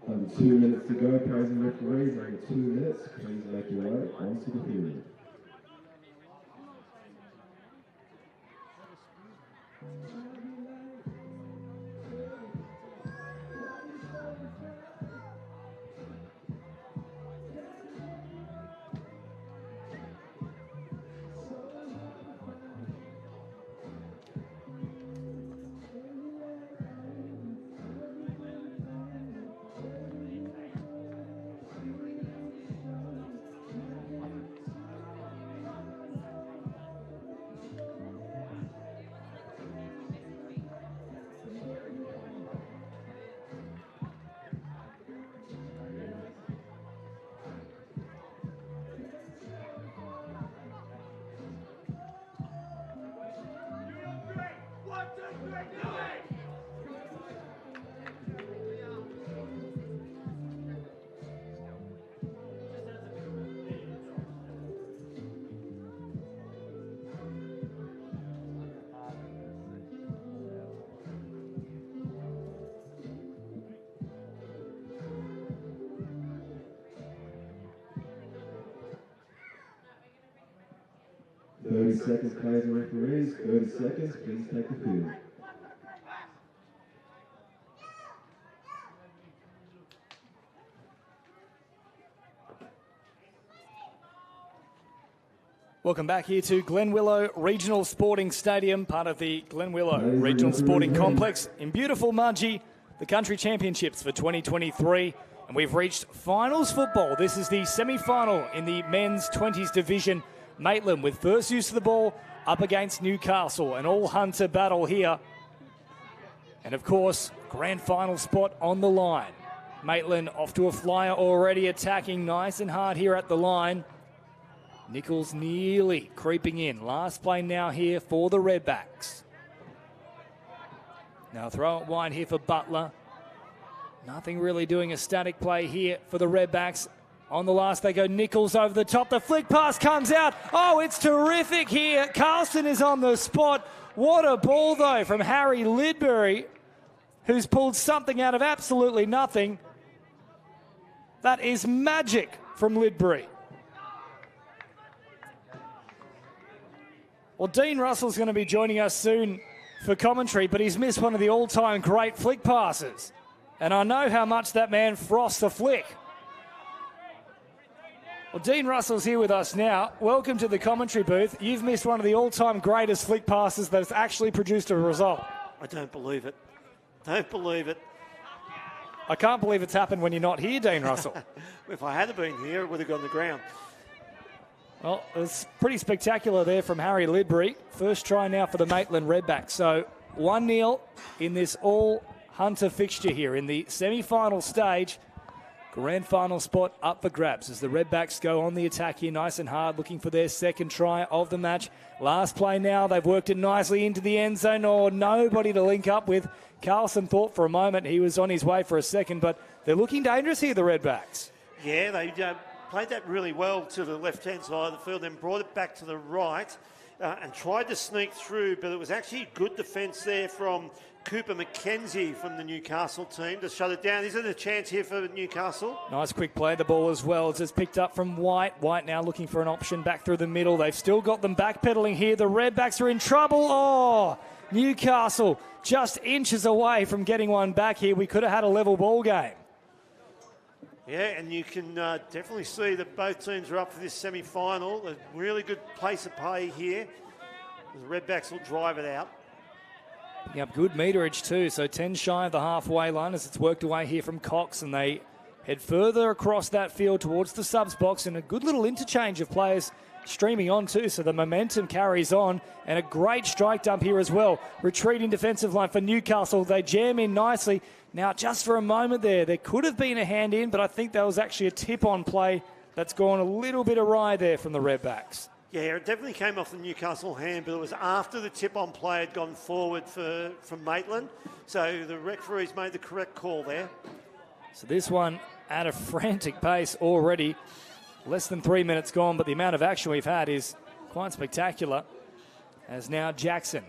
Under 2 minutes to go, praising referees. Under 2 minutes, please make your way onto the field. 30 seconds, players and referees. 30 seconds, please take the field. Welcome back here to Glenwillow Regional Sporting Stadium, part of the Glenwillow Regional Sporting Complex in beautiful Mudgee, the Country Championships for 2023. And we've reached finals football. This is the semi-final in the men's 20s division. Maitland with first use of the ball up against Newcastle. An all-Hunter battle here. And of course, grand final spot on the line. Maitland off to a flyer already, attacking nice and hard here at the line. Nichols nearly creeping in. Last play now here for the Redbacks. Now throw it wide here for Butler. Nothing really doing a static play here for the Redbacks. On the last they go, Nichols over the top. The flick pass comes out. Oh, it's terrific here. Carlson is on the spot. What a ball though from Harry Lidbury, who's pulled something out of absolutely nothing. That is magic from Lidbury. Well, Dean Russell's going to be joining us soon for commentary, but he's missed one of the all-time great flick passes. And I know how much that man frosts a flick. Well, Dean Russell's here with us now. Welcome to the commentary booth. You've missed one of the all-time greatest flick passes that has actually produced a result. I don't believe it. Don't believe it. I can't believe it's happened when you're not here, Dean Russell. If I had been here, it would have gone to the ground. Well, it was pretty spectacular there from Harry Lidbury. First try now for the Maitland Redbacks. So 1-0 in this all-Hunter fixture here in the semi-final stage. Grand final spot up for grabs as the Redbacks go on the attack here nice and hard, looking for their second try of the match. Last play now, they've worked it nicely into the end zone, or nobody to link up with. Carlson thought for a moment he was on his way for a second, but they're looking dangerous here, the Redbacks. Yeah, they played that really well to the left-hand side of the field, then brought it back to the right and tried to sneak through, but it was actually good defence there from Cooper McKenzie from the Newcastle team to shut it down. Is it a chance here for Newcastle? Nice quick play, the ball as well. It's just picked up from White. White now looking for an option back through the middle. They've still got them backpedaling here. The Redbacks are in trouble. Oh, Newcastle just inches away from getting one back here. We could have had a level ball game. Yeah, and you can definitely see that both teams are up for this semi-final. A really good place of play here. The Redbacks will drive it out. Picking up good meterage too, so 10 shy of the halfway line as it's worked away here from Cox, and they head further across that field towards the subs box, and a good little interchange of players streaming on too, so the momentum carries on, and a great strike dump here as well. Retreating defensive line for Newcastle. They jam in nicely. Now, just for a moment there could have been a hand in, but I think that was actually a tip-on play that's gone a little bit awry there from the Redbacks. Yeah, it definitely came off the Newcastle hand, but it was after the tip-on play had gone forward from Maitland. So the referees made the correct call there. So this one at a frantic pace already. Less than 3 minutes gone, but the amount of action we've had is quite spectacular. As now Jackson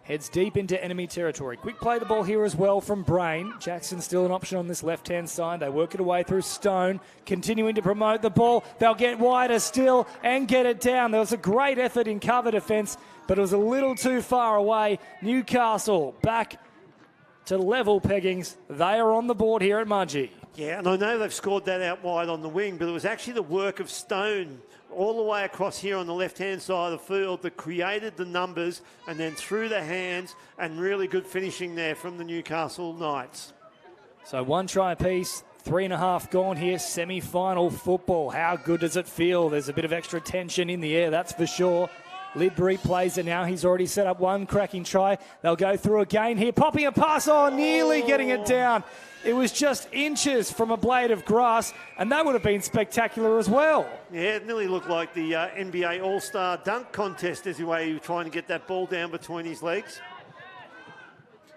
heads deep into enemy territory. Quick play the ball here as well from Brain. Jackson still an option on this left-hand side. They work it away through Stone, continuing to promote the ball. They'll get wider still and get it down. There was a great effort in cover defence, but it was a little too far away. Newcastle back to level peggings. They are on the board here at Mudgee. Yeah, and I know they've scored that out wide on the wing, but it was actually the work of Stone all the way across here on the left-hand side of the field that created the numbers, and then through the hands, and really good finishing there from the Newcastle Knights. So 1 try apiece, 3.5 gone here, semi-final football. How good does it feel? There's a bit of extra tension in the air, that's for sure. Lidbury plays it now. He's already set up one cracking try. They'll go through again here. Popping a pass. Oh, nearly getting it down. It was just inches from a blade of grass, and that would have been spectacular as well. Yeah, it nearly looked like the NBA All-Star dunk contest as the way he was trying to get that ball down between his legs.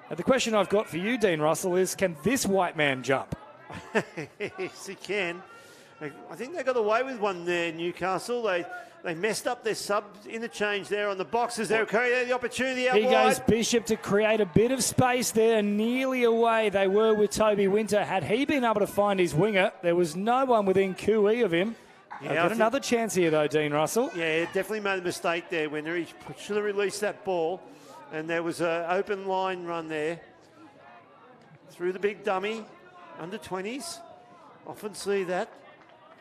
And the question I've got for you, Dean Russell, is can this white man jump? Yes, he can. I think they got away with one there, Newcastle. They messed up their sub interchange there on the boxes. They created the opportunity out He wide. goes Bishop to create a bit of space there. Nearly away they were with Toby Winter. Had he been able to find his winger, there was no one within QE of him. They'll get another chance here, though, Dean Russell. Yeah, definitely made a mistake there when he should have released that ball. And there was an open line run there. Through the big dummy, under 20s. Often see that.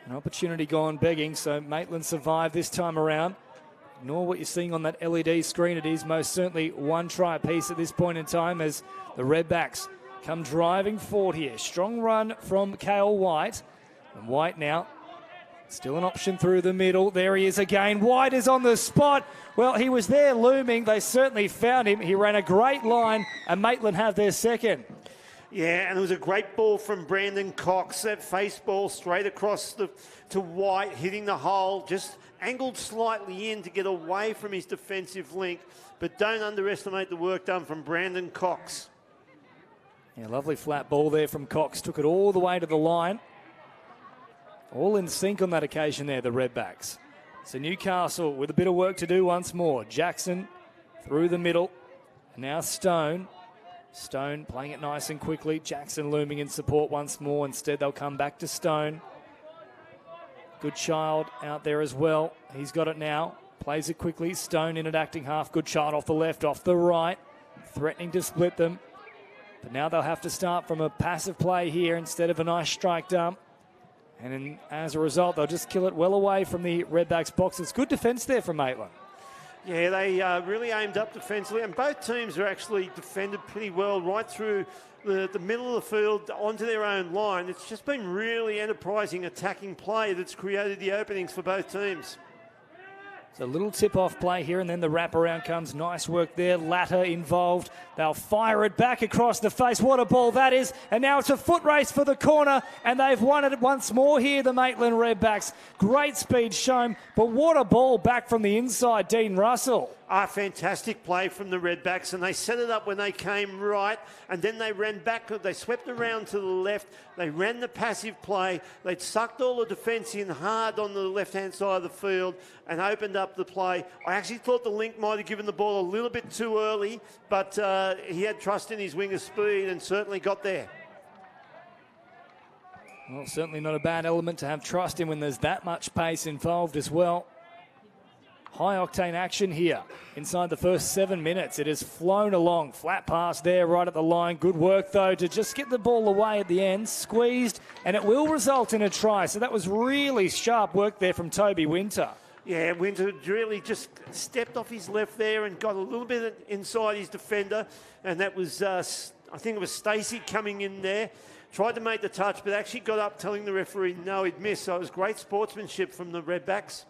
An opportunity gone begging, so Maitland survived this time around. Ignore what you're seeing on that LED screen. It is most certainly one try apiece at this point in time as the Redbacks come driving forward here. Strong run from Cale White. And White now still an option through the middle. There he is again. White is on the spot. Well, he was there looming. They certainly found him. He ran a great line, and Maitland have their second. Yeah, and it was a great ball from Brandon Cox. That face ball straight across to White, hitting the hole, just angled slightly in to get away from his defensive link. But don't underestimate the work done from Brandon Cox. Yeah, lovely flat ball there from Cox. Took it all the way to the line. All in sync on that occasion there, the Redbacks. So Newcastle with a bit of work to do once more. Jackson through the middle. And now Stone. Stone playing it nice and quickly. Jackson looming in support once more. Instead, they'll come back to Stone. Good child out there as well. He's got it now. Plays it quickly. Stone in at acting half. Good child off the left, off the right. Threatening to split them. But now they'll have to start from a passive play here instead of a nice strike dump. And as a result, they'll just kill it well away from the Redbacks box. It's good defence there from Maitland. Yeah, they really aimed up defensively, and both teams are actually defended pretty well right through the middle of the field onto their own line. It's just been really enterprising attacking play that's created the openings for both teams. So a little tip-off play here, and then the wraparound comes. Nice work there. Latter involved. They'll fire it back across the face. What a ball that is. And now it's a foot race for the corner, and they've won it once more here, the Maitland Redbacks. Great speed shown, but what a ball back from the inside, Dean Russell. Fantastic play from the Redbacks, and they set it up when they came right, and then they ran back. They swept around to the left. They ran the passive play. They'd sucked all the defence in hard on the left-hand side of the field and opened up the play. I actually thought the link might have given the ball a little bit too early, but he had trust in his winger speed and certainly got there. Well, certainly not a bad element to have trust in when there's that much pace involved as well. High-octane action here inside the first 7 minutes. It has flown along. Flat pass there right at the line. Good work, though, to just get the ball away at the end. Squeezed, and it will result in a try. So that was really sharp work there from Toby Winter. Yeah, Winter really just stepped off his left there and got a little bit inside his defender. And that was, I think it was Stacey coming in there. Tried to make the touch, but actually got up telling the referee no, he'd missed. So it was great sportsmanship from the Redbacks.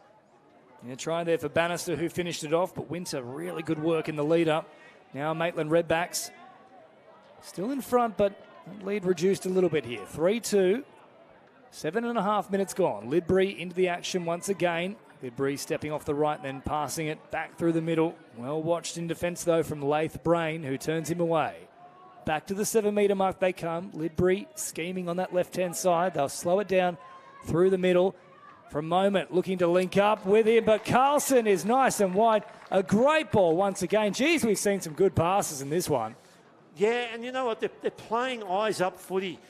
Yeah, try there for Bannister, who finished it off, but Winter, really good work in the lead-up. Now Maitland Redbacks still in front, but lead reduced a little bit here. 3-2, 7.5 minutes gone. Lidbury into the action once again. Lidbury stepping off the right, then passing it back through the middle. Well watched in defence, though, from Laith Brain, who turns him away. Back to the 7-metre mark they come. Lidbury scheming on that left-hand side. They'll slow it down through the middle. For a moment, looking to link up with him, but Carlson is nice and wide. A great ball once again. Geez, we've seen some good passes in this one. Yeah, and you know what? They're playing eyes-up footy.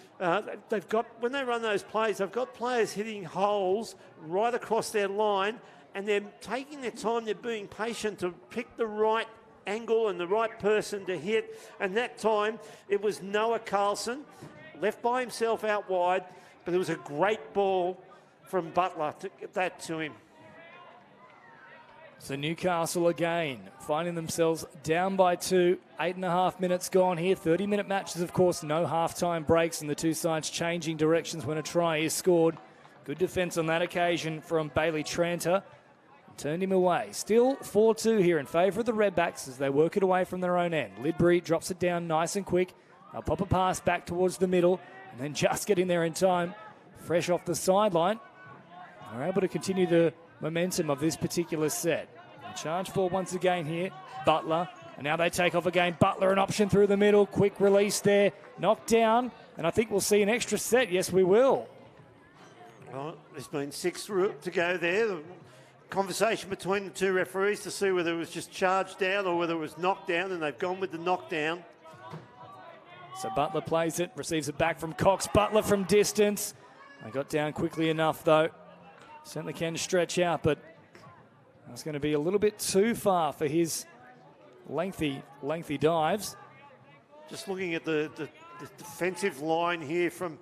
They've got, when they run those plays, they've got players hitting holes right across their line, and they're taking their time. They're being patient to pick the right angle and the right person to hit. And that time, it was Noah Carlson, left by himself out wide, but it was a great ball from Butler to get that to him. So Newcastle again, finding themselves down by 2. 8.5 minutes gone here. 30-minute matches, of course, no half-time breaks, and the two sides changing directions when a try is scored. Good defence on that occasion from Bailey Tranter. Turned him away. Still 4-2 here in favour of the Redbacks as they work it away from their own end. Lidbury drops it down nice and quick. They'll pop a pass back towards the middle and then just get in there in time. Fresh off the sideline. They're able to continue the momentum of this particular set. And charge for once again here, Butler. And now they take off again. Butler an option through the middle. Quick release there. Knocked down. And I think we'll see an extra set. Yes, we will. Well, there's been 6 to go there. The conversation between the two referees to see whether it was just charged down or whether it was knocked down, and they've gone with the knockdown. So Butler plays it, receives it back from Cox. Butler from distance. They got down quickly enough, though. Certainly can stretch out, but that's going to be a little bit too far for his lengthy dives. Just looking at the defensive line here from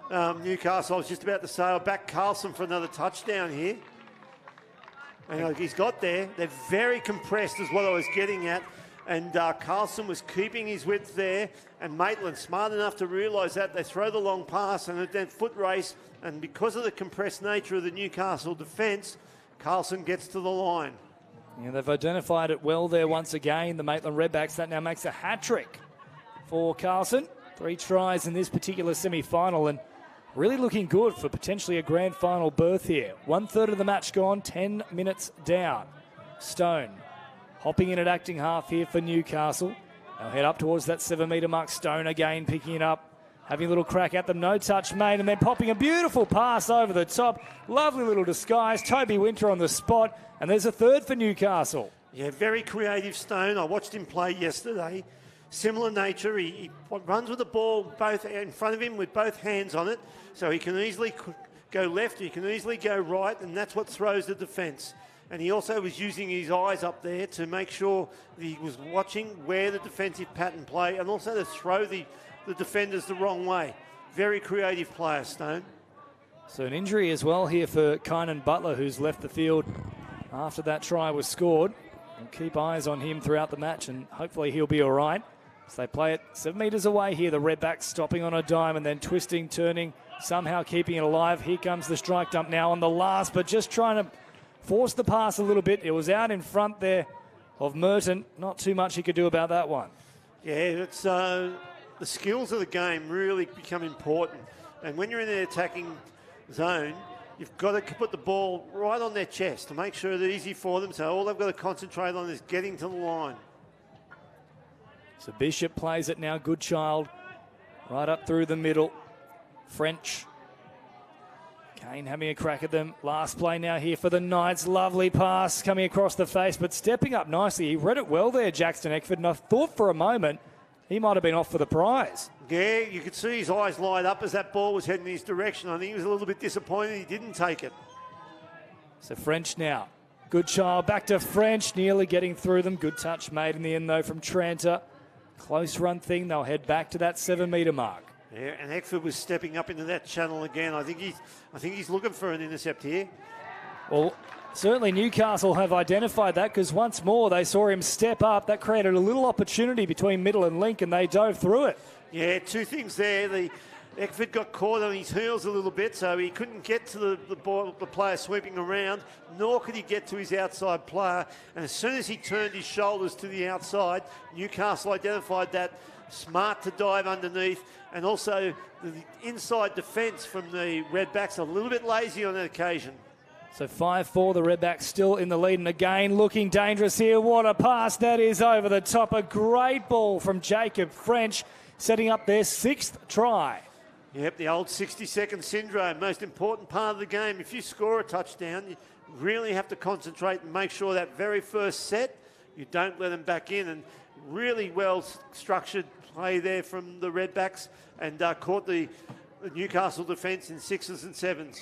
Newcastle, I was just about to say, I'll back Carlson for another touchdown here. And he's got there. They're very compressed is what I was getting at. And Carlson was keeping his width there. And Maitland, smart enough to realise that. They throw the long pass and then foot race. And because of the compressed nature of the Newcastle defence, Carlson gets to the line. Yeah, they've identified it well there once again, the Maitland Redbacks. That now makes a hat-trick for Carlson. 3 tries in this particular semi-final and really looking good for potentially a grand final berth here. 1/3 of the match gone, 10 minutes down. Stone hopping in at acting half here for Newcastle. They'll head up towards that 7-metre mark. Stone again picking it up, having a little crack at them. No touch made, and then popping a beautiful pass over the top. Lovely little disguise. Toby Winter on the spot, and there's a third for Newcastle. Yeah, very creative Stone. I watched him play yesterday. Similar nature. He runs with the ball both in front of him with both hands on it, so he can easily go left, he can easily go right, and that's what throws the defence. And he also was using his eyes up there to make sure that he was watching where the defensive pattern play and also to throw the defenders the wrong way. Very creative player, Stone. So an injury as well here for Kynan Butler, who's left the field after that try was scored. We'll keep eyes on him throughout the match, and hopefully he'll be all right. So they play it 7 metres away here. The Redbacks stopping on a dime and then twisting, turning, somehow keeping it alive. Here comes the strike dump now on the last, but just trying to force the pass a little bit. It was out in front there of Merton. Not too much he could do about that one. Yeah, it's the skills of the game really become important. And when you're in the attacking zone, you've got to put the ball right on their chest to make sure it's easy for them. So all they've got to concentrate on is getting to the line. So Bishop plays it now. Goodchild right up through the middle. French. Kane having a crack at them. Last play now here for the Knights. Lovely pass coming across the face, but stepping up nicely. He read it well there, Jackson Eckford, and I thought for a moment he might have been off for the prize. Yeah, you could see his eyes light up as that ball was heading in his direction. I think he was a little bit disappointed he didn't take it. So French now. Goodchild back to French, nearly getting through them. Good touch made in the end, though, from Tranter. Close run thing. They'll head back to that 7-metre mark. Yeah, and Eckford was stepping up into that channel again. I think he's looking for an intercept here. Well, certainly Newcastle have identified that because once more they saw him step up. That created a little opportunity between middle and link, and they dove through it. Yeah, 2 things there. Eckford got caught on his heels a little bit, so he couldn't get to the player sweeping around, nor could he get to his outside player. And as soon as he turned his shoulders to the outside, Newcastle identified that. Smart to dive underneath, and also the inside defence from the Redbacks a little bit lazy on that occasion. So 5-4, the Redbacks still in the lead, and again looking dangerous here. What a pass that is over the top. A great ball from Jacob French, setting up their 6th try. Yep, the old 60-second syndrome, most important part of the game. If you score a touchdown, you really have to concentrate and make sure that very first set, you don't let them back in. And really well structured play there from the Redbacks, and caught the Newcastle defence in 6s and 7s.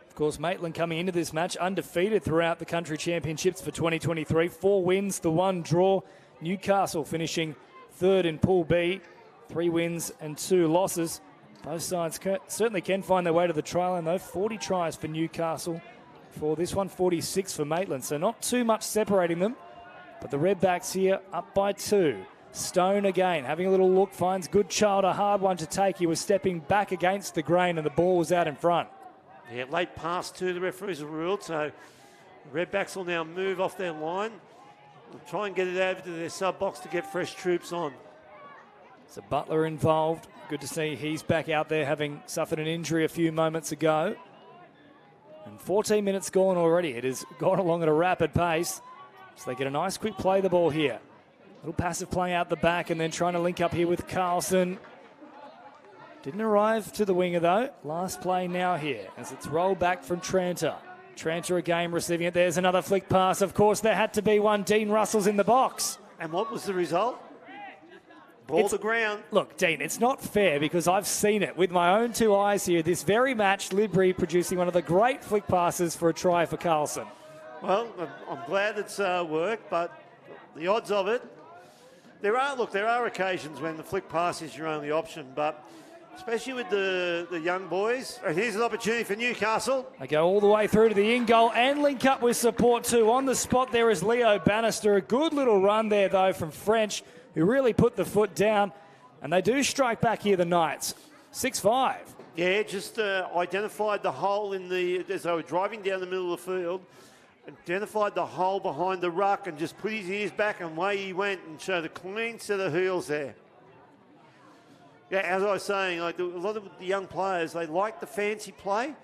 Of course, Maitland coming into this match undefeated throughout the country championships for 2023. 4 wins, the 1 draw. Newcastle finishing 3rd in Pool B. 3 wins and 2 losses. Both sides certainly can find their way to the trial, and though 40 tries for Newcastle. For this one, 46 for Maitland. So not too much separating them. But the Redbacks here up by 2. Stone again, having a little look, finds Goodchild, a hard one to take. He was stepping back against the grain and the ball was out in front. Yeah, late pass to the referees have ruled, so the Redbacks will now move off their line. We'll try and get it over to their sub-box to get fresh troops on. So Butler involved. Good to see he's back out there, having suffered an injury a few moments ago. And 14 minutes gone already. It has gone along at a rapid pace. So they get a nice quick play the ball here. Little passive play out the back and then trying to link up here with Carlson. Didn't arrive to the winger though. Last play now here as it's rolled back from Tranter. Tranter again receiving it. There's another flick pass. Of course, there had to be one. Dean Russell's in the box. And what was the result? Ball to ground. Look, Dean, it's not fair because I've seen it with my own two eyes here. This very match, Libri producing one of the great flick passes for a try for Carlson. Well, I'm glad it's worked, but the odds of it, there are occasions when the flick pass is your only option, but especially with the young boys. And here's an opportunity for Newcastle. They go all the way through to the in-goal and link up with support too. On the spot there is Leo Bannister. A good little run there, though, from French, who really put the foot down. And they do strike back here, the Knights. 6-5. Yeah, just identified the hole as they were driving down the middle of the field. Identified the hole behind the ruck and just put his ears back and away he went and showed a clean set of heels there. Yeah, as I was saying, like a lot of the young players, they like the fancy play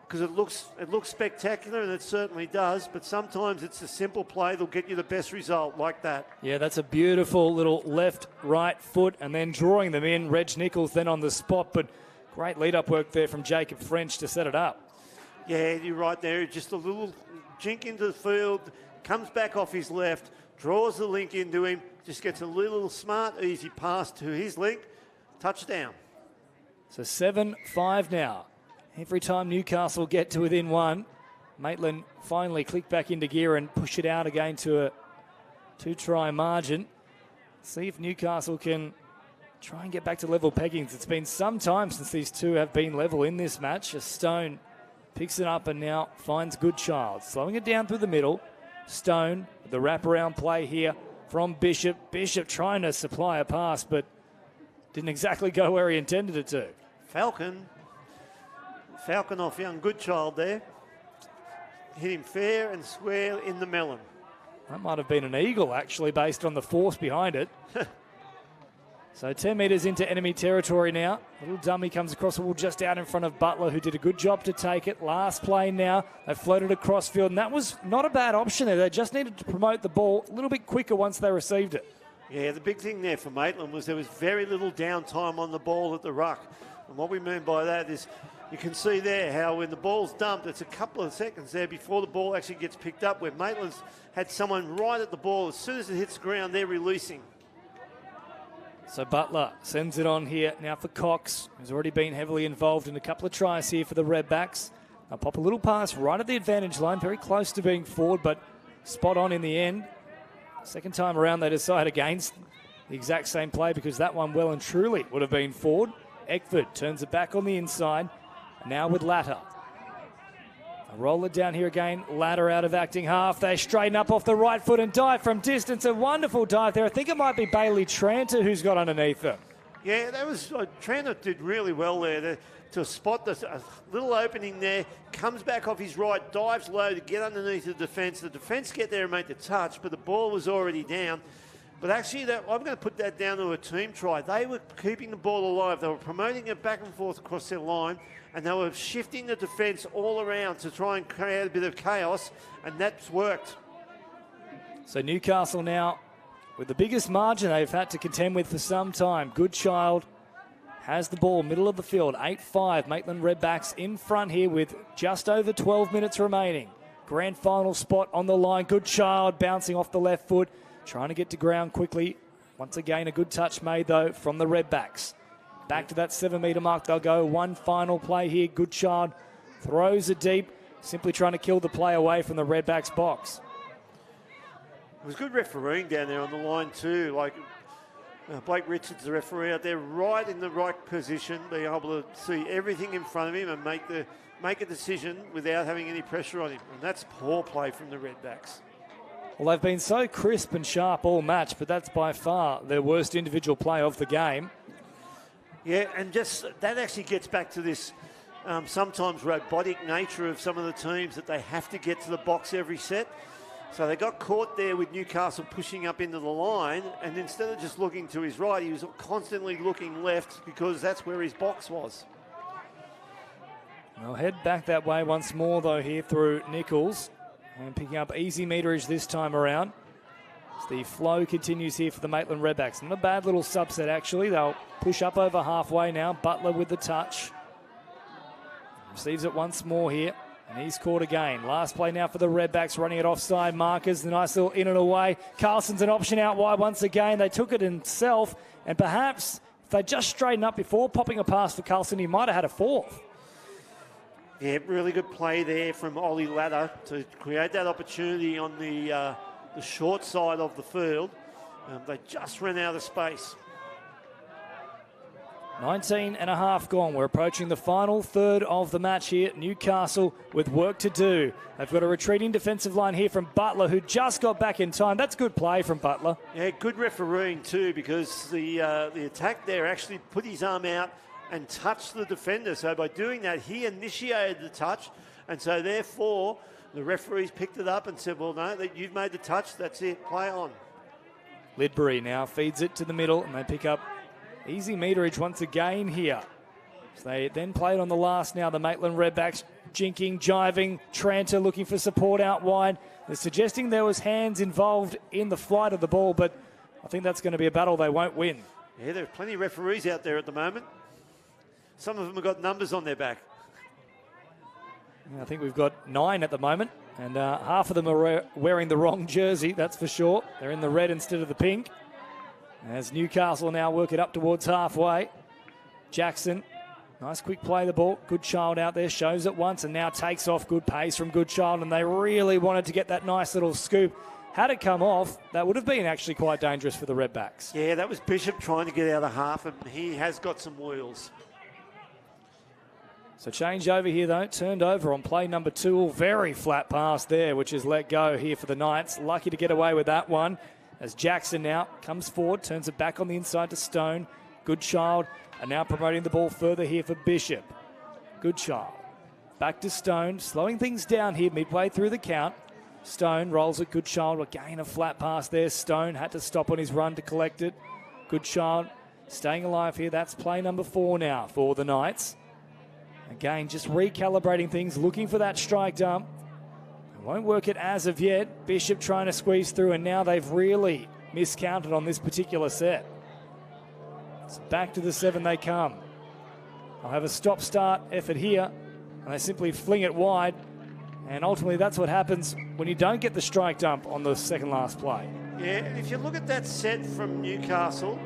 because it looks spectacular, and it certainly does. But sometimes it's a simple play that'll get you the best result, like that. Yeah, that's a beautiful little left, right foot, and then drawing them in. Reg Nichols then on the spot, but great lead-up work there from Jacob French to set it up. Yeah, you're right there. Just a little jink into the field, comes back off his left, draws the link into him, just gets a little smart, easy pass to his link. Touchdown. So 7-5 now. Every time Newcastle get to within one, Maitland finally click back into gear and push it out again to a 2-try margin. See if Newcastle can try and get back to level peggings. It's been some time since these two have been level in this match. A Stone picks it up and now finds Goodchild. Slowing it down through the middle. Stone, the wraparound play here from Bishop. Bishop trying to supply a pass, but didn't exactly go where he intended it to. Falcon off young Goodchild there. Hit him fair and square in the melon. That might have been an eagle, actually, based on the force behind it. So 10 metres into enemy territory now. Little dummy comes across the wall just out in front of Butler, who did a good job to take it. Last play now. They floated across field, and that was not a bad option there. They just needed to promote the ball a little bit quicker once they received it. Yeah, the big thing there for Maitland was there was very little downtime on the ball at the ruck. And what we mean by that is you can see there how when the ball's dumped, it's a couple of seconds there before the ball actually gets picked up, where Maitland's had someone right at the ball. As soon as it hits the ground, they're releasing. So Butler sends it on here now for Cox, who's already been heavily involved in a couple of tries here for the Redbacks. They'll pop a little pass right at the advantage line, very close to being forward, but spot on in the end. Second time around, they decide against the exact same play because that one well and truly would have been forward. Eckford turns it back on the inside. Now with Latter. They roll it down here again. Latter out of acting half. They straighten up off the right foot and dive from distance. A wonderful dive there. I think it might be Bailey Tranter who's got underneath them. Yeah, that was Tranter did really well there to spot a little opening there. Comes back off his right, dives low to get underneath the defence. The defence get there and make the touch, but the ball was already down. But actually, I'm going to put that down to a team try. They were keeping the ball alive. They were promoting it back and forth across their line, and they were shifting the defence all around to try and create a bit of chaos, and that's worked. So Newcastle now with the biggest margin they've had to contend with for some time. Goodchild has the ball, middle of the field, 8-5. Maitland Redbacks in front here with just over 12 minutes remaining. Grand final spot on the line. Goodchild bouncing off the left foot, trying to get to ground quickly. Once again, a good touch made, though, from the Redbacks. Back to that 7-metre mark they'll go. One final play here. Goodchild throws it deep, simply trying to kill the play away from the Redbacks box. It was good refereeing down there on the line too. Like Blake Richards, the referee out there, right in the right position, being able to see everything in front of him and make a decision without having any pressure on him. And that's poor play from the Redbacks. Well, they've been so crisp and sharp all match, but that's by far their worst individual play of the game. Yeah, and just that actually gets back to this sometimes robotic nature of some of the teams, that they have to get to the box every set. So they got caught there with Newcastle pushing up into the line, and instead of just looking to his right, he was constantly looking left because that's where his box was. They'll head back that way once more, though, here through Nichols. And picking up easy meterage this time around. As the flow continues here for the Maitland Redbacks. Not a bad little subset, actually. They'll push up over halfway now. Butler with the touch. Receives it once more here. And he's caught again. Last play now for the Redbacks, running at offside markers. The nice little in and away. Carlson's an option out wide once again. They took it himself, and perhaps if they just straighten up before popping a pass for Carlson, he might have had a fourth. Yeah, really good play there from Ollie Ladder to create that opportunity on the short side of the field. They just ran out of space. 19 and a half gone. We're approaching the final third of the match here. Newcastle with work to do. They've got a retreating defensive line here from Butler, who just got back in time. That's good play from Butler. Yeah, good refereeing too, because the attack there actually put his arm out and touched the defender. So by doing that, he initiated the touch, and so therefore the referees picked it up and said, well, no, that you've made the touch, that's it, play on. Lidbury now feeds it to the middle, and they pick up easy meterage once again here. So they then played on the last now. The Maitland Redbacks jinking, jiving. Tranter looking for support out wide. They're suggesting there was hands involved in the flight of the ball, but I think that's going to be a battle they won't win. Yeah, there are plenty of referees out there at the moment. Some of them have got numbers on their back. I think we've got 9 at the moment, and half of them are wearing the wrong jersey, that's for sure. They're in the red instead of the pink. As Newcastle now work it up towards halfway. Jackson, nice quick play of the ball. Goodchild out there, shows it once and now takes off. Good pace from Goodchild, and they really wanted to get that nice little scoop. Had it come off, that would have been actually quite dangerous for the Redbacks. Yeah, that was Bishop trying to get out of half, and he has got some wheels. So change over here, though. Turned over on play number 2. Very flat pass there, which is let go here for the Knights. Lucky to get away with that one. As Jackson now comes forward, turns it back on the inside to Stone. Goodchild are now promoting the ball further here for Bishop. Goodchild back to Stone, slowing things down here midway through the count. Stone rolls it. Goodchild, again a flat pass there. Stone had to stop on his run to collect it. Goodchild staying alive here. That's play number 4 now for the Knights. Again, just recalibrating things, looking for that strike dump. Won't work it as of yet. Bishop trying to squeeze through, and now they've really miscounted on this particular set. So back to the 7 they come. I'll have a stop-start effort here, and they simply fling it wide. And ultimately, that's what happens when you don't get the strike dump on the second last play. Yeah, and if you look at that set from Newcastle,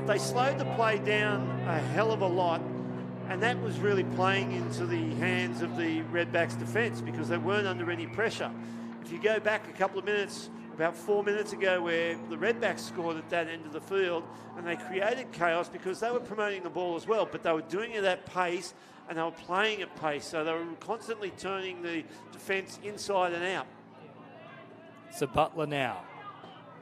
they slowed the play down a hell of a lot. And that was really playing into the hands of the Redbacks defence because they weren't under any pressure. If you go back a couple of minutes, about 4 minutes ago, where the Redbacks scored at that end of the field, and they created chaos because they were promoting the ball as well, but they were doing it at pace and they were playing at pace. So they were constantly turning the defence inside and out. So Butler now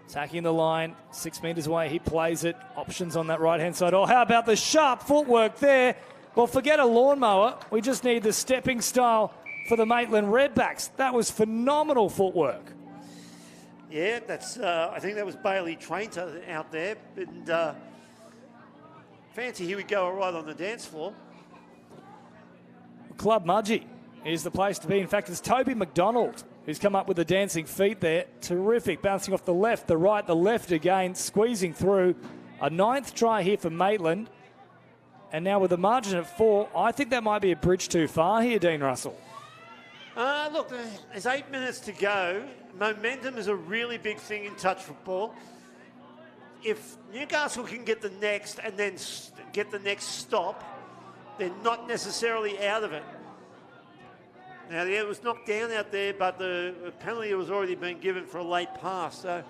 attacking the line, 6 metres away. He plays it. Options on that right-hand side. Oh, how about the sharp footwork there? Well, forget a lawnmower. We just need the stepping style for the Maitland Redbacks. That was phenomenal footwork. Yeah, that's. I think that was Bailey Trainter out there. And fancy here we go right on the dance floor. Club Mudgee is the place to be. In fact, it's Toby McDonald who's come up with the dancing feet there. Terrific. Bouncing off the left, the right, the left again. Squeezing through. A 9th try here for Maitland. And now with the margin of 4, I think that might be a bridge too far here, Dean Russell. Look, there's 8 minutes to go. Momentum is a really big thing in touch football. If Newcastle can get the next and then get the next stop, they're not necessarily out of it. Now, it was knocked down out there, but the penalty was already been given for a late pass. So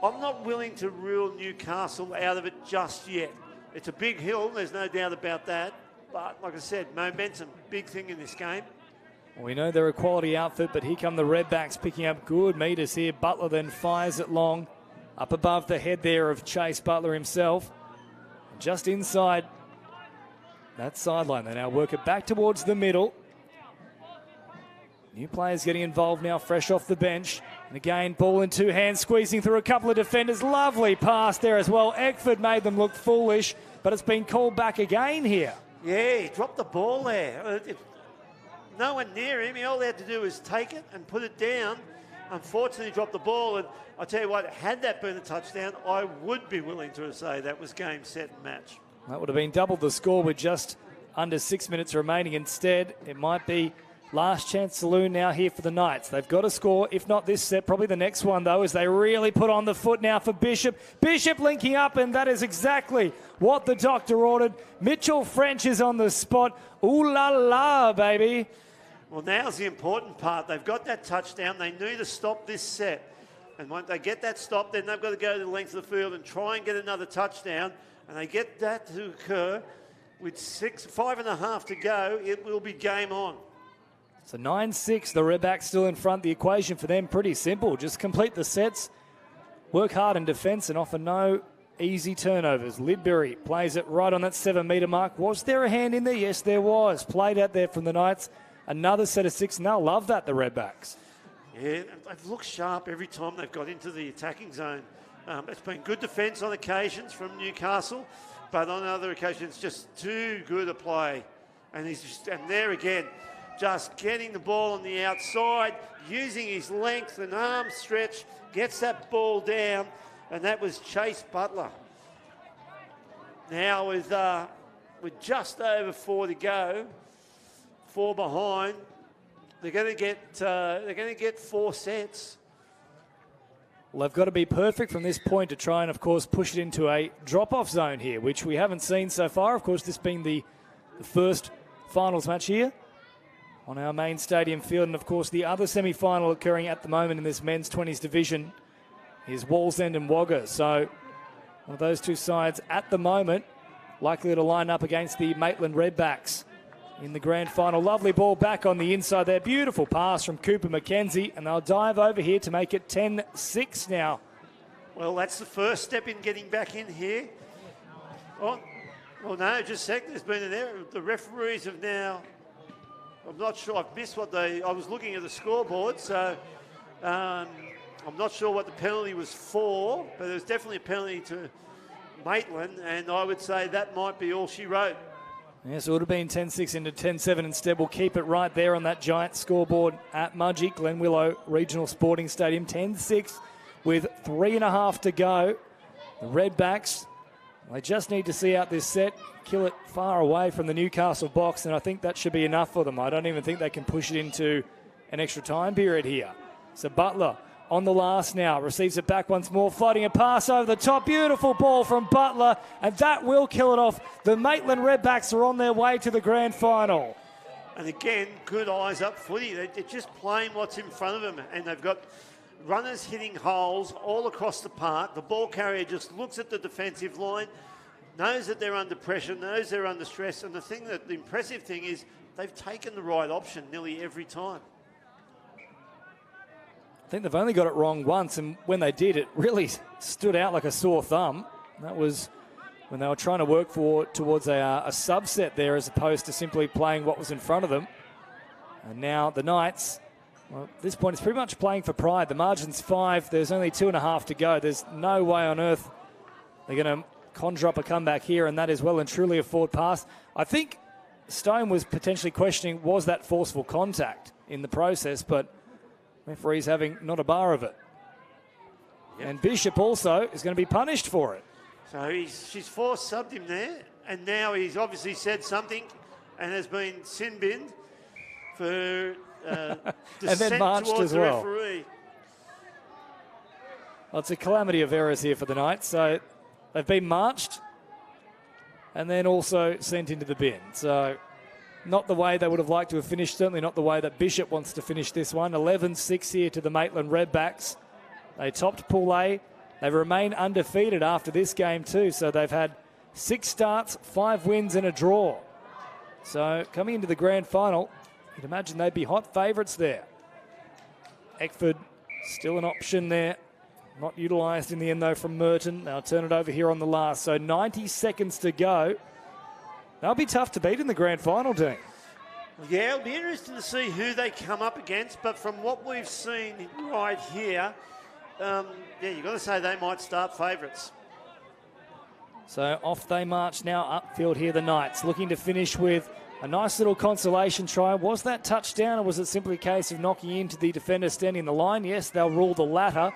I'm not willing to rule Newcastle out of it just yet. It's a big hill, there's no doubt about that. But like I said, momentum, big thing in this game. We know they're a quality outfit, but here come the Redbacks picking up good meters here. Butler then fires it long, up above the head there of Chase Butler himself. Just inside that sideline. They now work it back towards the middle. New players getting involved now, fresh off the bench. And again, ball in 2 hands, squeezing through a couple of defenders. Lovely pass there as well. Eckford made them look foolish, but it's been called back again here. Yeah, he dropped the ball there. No one near him. All they had to do was take it and put it down. Unfortunately, he dropped the ball. And I tell you what, had that been a touchdown, I would be willing to say that was game, set, and match. That would have been double the score with just under 6 minutes remaining. Instead, it might be Last chance saloon now here for the Knights. They've got to score, if not this set, probably the next one, though, as they really put on the foot now for Bishop. Bishop linking up, and that is exactly what the doctor ordered. Mitchell French is on the spot. Ooh la la, baby. Well, now's the important part. They've got that touchdown. They need to stop this set. And once they get that stop, then they've got to go to the length of the field and try and get another touchdown. And they get that to occur with 5.5 to go. It will be game on. So 9-6, the Redbacks still in front. The equation for them pretty simple. Just complete the sets, work hard in defence, and offer no easy turnovers. Lidbury plays it right on that 7-metre mark. Was there a hand in there? Yes, there was. Played out there from the Knights. Another set of 6, and they'll love that, the Redbacks. Yeah, they've looked sharp every time they've got into the attacking zone. It's been good defence on occasions from Newcastle, but on other occasions, just too good a play. And there again, just getting the ball on the outside, using his length and arm stretch, gets that ball down, and that was Chase Butler. Now with just over 4 to go, 4 behind, they're going to get 4 sets. Well, they've got to be perfect from this point to try and, of course, push it into a drop-off zone here, which we haven't seen so far. Of course, this being the first finals match here on our main stadium field. And, of course, the other semi-final occurring at the moment in this men's 20s division is Wallsend and Wagga. So one of those two sides at the moment likely to line up against the Maitland Redbacks in the grand final. Lovely ball back on the inside there. Beautiful pass from Cooper McKenzie, and they'll dive over here to make it 10-6 now. Well, that's the first step in getting back in here. Oh, well, no, just a sec. There's been an error. The referees have now... I'm not sure. I've missed what they... I was looking at the scoreboard, so I'm not sure what the penalty was for, but there was definitely a penalty to Maitland, and I would say that might be all she wrote. Yes, it would have been 10-6 into 10-7. Instead, we'll keep it right there on that giant scoreboard at Mudgee, Glen Willow Regional Sporting Stadium. 10-6 with 3.5 to go. The Redbacks, they just need to see out this set, kill it far away from the Newcastle box, and I think that should be enough for them. I don't even think they can push it into an extra time period here. So Butler on the last now, receives it back once more, floating a pass over the top. Beautiful ball from Butler, and that will kill it off. The Maitland Redbacks are on their way to the grand final. And again, good eyes up footy. They're just playing what's in front of them, and they've got runners hitting holes all across the park. The ball carrier just looks at the defensive line, knows that they're under pressure, knows they're under stress, and the impressive thing is they've taken the right option nearly every time. I think they've only got it wrong once, and when they did, it really stood out like a sore thumb. That was when they were trying to work towards a subset there as opposed to simply playing what was in front of them. And now the Knights, well, at this point, it's pretty much playing for pride. The margin's 5. There's only 2.5 to go. There's no way on earth they're going to conjure up a comeback here, and that is well and truly a forward pass. I think Stone was potentially questioning, was that forceful contact in the process, but referee's having not a bar of it. Yep. And Bishop also is going to be punished for it. So she's forced subbed him there, and now he's obviously said something and has been sin-binned for and dissent then marched towards as the well. referee. Well, it's a calamity of errors here for the Knights. So they've been marched and then also sent into the bin. So not the way they would have liked to have finished, certainly not the way that Bishop wants to finish this one. 11-6 here to the Maitland Redbacks. They topped Pool A. They've remained undefeated after this game too, so they've had 6 starts, 5 wins and a draw. So coming into the grand final, you'd imagine they'd be hot favourites there. Eckford still an option there. Not utilised in the end though from Merton. They'll turn it over here on the last. So 90 seconds to go. They'll be tough to beat in the grand final, Dean. Yeah, it'll be interesting to see who they come up against, but from what we've seen right here, you've got to say they might start favourites. So off they march now upfield here, the Knights, looking to finish with a nice little consolation try. Was that touchdown, or was it simply a case of knocking into the defender standing in the line? Yes, they'll rule the latter.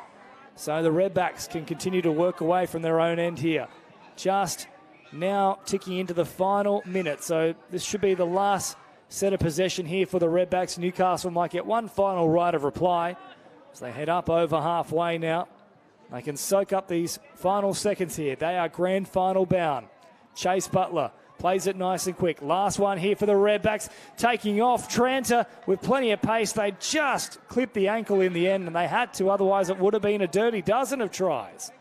So the Redbacks can continue to work away from their own end here. Just now ticking into the final minute. So this should be the last set of possession here for the Redbacks. Newcastle might get one final right of reply as they head up over halfway now. They can soak up these final seconds here. They are grand final bound. Chase Butler plays it nice and quick. Last one here for the Redbacks. Taking off Tranter with plenty of pace. They just clipped the ankle in the end, and they had to. Otherwise, it would have been a dirty dozen of tries.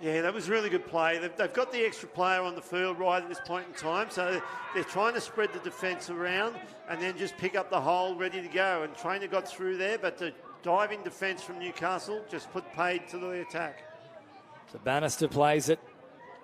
Yeah, that was really good play. They've got the extra player on the field right at this point in time, so they're trying to spread the defence around and then just pick up the hole ready to go. And Trainer got through there, but the diving defence from Newcastle just put paid to the attack. So Bannister plays it.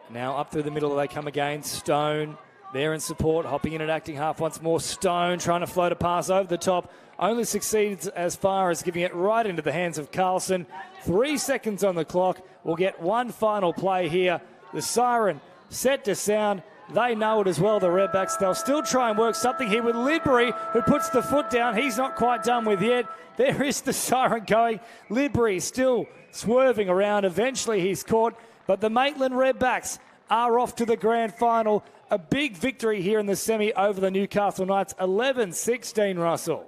Now up through the middle they come again. Stone there in support, hopping in and acting half once more. Stone trying to float a pass over the top. Only succeeds as far as giving it right into the hands of Carlson. 3 seconds on the clock. We'll get one final play here. The siren set to sound. They know it as well, the Redbacks. They'll still try and work something here with Lidbury, who puts the foot down. He's not quite done with yet. There is the siren going. Lidbury still swerving around. Eventually he's caught. But the Maitland Redbacks are off to the grand final. A big victory here in the semi over the Newcastle Knights. 11-16, Russell.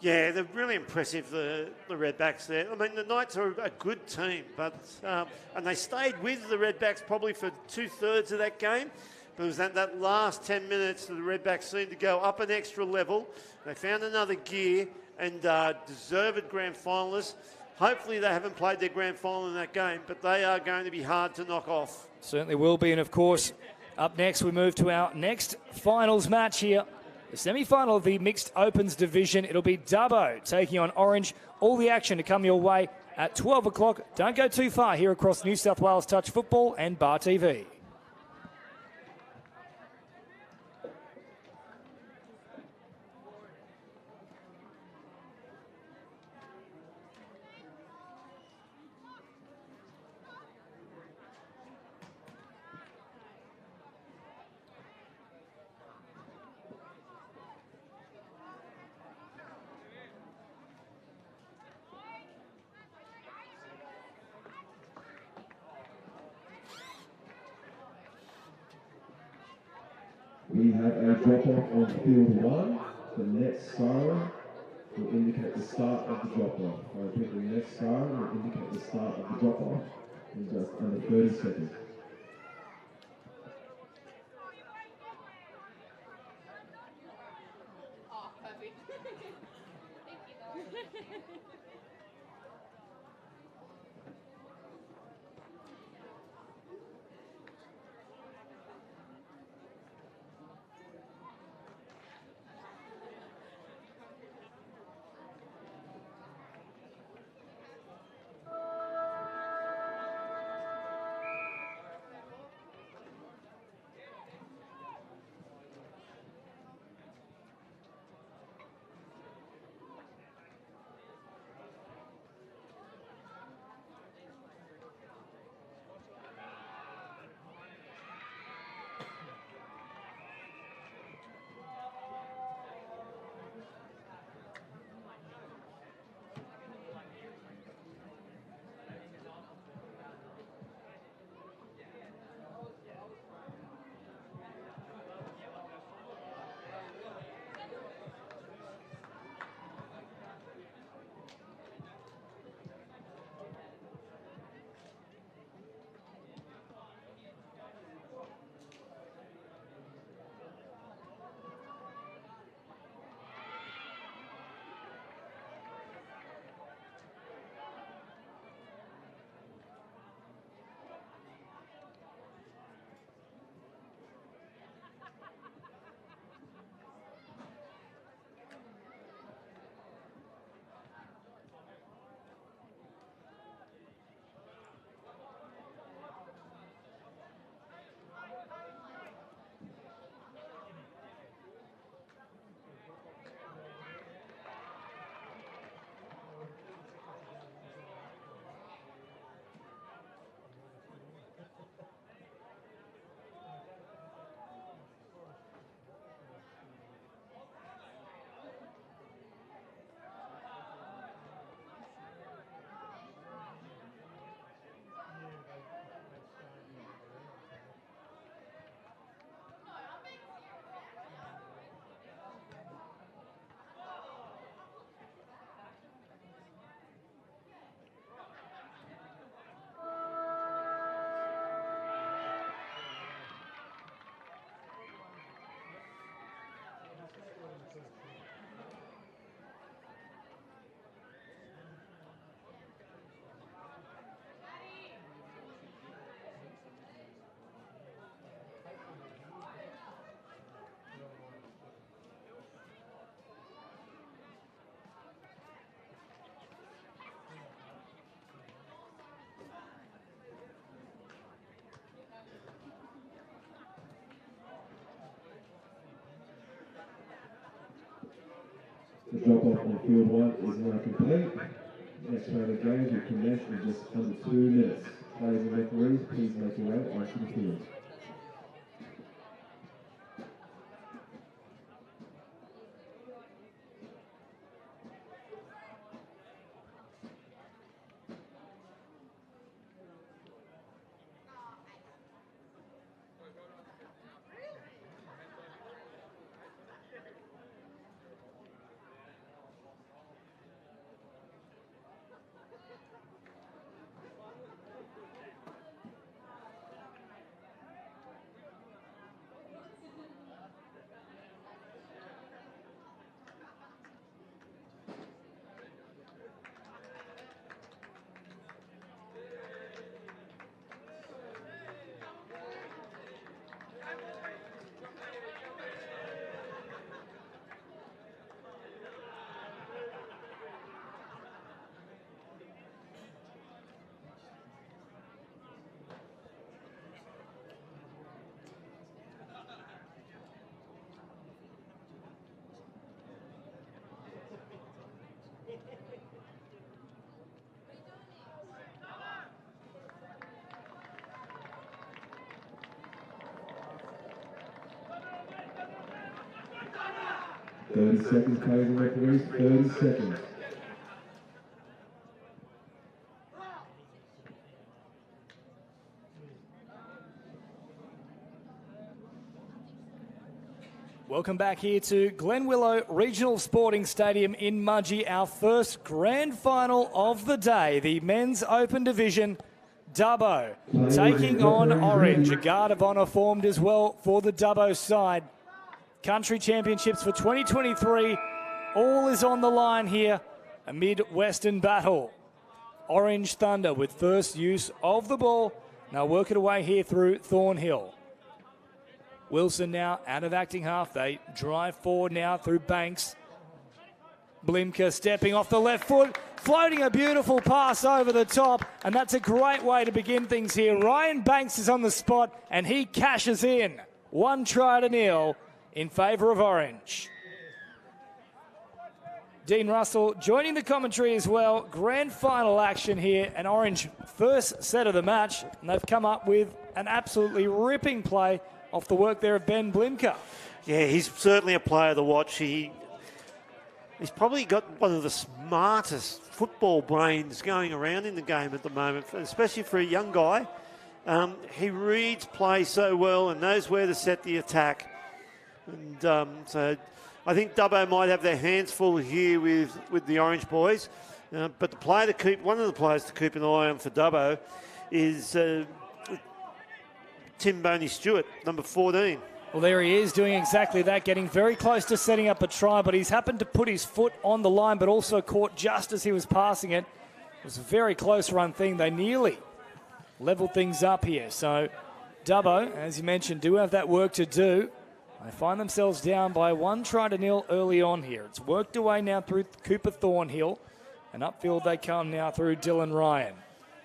Yeah, they're really impressive, the Redbacks there. I mean, the Knights are a good team, but and they stayed with the Redbacks probably for 2/3 of that game. But it was that last 10 minutes that the Redbacks seemed to go up an extra level. They found another gear and deserved grand finalists. Hopefully they haven't played their grand final in that game, but they are going to be hard to knock off. Certainly will be, and of course, up next we move to our next finals match here. The semi-final of the Mixed Opens division. It'll be Dubbo taking on Orange. All the action to come your way at 12 o'clock. Don't go too far here across New South Wales Touch Football and Bar TV. We have a drop-off on field 1. The next siren will indicate the start of the drop-off. I repeat, the next siren will indicate the start of the drop-off in just under 30 seconds. The drop-off on field 1 is now complete. Next round of games will commence in just under 2 minutes. Players and referees, please make your way onto the field. Thirty seconds, players and referees, 30 seconds. Welcome back here to Glen Willow Regional Sporting Stadium in Mudgee, our first grand final of the day, the Men's Open Division. Dubbo taking on Orange, a guard of honour formed as well for the Dubbo side. Country Championships for 2023, all is on the line here, a Mid-Western battle. Orange Thunder with first use of the ball. Now work it away here through Thornhill. Wilson now out of acting half. They drive forward now through Banks. Blimka stepping off the left foot, floating a beautiful pass over the top, and that's a great way to begin things here. Ryan Banks is on the spot, and he cashes in. 1-0 in favour of Orange. Dean Russell joining the commentary as well. Grand final action here, and Orange first set of the match, and they've come up with an absolutely ripping play off the work there of Ben Blimka. Yeah, he's certainly a player to watch. He's probably got one of the smartest football brains going around in the game at the moment, especially for a young guy. He reads play so well and knows where to set the attack. And so I think Dubbo might have their hands full here with the Orange boys. But one of the players to keep an eye on for Dubbo is Tim Boney-Stewart, number 14. Well, there he is doing exactly that, getting very close to setting up a try, but he's happened to put his foot on the line, but also caught just as he was passing it. It was a very close run thing. They nearly leveled things up here. So Dubbo, as you mentioned, do have that work to do. They find themselves down by 1-0 early on here. It's worked away now through Cooper Thornhill, and upfield they come now through Dylan Ryan.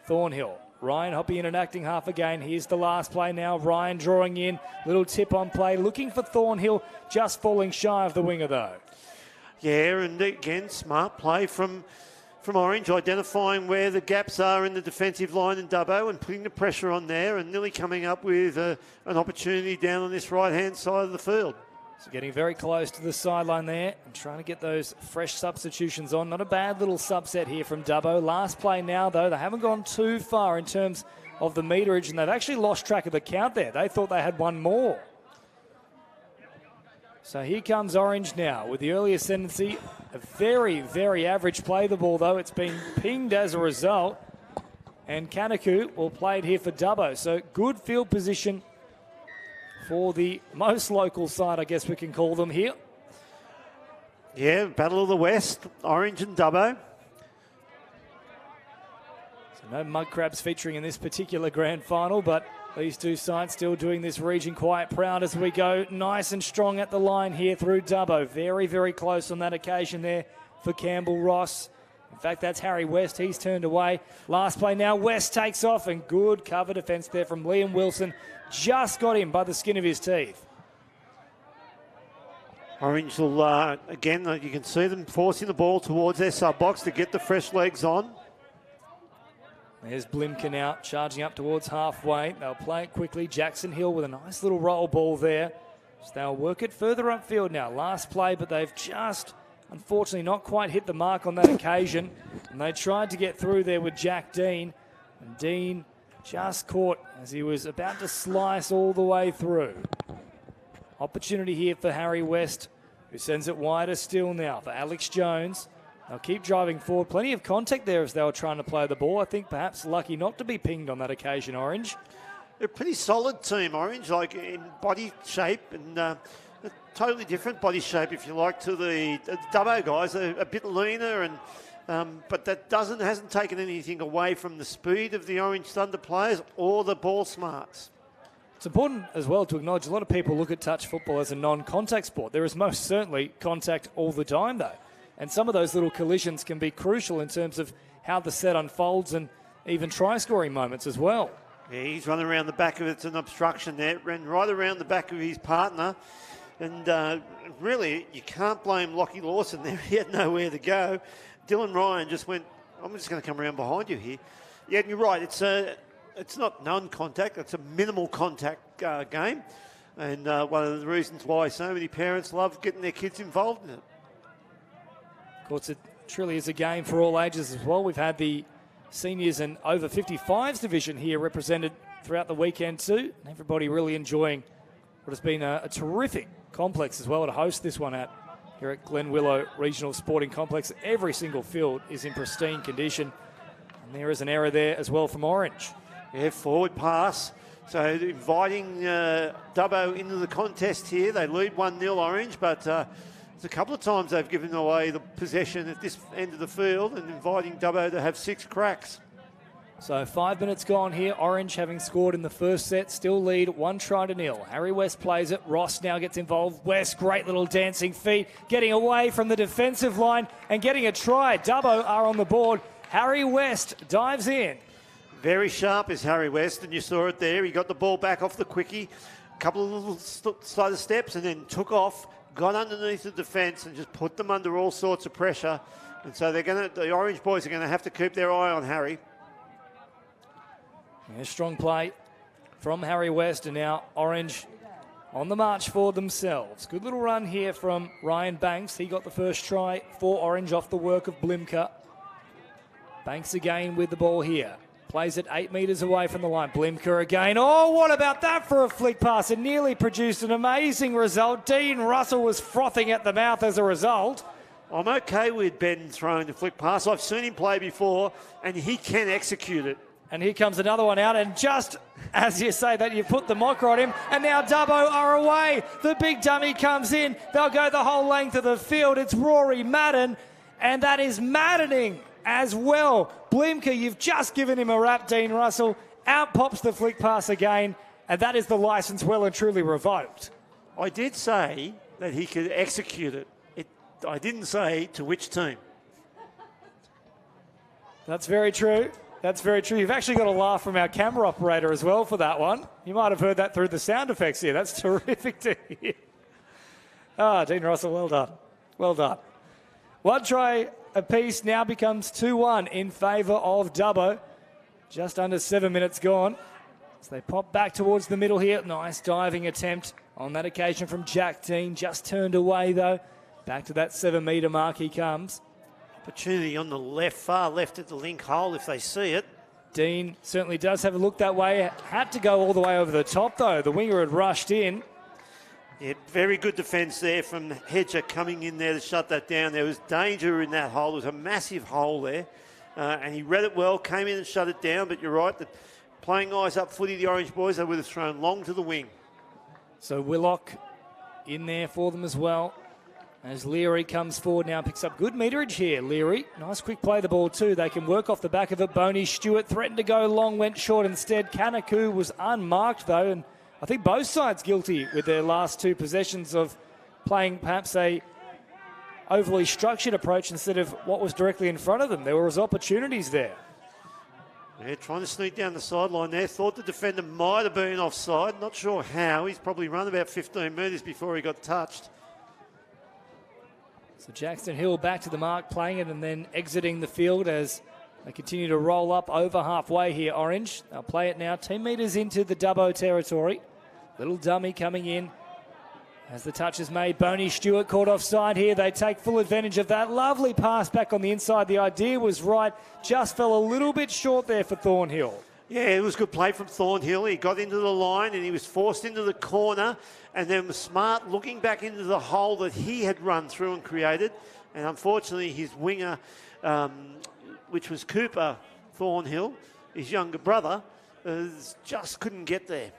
Thornhill. Ryan hopping in and acting half again. Here's the last play now. Ryan drawing in. Little tip on play. Looking for Thornhill. Just falling shy of the winger, though. Yeah, and again, smart play from Orange, identifying where the gaps are in the defensive line in Dubbo and putting the pressure on there and nearly coming up with an opportunity down on this right-hand side of the field. So getting very close to the sideline there and trying to get those fresh substitutions on. Not a bad little subset here from Dubbo. Last play now, though. They haven't gone too far in terms of the meterage, and they've actually lost track of the count there. They thought they had one more. So here comes Orange now with the early ascendancy. A very, very average play the ball, though. It's been pinged as a result. And Kanaku will play it here for Dubbo. So good field position for the most local side, I guess we can call them here. Yeah, Battle of the West, Orange and Dubbo. So no mud crabs featuring in this particular grand final, but these two sides still doing this region quite proud as we go nice and strong at the line here through Dubbo. Very, very close on that occasion there for Campbell Ross. In fact, that's Harry West. He's turned away. Last play now. West takes off, and good cover defence there from Liam Wilson. Just got him by the skin of his teeth. Orange will, again, you can see them forcing the ball towards their sub-box to get the fresh legs on. There's Blimken now, charging up towards halfway. They'll play it quickly. Jackson Hill with a nice little roll ball there. So they'll work it further upfield now. Last play, but they've just, unfortunately, not quite hit the mark on that occasion. And they tried to get through there with Jack Dean. And Dean just caught as he was about to slice all the way through. Opportunity here for Harry West, who sends it wider still now for Alex Jones. They'll keep driving forward. Plenty of contact there as they were trying to play the ball. I think perhaps lucky not to be pinged on that occasion, Orange. They're a pretty solid team, Orange, like in body shape and a totally different body shape, if you like, to the Dubbo guys. They're a bit leaner, and but that hasn't taken anything away from the speed of the Orange Thunder players or the ball smarts. It's important as well to acknowledge a lot of people look at touch football as a non-contact sport. There is most certainly contact all the time, though. And some of those little collisions can be crucial in terms of how the set unfolds and even try-scoring moments as well. Yeah, he's running around the back of it. It's an obstruction there. Ran right around the back of his partner. And really, you can't blame Lockie Lawson there. He had nowhere to go. Dylan Ryan just went, I'm just going to come around behind you here. Yeah, and you're right. It's not non-contact. It's a minimal contact game. And one of the reasons why so many parents love getting their kids involved in it. Of course, it truly is a game for all ages as well. We've had the seniors and over 55s division here represented throughout the weekend too. And everybody really enjoying what has been a terrific complex as well to host this one at here at Glen Willow Regional Sporting Complex. Every single field is in pristine condition. And there is an error there as well from Orange. Yeah, forward pass. So inviting Dubbo into the contest here. They lead 1-0 Orange, but it's a couple of times they've given away the possession at this end of the field and inviting Dubbo to have 6 cracks. So 5 minutes gone here. Orange having scored in the first set, still lead 1-0. Harry West plays it. Ross now gets involved. West, great little dancing feet, getting away from the defensive line and getting a try. Dubbo are on the board. Harry West dives in. Very sharp is Harry West, and you saw it there. He got the ball back off the quickie, a couple of little slight of steps, and then took off, got underneath the defence and just put them under all sorts of pressure. And so the Orange boys are going to have to keep their eye on Harry. Yeah, strong play from Harry West, and now Orange on the march for themselves. Good little run here from Ryan Banks. He got the first try for Orange off the work of Blimker. Banks again with the ball here. Plays it 8 metres away from the line. Blimker again. Oh, what about that for a flick pass? It nearly produced an amazing result. Dean Russell was frothing at the mouth as a result. I'm okay with Ben throwing the flick pass. I've seen him play before, and he can execute it. And here comes another one out, and just as you say that, you put the mocker on him, and now Dubbo are away. The big dummy comes in. They'll go the whole length of the field. It's Rory Madden, and that is maddening as well. Blimker, you've just given him a rap, Dean Russell. Out pops the flick pass again, and that is the licence well and truly revoked. I did say that he could execute it. I didn't say to which team. That's very true. That's very true. You've actually got a laugh from our camera operator as well for that one. You might have heard that through the sound effects here. That's terrific to hear. Dean Russell, well done. Well done. One try apiece now becomes 2-1 in favour of Dubbo. Just under 7 minutes gone. So they pop back towards the middle here. Nice diving attempt on that occasion from Jack Dean. Just turned away though. Back to that 7 metre mark he comes. Opportunity on the left, far left at the link hole if they see it. Dean certainly does have a look that way. Had to go all the way over the top though. The winger had rushed in. Yeah, very good defence there from Hedger coming in there to shut that down. There was danger in that hole. There was a massive hole there. And he read it well, came in and shut it down. But you're right, that playing eyes up footy, the Orange boys, they would have thrown long to the wing. So Willock in there for them as well. As Leary comes forward now, picks up good meterage here. Leary, nice quick play the ball too. They can work off the back of it. Boney Stewart threatened to go long, went short instead. Kanaku was unmarked though, and I think both sides guilty with their last two possessions of playing perhaps a overly structured approach instead of what was directly in front of them. There was opportunities there. Yeah, trying to sneak down the sideline there. Thought the defender might have been offside. Not sure how. He's probably run about 15 metres before he got touched. So Jackson Hill back to the mark, playing it and then exiting the field as they continue to roll up over halfway here, Orange. They'll play it now 10 metres into the Dubbo territory. Little dummy coming in as the touch is made. Boney Stewart caught offside here. They take full advantage of that. Lovely pass back on the inside. The idea was right. Just fell a little bit short there for Thornhill. Yeah, it was good play from Thornhill. He got into the line and he was forced into the corner and then was smart looking back into the hole that he had run through and created. And unfortunately, his winger, which was Cooper Thornhill, his younger brother, just couldn't get there.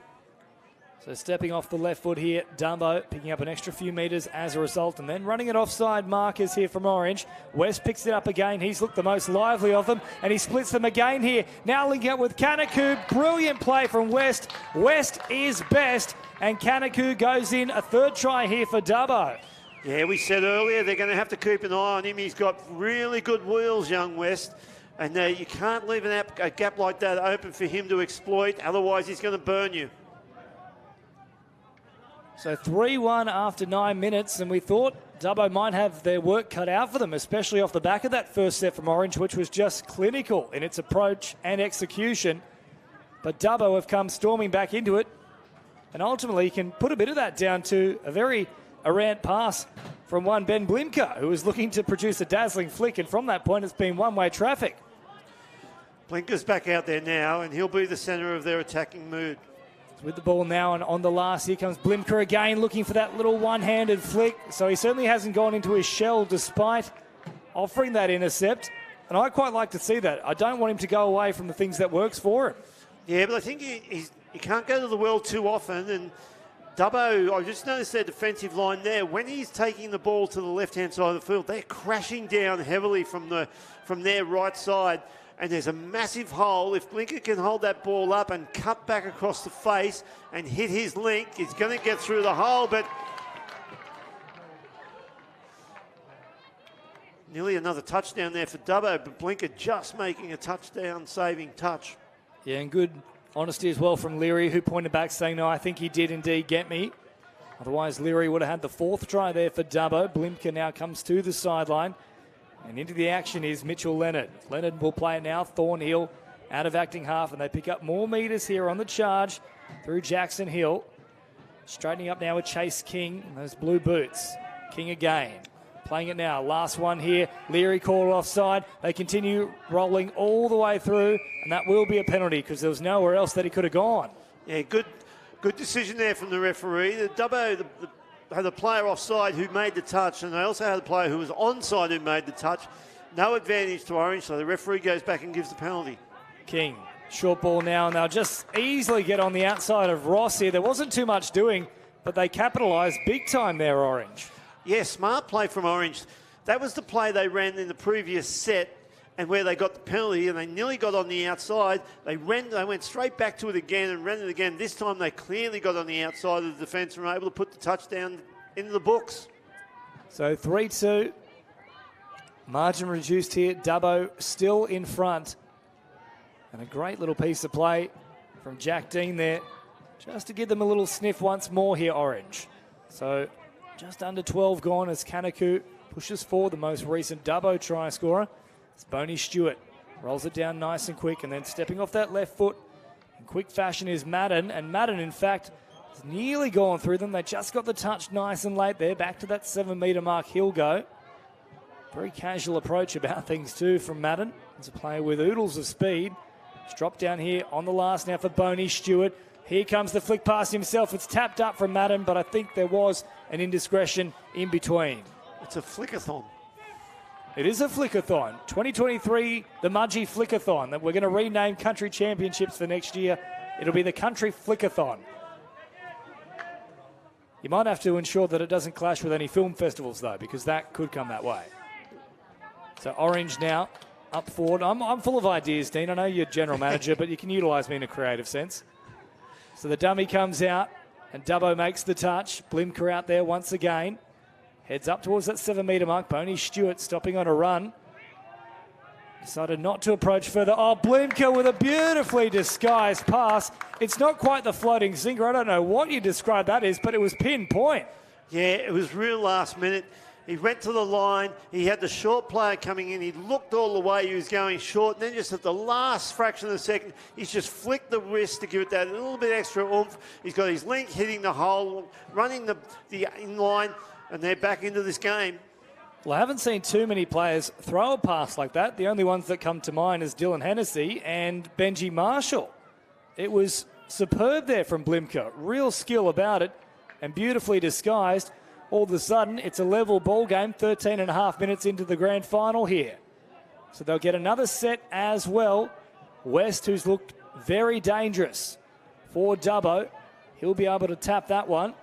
So stepping off the left foot here, Dumbo picking up an extra few metres as a result, and then running it offside markers here from Orange. West picks it up again. He's looked the most lively of them, and he splits them again here. Now linking up with Kanaku. Brilliant play from West. West is best, and Kanaku goes in. A third try here for Dubbo. Yeah, we said earlier they're going to have to keep an eye on him. He's got really good wheels, young West, and you can't leave a gap like that open for him to exploit. Otherwise, he's going to burn you. So 3-1 after 9 minutes, and we thought Dubbo might have their work cut out for them, especially off the back of that first set from Orange, which was just clinical in its approach and execution. But Dubbo have come storming back into it, and ultimately can put a bit of that down to a very errant pass from one Ben Blimka, who was looking to produce a dazzling flick, and from that point it's been one-way traffic. Blinker's back out there now, and he'll be the centre of their attacking mood. With the ball now and on the last, here comes Blimker again, looking for that little one-handed flick. So he certainly hasn't gone into his shell despite offering that intercept. And I quite like to see that. I don't want him to go away from the things that works for him. Yeah, but I think he can't go to the well too often. And Dubbo, I just noticed their defensive line there. When he's taking the ball to the left-hand side of the field, they're crashing down heavily from their right side. And there's a massive hole. If Blinker can hold that ball up and cut back across the face and hit his link, he's going to get through the hole, but nearly another touchdown there for Dubbo, but Blinker just making a touchdown-saving touch. Yeah, and good honesty as well from Leary, who pointed back saying, no, I think he did indeed get me. Otherwise, Leary would have had the fourth try there for Dubbo. Blimker now comes to the sideline. And into the action is Mitchell Leonard. Leonard will play it now. Thornhill out of acting half, and they pick up more metres here on the charge through Jackson Hill. Straightening up now with Chase King and those blue boots. King again. Playing it now. Last one here. Leary called offside. They continue rolling all the way through, and that will be a penalty because there was nowhere else that he could have gone. Yeah, good decision there from the referee. The Dubbo had a player offside who made the touch, and they also had a player who was onside who made the touch. No advantage to Orange, so the referee goes back and gives the penalty. King, short ball now, and they'll just easily get on the outside of Ross here. There wasn't too much doing, but they capitalised big time there, Orange. Yeah, smart play from Orange. That was the play they ran in the previous set and where they got the penalty, and they nearly got on the outside. They went straight back to it again and ran it again. This time they clearly got on the outside of the defence and were able to put the touchdown into the books. So 3-2. Margin reduced here. Dubbo still in front. And a great little piece of play from Jack Dean there, just to give them a little sniff once more here, Orange. So just under 12 gone as Kanaku pushes forward, the most recent Dubbo try scorer. It's Boney Stewart. Rolls it down nice and quick, and then stepping off that left foot in quick fashion is Madden. And Madden, in fact, has nearly gone through them. They just got the touch nice and late there. Back to that 7-metre mark he'll go. Very casual approach about things too from Madden. He's a player with oodles of speed. It's dropped down here on the last now for Boney Stewart. Here comes the flick past himself. It's tapped up from Madden, but I think there was an indiscretion in between. It's a flickathon. It is a flickathon. 2023, the Mudgee Flickathon, that we're going to rename country championships for next year. It'll be the Country Flickathon. You might have to ensure that it doesn't clash with any film festivals, though, because that could come that way. So Orange now up forward. I'm full of ideas, Dean. I know you're general manager, but you can utilise me in a creative sense. So the dummy comes out, and Dubbo makes the touch. Blimker out there once again. Heads up towards that 7-metre mark. Boney Stewart stopping on a run. Decided not to approach further. Oh, Blimker with a beautifully disguised pass. It's not quite the floating zinker. I don't know what you describe that as, but it was pinpoint. Yeah, it was real last minute. He went to the line. He had the short player coming in. He looked all the way. He was going short. And then just at the last fraction of a second, he's just flicked the wrist to give it that little bit extra oomph. He's got his link hitting the hole, running the in line, and they're back into this game. Well, I haven't seen too many players throw a pass like that. The only ones that come to mind is Dylan Hennessy and Benji Marshall. It was superb there from Blimker. Real skill about it and beautifully disguised. All of a sudden, it's a level ball game, 13 and a half minutes into the grand final here. So they'll get another set as well. West, who's looked very dangerous for Dubbo. He'll be able to tap that one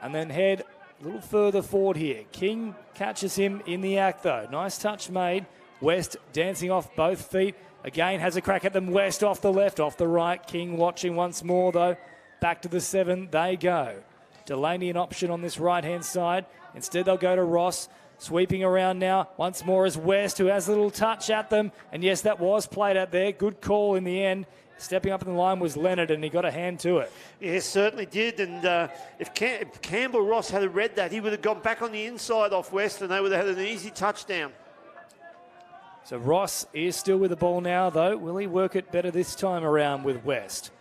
and then head a little further forward here. King catches him in the act, though. Nice touch made. West dancing off both feet. Again, has a crack at them. West off the left, off the right. King watching once more, though. Back to the 7 they go. Delaney an option on this right-hand side. Instead, they'll go to Ross. Sweeping around now. Once more is West, who has a little touch at them. And yes, that was played out there. Good call in the end. Stepping up in the line was Leonard, and he got a hand to it. Yes, certainly did. And if Campbell Ross had read that, he would have gone back on the inside off West, and they would have had an easy touchdown. So Ross is still with the ball now, though. Will he work it better this time around with West?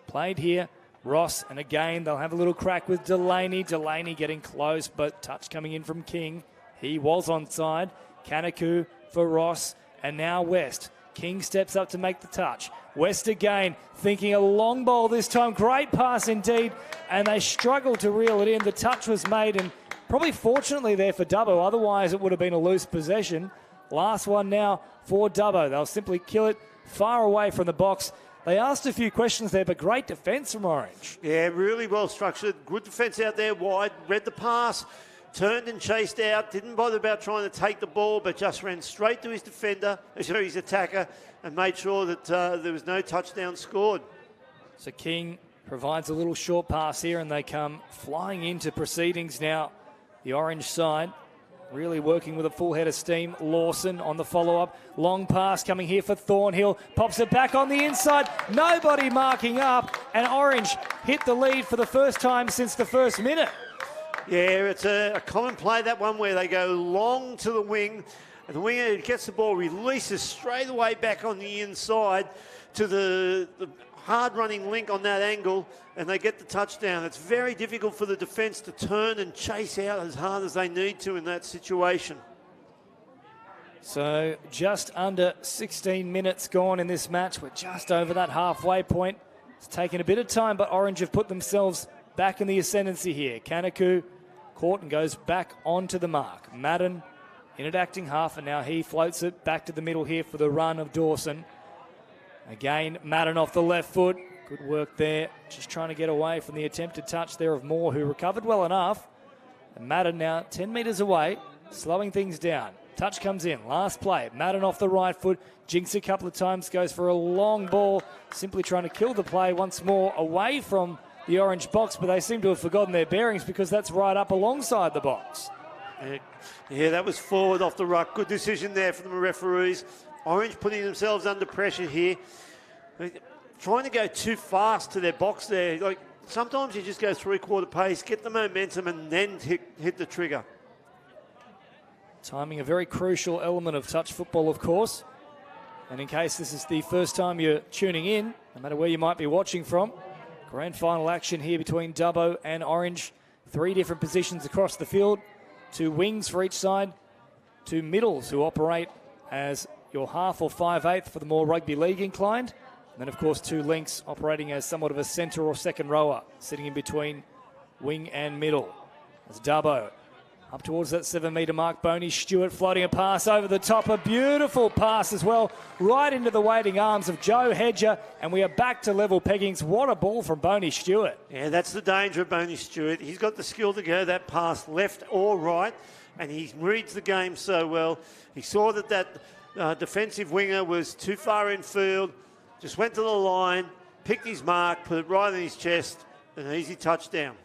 Played here. Ross, and again, they'll have a little crack with Delaney. Delaney getting close, but touch coming in from King. He was onside. Kanaku for Ross, and now West. King steps up to make the touch. West again, thinking a long ball this time. Great pass indeed, and they struggled to reel it in. The touch was made, and probably fortunately there for Dubbo. Otherwise, it would have been a loose possession. Last one now for Dubbo. They'll simply kill it far away from the box. They asked a few questions there, but great defence from Orange. Yeah, really well structured. Good defence out there wide. Read the pass, turned and chased out. Didn't bother about trying to take the ball, but just ran straight to his defender, his attacker, and made sure that there was no touchdown scored. So King provides a little short pass here, and they come flying into proceedings now. The Orange side really working with a full head of steam. Lawson on the follow-up. Long pass coming here for Thornhill. Pops it back on the inside. Nobody marking up, and Orange hit the lead for the first time since the first minute. Yeah, it's a common play, that one, where they go long to the wing, and the winger gets the ball, releases straight away back on the inside to the hard-running link on that angle, and they get the touchdown. It's very difficult for the defence to turn and chase out as hard as they need to in that situation. So just under 16 minutes gone in this match. We're just over that halfway point. It's taken a bit of time, but Orange have put themselves back in the ascendancy here. Kanaku caught and goes back onto the mark. Madden in at acting half, and now he floats it back to the middle here for the run of Dawson. Again, Madden off the left foot. Good work there. Just trying to get away from the attempted touch there of Moore, who recovered well enough. And Madden now 10 metres away, slowing things down. Touch comes in. Last play. Madden off the right foot. Jinks a couple of times. Goes for a long ball. Simply trying to kill the play once more away from the Orange box. But they seem to have forgotten their bearings, because that's right up alongside the box. Yeah, that was forward off the ruck. Good decision there from the referees. Orange putting themselves under pressure here. Trying to go too fast to their box there. Like, sometimes you just go three-quarter pace, get the momentum, and then hit the trigger. Timing, a very crucial element of touch football, of course. And in case this is the first time you're tuning in, no matter where you might be watching from, grand final action here between Dubbo and Orange. 3 different positions across the field. 2 wings for each side. 2 middles who operate as your half or 5/8 for the more rugby league inclined. And then, of course, 2 links operating as somewhat of a centre or second rower, sitting in between wing and middle. As Dubbo Up towards that 7 metre mark, Boney Stewart floating a pass over the top. A beautiful pass as well, right into the waiting arms of Joe Hedger. And we are back to level peggings. What a ball from Boney Stewart. Yeah, that's the danger of Boney Stewart. He's got the skill to go that pass left or right, and he reads the game so well. He saw that defensive winger was too far in field, just went to the line, picked his mark, put it right on his chest, an easy touchdown.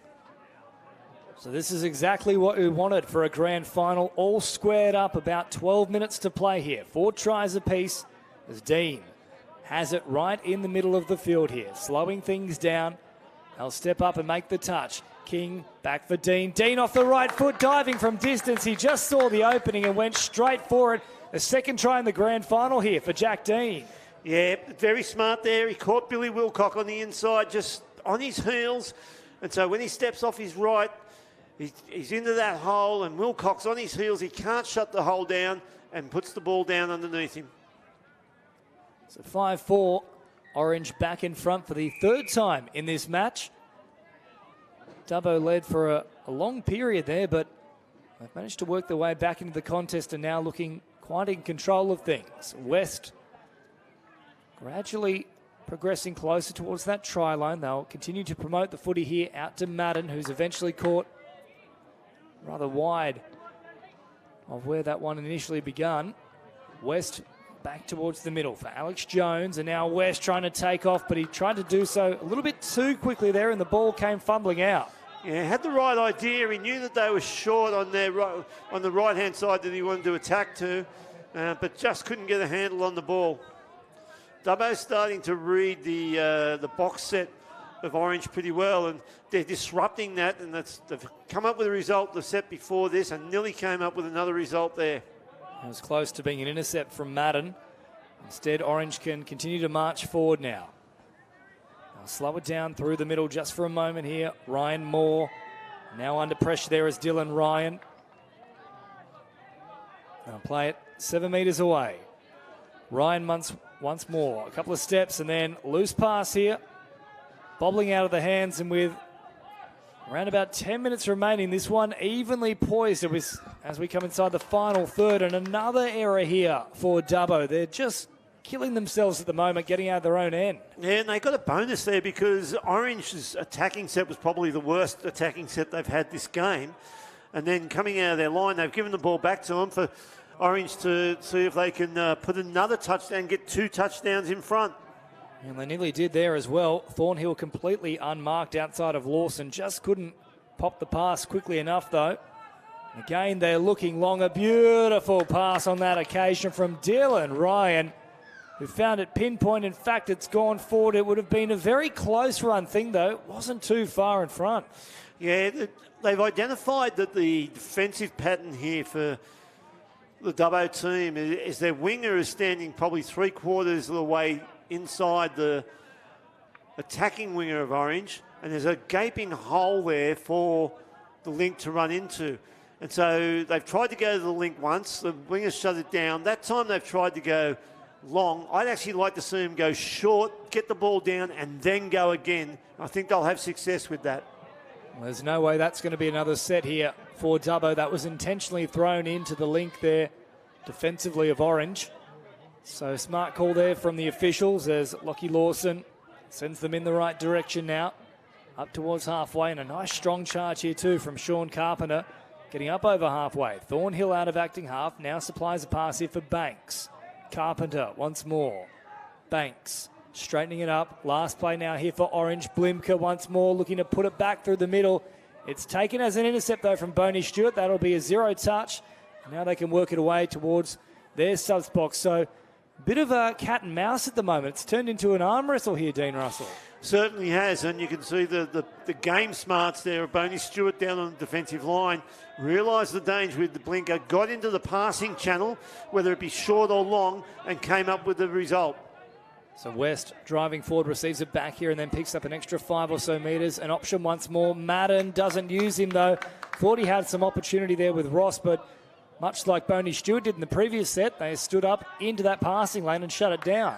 So this is exactly what we wanted for a grand final, all squared up, about 12 minutes to play here. 4 tries apiece as Dean has it right in the middle of the field here, slowing things down. They'll step up and make the touch. King back for Dean. Dean off the right foot, diving from distance. He just saw the opening and went straight for it. A second try in the grand final here for Jack Dean. Yeah, very smart there. He caught Billy Wilcock on the inside, just on his heels. And so when he steps off his right, he's into that hole, and Wilcock's on his heels. He can't shut the hole down and puts the ball down underneath him. So 5-4, Orange back in front for the 3rd time in this match. Dubbo led for a long period there, but they've managed to work their way back into the contest and now looking quite in control of things. West gradually progressing closer towards that try line. They'll continue to promote the footy here out to Madden, who's eventually caught rather wide of where that one initially begun. West back towards the middle for Alex Jones, and now West trying to take off, but he tried to do so a little bit too quickly there, and the ball came fumbling out. Yeah, had the right idea. He knew that they were short on the right-hand side that he wanted to attack to, but just couldn't get a handle on the ball. Dubbo's starting to read the box set of Orange pretty well, and they're disrupting that, and they've come up with a result the set before this and nearly came up with another result there. It was close to being an intercept from Madden. Instead, Orange can continue to march forward now. They'll slow it down through the middle just for a moment here. Ryan Moore now under pressure there is Dylan Ryan. They'll play it 7 metres away. Ryan once more, a couple of steps and then loose pass here. Bobbling out of the hands, and with around about 10 minutes remaining, this one evenly poised as we come inside the final third, and another error here for Dubbo. They're just killing themselves at the moment, getting out of their own end. Yeah, and they got a bonus there because Orange's attacking set was probably the worst attacking set they've had this game. And then coming out of their line, they've given the ball back to them for Orange to see if they can put another touchdown, get 2 touchdowns in front. And they nearly did there as well. Thornhill completely unmarked outside of Lawson. Just couldn't pop the pass quickly enough, though. Again, they're looking long. A beautiful pass on that occasion from Dylan Ryan, who found it pinpoint. In fact, it's gone forward. It would have been a very close run thing, though. It wasn't too far in front. Yeah, they've identified that the defensive pattern here for the Dubbo team is their winger is standing probably 3/4 of the way inside the attacking winger of Orange, and there's a gaping hole there for the link to run into. And so they've tried to go to the link once, the wingers shut it down. That time they've tried to go long. I'd actually like to see them go short, get the ball down, and then go again. I think they'll have success with that. Well, there's no way that's going to be another set here for Dubbo. That was intentionally thrown into the link there defensively of Orange. So smart call there from the officials as Lockie Lawson sends them in the right direction now. Up towards halfway, and a nice strong charge here too from Sean Carpenter. Getting up over halfway. Thornhill out of acting half. Now supplies a pass here for Banks. Carpenter once more. Banks straightening it up. Last play now here for Orange. Blimka once more looking to put it back through the middle. It's taken as an intercept though from Boney Stewart. That'll be a 0 touch. Now they can work it away towards their subs box. So bit of a cat and mouse at the moment. It's turned into an arm wrestle here, Dean Russell. Certainly has, and you can see the game smarts there of Boney Stewart down on the defensive line. Realised the danger with the blinker, got into the passing channel, whether it be short or long, and came up with the result. So West driving forward, receives it back here and then picks up an extra 5 or so metres. An option once more. Madden doesn't use him though. Thought he had some opportunity there with Ross, but much like Boney Stewart did in the previous set, they stood up into that passing lane and shut it down.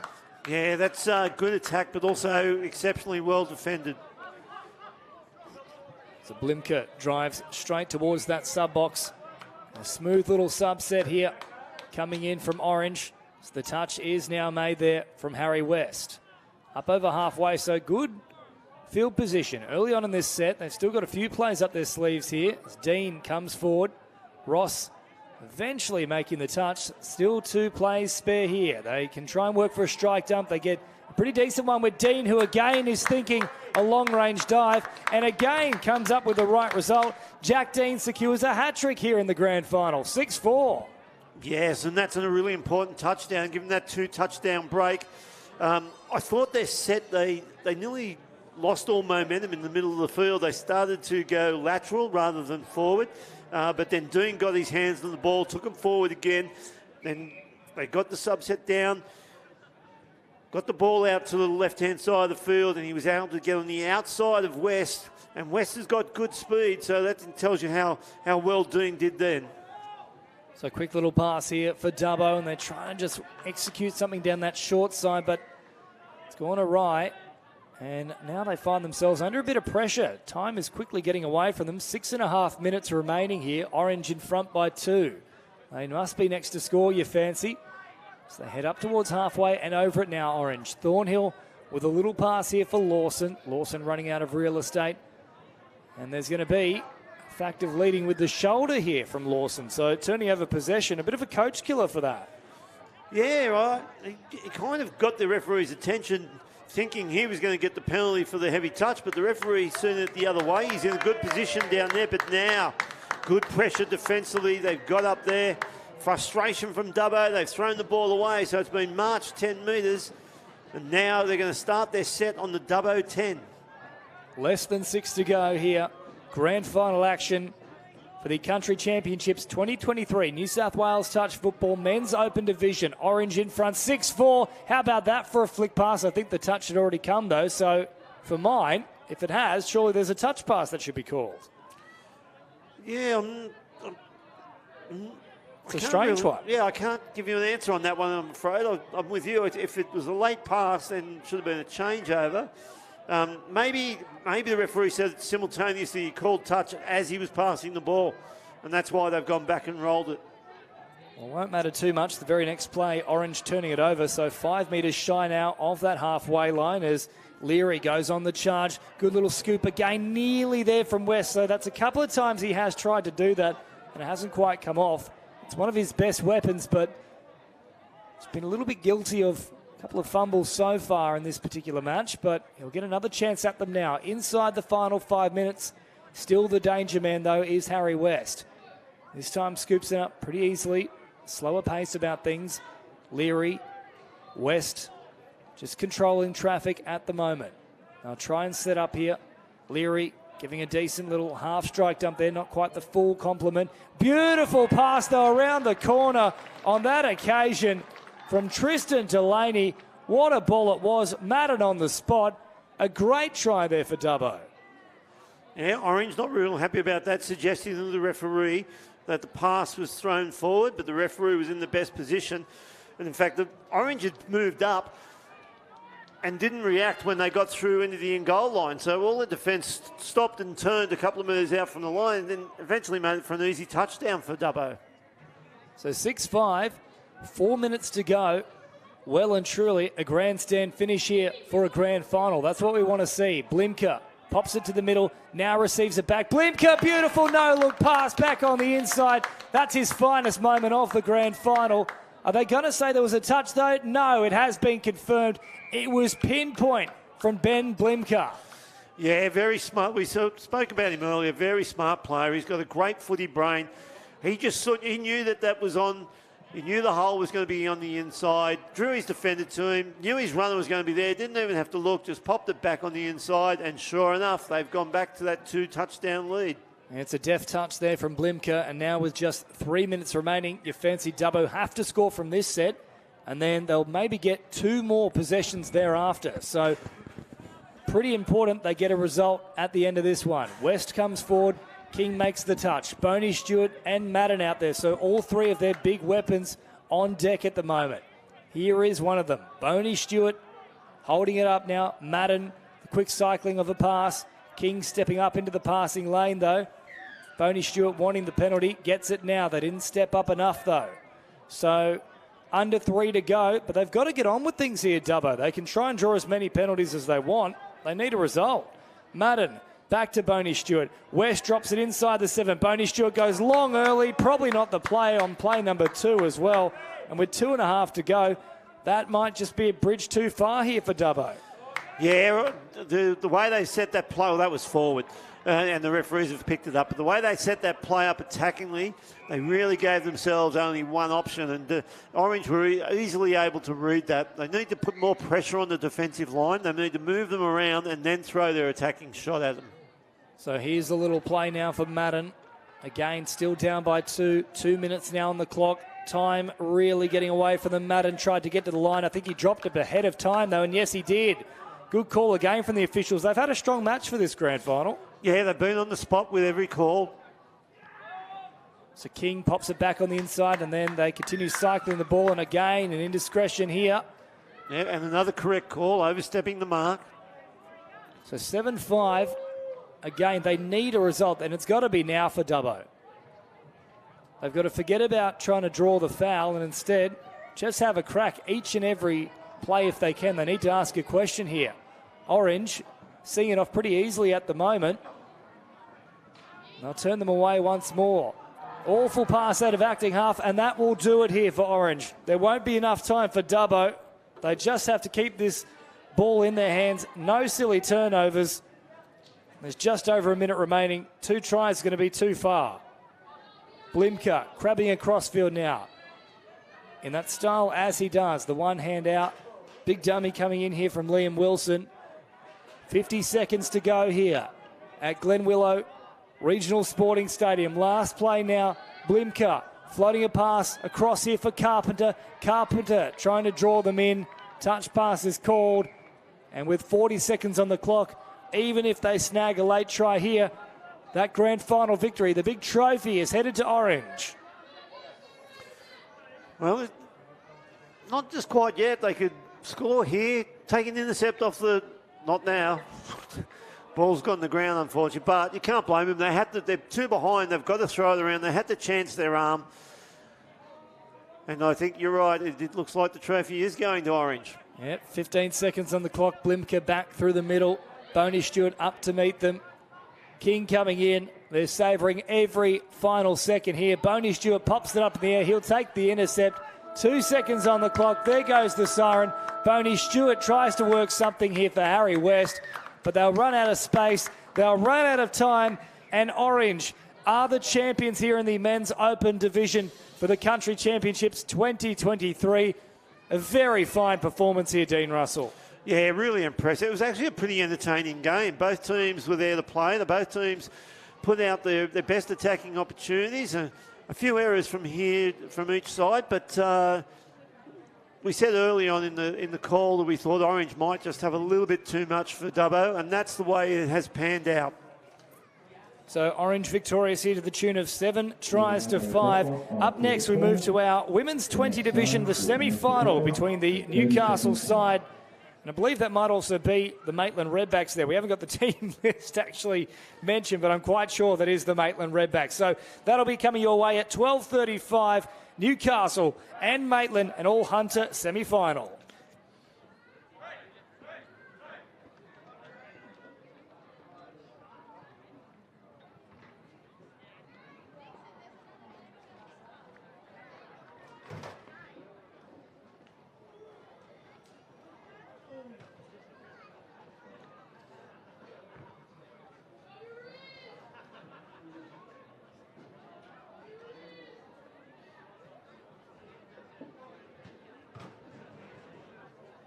Yeah, that's a good attack, but also exceptionally well defended. So Blimka drives straight towards that sub box. A smooth little subset here coming in from Orange. So the touch is now made there from Harry West. Up over halfway, so good field position. Early on in this set, they've still got a few plays up their sleeves here. As Dean comes forward. Ross eventually making the touch. Still 2 plays spare here. They can try and work for a strike dump. They get a pretty decent one with Dean, who again is thinking a long-range dive, and again comes up with the right result. Jack Dean secures a hat-trick here in the grand final, 6-4. Yes, and that's a really important touchdown, given that 2-touchdown break. I thought their set, they nearly lost all momentum in the middle of the field. They started to go lateral rather than forward, but then Dean got his hands on the ball, took them forward again, then they got the subset down, got the ball out to the left-hand side of the field, and he was able to get on the outside of West, and West has got good speed, so that tells you how well Dean did then. So quick little pass here for Dubbo, and they try and just execute something down that short side, but it's gone awry. And now they find themselves under a bit of pressure. Time is quickly getting away from them. 6.5 minutes remaining here. Orange in front by 2. They must be next to score, you fancy. So they head up towards halfway and over it now, Orange. Thornhill with a little pass here for Lawson. Lawson running out of real estate. And there's going to be a fact of leading with the shoulder here from Lawson. So turning over possession, a bit of a coach killer for that. Yeah, right. He kind of got the referee's attention, thinking he was going to get the penalty for the heavy touch, but the referee seen it the other way. He's in a good position down there, but now good pressure defensively. They've got up there. Frustration from Dubbo. They've thrown the ball away, so it's been marched 10 metres, and now they're going to start their set on the Dubbo 10. Less than 6 to go here. Grand final action for the Country Championships 2023. New South Wales Touch Football Men's Open Division. Orange in front, 6-4. How about that for a flick pass? I think the touch had already come, though. So for mine, if it has, surely there's a touch pass that should be called. Yeah, it's a strange one. Yeah, I can't give you an answer on that one, I'm afraid. I'm with you. If it was a late pass, then it should have been a changeover. Maybe the referee said simultaneously he called touch as he was passing the ball, and that's why they've gone back and rolled it. Well, it won't matter too much. The very next play, Orange turning it over, so 5 metres shy now of that halfway line as Leary goes on the charge. Good little scoop again, nearly there from West, so that's a couple of times he has tried to do that, and it hasn't quite come off. It's one of his best weapons, but he's been a little bit guilty of a couple of fumbles so far in this particular match, but he'll get another chance at them now. Inside the final 5 minutes, still the danger man, though, is Harry West. This time scoops it up pretty easily. Slower pace about things. Leary, West, just controlling traffic at the moment. They'll try and set up here. Leary giving a decent little half strike dump there, not quite the full complement. Beautiful pass, though, around the corner on that occasion from Tristan Delaney. What a ball it was. Madden on the spot. A great try there for Dubbo. Yeah, Orange not real happy about that, suggesting to the referee that the pass was thrown forward, but the referee was in the best position. And in fact, the Orange had moved up and didn't react when they got through into the in-goal line. So all the defence stopped and turned a couple of metres out from the line and then eventually made it for an easy touchdown for Dubbo. So 6-5, 4 minutes to go. Well and truly a grandstand finish here for a grand final. That's what we want to see. Blimka pops it to the middle, now receives it back. Blimka, beautiful no-look pass back on the inside. That's his finest moment of the grand final. Are they going to say there was a touch, though? No, it has been confirmed. It was pinpoint from Ben Blimka. Yeah, very smart. We spoke about him earlier. Very smart player. He's got a great footy brain. He knew that was on. He knew the hole was going to be on the inside. Drew his defender to him. Knew his runner was going to be there. Didn't even have to look. Just popped it back on the inside. And sure enough, they've gone back to that 2-touchdown lead. And it's a deft touch there from Blimka. And now with just 3 minutes remaining, you fancy Dubbo have to score from this set. And then they'll maybe get 2 more possessions thereafter. So pretty important they get a result at the end of this one. West comes forward. King makes the touch. Boney, Stewart and Madden out there. So all 3 of their big weapons on deck at the moment. Here is one of them. Boney, Stewart holding it up now. Madden, the quick cycling of a pass. King stepping up into the passing lane, though. Boney Stewart wanting the penalty, gets it now. They didn't step up enough, though. So under 3 to go, but they've got to get on with things here, Dubbo. They can try and draw as many penalties as they want. They need a result. Madden, back to Boney Stewart. West drops it inside the 7. Boney Stewart goes long early, probably not the play on play number 2 as well. And with 2.5 to go, that might just be a bridge too far here for Dubbo. Yeah, the way they set that play, well, that was forward, and the referees have picked it up. But the way they set that play up attackingly, they really gave themselves only one option, and Orange were easily able to read that. They need to put more pressure on the defensive line. They need to move them around and then throw their attacking shot at them. So here's a little play now for Madden. Again, still down by 2. 2 minutes now on the clock. Time really getting away from them. Madden tried to get to the line. I think he dropped it ahead of time, though, and yes, he did. Good call again from the officials. They've had a strong match for this grand final. Yeah, they've been on the spot with every call. So King pops it back on the inside, and then they continue cycling the ball, and again, an indiscretion here. Yeah, and another correct call, overstepping the mark. So 7-5. Again, they need a result, and it's got to be now for Dubbo. They've got to forget about trying to draw the foul and instead just have a crack each and every play if they can. They need to ask a question here. Orange seeing it off pretty easily at the moment. They'll turn them away once more. Awful pass out of acting half, and that will do it here for Orange. There won't be enough time for Dubbo. They just have to keep this ball in their hands. No silly turnovers. There's just over a minute remaining. 2 tries going to be too far. Blimka crabbing across field now. In that style as he does. The one hand out. Big dummy coming in here from Liam Wilson. 50 seconds to go here at Glen Willow Regional Sporting Stadium. Last play now. Blimka floating a pass across here for Carpenter. Carpenter trying to draw them in. Touch pass is called. And with 40 seconds on the clock, even if they snag a late try here, that grand final victory, the big trophy, is headed to Orange. Well, not just quite yet. They could score here, take an intercept off the... Not now. Ball's got on the ground, unfortunately, but you can't blame them. They had to, they're 2 behind. They've got to throw it around. They had to chance their arm. And I think you're right. It looks like the trophy is going to Orange. Yep, 15 seconds on the clock. Blimka back through the middle. Boney Stewart up to meet them. King coming in. They're savouring every final second here. Boney Stewart pops it up in the air. He'll take the intercept. 2 seconds on the clock. There goes the siren. Boney Stewart tries to work something here for Harry West, but they'll run out of space. They'll run out of time. And Orange are the champions here in the Men's Open Division for the Country Championships 2023. A very fine performance here, Dean Russell. Yeah, really impressive. It was actually a pretty entertaining game. Both teams were there to play. Both teams put out their best attacking opportunities. A few errors from each side, but we said early on in the call that we thought Orange might just have a little bit too much for Dubbo, and that's the way it has panned out. So Orange victorious here to the tune of 7 tries to 5. Up next, we move to our Women's 20 division, the semi-final between the Newcastle side. And I believe that might also be the Maitland Redbacks there. We haven't got the team list actually mentioned, but I'm quite sure that is the Maitland Redbacks. So that'll be coming your way at 12:35. Newcastle and Maitland, and all Hunter semi-final.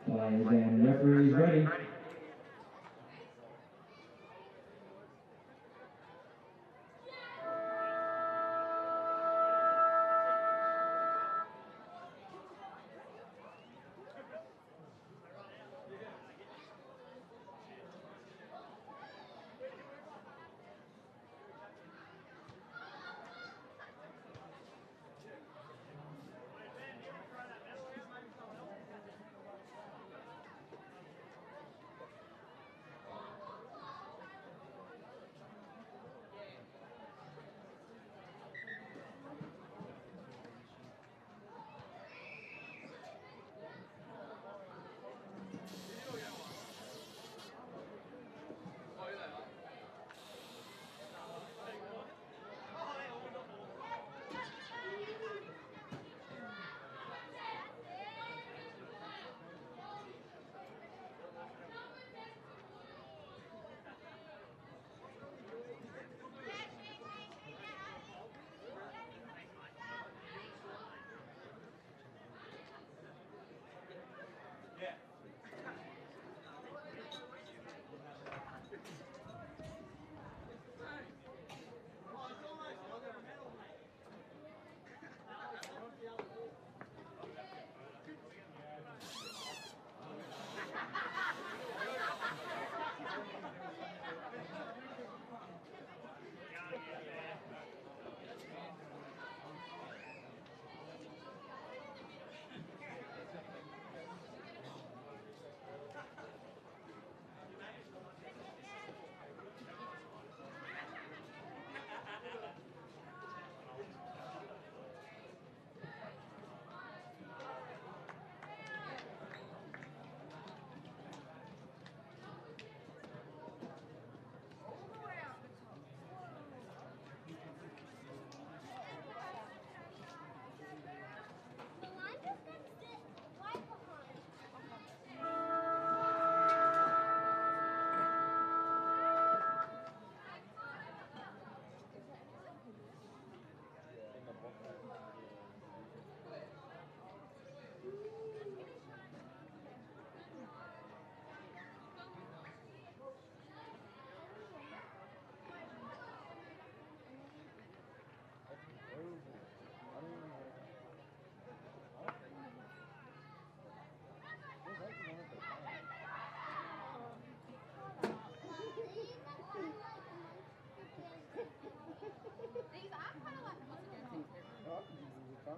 Players and referees ready.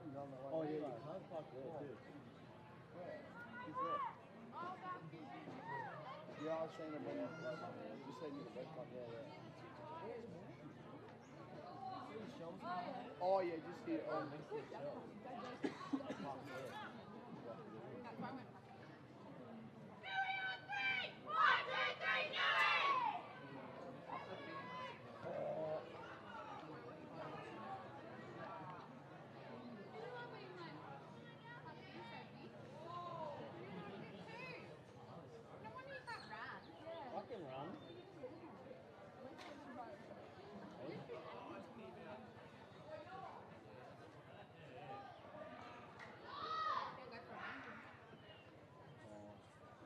Oh yeah, you can't park there too. Yeah, I was saying about that last time. Yeah. You said you the red one. Yeah, yeah. Oh yeah, just here. Oh, next to the shelf. Park there. I can run.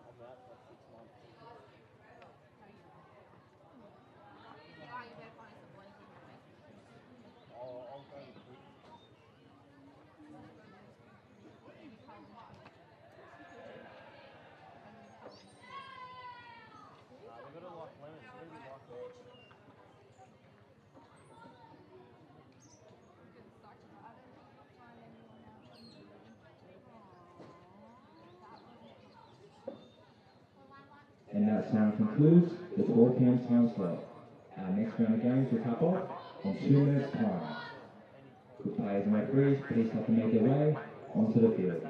I'm out for 6 months. Oh, I'll go with you. They've got to like lemons. They're going to be like lemons. And that time concludes the 12 p.m. time slot. Our next round of games will tap off in 2 minutes' time. Good players and referees, please have to make their way onto the field.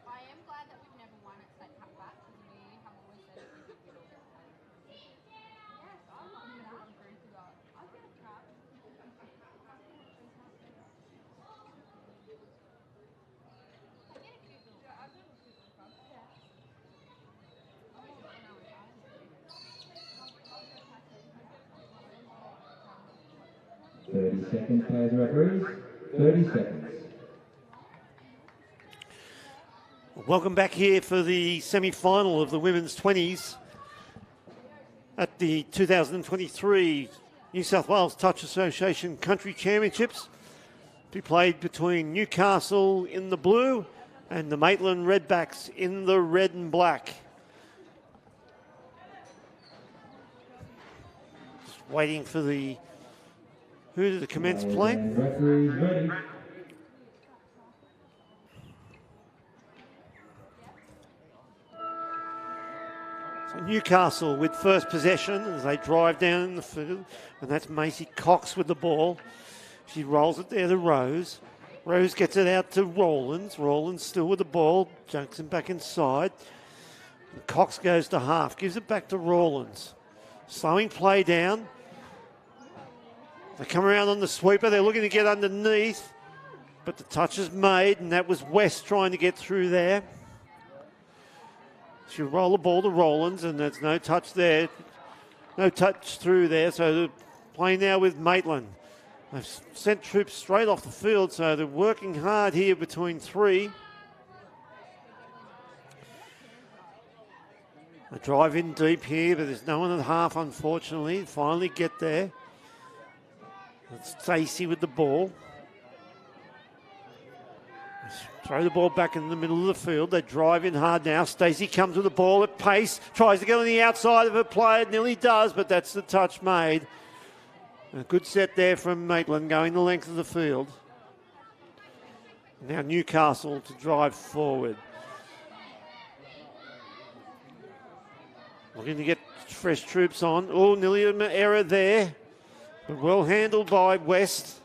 I am glad that we've never won at state cup back because we have always said if we did, we'd all get paid. Yes, I love that. I agree to that. I'll get a cup. Yeah, I've never cute little cup. Yeah. I want one when I was high. I'll get a tattoo. 30 seconds, players and referees. 30 seconds. Welcome back here for the semi-final of the women's 20s at the 2023 New South Wales Touch Association Country Championships. To be played between Newcastle in the blue and the Maitland Redbacks in the red and black. Just waiting for the to commence play. Referees ready. So Newcastle with first possession as they drive down the field, and that's Macy Cox with the ball. She rolls it there to Rose. Rose gets it out to Rollins. Rollins still with the ball. Jackson back inside. And Cox goes to half. Gives it back to Rollins. Slowing play down. They come around on the sweeper. They're looking to get underneath. But the touch is made, and that was West trying to get through there. She'll roll the ball to Rollins, and there's no touch there. No touch through there. So they're playing now with Maitland. They've sent troops straight off the field, so they're working hard here between three. They drive in deep here, but there's no one at half, unfortunately. Finally get there. It's Stacey with the ball. Throw the ball back in the middle of the field. They drive in hard now. Stacey comes with the ball at pace. Tries to get on the outside of her play. It nearly does, but that's the touch made. A good set there from Maitland going the length of the field. Now Newcastle to drive forward. Looking to get fresh troops on. Oh, nearly an error there. But well handled by West.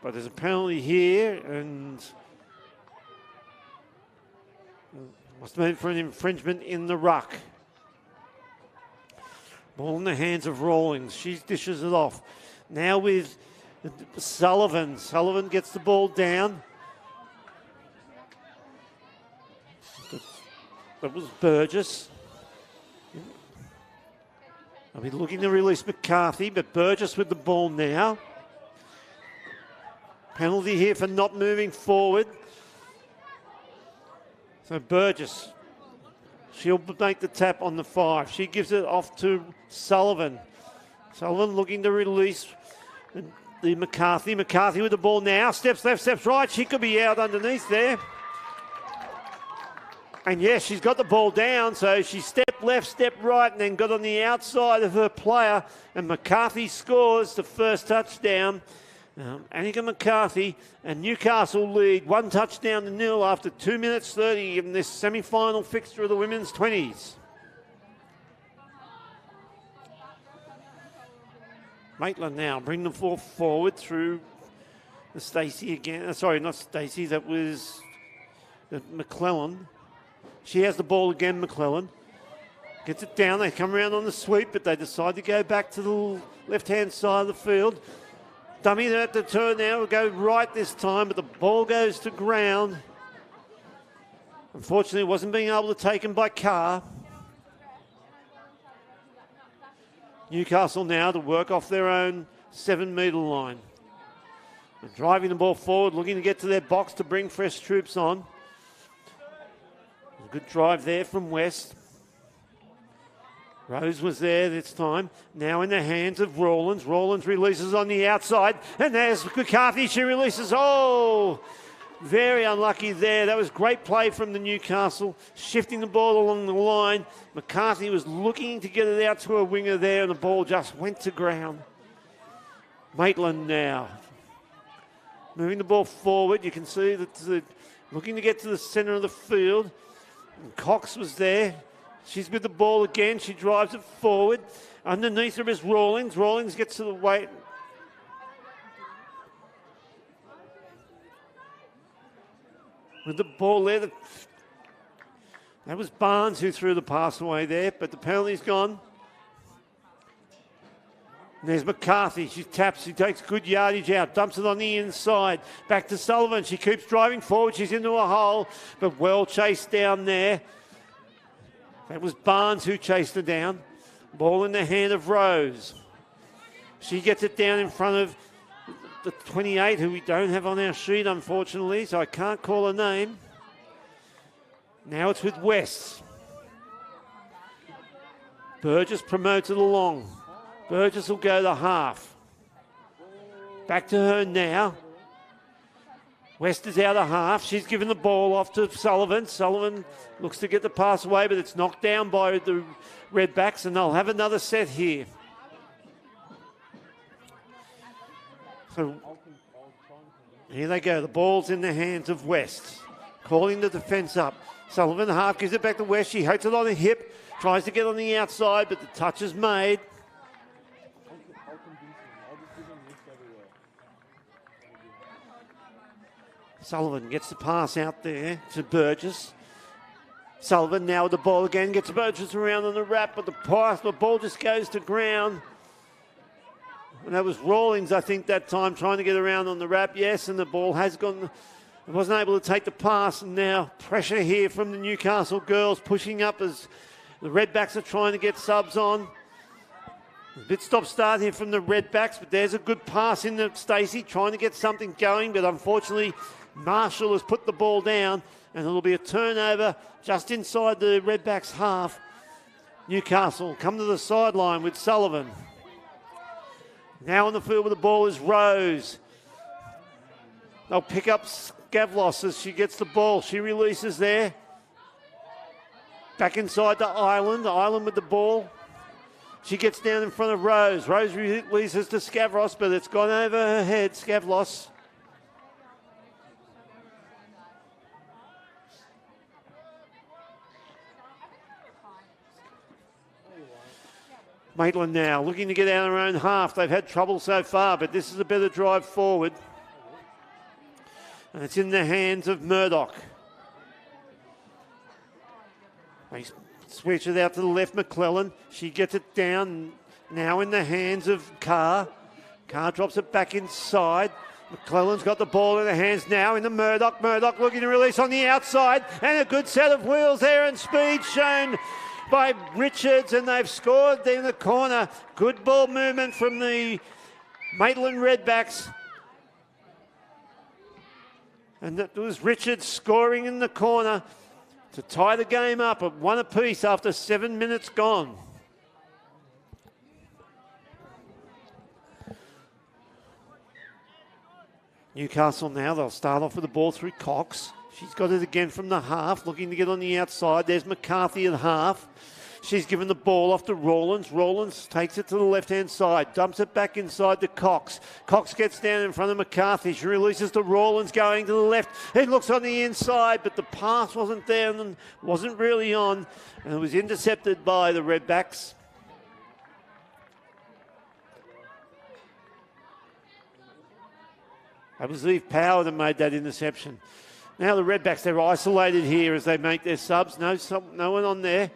But there's a penalty here, and must have been for an infringement in the ruck. Ball in the hands of Rawlings. She dishes it off. Now with Sullivan. Sullivan gets the ball down. That was Burgess. I'll be looking to release McCarthy, but Burgess with the ball now. Penalty here for not moving forward. So Burgess, she'll make the tap on the 5. She gives it off to Sullivan. Sullivan looking to release the McCarthy. McCarthy with the ball now. Steps left, steps right. She could be out underneath there. And yes, she's got the ball down, so she stepped left, stepped right, and then got on the outside of her player, and McCarthy scores the first touchdown. Annika McCarthy and Newcastle lead 1-0 after 2 minutes 30 in this semi-final fixture of the women's 20s. Maitland now bring the ball forward through Stacey again. Sorry, not Stacey, that was McClellan. She has the ball again, McClellan. Gets it down, they come around on the sweep, but they decide to go back to the left-hand side of the field. Dummy at the turn now, will go right this time, but the ball goes to ground. Unfortunately, it wasn't being able to taken by Carr. Newcastle now to work off their own 7-metre line. They're driving the ball forward, looking to get to their box to bring fresh troops on. A good drive there from West. Rose was there this time. Now in the hands of Rawlins. Rawlins releases on the outside. And there's McCarthy. She releases. Oh, very unlucky there. That was great play from the Newcastle. Shifting the ball along the line. McCarthy was looking to get it out to a winger there, and the ball just went to ground. Maitland now. Moving the ball forward. You can see that looking to get to the centre of the field. And Cox was there. She's with the ball again. She drives it forward. Underneath her is Rawlins. Rawlins gets to the weight. With the ball there. That was Barnes who threw the pass away there, but the penalty's gone. And there's McCarthy. She taps. She takes good yardage out. Dumps it on the inside. Back to Sullivan. She keeps driving forward. She's into a hole, but well chased down there. That was Barnes who chased her down. Ball in the hand of Rose. She gets it down in front of the 28, who we don't have on our sheet, unfortunately, so I can't call her name. Now it's with West. Burgess promotes it along. Burgess will go to half. Back to her now. West is out of half. She's given the ball off to Sullivan. Sullivan looks to get the pass away, but it's knocked down by the Redbacks, and they'll have another set here. So here they go. The ball's in the hands of West. Calling the defence up. Sullivan half gives it back to West. She hates it on the hip. Tries to get on the outside, but the touch is made. Sullivan gets the pass out there to Burgess. Sullivan now with the ball again, gets Burgess around on the wrap, but the ball just goes to ground. And that was Rawlings, I think, that time, trying to get around on the wrap. Yes, and the ball has gone. It wasn't able to take the pass, and now pressure here from the Newcastle girls, pushing up as the Redbacks are trying to get subs on. A bit stop-start here from the Redbacks, but there's a good pass in to Stacey, trying to get something going, but unfortunately Marshall has put the ball down, and it'll be a turnover just inside the Redbacks half. Newcastle come to the sideline with Sullivan. Now on the field with the ball is Rose. They'll pick up Skavlos as she gets the ball. She releases there. Back inside to Island. Island with the ball. She gets down in front of Rose. Rose releases to Skavros, but it's gone over her head, Skavlos. Maitland now looking to get out of their own half. They've had trouble so far, but this is a better drive forward. And it's in the hands of Murdoch. They switch it out to the left, McClellan. She gets it down, now in the hands of Carr. Carr drops it back inside. McClellan's got the ball in the hands now in the Murdoch. Murdoch looking to release on the outside, and a good set of wheels there and speed shown by Richards, and they've scored in the corner. Good ball movement from the Maitland Redbacks. And that was Richards scoring in the corner to tie the game up at 1 apiece after 7 minutes gone. Newcastle now, they'll start off with the ball through Cox. She's got it again from the half, looking to get on the outside. There's McCarthy at half. She's given the ball off to Rawlins. Rawlins takes it to the left-hand side, dumps it back inside to Cox. Cox gets down in front of McCarthy. She releases to Rawlins going to the left. It looks on the inside, but the pass wasn't there and wasn't really on. And it was intercepted by the Redbacks. I believe Power that made that interception. Now the Redbacks, they're isolated here as they make their subs. No one on there.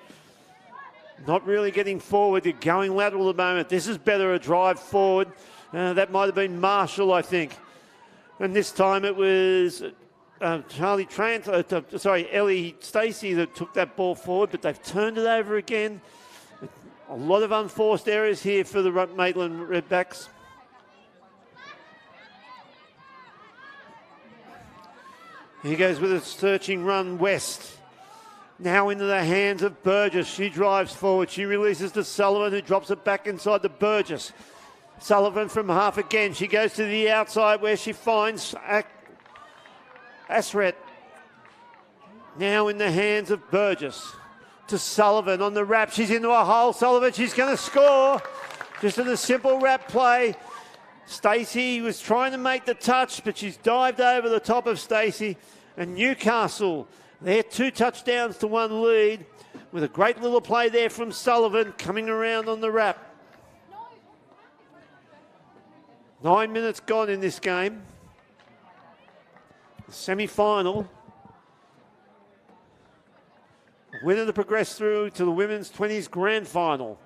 Not really getting forward. They're going lateral at the moment. This is better, a drive forward. That might have been Marshall, I think. And this time it was Ellie Stacey that took that ball forward, but they've turned it over again. A lot of unforced errors here for the Maitland Redbacks. He goes with a searching run west. Now into the hands of Burgess. She drives forward. She releases to Sullivan, who drops it back inside to Burgess. Sullivan from half again. She goes to the outside where she finds Asret. Now in the hands of Burgess. To Sullivan on the wrap. She's into a hole. Sullivan, she's going to score. Just in a simple wrap play. Stacey was trying to make the touch, but she's dived over the top of Stacey. And Newcastle, they're 2 touchdowns to 1 lead with a great little play there from Sullivan coming around on the wrap. 9 minutes gone in this game. The semi-final. Winner to progress through to the women's 20s grand final.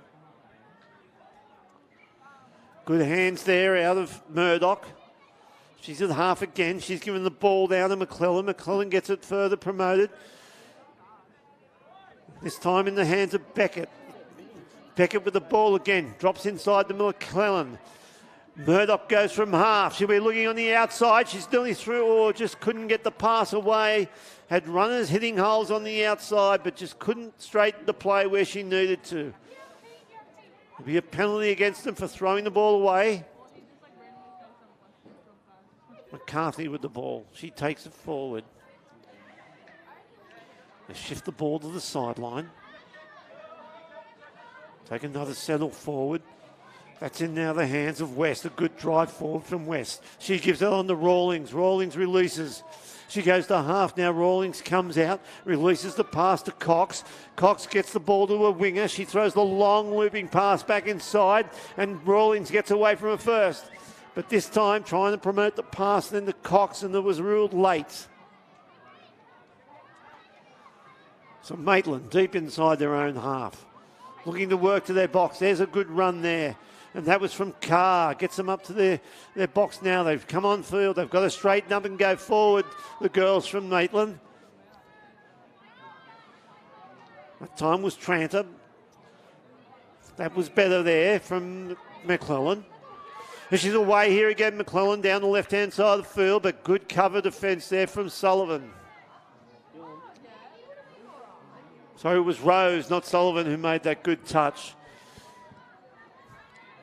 Good hands there out of Murdoch. She's at half again. She's given the ball down to McClellan. McClellan gets it further promoted. This time in the hands of Beckett. Beckett with the ball again. Drops inside to McClellan. Murdoch goes from half. She'll be looking on the outside. She's nearly through or just couldn't get the pass away. Had runners hitting holes on the outside, but just couldn't straighten the play where she needed to. There'll be a penalty against them for throwing the ball away. McCarthy with the ball. She takes it forward. They shift the ball to the sideline. Take another settle forward. That's in now the hands of West. A good drive forward from West. She gives it on to Rawlings. Rawlings releases. She goes to half now. Rawlings comes out, releases the pass to Cox. Cox gets the ball to a winger. She throws the long looping pass back inside, and Rawlings gets away from her first. But this time trying to promote the pass then to Cox, and it was ruled late. So Maitland deep inside their own half. Looking to work to their box. There's a good run there. And that was from Carr. Gets them up to their box now. They've come on field. They've got to straighten up and go forward, the girls from Maitland. That time was Tranter. That was better there from McClellan. And she's away here again, McClellan down the left-hand side of the field, but good cover defence there from Sullivan. So it was Rose, not Sullivan, who made that good touch.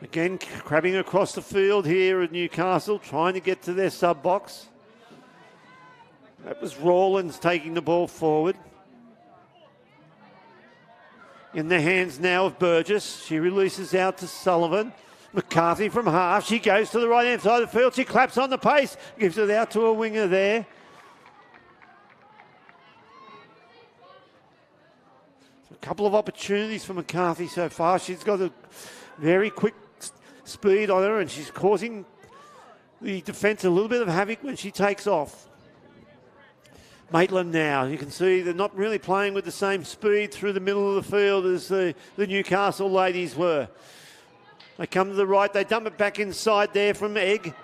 Again, crabbing across the field here at Newcastle, trying to get to their sub-box. That was Rawlins taking the ball forward. In the hands now of Burgess. She releases out to Sullivan. McCarthy from half. She goes to the right-hand side of the field. She claps on the pace. Gives it out to a winger there. So a couple of opportunities for McCarthy so far. She's got a very quick speed on her, and she's causing the defence a little bit of havoc when she takes off. Maitland now, you can see they're not really playing with the same speed through the middle of the field as the Newcastle ladies were. They come to the right, they dump it back inside there from Egg,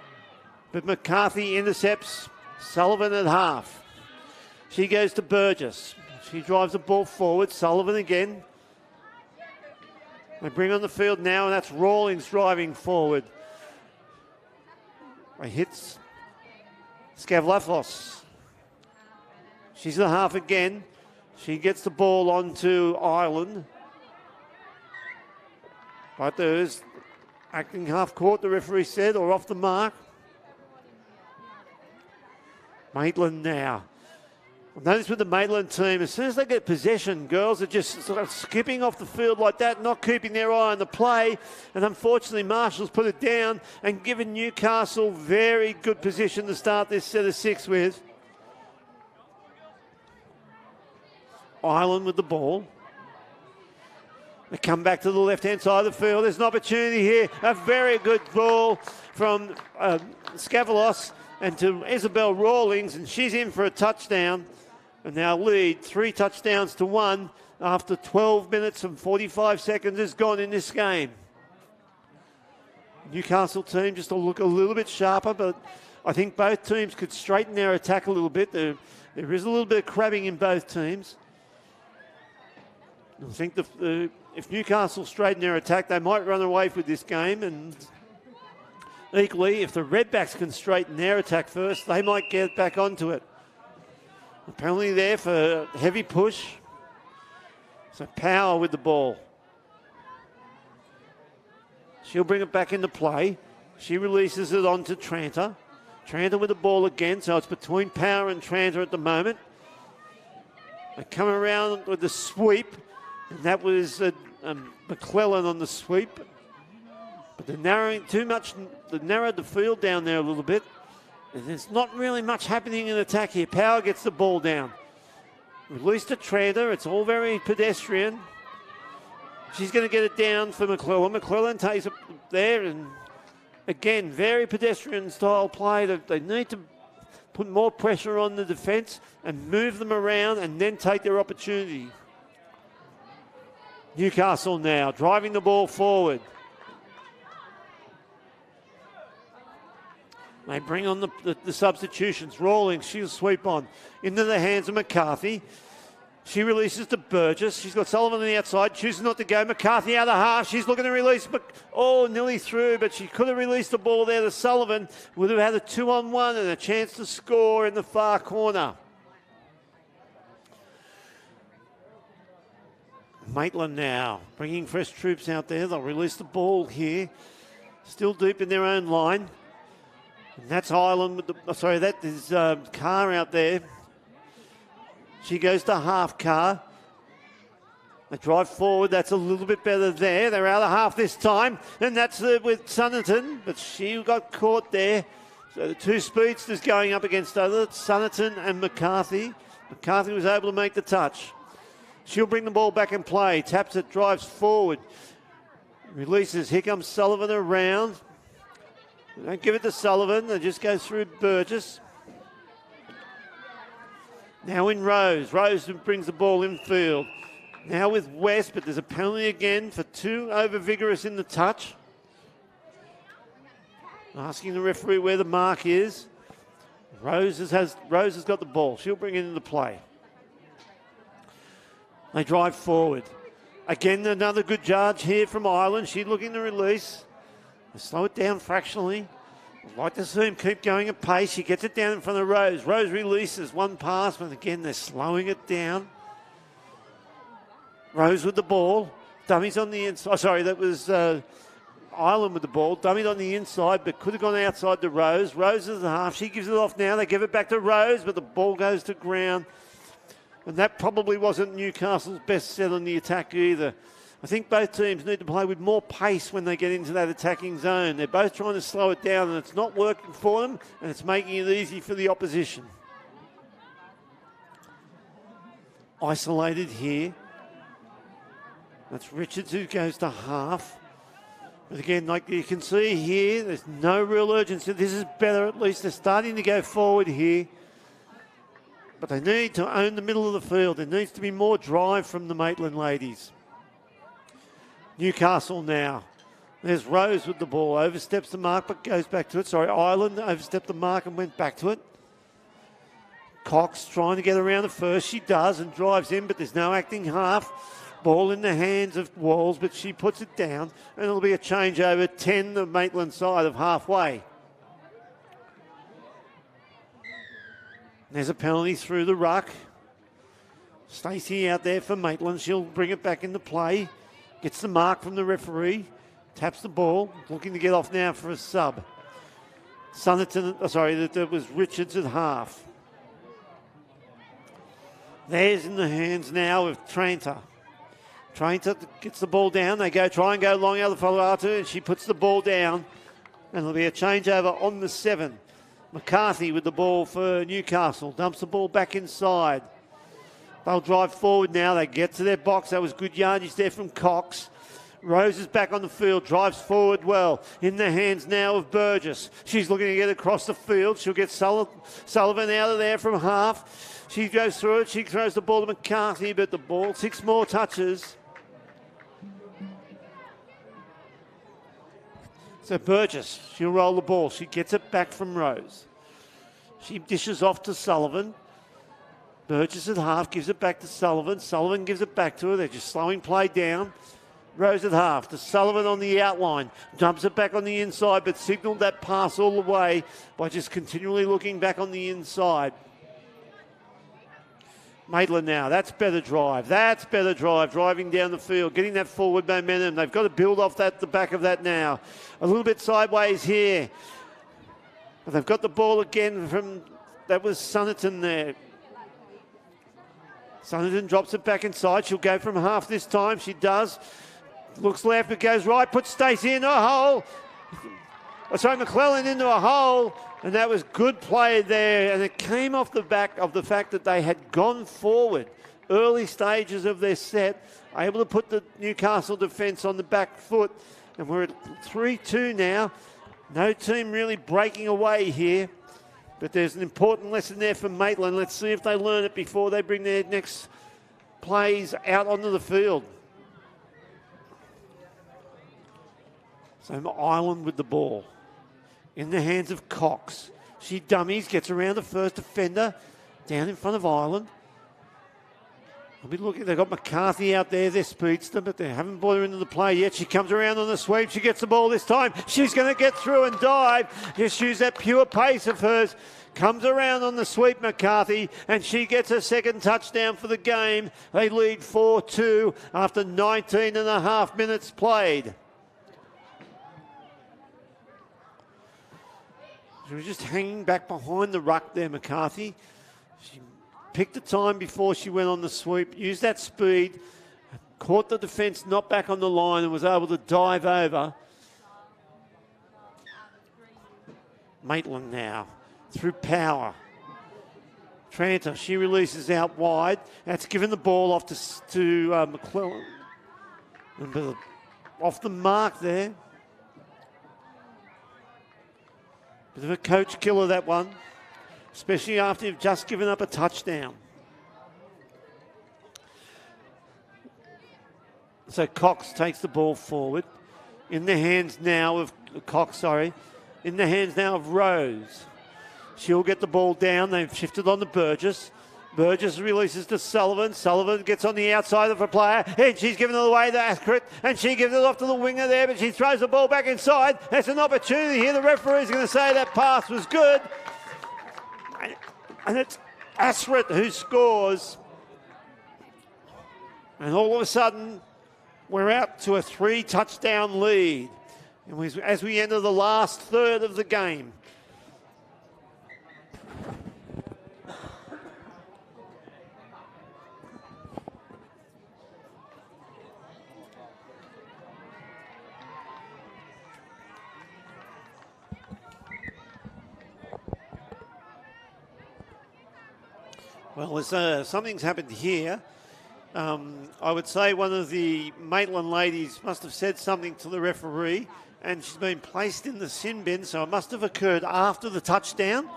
but McCarthy intercepts Sullivan at half. She goes to Burgess. She drives the ball forward. Sullivan again. They bring on the field now, and that's Rawlings driving forward. He hits Skavlafos. She's at half again. She gets the ball onto Ireland. Right there's acting half court, the referee said, or off the mark. Maitland now. Notice with the Maitland team, as soon as they get possession, girls are just sort of skipping off the field like that, not keeping their eye on the play. And unfortunately, Marshall's put it down and given Newcastle very good position to start this set of 6 with. Ireland with the ball. They come back to the left-hand side of the field. There's an opportunity here. A very good ball from Scavalos and to Isabel Rawlings, and she's in for a touchdown. And now lead 3 touchdowns to 1 after 12 minutes and 45 seconds is gone in this game. Newcastle team just to look a little bit sharper, but I think both teams could straighten their attack a little bit. There is a little bit of crabbing in both teams. I think if Newcastle straighten their attack, they might run away with this game. And equally, if the Redbacks can straighten their attack first, they might get back onto it. Apparently there for a heavy push. So Power with the ball. She'll bring it back into play. She releases it on to Tranter. Tranter with the ball again, so it's between Power and Tranter at the moment. They come around with the sweep, and that was McClellan on the sweep. But they're narrowing too much, they've narrowed the field down there a little bit. And there's not really much happening in attack here. Power gets the ball down. Release to Tranter. It's all very pedestrian. She's going to get it down for McClellan. McClellan takes it there. And again, very pedestrian style play. They need to put more pressure on the defence and move them around and then take their opportunity. Newcastle now driving the ball forward. They bring on the substitutions. Rawlings, she'll sweep on. Into the hands of McCarthy. She releases to Burgess. She's got Sullivan on the outside. Chooses not to go. McCarthy out of half. She's looking to release. Nearly through, but she could have released the ball there to Sullivan. Would have had a 2-on-1 and a chance to score in the far corner. Maitland now bringing fresh troops out there. They'll release the ball here. Still deep in their own line. And that's Ireland with that is Carr out there. She goes to half Carr. They drive forward. That's a little bit better there. They're out of half this time. And that's with Sunnerton, but she got caught there. So the 2 speedsters going up against other, Sunnerton and McCarthy. McCarthy was able to make the touch. She'll bring the ball back in play. Taps it, drives forward. Releases. Here comes Sullivan around. They don't give it to Sullivan. They just go through Burgess. Now in Rose. Rose brings the ball infield. Now with West, but there's a penalty again for too over-vigorous in the touch. Asking the referee where the mark is. Rose has got the ball. She'll bring it into play. They drive forward. Again, another good charge here from Ireland. She's looking to release. They slow it down fractionally. I'd like to see him keep going at pace. She gets it down in front of Rose. Rose releases one pass, but again, they're slowing it down. Rose with the ball. Dummies on the inside. Sorry, that was Ireland with the ball. Dummied on the inside, but could have gone outside to Rose. Rose is the half. She gives it off now. They give it back to Rose, but the ball goes to ground. And that probably wasn't Newcastle's best set on the attack either. I think both teams need to play with more pace when they get into that attacking zone. They're both trying to slow it down, and it's not working for them, and it's making it easy for the opposition. Isolated here. That's Richards who goes to half. But again, like you can see here, there's no real urgency. This is better, at least they're starting to go forward here. But they need to own the middle of the field. There needs to be more drive from the Maitland ladies. Newcastle now. There's Rose with the ball. Oversteps the mark but goes back to it. Sorry, Ireland overstepped the mark and went back to it. Cox trying to get around the first. She does and drives in, but there's no acting half. Ball in the hands of Walls, but she puts it down. And it'll be a changeover, 10 the Maitland side of halfway. There's a penalty through the ruck. Stacey out there for Maitland. She'll bring it back into play. Gets the mark from the referee. Taps the ball. Looking to get off now for a sub. Sunnerton, that was Richards at half. There's in the hands now of Tranter. Tranter gets the ball down. They try and go long out of the Falatu, and she puts the ball down. And there'll be a changeover on the 7. McCarthy with the ball for Newcastle. Dumps the ball back inside. They'll drive forward now. They get to their box. That was good yardage there from Cox. Rose is back on the field, drives forward well. In the hands now of Burgess. She's looking to get across the field. She'll get Sullivan out of there from half. She goes through it. She throws the ball to McCarthy, but the ball, 6 more touches. So Burgess, she'll roll the ball. She gets it back from Rose. She dishes off to Sullivan. Burgess at half gives it back to Sullivan. Sullivan gives it back to her. They're just slowing play down. Rose at half to Sullivan on the outline. Dumps it back on the inside, but signalled that pass all the way by just continually looking back on the inside. Maitland now, that's better drive. That's better drive, driving down the field, getting that forward momentum. They've got to build off that, the back of that now. A little bit sideways here. But they've got the ball again from, that was Sunnerton there. Sunnerton drops it back inside. She'll go from half this time. She does. Looks left, but goes right. Puts Stacey into a hole. Sorry, McClellan into a hole. And that was good play there. And it came off the back of the fact that they had gone forward early stages of their set, able to put the Newcastle defence on the back foot. And we're at 3-2 now. No team really breaking away here. But there's an important lesson there for Maitland. Let's see if they learn it before they bring their next plays out onto the field. So Ireland with the ball. In the hands of Cox. She dummies, gets around the first defender. Down in front of Ireland. I'll be looking, they've got McCarthy out there, their speedster, but they haven't brought her into the play yet. She comes around on the sweep. She gets the ball this time. She's going to get through and dive. Just use that pure pace of hers. Comes around on the sweep, McCarthy, and she gets her second touchdown for the game. They lead 4-2 after 19 and a half minutes played. She was just hanging back behind the ruck there, McCarthy. She picked the time before she went on the sweep, used that speed, caught the defence not back on the line and was able to dive over. Maitland now, through power. Tranter, she releases out wide. That's given the ball off to McClellan. And off the mark there. Bit of a coach killer, that one, especially after you've just given up a touchdown. So Cox takes the ball forward. In the hands now of in the hands now of Rose. She'll get the ball down. They've shifted on to Burgess. Burgess releases to Sullivan. Sullivan gets on the outside of a player, and she's given it away to Askrit, and she gives it off to the winger there, but she throws the ball back inside. That's an opportunity here. The referee's going to say that pass was good. And it's Askrit who scores. And all of a sudden, we're out to a 3-touchdown lead. And as we enter the last third of the game. Well, something's happened here. I would say one of the Maitland ladies must have said something to the referee, and she's been placed in the sin bin, so it must have occurred after the touchdown.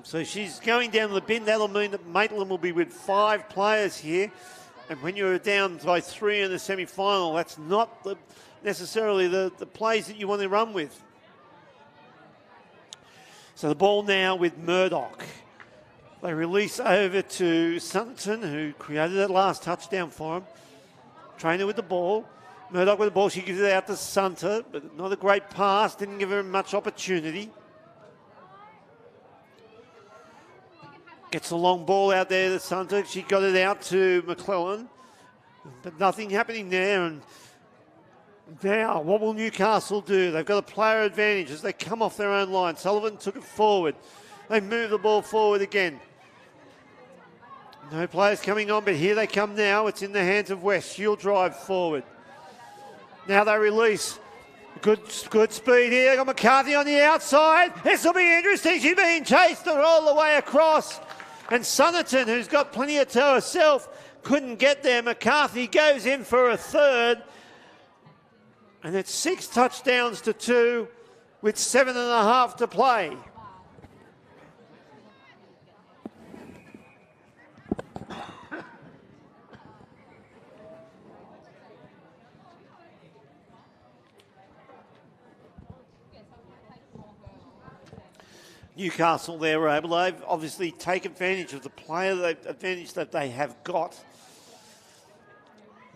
So she's going down to the bin. That'll mean that Maitland will be with 5 players here. And when you're down by 3 in the semi-final, that's not necessarily the plays that you want to run with. So the ball now with Murdoch. They release over to Sunderton, who created that last touchdown for him. Trainer with the ball. Murdoch with the ball. She gives it out to Sunter, but not a great pass. Didn't give her much opportunity. Gets a long ball out there to Sunter. She got it out to McClellan, but nothing happening there. And now, what will Newcastle do? They've got a player advantage as they come off their own line. Sullivan took it forward. They move the ball forward again. No players coming on, but here they come now. It's in the hands of West. She'll drive forward. Now they release. Good speed here. Got McCarthy on the outside. This will be interesting. She's being chased all the way across. And Sonnerton, who's got plenty of toe herself, couldn't get there. McCarthy goes in for a third. And it's 6 touchdowns to 2 with 7.5 to play. Newcastle there were able to obviously take advantage of the advantage that they have got.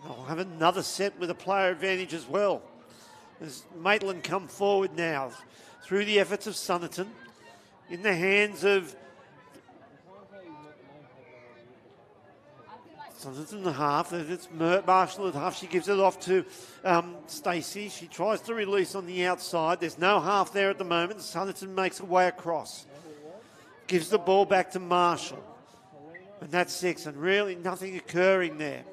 They'll have another set with a player advantage as well. As Maitland come forward now through the efforts of Sonnerton in the hands of Sonnerton the half. It's Marshall at half. She gives it off to Stacey. She tries to release on the outside. There's no half there at the moment. Sonnerton makes a way across. Gives the ball back to Marshall. And that's 6, and really nothing occurring there.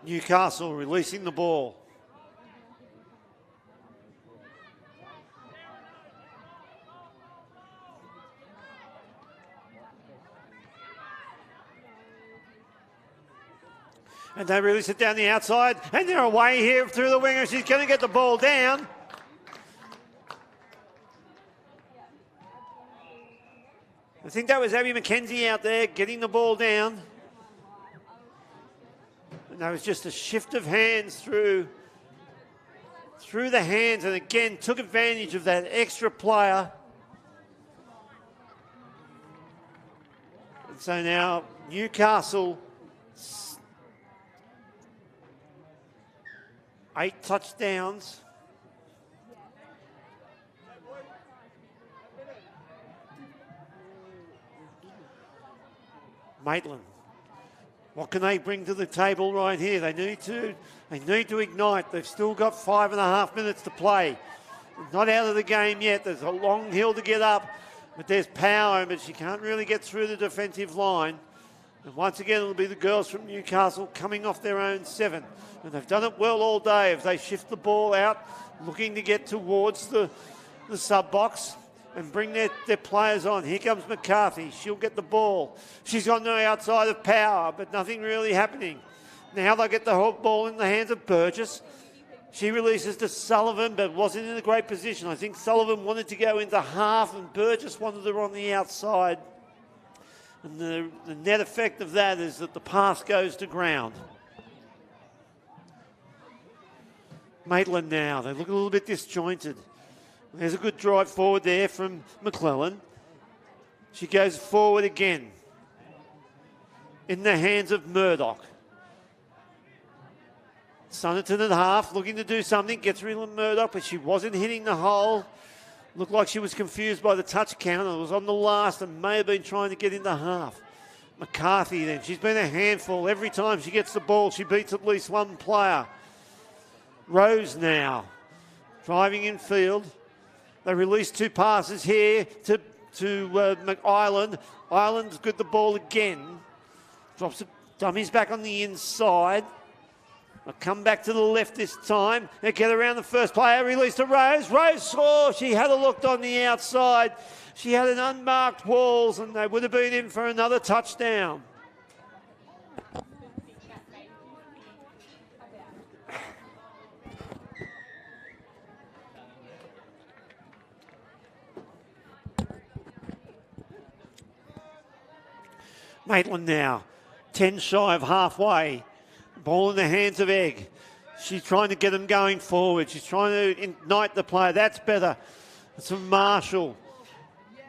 Newcastle releasing the ball. And they release it down the outside, and they're away here through the winger. She's going to get the ball down. I think that was Abby McKenzie out there getting the ball down. And that was just a shift of hands through the hands, and again took advantage of that extra player. And so now Newcastle 8 touchdowns. Maitland. What can they bring to the table right here? They need to ignite. They've still got 5.5 minutes to play. Not out of the game yet. There's a long hill to get up, but there's power, but she can't really get through the defensive line. And once again, it'll be the girls from Newcastle coming off their own 7. And they've done it well all day. If they shift the ball out, looking to get towards the sub-box and bring their players on. Here comes McCarthy. She'll get the ball. She's on the outside of power, but nothing really happening. Now they'll get the ball in the hands of Burgess. She releases to Sullivan, but wasn't in a great position. I think Sullivan wanted to go into half, and Burgess wanted her on the outside. And the net effect of that is that the pass goes to ground. Maitland now. They look a little bit disjointed. There's a good drive forward there from McClellan. She goes forward again. In the hands of Murdoch. Sonnerton at half, looking to do something. Gets rid of Murdoch, but she wasn't hitting the hole. Looked like she was confused by the touch count. It was on the last and may have been trying to get into half. McCarthy then. She's been a handful. Every time she gets the ball, she beats at least one player. Rose now. Driving in field. They release 2 passes here to Ireland. Ireland's got the ball again. Drops it. Dummies back on the inside. They'll come back to the left this time. They get around the first player. Release to Rose. Rose saw. She had a look on the outside. She had an unmarked walls, and they would have been in for another touchdown. Maitland now, 10 shy of halfway. Ball in the hands of Egg. She's trying to get them going forward. She's trying to ignite the play. That's better. It's from Marshall.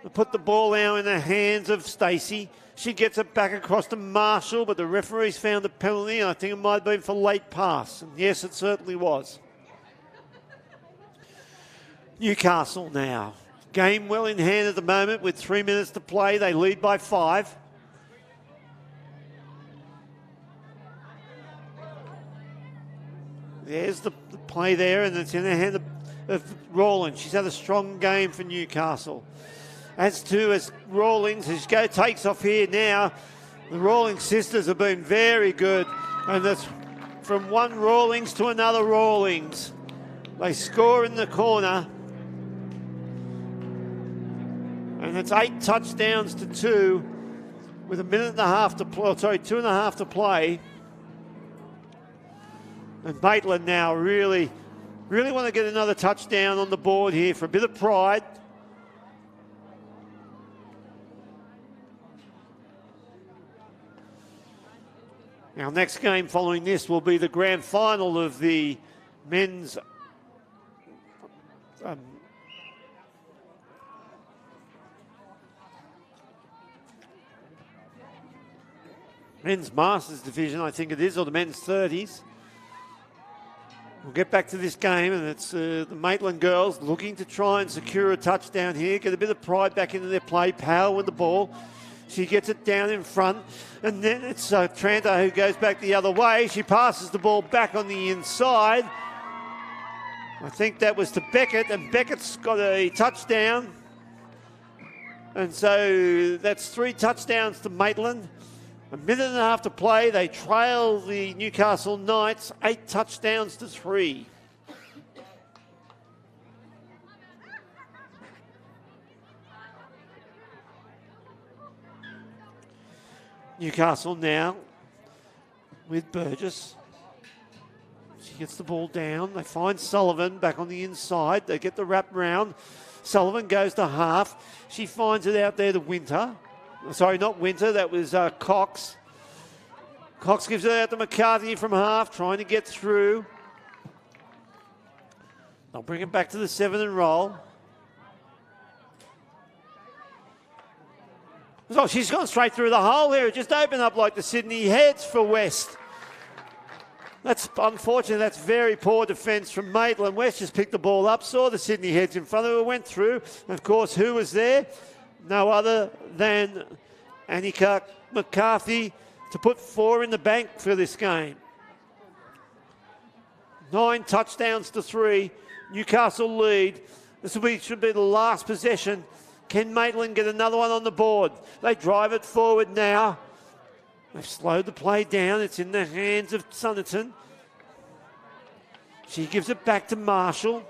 They put the ball now in the hands of Stacey. She gets it back across to Marshall, but the referees found a penalty. I think it might have been for late pass. And yes, it certainly was. Newcastle now. Game well in hand at the moment with 3 minutes to play. They lead by 5. There's the play there, and it's in the hand of of Rawlings. She's had a strong game for Newcastle. As Rawlings, takes off here now, the Rawlings sisters have been very good. And that's from one Rawlings to another Rawlings. They score in the corner. And it's 8 touchdowns to 2 with 1.5 to play. Sorry, 2.5 to play. And Maitland now really want to get another touchdown on the board here for a bit of pride. Our next game following this will be the grand final of the men's men's Masters division, I think it is, or the men's 30s. We'll get back to this game, and it's the Maitland girls looking to try and secure a touchdown here, get a bit of pride back into their play, power with the ball. She gets it down in front, and then it's Tranter who goes back the other way. She passes the ball back on the inside. I think that was to Beckett, and Beckett's got a touchdown. And so that's 3 touchdowns to Maitland. 1.5 to play. They trail the Newcastle Knights 8 touchdowns to 3. Newcastle now with Burgess. She gets the ball down. They find Sullivan back on the inside. They get the wrap round. Sullivan goes to half. She finds it out there to Winter. Sorry, not Winter. That was Cox. Cox gives it out to McCarthy from half, trying to get through. They'll bring it back to the 7 and roll. Oh, she's gone straight through the hole here. It just opened up like the Sydney Heads for West. That's unfortunate. That's very poor defence from Maitland. West just picked the ball up, saw the Sydney Heads in front of her, went through. And of course, who was there? No other than Annika McCarthy to put 4 in the bank for this game. 9 touchdowns to 3. Newcastle lead. This should be the last possession. Can Maitland get another one on the board? They drive it forward now. They've slowed the play down. It's in the hands of Sunderton. She gives it back to Marshall.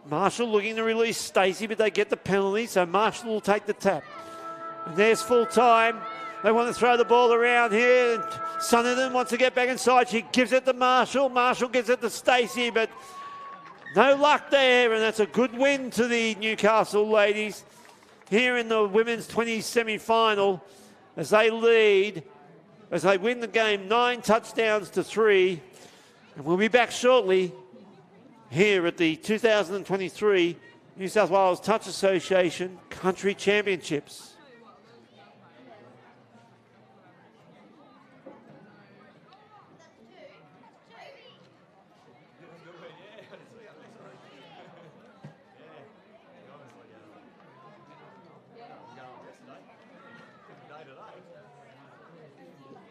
Marshall looking to release Stacey, but they get the penalty, so Marshall will take the tap. And there's full time. They want to throw the ball around here. And Sunderton wants to get back inside. She gives it to Marshall. Marshall gives it to Stacey, but no luck there, and that's a good win to the Newcastle ladies here in the women's 20 semi-final as they lead, as they win the game 9 touchdowns to 3. And we'll be back shortly here at the 2023 New South Wales Touch Association Country Championships.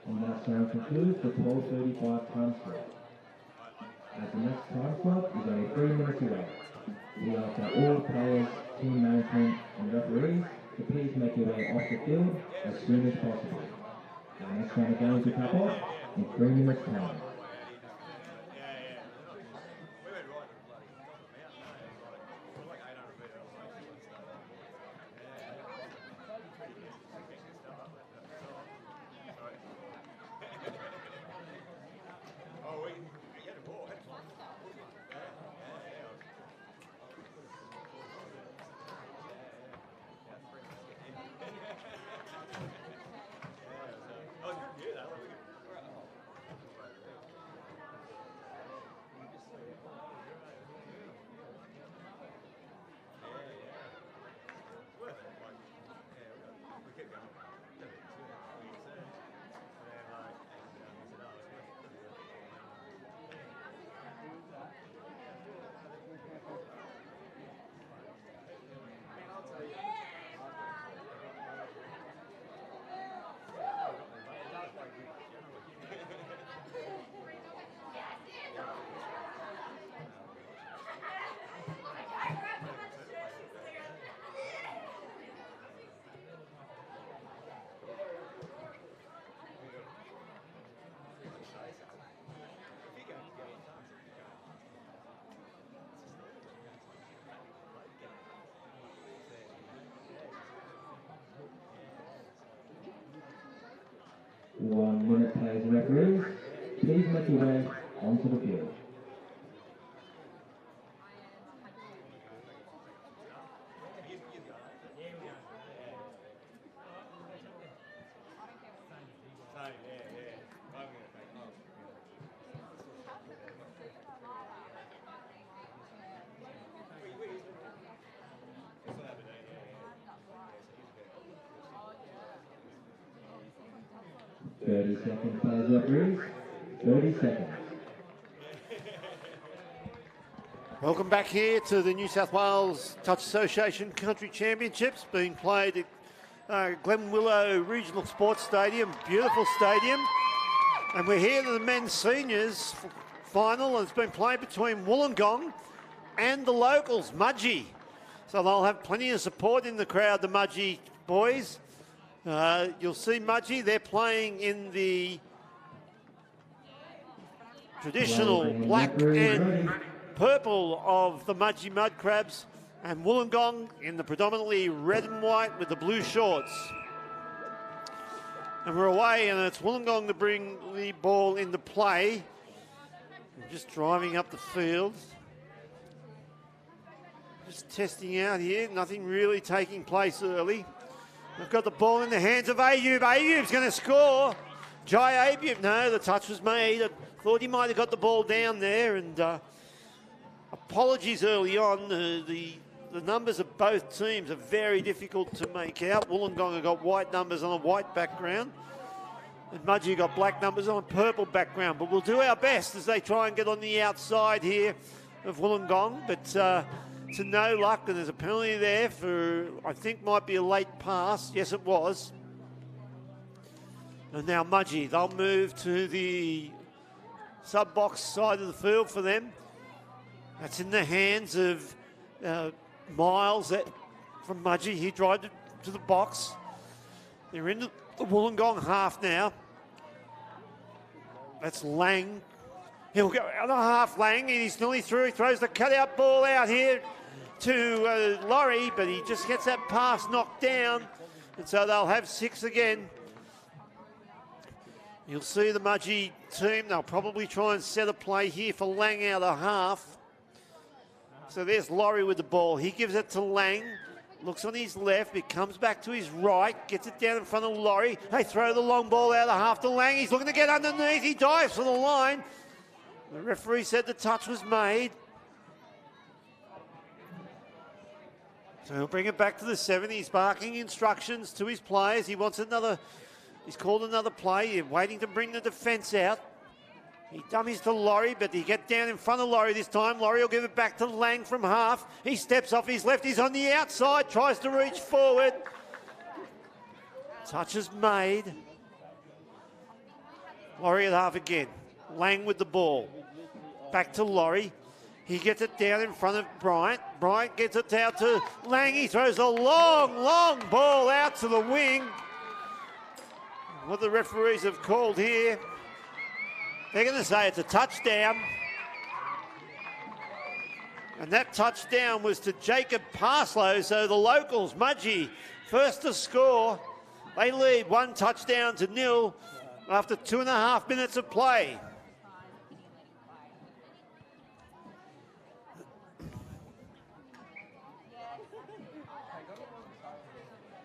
And that now concludes the 12:35 time slot. As the next time slot is only 3 minutes away. We ask that all players, team management and referees to please make your way off the field as soon as possible. The next round of games will cap off in 3 minutes time. Players and referees, please make your way onto the field. Seconds, players, referees. 30 seconds. Welcome back here to the New South Wales Touch Association Country Championships being played at Glen Willow Regional Sports Stadium. Beautiful stadium. And we're here to the men's seniors final, and it's been played between Wollongong and the locals, Mudgee. So they'll have plenty of support in the crowd, the Mudgee boys. You'll see Mudgee, they're playing in the traditional black and purple of the Mudgee Mud Crabs, and Wollongong in the predominantly red and white with the blue shorts. And we're away, and it's Wollongong to bring the ball into play. We're just driving up the field. Just testing out here, nothing really taking place early. They've got the ball in the hands of Ayub. Ayub's going to score. Jai Ayub, no, the touch was made. I thought he might have got the ball down there, and apologies early on. The numbers of both teams are very difficult to make out. Wollongong have got white numbers on a white background, and Mudgee got black numbers on a purple background. But we'll do our best as they try and get on the outside here of Wollongong, but to no luck, and there's a penalty there for, I think, might be a late pass. Yes, it was. And now Mudgee, they'll move to the sub-box side of the field for them. That's in the hands of Miles from Mudgee. He drives to the box. They're in the Wollongong half now. That's Lang. He'll go out of half, Lang, and he's nearly through. He throws the cutout ball out here to Laurie, but he just gets that pass knocked down, and so they'll have 6 again. You'll see the Mudgee team, they'll probably try and set a play here for Lang out of half. So there's Laurie with the ball. He gives it to Lang, looks on his left, it comes back to his right, gets it down in front of Laurie. They throw the long ball out of half to Lang. He's looking to get underneath, he dives for the line. The referee said the touch was made. So he'll bring it back to the 7. He's barking instructions to his players. He wants another, he's called another play. He's waiting to bring the defence out. He dummies to Laurie, but he get down in front of Laurie this time. Laurie will give it back to Lang from half. He steps off his left. He's on the outside, tries to reach forward. Touch is made. Laurie at half again. Lang with the ball. Back to Laurie. He gets it down in front of Bryant. Bryant gets it out to Lang. He throws a long, long ball out to the wing. What the referees have called here, they're going to say it's a touchdown. And that touchdown was to Jacob Parslow. So the locals, Mudgee, first to score. They lead 1 touchdown to 0 after 2.5 minutes of play.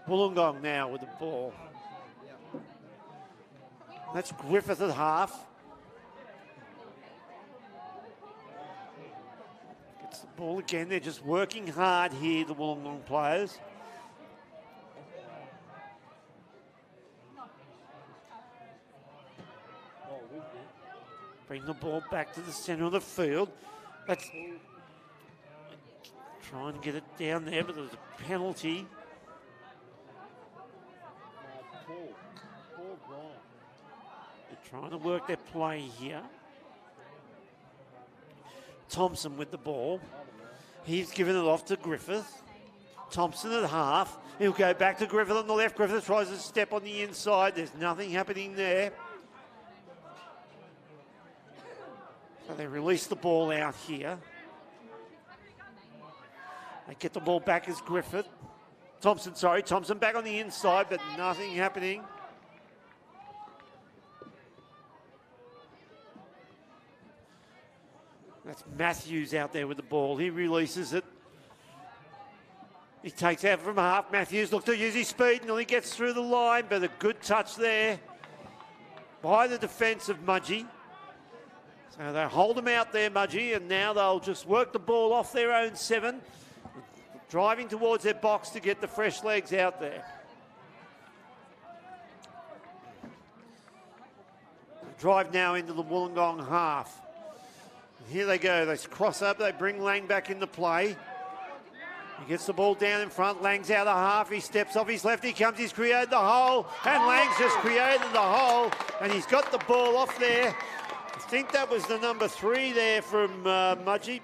Wollongong now with the ball. That's Griffith at half. Gets the ball again. They're just working hard here, the Wollongong players. Bring the ball back to the centre of the field. That's trying to get it down there, but there's a penalty. They're trying to work their play here. Thompson with the ball. He's given it off to Griffith. Thompson at half. He'll go back to Griffith on the left. Griffith tries to step on the inside. There's nothing happening there. So they release the ball out here. They get the ball back as Griffith. Thompson back on the inside, but nothing happening. Matthews out there with the ball. He releases it. He takes out from half. Matthews looks to use his speed and he gets through the line, but a good touch there by the defence of Mudgee. So they hold him out there, Mudgee, and now they'll just work the ball off their own 7, driving towards their box to get the fresh legs out there. Drive now into the Wollongong half. Here they go. They cross up. They bring Lang back into play. He gets the ball down in front. Lang's out of half. He steps off his left. He comes. He's created the hole. And Lang's just created the hole. And he's got the ball off there. I think that was the number 3 there from Mudgee.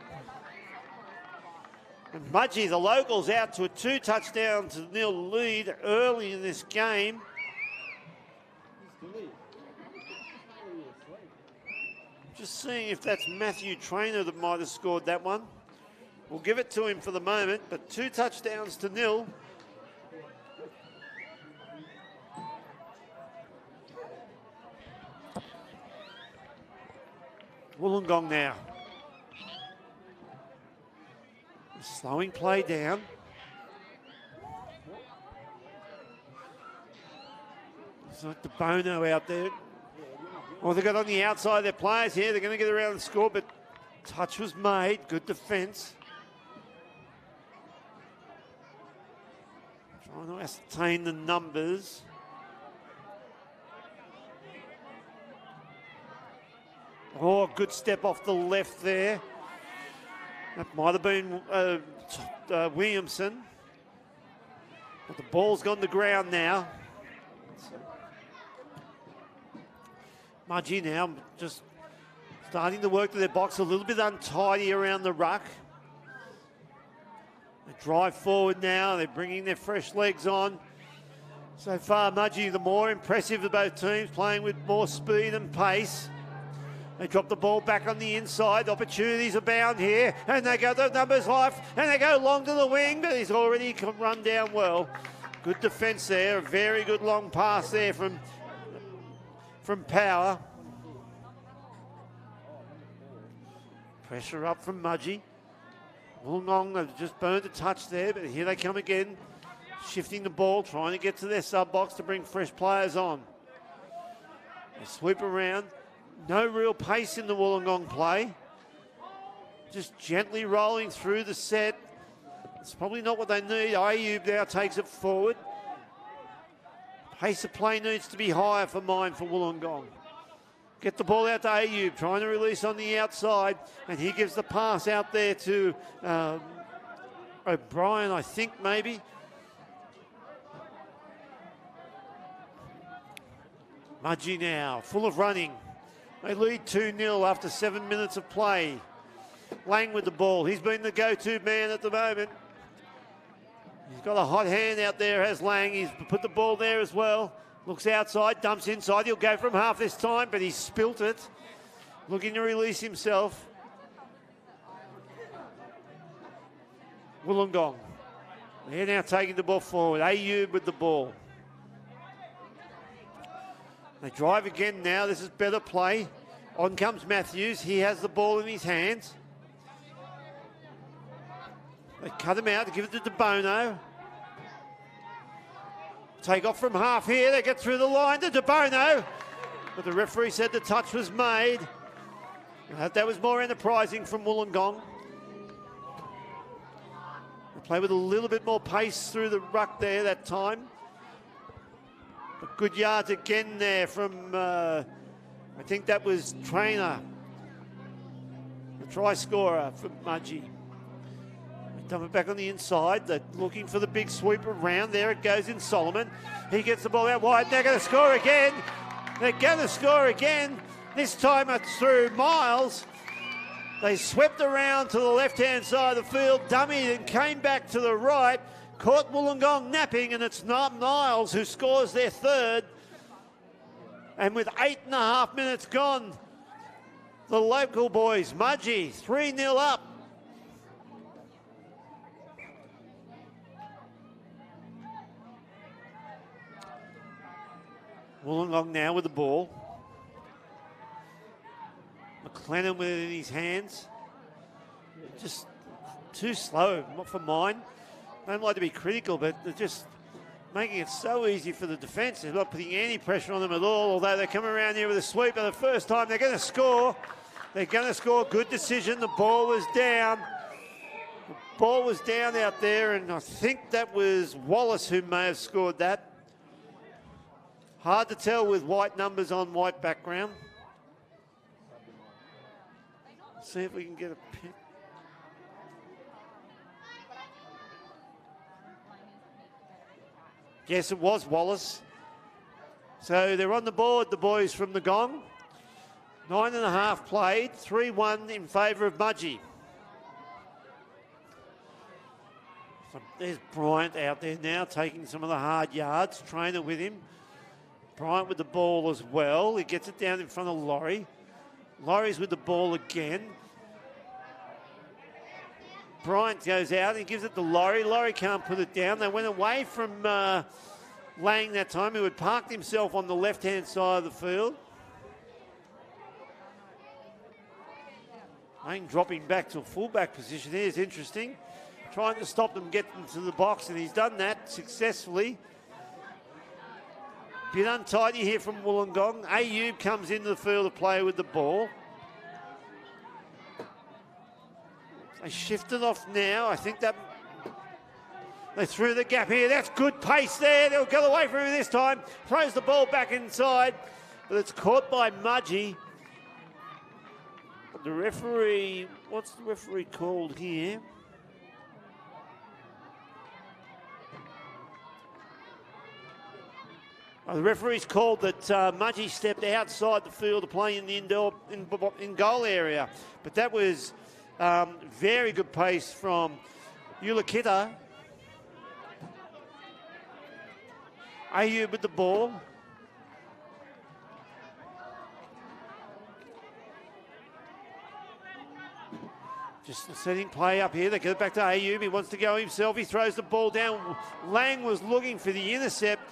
And Mudgee, the locals, out to a 2-touchdown-0 lead early in this game. Just seeing if that's Matthew Traynor that might have scored that one. We'll give it to him for the moment, but 2 touchdowns-0. Wollongong now. Slowing play down. It's like the Bono out there. Well, they've got on the outside their players here. They're going to get around and score, but touch was made. Good defence. Trying to ascertain the numbers. Oh, good step off the left there. That might have been Williamson. But the ball's gone to ground now. Mudgee now just starting to work to their box, a little bit untidy around the ruck. They drive forward now, they're bringing their fresh legs on. So far, Mudgee, the more impressive of both teams, playing with more speed and pace. They drop the ball back on the inside. Opportunities abound here. And they go the numbers life. And they go long to the wing, but he's already run down well. Good defence there. A very good long pass there from Power. Pressure up from Mudgee. Wollongong, they've just burned a touch there, but here they come again. Shifting the ball, trying to get to their sub-box to bring fresh players on. They sweep around. No real pace in the Wollongong play. Just gently rolling through the set. It's probably not what they need. Ayub now takes it forward. Pace of play needs to be higher for Wollongong. Get the ball out to Ayub, trying to release on the outside, and he gives the pass out there to O'Brien, I think, maybe. Mudgee now, full of running. They lead 2-0 after 7 minutes of play. Lang with the ball. He's been the go-to man at the moment. He's got a hot hand out there, has Lang. He's put the ball there as well. Looks outside, dumps inside. He'll go from half this time, but he's spilt it. Looking to release himself. Wollongong. They're now taking the ball forward. Ayub with the ball. They drive again now. This is better play. On comes Matthews. He has the ball in his hands. They cut him out to give it to DeBono. Take off from half here. They get through the line to DeBono. But the referee said the touch was made. That was more enterprising from Wollongong. They play with a little bit more pace through the ruck there that time. But good yards again there from, I think that was Traynor, the try scorer for Mudgee. Dump it back on the inside. They're looking for the big sweep around. There it goes in Solomon. He gets the ball out wide. They're going to score again. They're going to score again. This time it's through Miles. They swept around to the left-hand side of the field, dummied and came back to the right. Caught Wollongong napping, and it's not Miles who scores their third. And with 8.5 minutes gone, the local boys, Mudgee, 3-0 up. Wollongong now with the ball. McLennan with it in his hands. just too slow for mine. Don't like to be critical, but they're just making it so easy for the defence. They're not putting any pressure on them at all, although they come around here with a sweep for the first time. They're going to score. They're going to score. Good decision. The ball was down. The ball was down out there, and I think that was Wallace who may have scored that. Hard to tell with white numbers on white background. See if we can get a pick. Yes, it was Wallace. So they're on the board, the boys from the Gong. 9.5 played, 3-1 in favour of Mudgee. So there's Bryant out there now taking some of the hard yards, trainer with him. Bryant with the ball as well. He gets it down in front of Laurie. Laurie's with the ball again. Bryant goes out and gives it to Laurie. Laurie can't put it down. They went away from Lang that time, who had parked himself on the left-hand side of the field. Lang dropping back to a fullback position here is interesting. Trying to stop them getting to the box, and he's done that successfully. Bit untidy here from Wollongong. Ayub comes into the field to play with the ball. They shifted off now. I think that they threw the gap here. That's good pace there. They'll go away from him this time. Throws the ball back inside, but it's caught by Mudgee. The referee, what's the referee called here? The referee's called that Mudgee stepped outside the field to play in the in goal area. But that was very good pace from Ulakita. Ayub with the ball. Just setting play up here. They get it back to Ayub. He wants to go himself. He throws the ball down. Lang was looking for the intercept,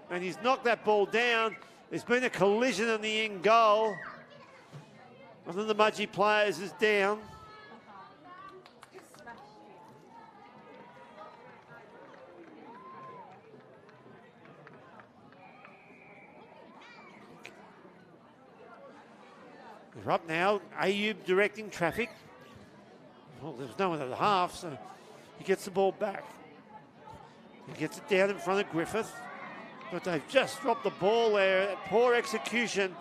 and he's knocked that ball down. There's been a collision in the end goal. One of the Mudgee players is down. They're up now. Ayub directing traffic. Well, there's no one at the half, so he gets the ball back. He gets it down in front of Griffith. But they've just dropped the ball there. Poor execution.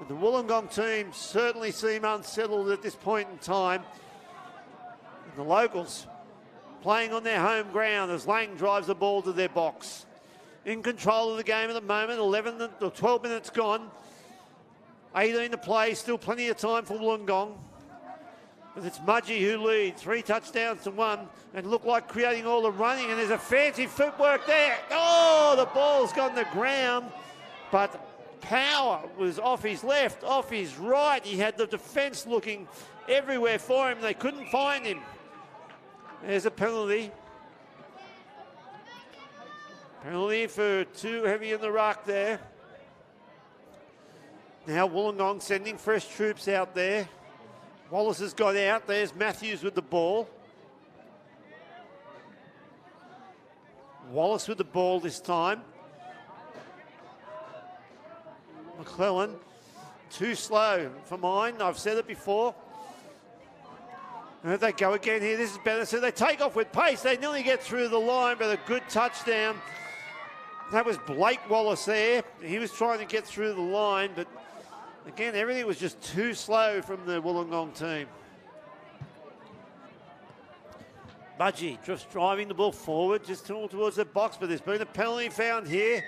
And the Wollongong team certainly seem unsettled at this point in time. And the locals playing on their home ground as Lang drives the ball to their box. In control of the game at the moment. 12 minutes gone. 18 to play. Still plenty of time for Wollongong. But it's Mudgee who leads. 3 touchdowns to 1 and look like creating all the running. And there's a fancy footwork there. Oh, the ball's gone to ground. But Power was off his left, off his right. He had the defence looking everywhere for him. They couldn't find him. There's a penalty. Penalty for too heavy in the ruck there. Now Wollongong sending fresh troops out there. Wallace has got out. There's Matthews with the ball. Wallace with the ball this time. McClellan, too slow for mine. I've said it before. And they go again here. This is better. So they take off with pace. They nearly get through the line, but a good touchdown. That was Blake Wallace there. He was trying to get through the line, but again, everything was just too slow from the Wollongong team. Mudgee just driving the ball forward, just towards the box, but there's been a penalty found here.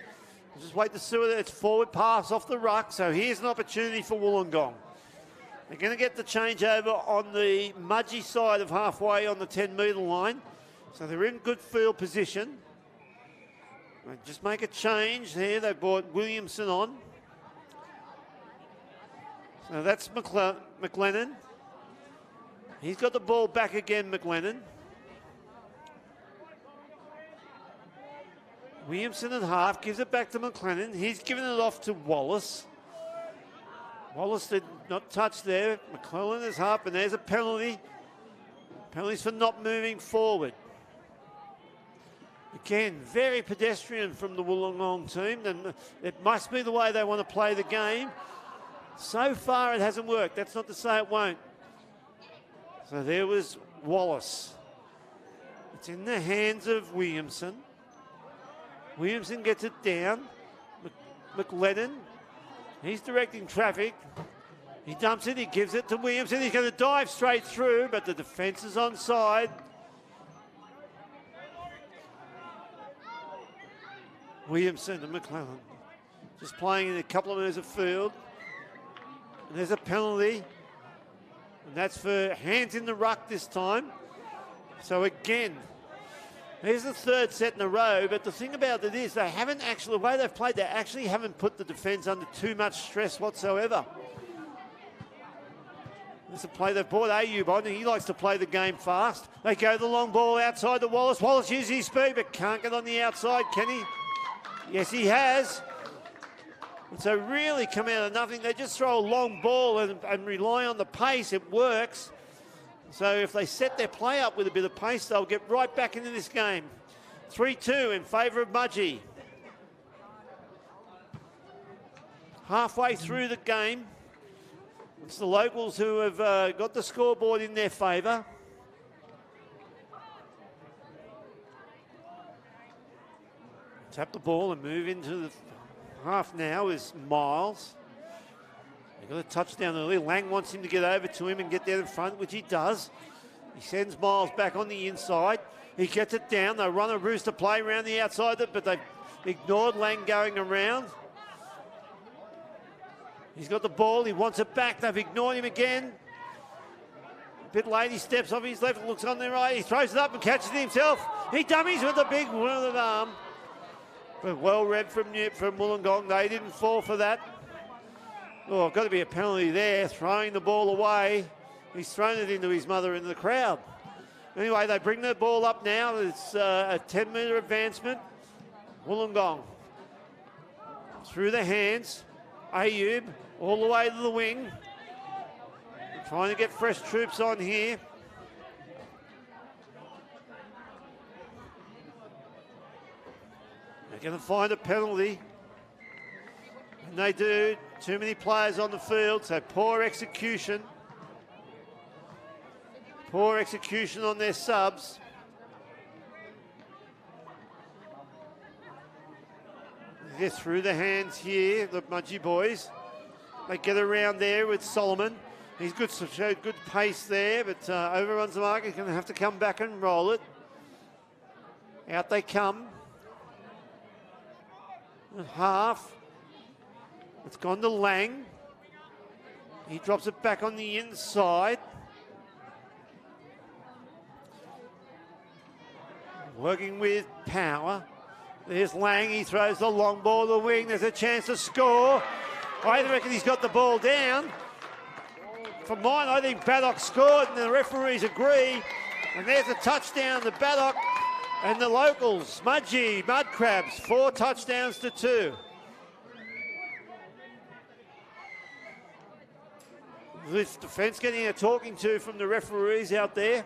We'll just wait to see whether it's forward pass off the ruck. So here's an opportunity for Wollongong. They're going to get the changeover on the Mudgee side of halfway on the 10-metre line. So they're in good field position. They just make a change here. They brought Williamson on. So that's McLennan. He's got the ball back again, McLennan. Williamson at half, gives it back to McLennan. He's given it off to Wallace. Wallace did not touch there. McClellan is half, and there's a penalty. Penalties for not moving forward. Again, very pedestrian from the Wollongong team, and it must be the way they want to play the game. So far, it hasn't worked. That's not to say it won't. So there was Wallace. It's in the hands of Williamson. Williamson gets it down. McLennan, he's directing traffic. He dumps it, he gives it to Williamson. He's going to dive straight through, but the defence is onside. Williamson and McLennan just playing in a couple of metres of field. And there's a penalty. And that's for hands in the ruck this time. So again, here's the third set in a row, but the thing about it is they haven't actually, the way they've played, they actually haven't put the defence under too much stress whatsoever. It's a play they've brought Ayub on, and he likes to play the game fast. They go the long ball outside to Wallace. Wallace uses his speed, but can't get on the outside, can he? Yes, he has. And so really come out of nothing. They just throw a long ball and rely on the pace. It works. So if they set their play up with a bit of pace, they'll get right back into this game. 3-2 in favour of Mudgee. Halfway through the game, it's the locals who have got the scoreboard in their favour. Tap the ball and move into the half now is Miles. They got a touchdown early. Lang wants him to get over to him and get down in front, which he does. He sends Miles back on the inside. He gets it down. They run a rooster play around the outside, but they've ignored Lang going around. He's got the ball. He wants it back. They've ignored him again. A bit late. He steps off his left, looks on their right. He throws it up and catches it himself. He dummies with a big arm. But well read from Wollongong. They didn't fall for that. Oh, got to be a penalty there. Throwing the ball away. He's thrown it into his mother in the crowd. Anyway, they bring the ball up now. It's a 10-metre advancement. Wollongong. Through the hands. Ayub all the way to the wing. Trying to get fresh troops on here. They're going to find a penalty. And they do. Too many players on the field, so poor execution. Poor execution on their subs. They're through the hands here, the Mudgee boys. They get around there with Solomon. He's good, showed good pace there, but overruns the mark. He's going to have to come back and roll it. Out they come. Half. It's gone to Lang. He drops it back on the inside. Working with power. There's Lang. He throws the long ball to the wing. There's a chance to score. I reckon he's got the ball down. For mine, I think Baddock scored, and the referees agree. And there's a touchdown to Baddock and the locals. Mudgee, Mud Crabs, 4 touchdowns to 2. This defence getting a talking to from the referees out there.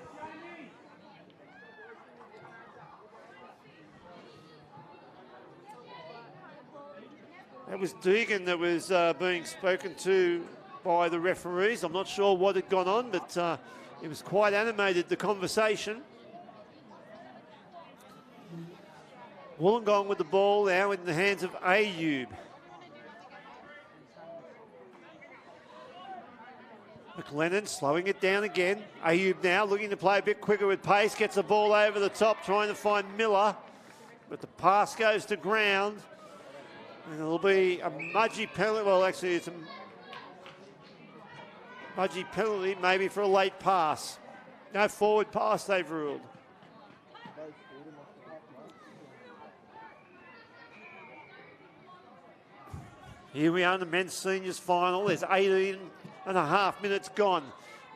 That was Deegan that was being spoken to by the referees. I'm not sure what had gone on, but it was quite animated, the conversation. Wollongong with the ball now in the hands of Ayub. McLennan slowing it down again. Ayub now looking to play a bit quicker with pace. Gets the ball over the top, trying to find Miller. But the pass goes to ground. And it'll be a Mudgee penalty. Well, actually, it's a Mudgee penalty, maybe for a late pass. No forward pass, they've ruled. Here we are in the men's seniors final. There's 18 and a half minutes gone.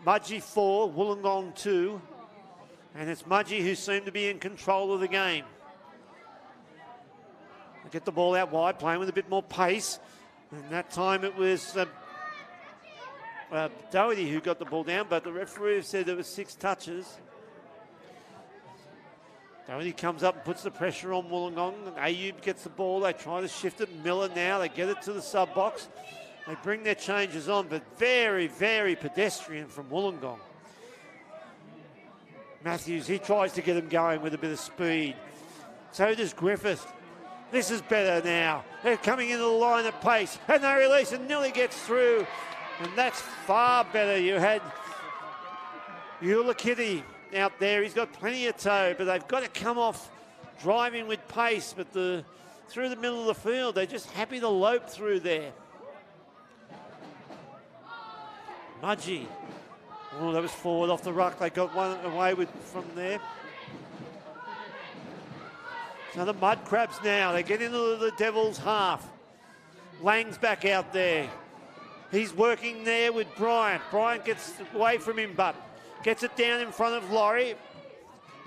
Mudgee 4, Wollongong 2. And it's Mudgee who seem to be in control of the game. They get the ball out wide, playing with a bit more pace. And that time it was Doherty who got the ball down, but the referee said there was 6 touches. Doherty comes up and puts the pressure on Wollongong. And Ayub gets the ball. They try to shift it. Miller now. They get it to the sub box. They bring their changes on, but very, very pedestrian from Wollongong. Matthews, he tries to get him going with a bit of speed. So does Griffith. This is better now. They're coming into the line at pace, and they release, and nearly gets through. And that's far better. You had Eula Kitty out there. He's got plenty of toe, but they've got to come off driving with pace. But through the middle of the field, they're just happy to lope through there. Mudgee. Oh, that was forward off the ruck. They got one away from there. So the Mud Crabs now, they get into the Devils' half. Lang's back out there. He's working there with Bryant. Bryant gets away from him, but gets it down in front of Laurie.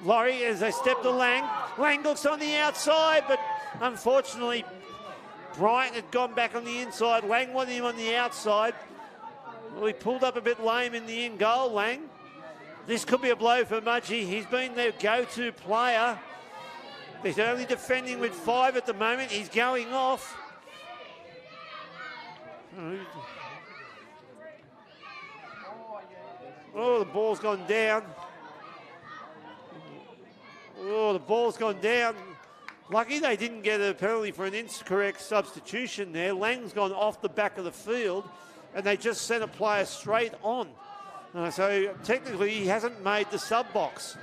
Laurie, as they step to Lang. Lang looks on the outside, but unfortunately, Bryant had gone back on the inside. Lang wanted him on the outside. Well, he pulled up a bit lame in the in goal, Lang. This could be a blow for Mudgee. He's been their go-to player. He's only defending with 5 at the moment. He's going off. Oh, the ball's gone down. Oh, the ball's gone down. Lucky they didn't get a penalty for an incorrect substitution there. Lang's gone off the back of the field, and they just sent a player straight on. So technically, he hasn't made the sub box.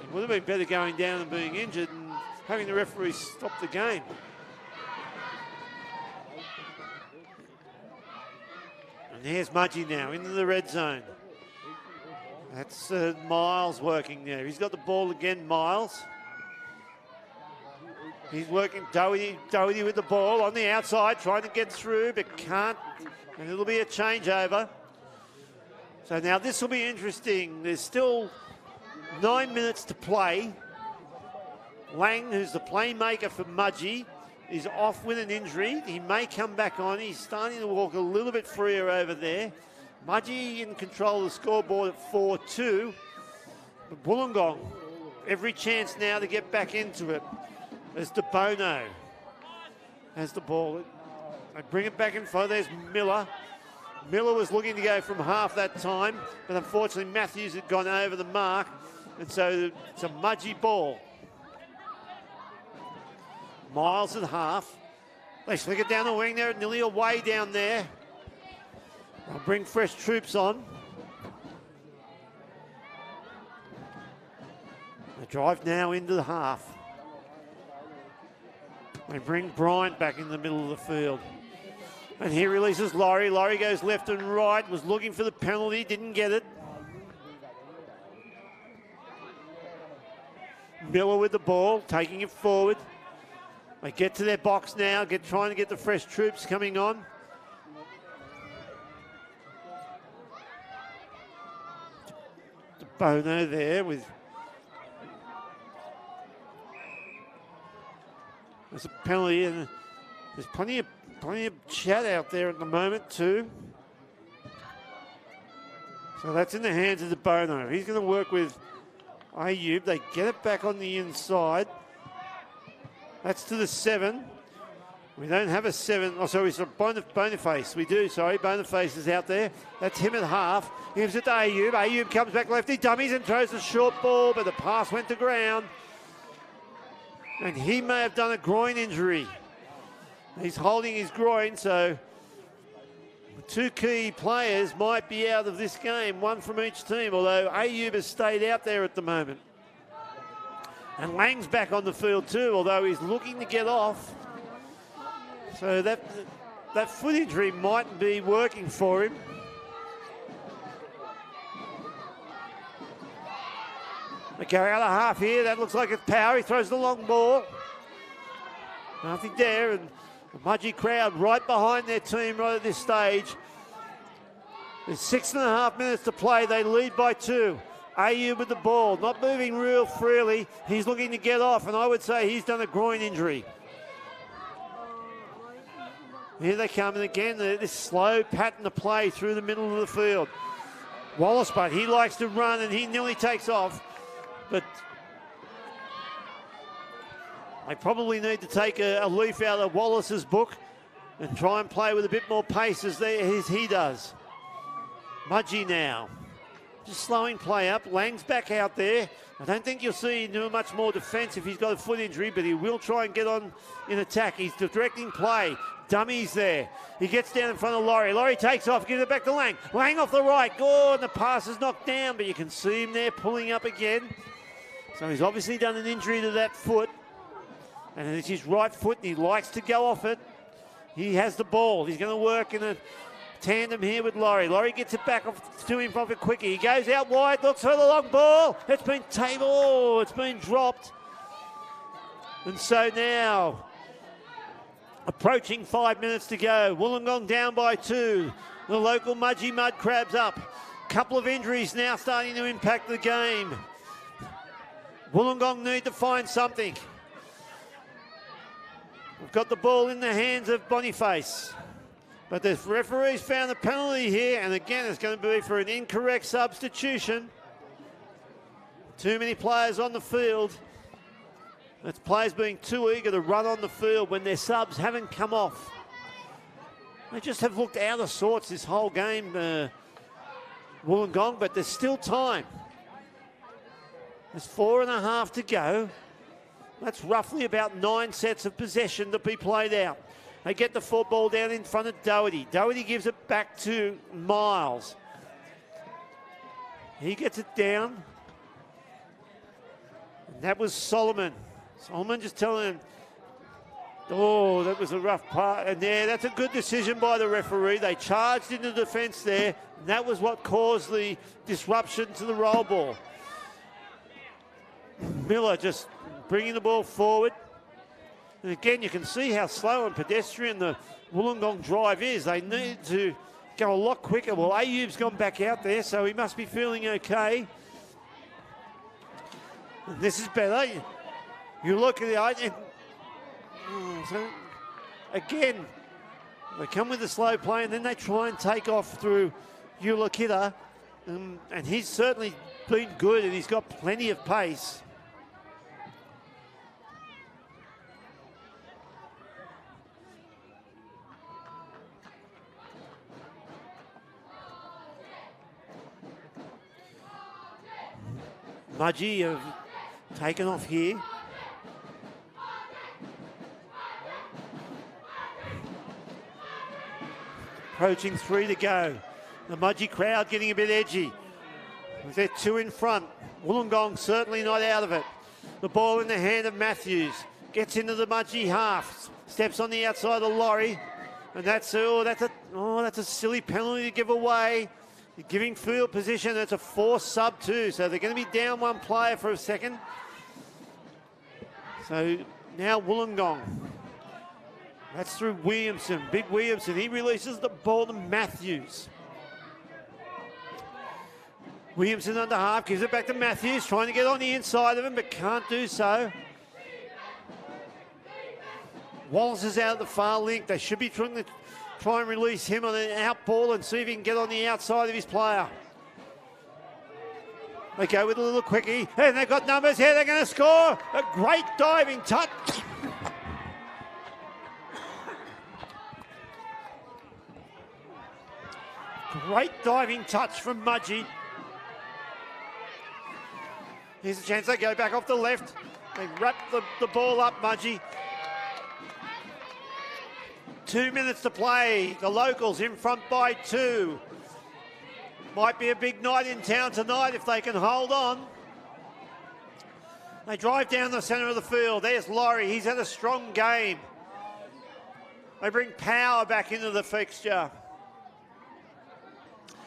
It would have been better going down and being injured and having the referee stop the game. And here's Mudgee now into the red zone. That's Miles working there. He's got the ball again, Miles. He's working Doherty with the ball on the outside, trying to get through, but can't. And it'll be a changeover. So now this will be interesting. There's still 9 minutes to play. Lang, who's the playmaker for Mudgee, is off with an injury. He may come back on. He's starting to walk a little bit freer over there. Mudgee in control of the scoreboard at 4-2. But Wollongong, every chance now to get back into it. There's DeBono. Has the ball. They bring it back in front. There's Miller. Miller was looking to go from half that time, but unfortunately Matthews had gone over the mark. And so it's a Mudgee ball. Miles at half. They flick it down the wing there, nearly away down there. They'll bring fresh troops on. They drive now into the half. They bring Bryant back in the middle of the field. And he releases Laurie. Laurie goes left and right, was looking for the penalty, didn't get it. Miller with the ball, taking it forward. They get to their box now, trying to get the fresh troops coming on. Bono there with... There's a penalty, and there's plenty of chat out there at the moment too. So that's in the hands of the Bono. He's going to work with Ayub. They get it back on the inside. That's to the 7. We don't have a 7. Oh, sorry, it's a Boniface. We do, sorry. Boniface is out there. That's him at half. Gives it to Ayub. Ayub comes back lefty, dummies and throws the short ball, but the pass went to ground. And he may have done a groin injury. He's holding his groin, so two key players might be out of this game, one from each team, although Ayub has stayed out there at the moment. And Lang's back on the field too, although he's looking to get off. So that foot injury might be working for him. They go out of half here. That looks like it's Power. He throws the long ball. Nothing there. And the Mudgee crowd right behind their team right at this stage. There's 6.5 minutes to play. They lead by 2. Ayub with the ball, not moving real freely. He's looking to get off, and I would say he's done a groin injury. Here they come, and again, this slow pattern of play through the middle of the field. Wallace, but he likes to run and he nearly takes off. But they probably need to take a leaf out of Wallace's book and try and play with a bit more pace as he does. Mudgee now. Just slowing play up. Lang's back out there. I don't think you'll see him do much more defence if he's got a foot injury, but he will try and get on in attack. He's directing play. Dummy's there. He gets down in front of Laurie. Laurie takes off, gives it back to Lang. Lang off the right. Oh, and the pass is knocked down, but you can see him there pulling up again. So he's obviously done an injury to that foot. And it's his right foot, and he likes to go off it. He has the ball. He's going to work in a tandem here with Laurie. Laurie gets it back off to him from it quickly. He goes out wide, looks for the long ball. It's been tabled. Oh, it's been dropped. And so now, approaching 5 minutes to go. Wollongong down by 2. The local Mudgee Mud Crabs up. Couple of injuries now starting to impact the game. Wollongong need to find something. We've got the ball in the hands of Boniface. But the referee's found a penalty here, and again it's going to be for an incorrect substitution. Too many players on the field. It's players being too eager to run on the field when their subs haven't come off. They just have looked out of sorts this whole game, Wollongong, but there's still time. There's 4.5 to go. That's roughly about 9 sets of possession to be played out. They get the football down in front of Doherty. Doherty gives it back to Miles. He gets it down. And that was Solomon. Solomon just telling him, oh, that was a rough part. And there, that's a good decision by the referee. They charged into defence there. And that was what caused the disruption to the roll ball. Miller just bringing the ball forward. And again, you can see how slow and pedestrian the Wollongong drive is. They need to go a lot quicker. Well, Ayub's gone back out there, so he must be feeling okay. And this is better. You look at it. So again, they come with a slow play, and then they try and take off through Ulakita. And he's certainly been good, and he's got plenty of pace. Mudgee have taken off here. Approaching 3 to go. The Mudgee crowd getting a bit edgy. They're 2 in front. Wollongong certainly not out of it. The ball in the hand of Matthews. Gets into the Mudgee half. Steps on the outside of Laurie. And that's a silly penalty to give away. Giving field position, it's a forced sub too, so they're going to be down 1 player for a second. So now Wollongong. That's through Williamson, big Williamson. He releases the ball to Matthews. Williamson under half, gives it back to Matthews, trying to get on the inside of him, but can't do so. Wallace is out at the far link. They should be trying to try and release him on an out ball and see if he can get on the outside of his player. They go with a little quickie, and they've got numbers here. They're going to score. A great diving touch. Great diving touch from Mudgee. Here's a chance. They go back off the left. They wrap the ball up, Mudgee. 2 minutes to play. The locals in front by 2. Might be a big night in town tonight if they can hold on. They drive down the centre of the field. There's Laurie. He's had a strong game. They bring power back into the fixture.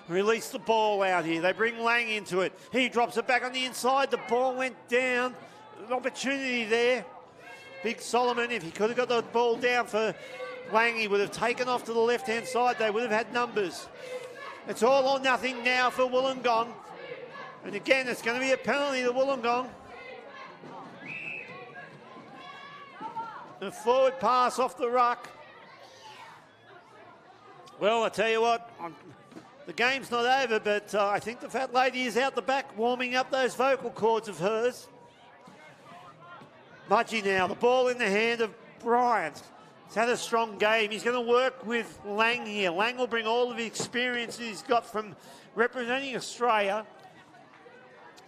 Release the ball out here. They bring Lang into it. He drops it back on the inside. The ball went down. An opportunity there. Big Solomon, if he could have got the ball down for Lang, he would have taken off to the left-hand side. They would have had numbers. It's all or nothing now for Wollongong. And again, it's going to be a penalty to Wollongong. A forward pass off the ruck. Well, I tell you what, The game's not over, but I think the fat lady is out the back warming up those vocal cords of hers. Mudgee now, the ball in the hand of Bryant. He's had a strong game. He's going to work with Lang here. Lang will bring all of the experience he's got from representing Australia,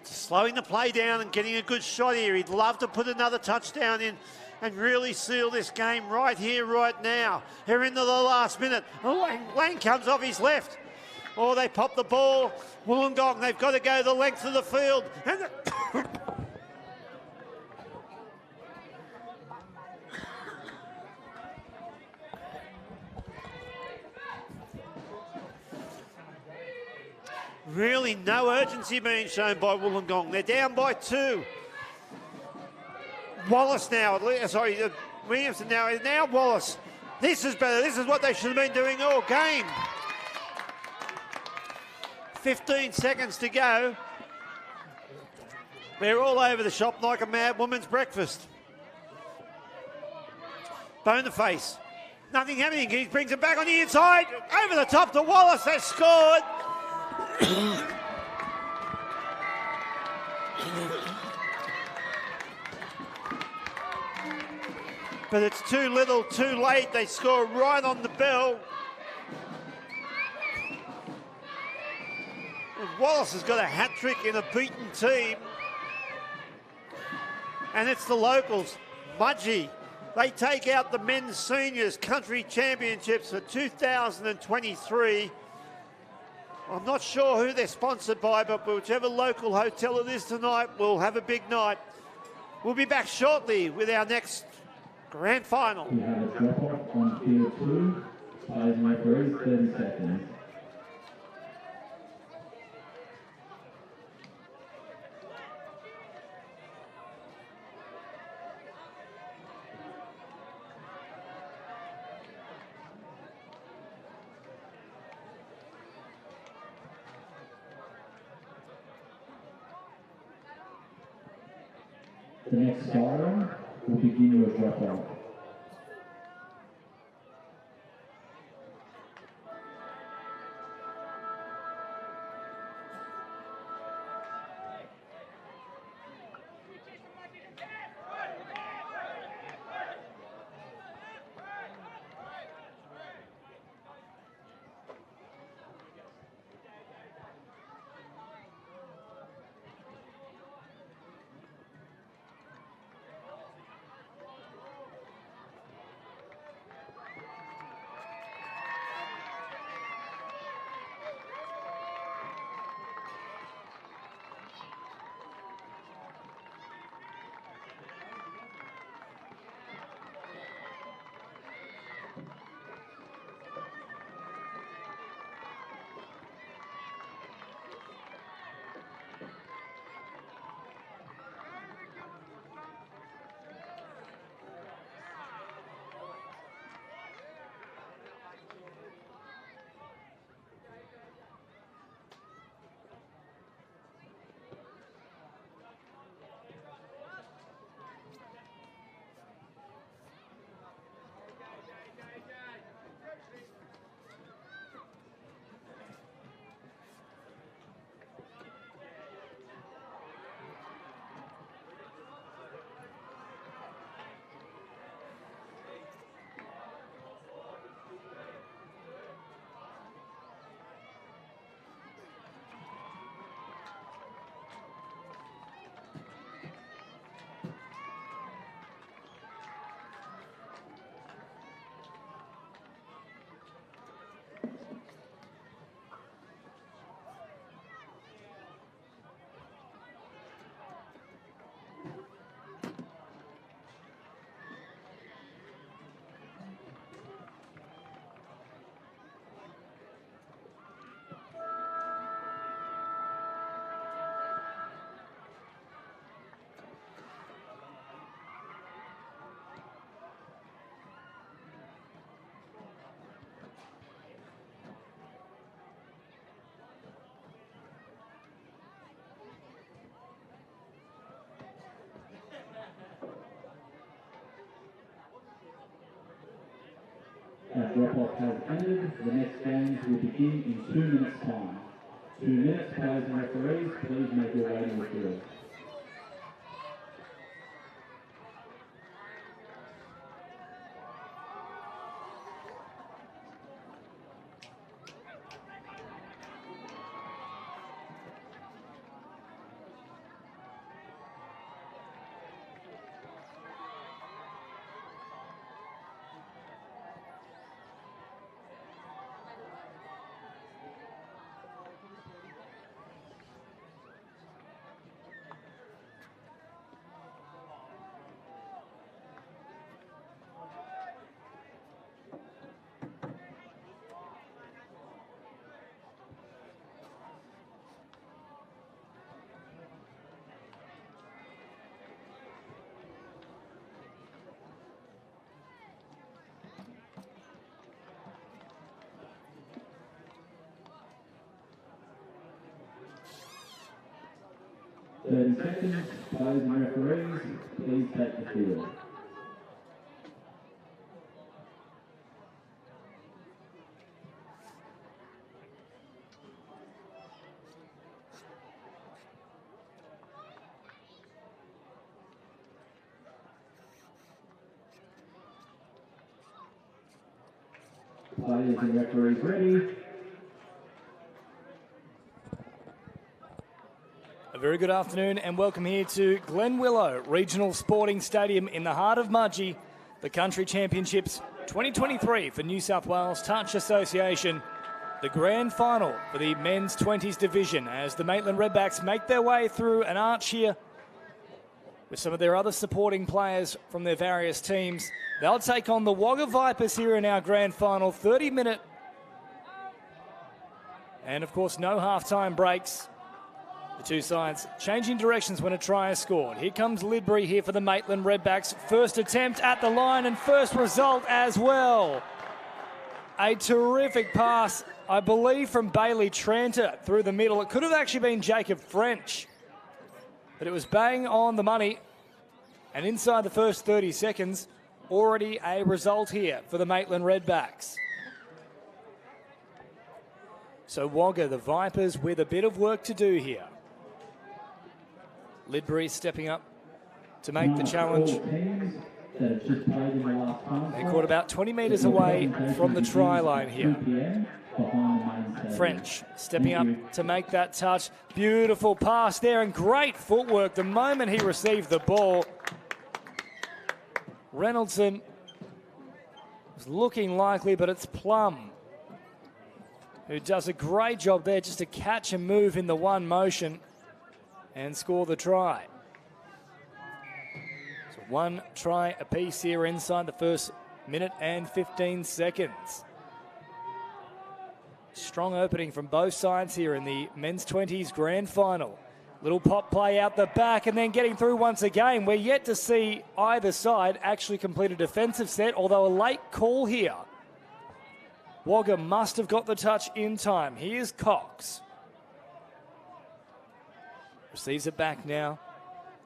slowing the play down and getting a good shot here. He'd love to put another touchdown in and really seal this game right here, right now. Here into the last minute. Lang comes off his left. Oh, they pop the ball. Wollongong, they've got to go the length of the field. And really no urgency being shown by Wollongong. They're down by 2. Wallace now, Williamson now Wallace. This is better. This is what they should have been doing all game. 15 seconds to go. They're all over the shop like a mad woman's breakfast. Boniface. Nothing happening. He brings it back on the inside. Over the top to Wallace. They scored. But it's too little, too late. They score right on the bell. And Wallace has got a hat-trick in a beaten team. And it's the locals. Mudgee. They take out the men's seniors country championships for 2023. I'm not sure who they're sponsored by, but whichever local hotel it is tonight will have a big night. We'll be back shortly with our next grand final. We have a drop-off on field 2. Players may freeze 30 seconds. The next siren will begin your drop-off. drop-off has ended. The next games will begin in 2 minutes' time. 2 minutes, players and referees, please make your way to the field. Thirty seconds, players and referees, please take the field. Players and referees ready. A very good afternoon and welcome here to Glen Willow Regional Sporting Stadium in the heart of Mudgee, the Country Championships 2023 for New South Wales Touch Association. The grand final for the men's 20s division as the Maitland Redbacks make their way through an arch here with some of their other supporting players from their various teams. They'll take on the Wagga Vipers here in our grand final, 30-minute. And of course, no half-time breaks. The two sides changing directions when a try is scored. Here comes Lidbury here for the Maitland Redbacks. First attempt at the line and first result as well. A terrific pass, I believe, from Bailey Tranter through the middle. It could have actually been Jacob French, but it was bang on the money. And inside the first 30 seconds, already a result here for the Maitland Redbacks. So Wagga, the Vipers, with a bit of work to do here. Lidbury stepping up to make the challenge. They caught about 20 metres away from the try line here. French stepping up to make that touch. Beautiful pass there and great footwork the moment he received the ball. Reynoldson was looking likely, but it's Plum who does a great job there just to catch and move in the one motion and score the try. So one try apiece here inside the first minute and 15 seconds. Strong opening from both sides here in the men's 20s grand final. Little pop play out the back and then getting through once again. We're yet to see either side actually complete a defensive set, although a late call here. Wagga must have got the touch in time. Here's Cox. Receives it back now,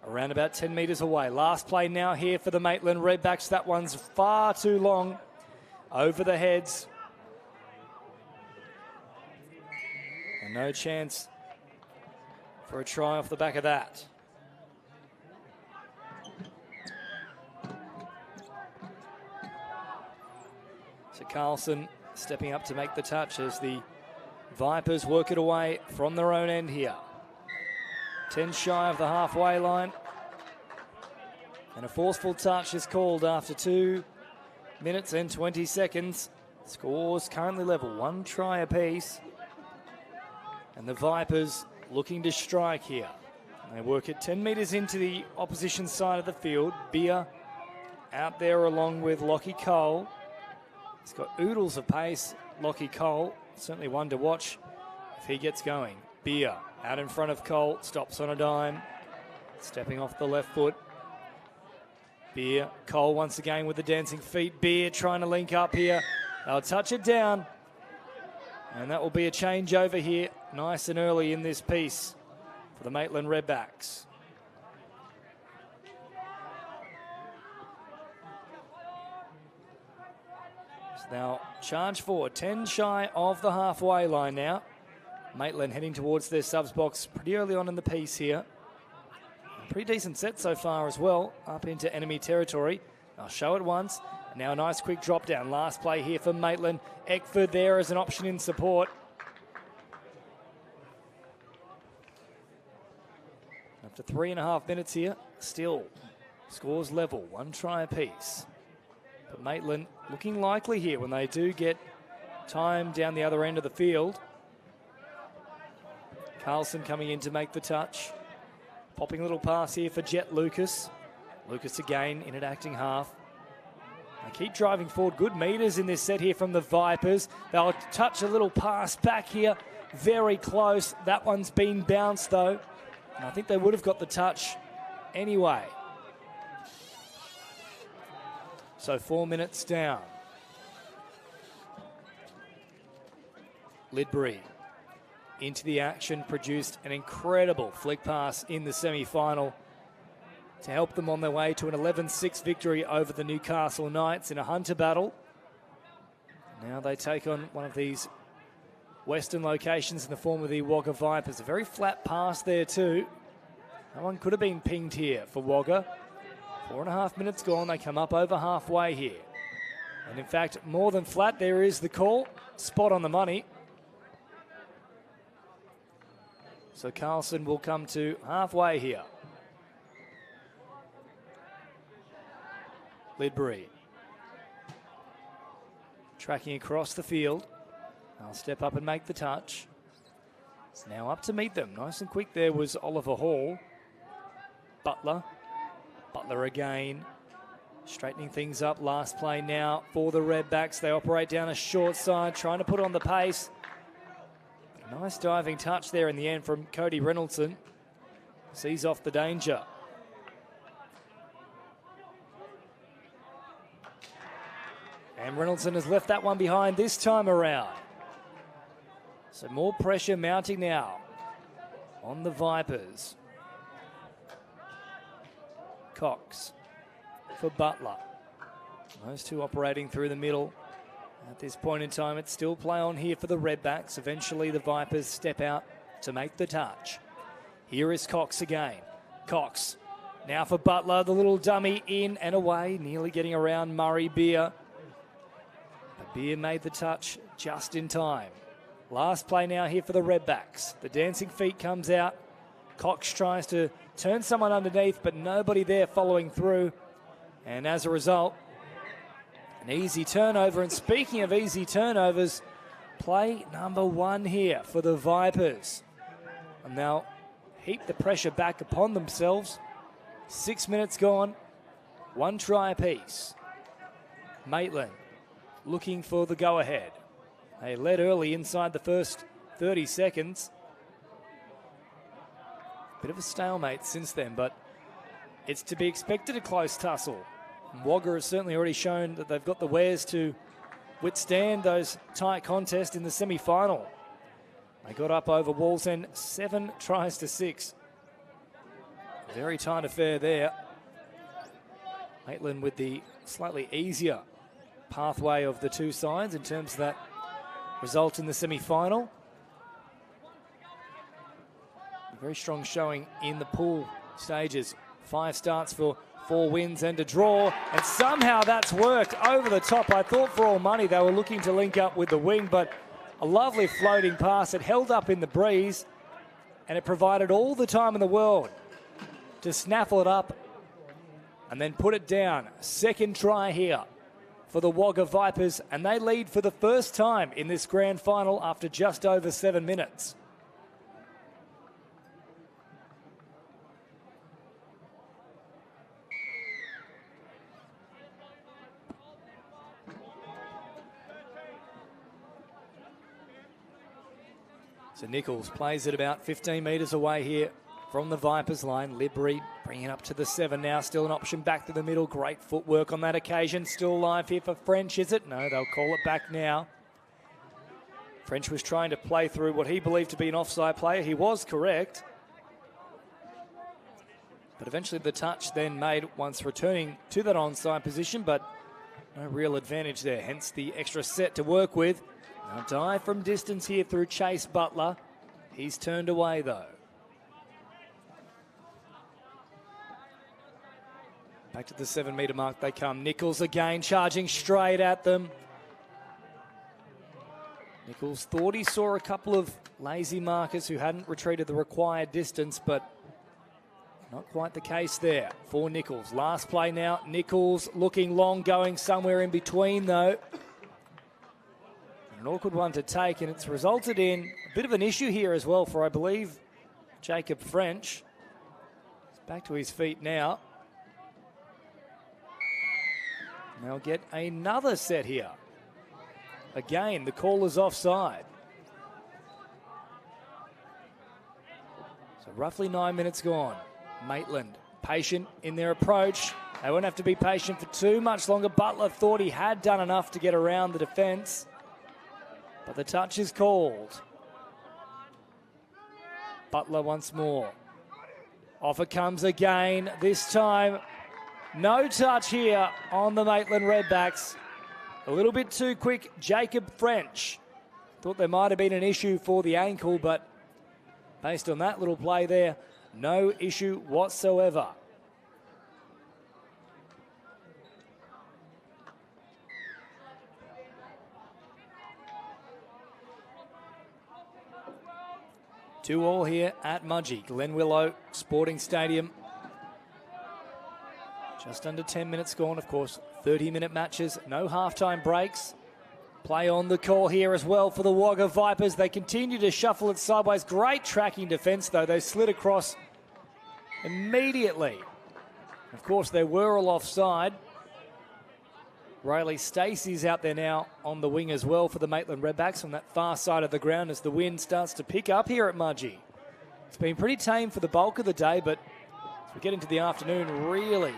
around about 10 metres away. Last play now here for the Maitland Redbacks. That one's far too long over the heads. And no chance for a try off the back of that. So Carlson stepping up to make the touch as the Vipers work it away from their own end here. 10 shy of the halfway line. And a forceful touch is called after 2 minutes and 20 seconds. Scores currently level, one try apiece. And the Vipers looking to strike here. They work it 10 metres into the opposition side of the field. Beer out there along with Lockie Cole. He's got oodles of pace, Lockie Cole. Certainly one to watch if he gets going. Beer out in front of Cole, stops on a dime. Stepping off the left foot. Beer, Cole once again with the dancing feet. Beer trying to link up here. They'll touch it down. And that will be a changeover here, nice and early in this piece for the Maitland Redbacks. Now charge forward, 10 shy of the halfway line now. Maitland heading towards their subs box pretty early on in the piece here. Pretty decent set so far as well, up into enemy territory. I'll show it once. Now a nice quick drop down. Last play here for Maitland. Eckford there as an option in support. After 3.5 minutes here, still scores level, 1 try apiece. But Maitland looking likely here when they do get time down the other end of the field. Carlson coming in to make the touch. Popping a little pass here for Jet Lucas. Lucas again in an acting half. They keep driving forward. Good meters in this set here from the Vipers. They'll touch a little pass back here. Very close. That one's been bounced though. And I think they would have got the touch anyway. So 4 minutes down. Lidbury into the action, produced an incredible flick pass in the semi-final to help them on their way to an 11-6 victory over the Newcastle Knights in a Hunter battle. Now they take on one of these western locations in the form of the Wagga Vipers. A very flat pass there too. That one could have been pinged here for Wagga. 4.5 minutes gone, they come up over halfway here. And in fact, more than flat, there is the call. Spot on the money. So Carlson will come to halfway here. Lidbury tracking across the field. I'll step up and make the touch. It's now up to meet them. Nice and quick there was Oliver Hall. Butler again. Straightening things up. Last play now for the Redbacks. They operate down a short side, trying to put on the pace. Nice diving touch there in the end from Cody Reynoldson. Sees off the danger. And Reynoldson has left that one behind this time around. So more pressure mounting now on the Vipers. Cox for Butler. Those two operating through the middle. At this point in time, it's still play on here for the Redbacks. Eventually, the Vipers step out to make the touch. Here is Cox again. Cox now for Butler, the little dummy in and away, nearly getting around Murray Beer. But Beer made the touch just in time. Last play now here for the Redbacks. The dancing feet comes out. Cox tries to turn someone underneath, but nobody there following through. And as a result, an easy turnover. And speaking of easy turnovers, play number 1 here for the Vipers. And now heap the pressure back upon themselves. 6 minutes gone, 1 try apiece. Maitland looking for the go-ahead. They led early inside the first 30 seconds. Bit of a stalemate since then, but it's to be expected, a close tussle. Wagga has certainly already shown that they've got the wares to withstand those tight contests in the semi-final. They got up over Wallsend 7 tries to 6. Very tight affair there. Maitland with the slightly easier pathway of the two sides in terms of that result in the semi-final. A very strong showing in the pool stages. 5 starts for 4 wins and a draw, and somehow that's worked over the top. I thought for all money they were looking to link up with the wing, but a lovely floating pass. It held up in the breeze, and it provided all the time in the world to snaffle it up and then put it down. Second try here for the Wagga Vipers, and they lead for the first time in this grand final after just over 7 minutes. So Nichols plays it about 15 metres away here from the Vipers line. Lidbury bringing it up to the 7 now. Still an option back to the middle. Great footwork on that occasion. Still live here for French, is it? No, they'll call it back now. French was trying to play through what he believed to be an offside player. He was correct. But eventually the touch then made once returning to that onside position, but No real advantage there, hence the extra set to work with. Now dive from distance here through Chase Butler. He's turned away though. Back to the 7 metre mark they come. Nichols again charging straight at them. Nichols thought he saw a couple of lazy markers who hadn't retreated the required distance, but not quite the case there for Nichols. Last play now. Nichols looking long, going somewhere in between though. An awkward one to take, and it's resulted in a bit of an issue here as well for, I believe, Jacob French. He's back to his feet now. They'll get another set here. Again, the call is offside. So roughly 9 minutes gone. Maitland patient in their approach. They won't have to be patient for too much longer. Butler thought he had done enough to get around the defence, but the touch is called. Butler once more. Off it comes again. This time, no touch here on the Maitland Redbacks. A little bit too quick. Jacob French thought there might have been an issue for the ankle, but based on that little play there, no issue whatsoever. Two all here at Mudgee, Glen Willow Sporting Stadium. Just under 10 minutes gone, of course. 30-minute matches, no halftime breaks. Play on the call here as well for the Wagga Vipers. They continue to shuffle it sideways. Great tracking defence, though. They slid across immediately. Of course, they were all offside. Riley Stacey's out there now on the wing as well for the Maitland Redbacks on that far side of the ground as the wind starts to pick up here at Mudgee. It's been pretty tame for the bulk of the day, but as we get into the afternoon, really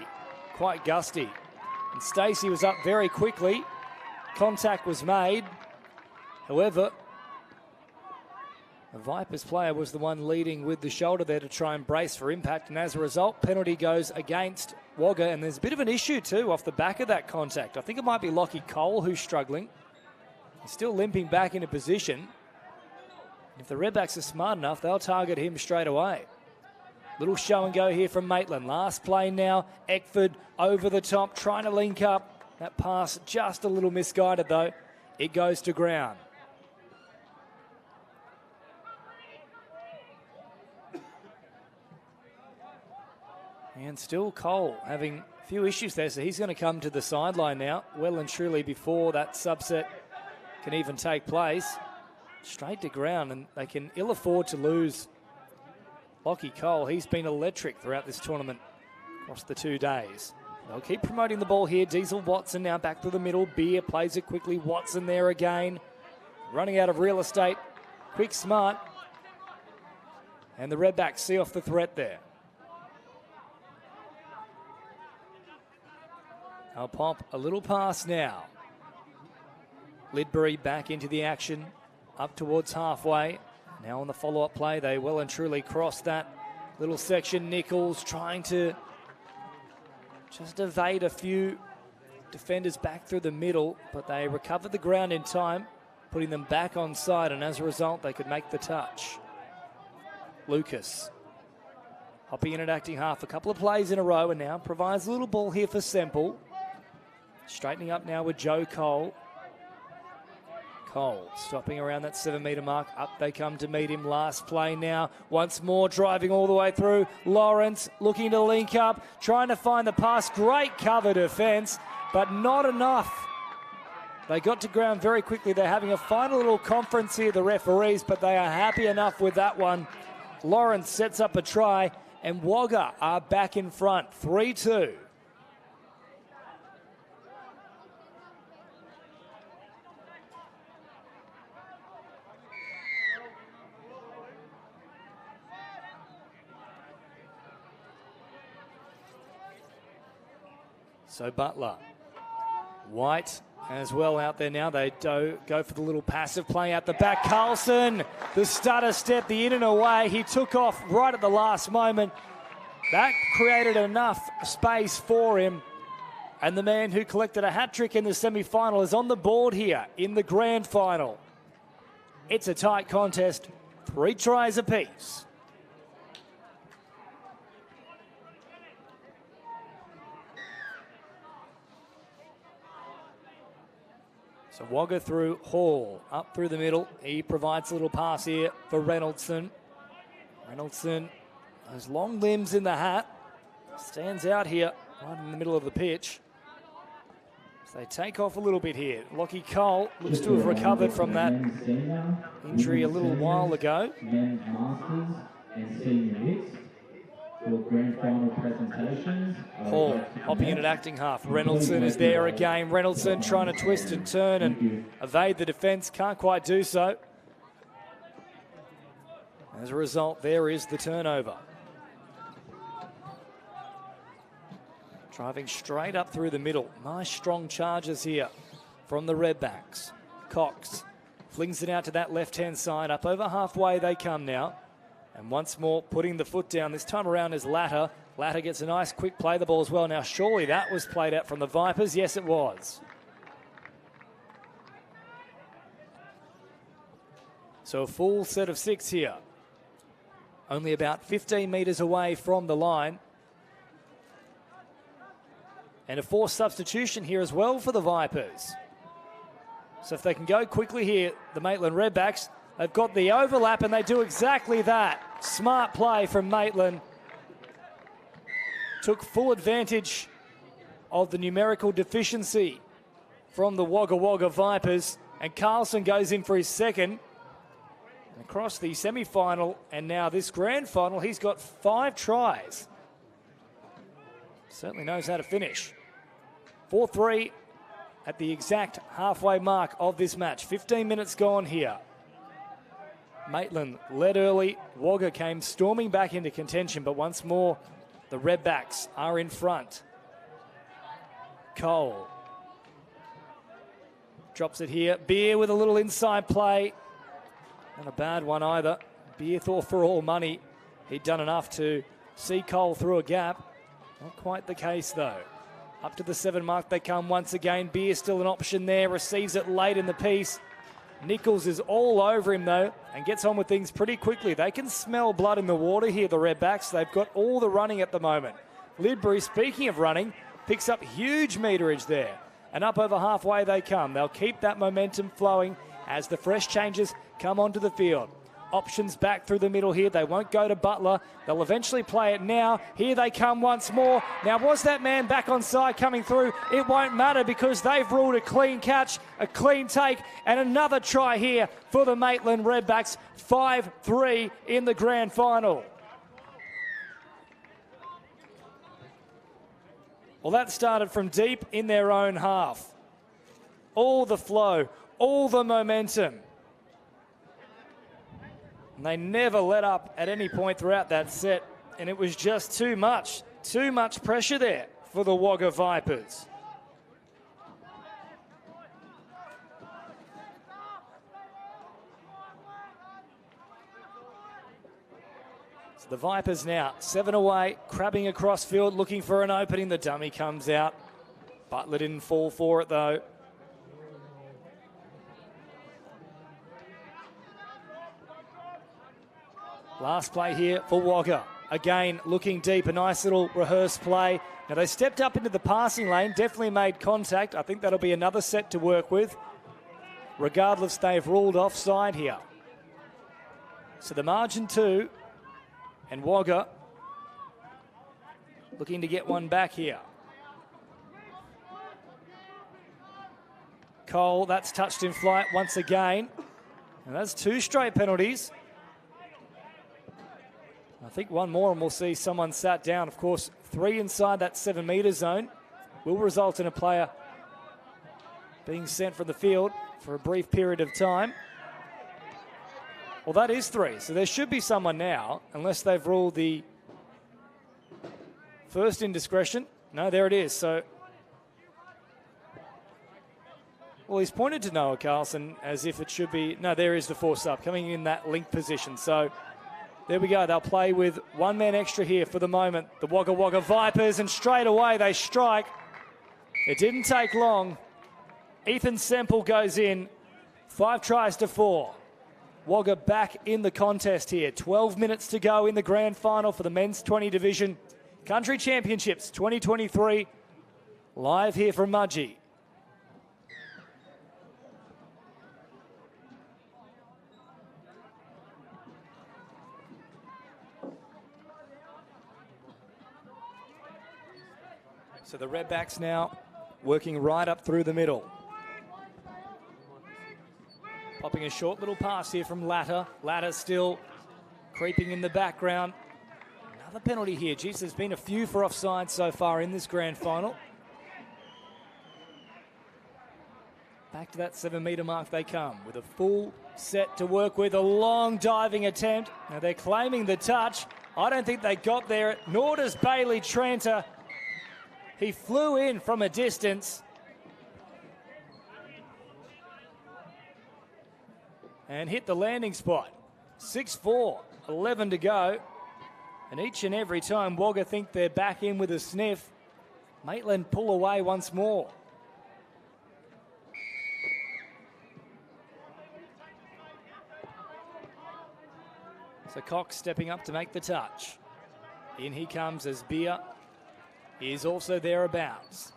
quite gusty. And Stacey was up very quickly. Contact was made. However, the Vipers player was the one leading with the shoulder there to try and brace for impact, and as a result, penalty goes against Wagga, and there's a bit of an issue too off the back of that contact. I think it might be Lockie Cole who's struggling. He's still limping back into position. If the Redbacks are smart enough, they'll target him straight away. Little show and go here from Maitland. Last play now. Eckford over the top, trying to link up. That pass just a little misguided though. It goes to ground. And still Cole having a few issues there, so he's going to come to the sideline now, well and truly before that subset can even take place. Straight to ground, and they can ill afford to lose Lockie Cole. He's been electric throughout this tournament across the 2 days. They'll keep promoting the ball here. Diesel Watson now back to the middle. Beer plays it quickly. Watson there again. Running out of real estate. Quick, smart. And the Redbacks see off the threat there. They'll pop a little pass now. Lidbury back into the action. Up towards halfway. Now on the follow-up play, they well and truly cross that little section. Nichols trying to just evade a few defenders back through the middle, but they recovered the ground in time, putting them back on side, and as a result, they could make the touch. Lucas hopping in and acting half, a couple of plays in a row, and now provides a little ball here for Semple. Straightening up now with Joe Cole. Cole stopping around that 7 metre mark. Up they come to meet him. Last play now. Once more driving all the way through. Lawrence looking to link up. Trying to find the pass. Great cover defence, but not enough. They got to ground very quickly. They're having a final little conference here, the referees, but they are happy enough with that one. Lawrence sets up a try, and Wagga are back in front. 3-2. So Butler, White as well out there now. They go for the little passive play out the back. Carlson, the stutter step, the in and away. He took off right at the last moment. That created enough space for him. And the man who collected a hat-trick in the semi-final is on the board here in the grand final. It's a tight contest, 3 tries apiece. So Wagga through Hall, up through the middle. He provides a little pass here for Reynoldson. Reynoldson, those long limbs in the hat, stands out here right in the middle of the pitch. So they take off a little bit here. Lockie Cole looks to have recovered from that injury a little while ago. Men's Masters and Senior Mixed for grand final presentations. Hall hopping in at acting half. Reynoldson is there again. Reynoldson trying to twist and turn and evade the defence. Can't quite do so. As a result, there is the turnover. Driving straight up through the middle. Nice strong charges here from the Redbacks. Cox flings it out to that left-hand side. Up over halfway they come now. And once more putting the foot down. This time around is Latta. Latta gets a nice quick play the ball as well. Now surely that was played out from the Vipers. Yes, it was. So a full set of 6 here. Only about 15 metres away from the line. And a forced substitution here as well for the Vipers. So if they can go quickly here, the Maitland Redbacks, they've got the overlap and they do exactly that. Smart play from Maitland. Took full advantage of the numerical deficiency from the Wagga Wagga Vipers. And Carlson goes in for his second. Across the semi-final and now this grand final, he's got 5 tries. Certainly knows how to finish. 4-3 at the exact halfway mark of this match. 15 minutes gone here. Maitland led early. Wagga came storming back into contention, but once more the Redbacks are in front. Cole drops it here. Beer with a little inside play. Not a bad one either. Beer thought for all money he'd done enough to see Cole through a gap. Not quite the case though. Up to the 7 mark they come once again. Beer still an option there. Receives it late in the piece. Nichols is all over him though and gets on with things pretty quickly. They can smell blood in the water here, the Redbacks. They've got all the running at the moment. Lidbury, speaking of running, picks up huge meterage there. And up over halfway they come. They'll keep that momentum flowing as the fresh changes come onto the field. Options back through the middle here. They won't go to Butler. They'll eventually play it now. Here they come once more. Now, was that man back on side coming through? It won't matter because they've ruled a clean catch, a clean take, and another try here for the Maitland Redbacks. 5-3 in the grand final. Well, that started from deep in their own half. All the flow, all the momentum. And they never let up at any point throughout that set. And it was just too much pressure there for the Wagga Vipers. So the Vipers now 7 away, crabbing across field, looking for an opening. The dummy comes out. Butler didn't fall for it though. Last play here for Wagga. Again, looking deep, a nice little rehearsed play. Now they stepped up into the passing lane, definitely made contact. I think that'll be another set to work with. Regardless, they've ruled offside here. So the margin 2, and Wagga looking to get one back here. Cole, that's touched in flight once again. And that's 2 straight penalties. I think one more and we'll see someone sat down. Of course, 3 inside that 7-metre zone will result in a player being sent from the field for a brief period of time. Well, that is 3, so there should be someone now, unless they've ruled the first indiscretion. No, there it is. So, well, he's pointed to Noah Carlson as if it should be. No, there is the force up coming in that link position. So there we go. They'll play with 1 man extra here for the moment. The Wagga Wagga Vipers, and straight away they strike. It didn't take long. Ethan Semple goes in. 5 tries to 4. Wagga back in the contest here. 12 minutes to go in the grand final for the men's 20 division. Country Championships 2023. Live here from Mudgee. So the Redbacks now working right up through the middle. Popping a short little pass here from Latta. Latta still creeping in the background. Another penalty here. Geez, there's been a few for offside so far in this grand final. Back to that 7-metre mark they come with a full set to work with. A long diving attempt. Now they're claiming the touch. I don't think they got there, nor does Bailey Tranter. He flew in from a distance. And hit the landing spot. 6-4, 11 to go. And each and every time Wagga think they're back in with a sniff, Maitland pull away once more. So Cox stepping up to make the touch. In he comes as Beer is also thereabouts.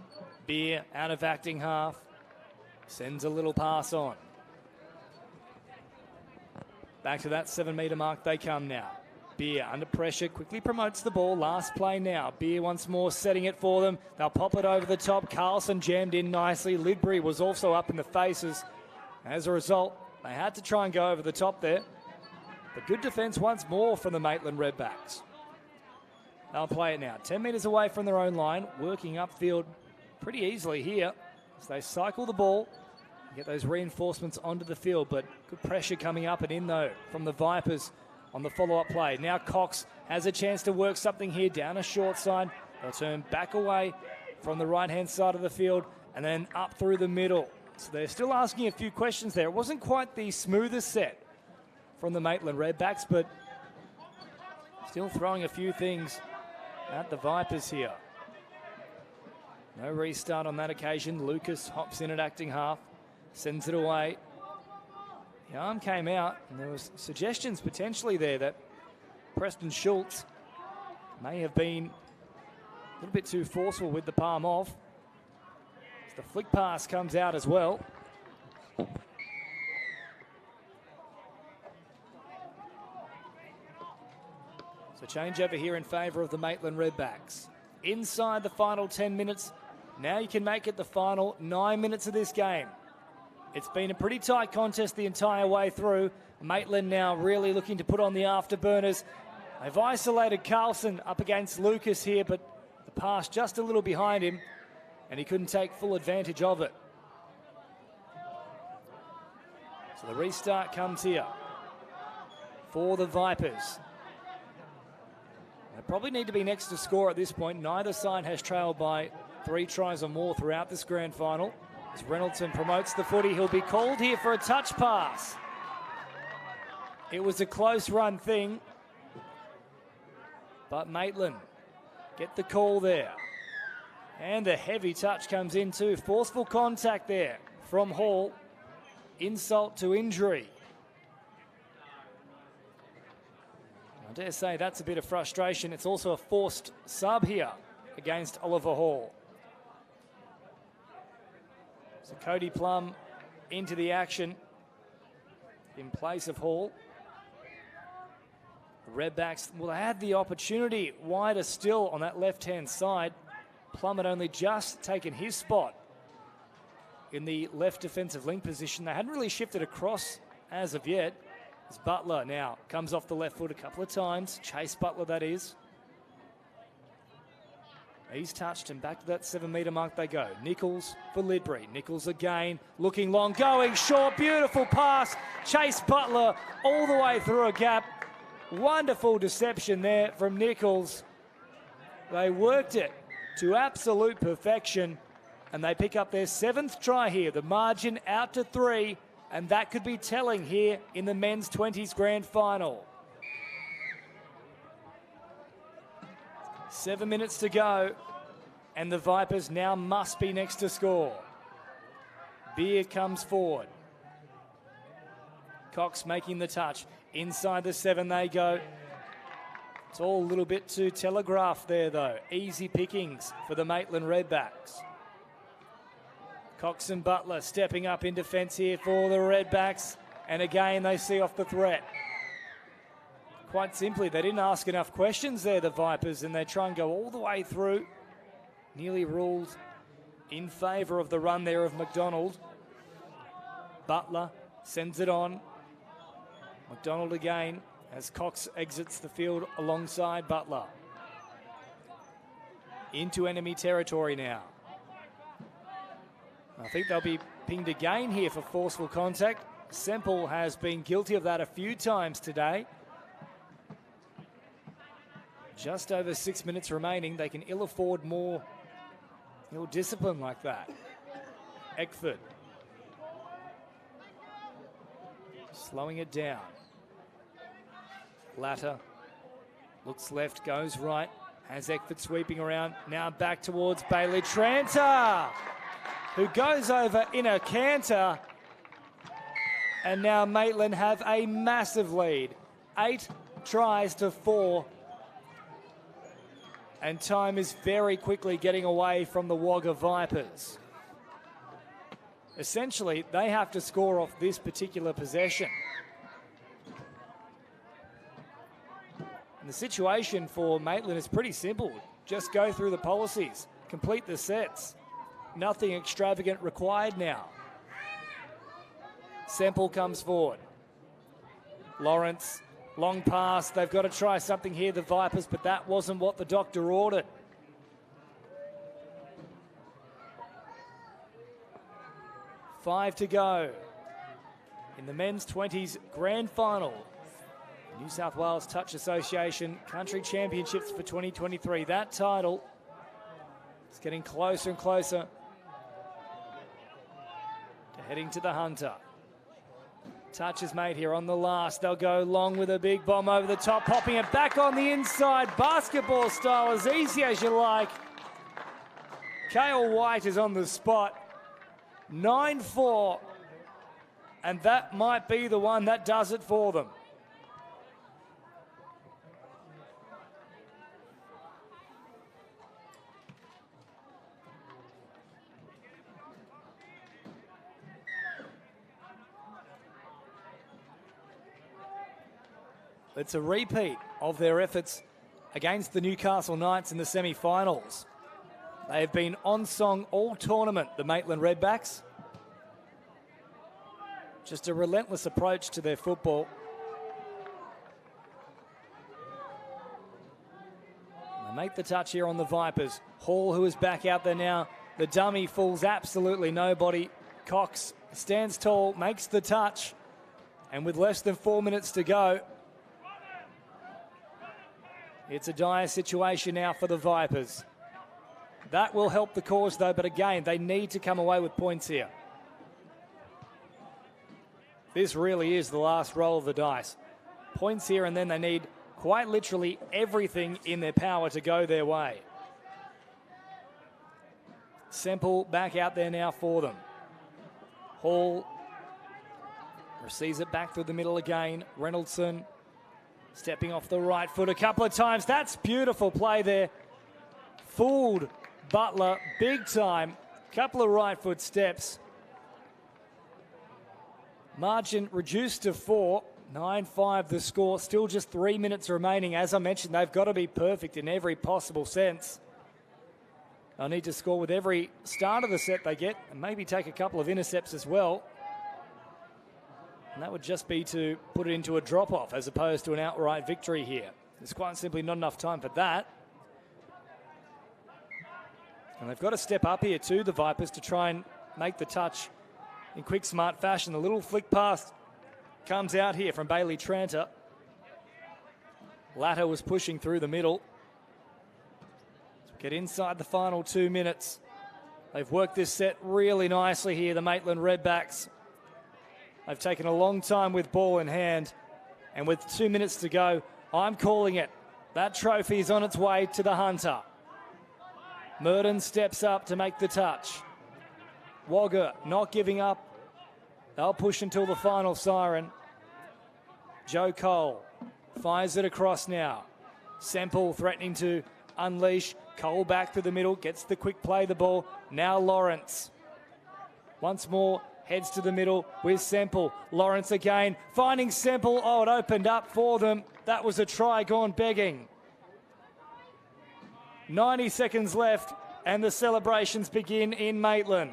Beer out of acting half. Sends a little pass on. Back to that 7-metre mark they come now. Beer under pressure, quickly promotes the ball. Last play now. Beer once more setting it for them. They'll pop it over the top. Carlson jammed in nicely. Lidbury was also up in the faces. As a result, they had to try and go over the top there. But good defence once more from the Maitland Redbacks. They'll play it now. 10 metres away from their own line. Working upfield pretty easily here as they cycle the ball. Get those reinforcements onto the field, but good pressure coming up and in though from the Vipers on the follow-up play. Now Cox has a chance to work something here down a short side. They'll turn back away from the right-hand side of the field and then up through the middle. So they're still asking a few questions there. It wasn't quite the smoothest set from the Maitland Redbacks, but still throwing a few things at the Vipers here. No restart on that occasion. Lucas hops in at acting half. Sends it away. The arm came out, and there was suggestions potentially there that Preston Schultz may have been a little bit too forceful with the palm off. As the flick pass comes out as well. So change over here in favour of the Maitland Redbacks. Inside the final 10 minutes. Now you can make it the final 9 minutes of this game. It's been a pretty tight contest the entire way through. Maitland now really looking to put on the afterburners. They've isolated Carlson up against Lucas here, but the pass just a little behind him, and he couldn't take full advantage of it. So the restart comes here for the Vipers. They probably need to be next to score at this point. Neither side has trailed by 3 tries or more throughout this grand final. As Reynoldson promotes the footy, he'll be called here for a touch pass. It was a close run thing, but Maitland get the call there. And a heavy touch comes in too. Forceful contact there from Hall. Insult to injury. I dare say that's a bit of frustration. It's also a forced sub here against Oliver Hall. So Cody Plum into the action in place of Hall. The Redbacks, well, they had the opportunity wider still on that left-hand side. Plum had only just taken his spot in the left defensive link position. They hadn't really shifted across as of yet. As Butler now comes off the left foot a couple of times. Chase Butler, that is. He's touched and back to that 7-metre mark they go. Nichols for Lidbury. Nichols again, looking long, going short, beautiful pass. Chase Butler all the way through a gap. Wonderful deception there from Nichols. They worked it to absolute perfection, and they pick up their 7th try here. The margin out to 3, and that could be telling here in the men's 20s grand final. 7 minutes to go. and the Vipers now must be next to score. Beer comes forward. Cox making the touch. Inside the 7 they go. It's all a little bit too telegraphed there, though. Easy pickings for the Maitland Redbacks. Cox and Butler stepping up in defence here for the Redbacks. And again, they see off the threat. Quite simply, they didn't ask enough questions there, the Vipers, and they try and go all the way through. Nearly ruled in favour of the run there of McDonald. Butler sends it on. McDonald again as Cox exits the field alongside Butler. Into enemy territory now. I think they'll be pinged again here for forceful contact. Semple has been guilty of that a few times today. Just over 6 minutes remaining. They can ill afford more ill discipline like that. Eckford. Slowing it down. Latter looks left, goes right. Has Eckford sweeping around. Now back towards Bailey Tranter, who goes over in a canter. And now Maitland have a massive lead. 8 tries to 4. And time is very quickly getting away from the Wagga Vipers. Essentially, they have to score off this particular possession. And the situation for Maitland is pretty simple. Just go through the policies, complete the sets. Nothing extravagant required now. Semple comes forward. Lawrence, long pass. They've got to try something here, the Vipers, but that wasn't what the doctor ordered. Five to go in the men's 20s grand final. New South Wales Touch Association Country Championships for 2023. That title is getting closer and closer to heading to the Hunter. Touch is made here on the last. They'll go long with a big bomb over the top, popping it back on the inside. Basketball style, as easy as you like. Kale White is on the spot. 9-4. And that might be the one that does it for them. It's a repeat of their efforts against the Newcastle Knights in the semi-finals. They have been on song all tournament, the Maitland Redbacks. Just a relentless approach to their football. They make the touch here on the Vipers. Hall, who is back out there now. The dummy fools absolutely nobody. Cox stands tall, makes the touch. And with less than 4 minutes to go, it's a dire situation now for the Vipers. That will help the cause, though, but again, they need to come away with points here. This really is the last roll of the dice. Points here, and then they need quite literally everything in their power to go their way. Semple back out there now for them. Hall receives it back through the middle again. Reynoldson stepping off the right foot a couple of times. That's beautiful play there. Fooled Butler big time. Couple of right foot steps. Margin reduced to 4. 9-5 the score. Still just 3 minutes remaining. As I mentioned, they've got to be perfect in every possible sense. They'll need to score with every start of the set they get, and maybe take a couple of intercepts as well. And that would just be to put it into a drop-off as opposed to an outright victory here. There's quite simply not enough time for that. And they've got to step up here too, the Vipers, to try and make the touch in quick, smart fashion. The little flick pass comes out here from Bailey Tranter. Latter was pushing through the middle. So get inside the final 2 minutes. They've worked this set really nicely here, the Maitland Redbacks. They've taken a long time with ball in hand. And with 2 minutes to go, I'm calling it. That trophy is on its way to the Hunter. Murden steps up to make the touch. Wagga not giving up. They'll push until the final siren. Joe Cole fires it across now. Semple threatening to unleash. Cole back to the middle, gets the quick play the ball. Now Lawrence. Once more, heads to the middle with Semple. Lawrence again, finding Semple. Oh, it opened up for them. That was a try gone begging. 90 seconds left, and the celebrations begin in Maitland.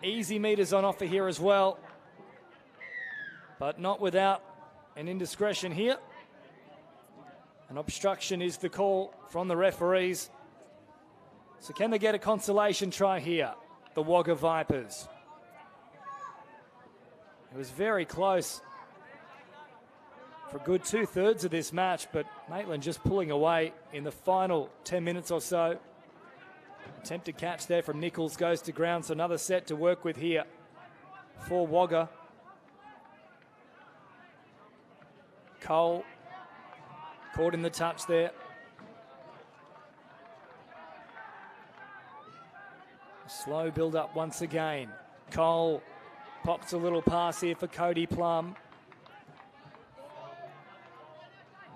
Easy meters on offer here as well, but not without an indiscretion here. An obstruction is the call from the referees. So can they get a consolation try here, the Wagga Vipers? It was very close for a good 2/3 of this match, but Maitland just pulling away in the final 10 minutes or so. Attempted catch there from Nichols goes to ground, so another set to work with here for Wagga. Cole caught in the touch there. Slow build up once again. Cole pops a little pass here for Cody Plum.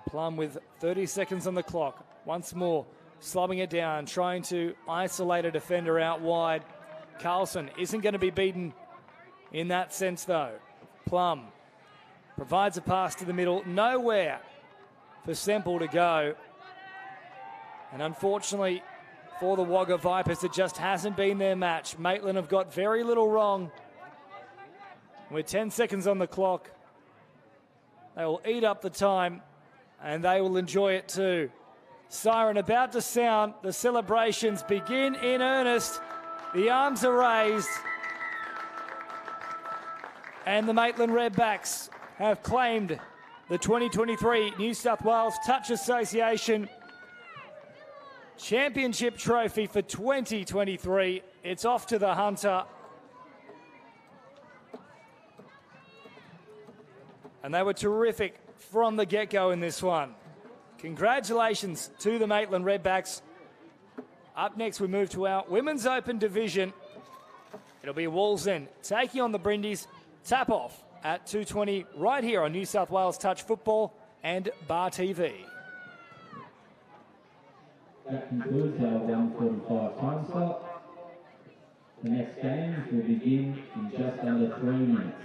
Plum with 30 seconds on the clock. Once more, slobbing it down, trying to isolate a defender out wide. Carlson isn't going to be beaten in that sense, though. Plum provides a pass to the middle. Nowhere for Semple to go. And unfortunately for the Wagga Vipers, it just hasn't been their match. Maitland have got very little wrong. With 10 seconds on the clock, they will eat up the time, and they will enjoy it too. Siren about to sound. The celebrations begin in earnest. The arms are raised. And the Maitland Redbacks have claimed the 2023 New South Wales Touch Association Championship Trophy for 2023. It's off to the Hunter. And they were terrific from the get-go in this one. Congratulations to the Maitland Redbacks. Up next, we move to our Women's Open division. It'll be Wallsend taking on the Brindis. Tap off at 2:20 right here on New South Wales Touch Football and Bar TV. That concludes our 1:45 time slot. The next games will begin in just under 3 minutes.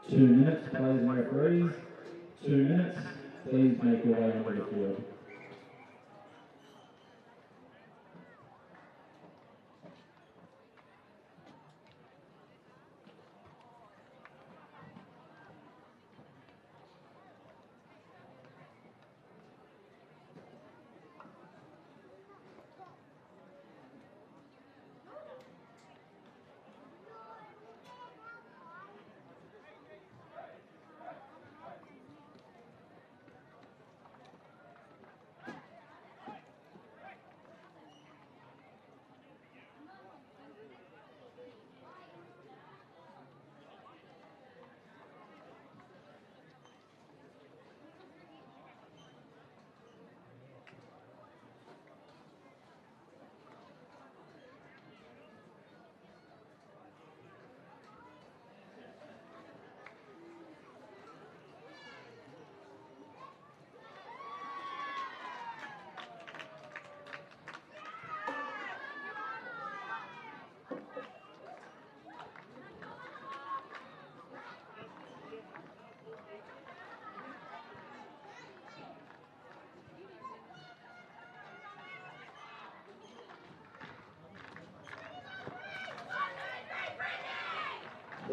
Two minutes, players and referees. 2 minutes. Please make your way onto the field.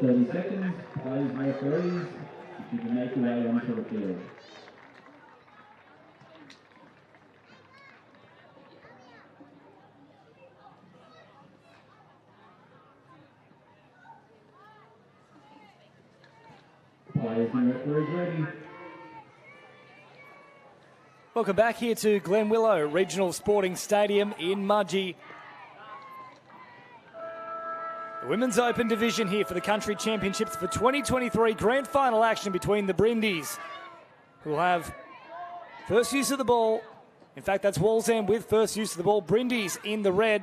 30 seconds, players, referees, if you can make your way onto the field. Players and referees ready. Welcome back here to Glen Willow Regional Sporting Stadium in Mudgee. The Women's Open Division here for the Country Championships for 2023 Grand Final action between the Brindis, who will have first use of the ball. In fact, that's Wallsend with first use of the ball. Brindis in the red.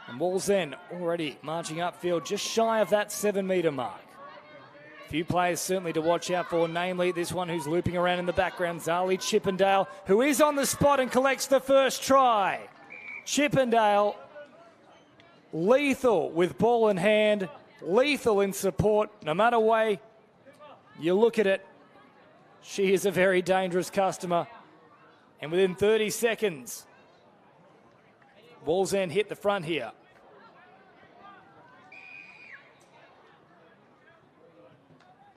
And Wallsend already marching upfield just shy of that 7-metre mark. Few players certainly to watch out for, namely this one who's looping around in the background, Zali Chippendale, who is on the spot and collects the first try. Chippendale, lethal with ball in hand, lethal in support. No matter way you look at it, she is a very dangerous customer. And within 30 seconds, Wallsend hit the front here.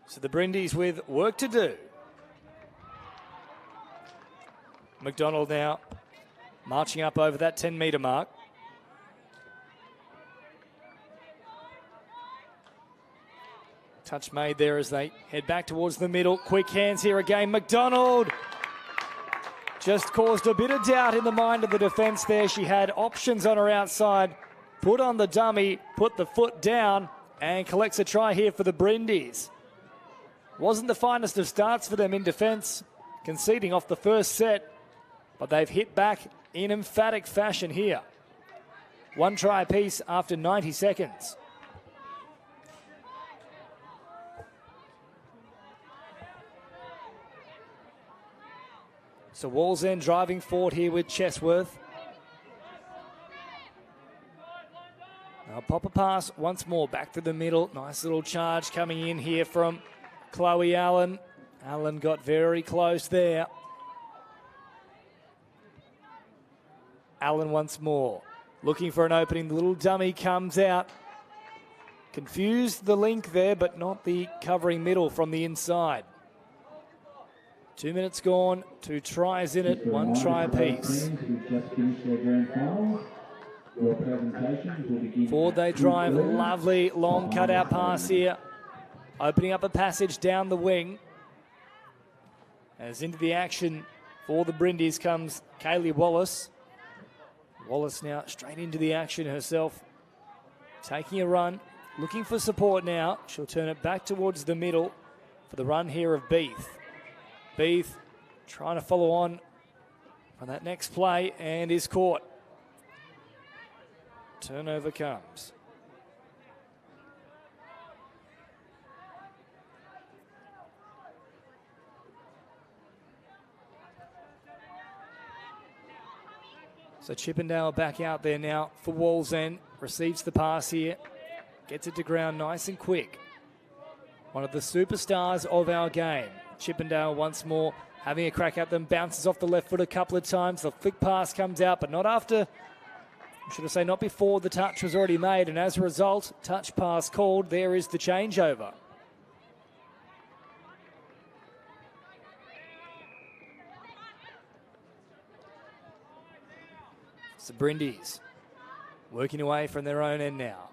So the Brindis with work to do. McDonald now marching up over that 10-metre mark. Touch made there as they head back towards the middle. Quick hands here again. McDonald just caused a bit of doubt in the mind of the defence there. She had options on her outside. Put on the dummy, put the foot down, and collects a try here for the Brindis. Wasn't the finest of starts for them in defence, conceding off the first set, but they've hit back in emphatic fashion here. One try apiece after 90 seconds. So Wallsend driving forward here with Chesworth. Now pop a pass once more back to the middle. Nice little charge coming in here from Chloe Allen. Allen got very close there. Allen once more. Looking for an opening. The little dummy comes out. Confused the link there, but not the covering middle from the inside. 2 minutes gone. 2 tries in it. 1 try apiece. Forward they drive. Lovely long cutout pass here. Opening up a passage down the wing. As into the action for the Brindis comes Kaylee Wallace. Wallace now straight into the action herself. Taking a run. Looking for support now. She'll turn it back towards the middle for the run here of Beath. Beath trying to follow on that next play and is caught. Turnover comes. So Chippendale back out there now for Wallsend. Receives the pass here. Gets it to ground nice and quick. One of the superstars of our game. Chippendale once more having a crack at them. Bounces off the left foot a couple of times. The flick pass comes out, but not after, should I say, not before the touch was already made. And as a result, touch pass called. There is the changeover. The Brindis working away from their own end now.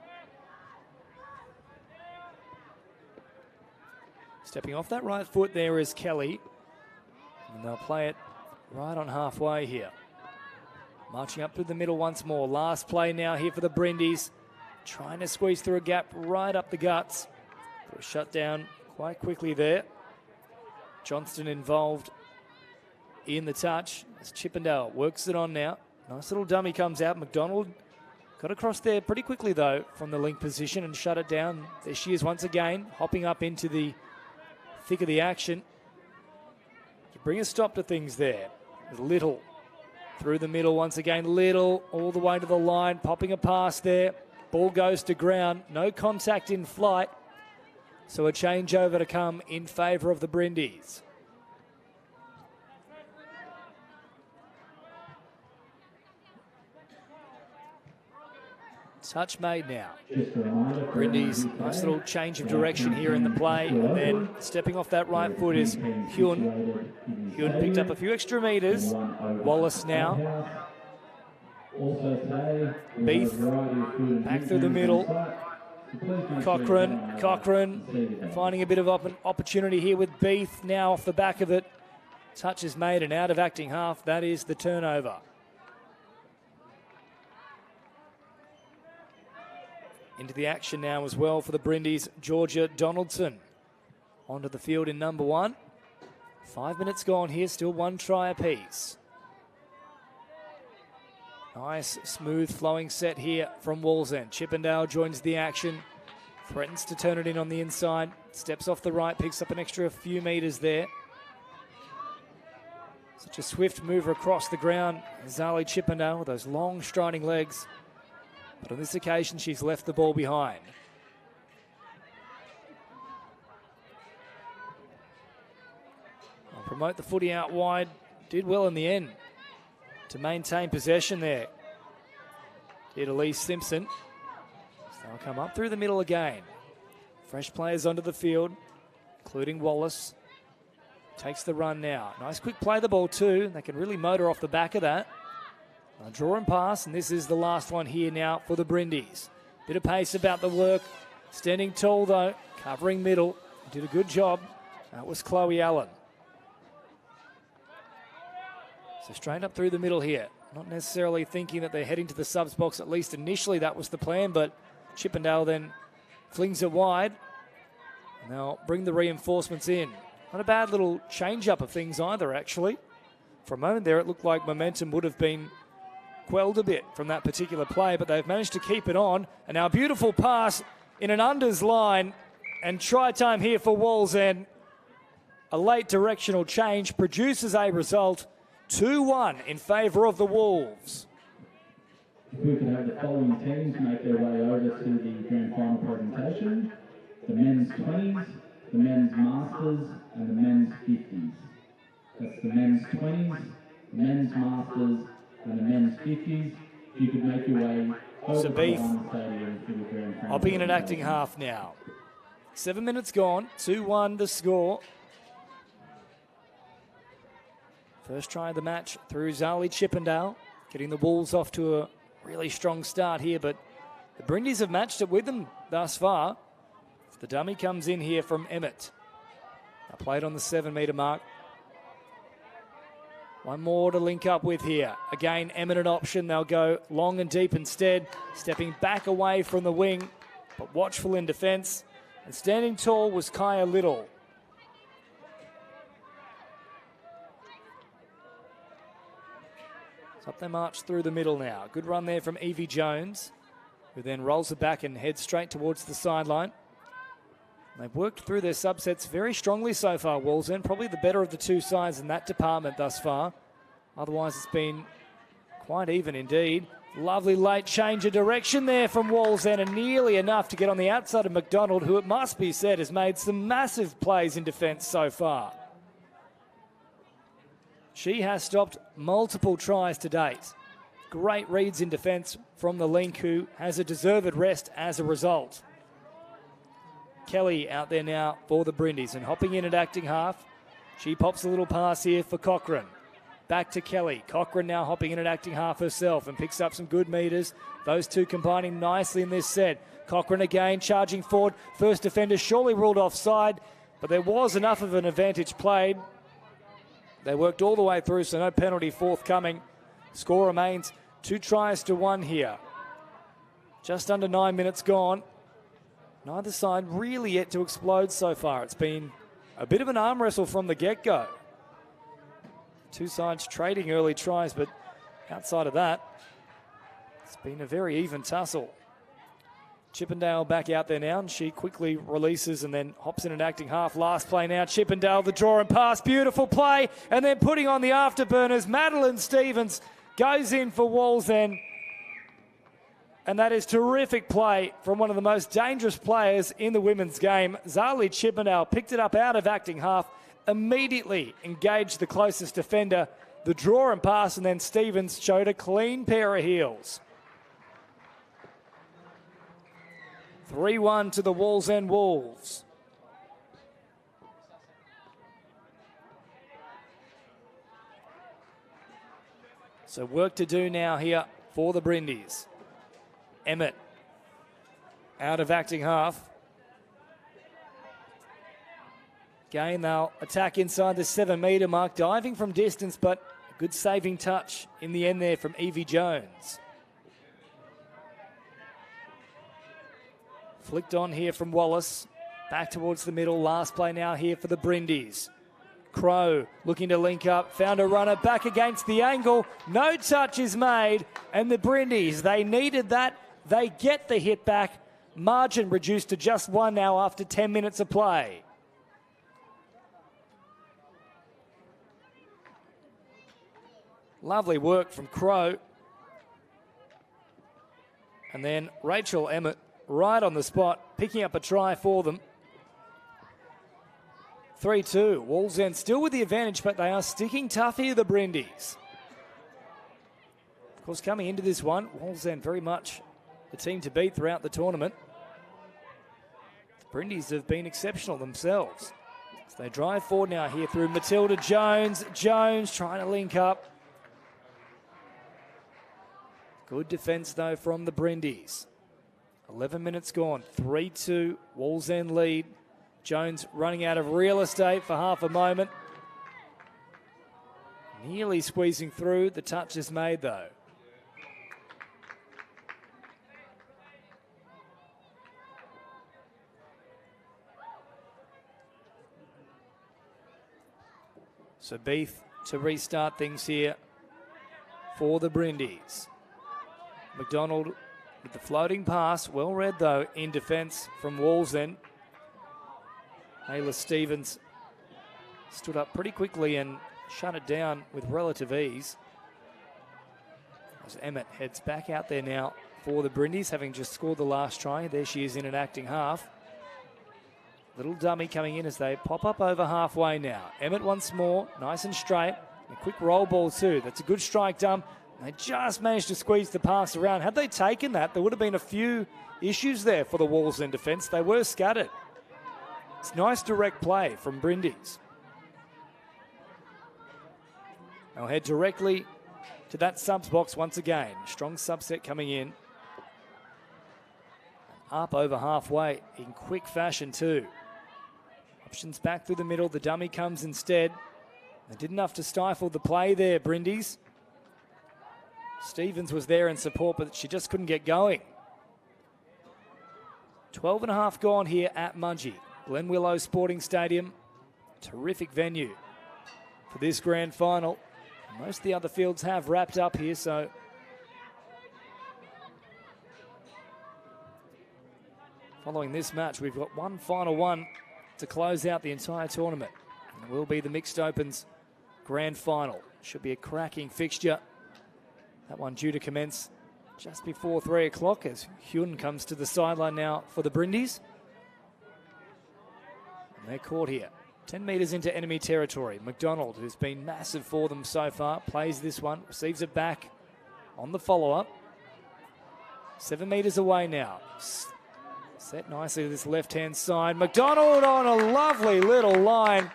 Stepping off that right foot there is Kelly. And they'll play it right on halfway here. Marching up through the middle once more. Last play now here for the Brindis. Trying to squeeze through a gap right up the guts. But was shut down quite quickly there. Johnston involved in the touch as Chippendale works it on now. Nice little dummy comes out. McDonald got across there pretty quickly, though, from the link position and shut it down. There she is once again, hopping up into the thick of the action. To bring a stop to things there. Little through the middle once again. Little all the way to the line, popping a pass there. Ball goes to ground. No contact in flight. So a changeover to come in favour of the Brindis. Touch made now. Just a reminder, Brindy's nice little change of direction here in the play, and then stepping off that right foot is Hyun. Hyun picked up a few extra metres. Wallace now. Also today, Beef back through the middle. Cochrane finding a bit of opportunity here with Beef now off the back of it. Touch is made and out of acting half. That is the turnover. Into the action now as well for the Brindis, Georgia Donaldson. Onto the field in number 1. 5 minutes gone here, still 1 try apiece. Nice, smooth, flowing set here from Wallsend. Chippendale joins the action. Threatens to turn it in on the inside. Steps off the right, picks up an extra few metres there. Such a swift mover across the ground. Zali Chippendale with those long striding legs. But on this occasion, she's left the ball behind. I'll promote the footy out wide. Did well in the end to maintain possession there. Did Elise Simpson. So they'll come up through the middle again. Fresh players onto the field, including Wallace. Takes the run now. Nice quick play the ball too. They can really motor off the back of that. A draw and pass, and this is the last one here now for the Brindis. Bit of pace about the work. Standing tall though, covering middle. Did a good job. That was Chloe Allen. So straight up through the middle here. Not necessarily thinking that they're heading to the subs box, at least initially that was the plan, but Chippendale then flings it wide. And they'll bring the reinforcements in. Not a bad little change-up of things either, actually. For a moment there, it looked like momentum would have been quelled a bit from that particular play, but they've managed to keep it on. And now a beautiful pass in an unders line, and try time here for Wallsend. A late directional change produces a result, 2-1 in favour of the Wolves. If we could have the following teams make their way over to the grand final presentation: the men's 20s, the men's masters, and the men's 50s. That's the men's 20s, the men's masters, and the men's 50s. If you could make your way over So to Beef the stadium for the grand final. hopping in and acting half now. 7 minutes gone, 2-1 the score. First try of the match through Zali Chippendale, getting the Wolves off to a really strong start here, but the Brindis have matched it with them thus far. The dummy comes in here from Emmett. Now played on the 7 metre mark. One more to link up with here. Again, Emmett an option. They'll go long and deep instead, stepping back away from the wing, but watchful in defence. And standing tall was Kaya Little. So up they march through the middle now. Good run there from Evie Jones, who then rolls it back and heads straight towards the sideline. They've worked through their subsets very strongly so far, Wallsend. Probably the better of the two sides in that department thus far. Otherwise, it's been quite even indeed. Lovely late change of direction there from Wallsend, and nearly enough to get on the outside of McDonald, who, it must be said, has made some massive plays in defence so far. She has stopped multiple tries to date. Great reads in defence from the link, who has a deserved rest as a result. Kelly out there now for the Brindis, and hopping in at acting half. She pops a little pass here for Cochrane. Back to Kelly. Cochrane now hopping in at acting half herself and picks up some good metres. Those two combining nicely in this set. Cochrane again charging forward. First defender surely ruled offside, but there was enough of an advantage played. They worked all the way through, so no penalty forthcoming. Score remains 2-1 here. Just under 9 minutes gone. Neither side really yet to explode so far. It's been a bit of an arm wrestle from the get-go. Two sides trading early tries, but outside of that, it's been a very even tussle. Chippendale back out there now, and she quickly releases and then hops in and acting half. Last play now, Chippendale, the draw and pass, beautiful play, and then putting on the afterburners, Madeline Stevens goes in for Wallsend. And that is terrific play from one of the most dangerous players in the women's game. Zali Chippendale picked it up out of acting half, immediately engaged the closest defender, the draw and pass, and then Stevens showed a clean pair of heels. 3-1 to the Wallsend Wolves. So work to do now here for the Brindis. Emmett out of acting half. Again, they'll attack inside the 7-metre mark, diving from distance, but a good saving touch in the end there from Evie Jones. Flicked on here from Wallace. Back towards the middle. Last play now here for the Brindis. Crow looking to link up. Found a runner back against the angle. No touch is made. And the Brindis, they needed that. They get the hit back. Margin reduced to just 1 now after 10 minutes of play. Lovely work from Crow. And then Rachel Emmett right on the spot, picking up a try for them. 3-2. Wallsend still with the advantage, but they are sticking tough here, the Brindis. Of course, coming into this one, Wallsend very much the team to beat throughout the tournament. The Brindis have been exceptional themselves. So they drive forward now here through Matilda Jones. Jones trying to link up. Good defence, though, from the Brindis. 11 minutes gone. 3-2. Wallsend lead. Jones running out of real estate for half a moment. Nearly squeezing through. The touch is made, though. So Beef to restart things here for the Brindis. McDonald with the floating pass. Well read, though, in defence from Wallsend. Ayla Stevens stood up pretty quickly and shut it down with relative ease. As Emmett heads back out there now for the Brindis, having just scored the last try. There she is in an acting half. Little dummy coming in as they pop up over halfway now. Emmett once more, nice and straight. A quick roll ball too. That's a good strike dump. They just managed to squeeze the pass around. Had they taken that, there would have been a few issues there for the Wallsend defence. They were scattered. It's nice direct play from Brindis. They'll head directly to that subs box once again. Strong subset coming in. Up over halfway in quick fashion too. Options back through the middle. The dummy comes instead. They did enough to stifle the play there, Brindis. Stevens was there in support, but she just couldn't get going. 12 and a half gone here at Mudgee. Glen Willow Sporting Stadium. Terrific venue for this grand final. Most of the other fields have wrapped up here, so following this match, we've got one final one to close out the entire tournament. And it will be the Mixed Opens grand final. Should be a cracking fixture. That one due to commence just before 3 o'clock as Hyun comes to the sideline now for the Brindis. And they're caught here. 10 metres into enemy territory. McDonald, who's been massive for them so far, plays this one, receives it back on the follow-up. 7 metres away now. Set nicely to this left-hand side. McDonald on a lovely little line.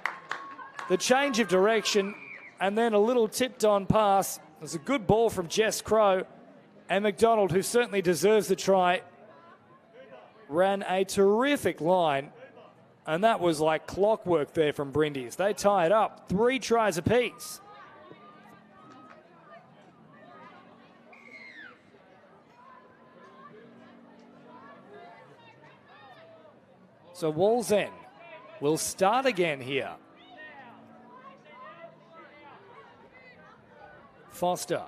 The change of direction and then a little tipped-on pass. It was a good ball from Jess Crow. And McDonald, who certainly deserves the try, ran a terrific line. And that was like clockwork there from Brindis. They tie it up. 3 tries apiece. So Wallsend will start again here. Foster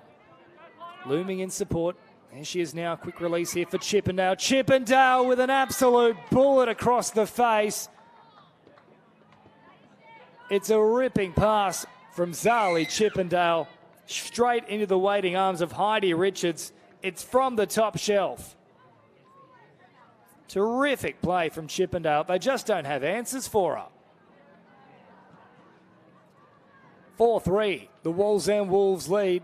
looming in support. There she is now. Quick release here for Chippendale. Chippendale with an absolute bullet across the face. It's a ripping pass from Zali Chippendale straight into the waiting arms of Heidi Richards. It's from the top shelf. Terrific play from Chippendale. They just don't have answers for her. 4-3, the Wallsend Wolves lead.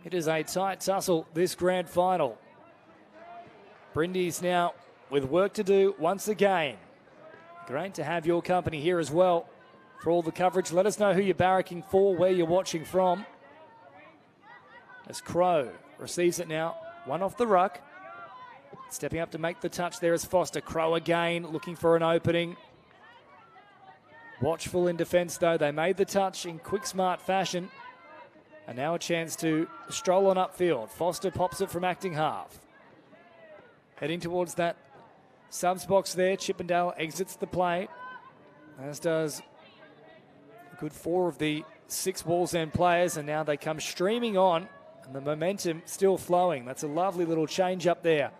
It is a tight tussle, this grand final. Brindis now with work to do once again. Great to have your company here as well for all the coverage. Let us know who you're barracking for, where you're watching from. As Crow receives it now, one off the ruck. Stepping up to make the touch there is Foster. Crow again looking for an opening. Watchful in defence though. They made the touch in quick, smart fashion. And now a chance to stroll on upfield. Foster pops it from acting half. Heading towards that subs box there. Chippendale exits the play, as does a good 4 of the 6 Wallsend players. And now they come streaming on, and the momentum still flowing. That's a lovely little change up there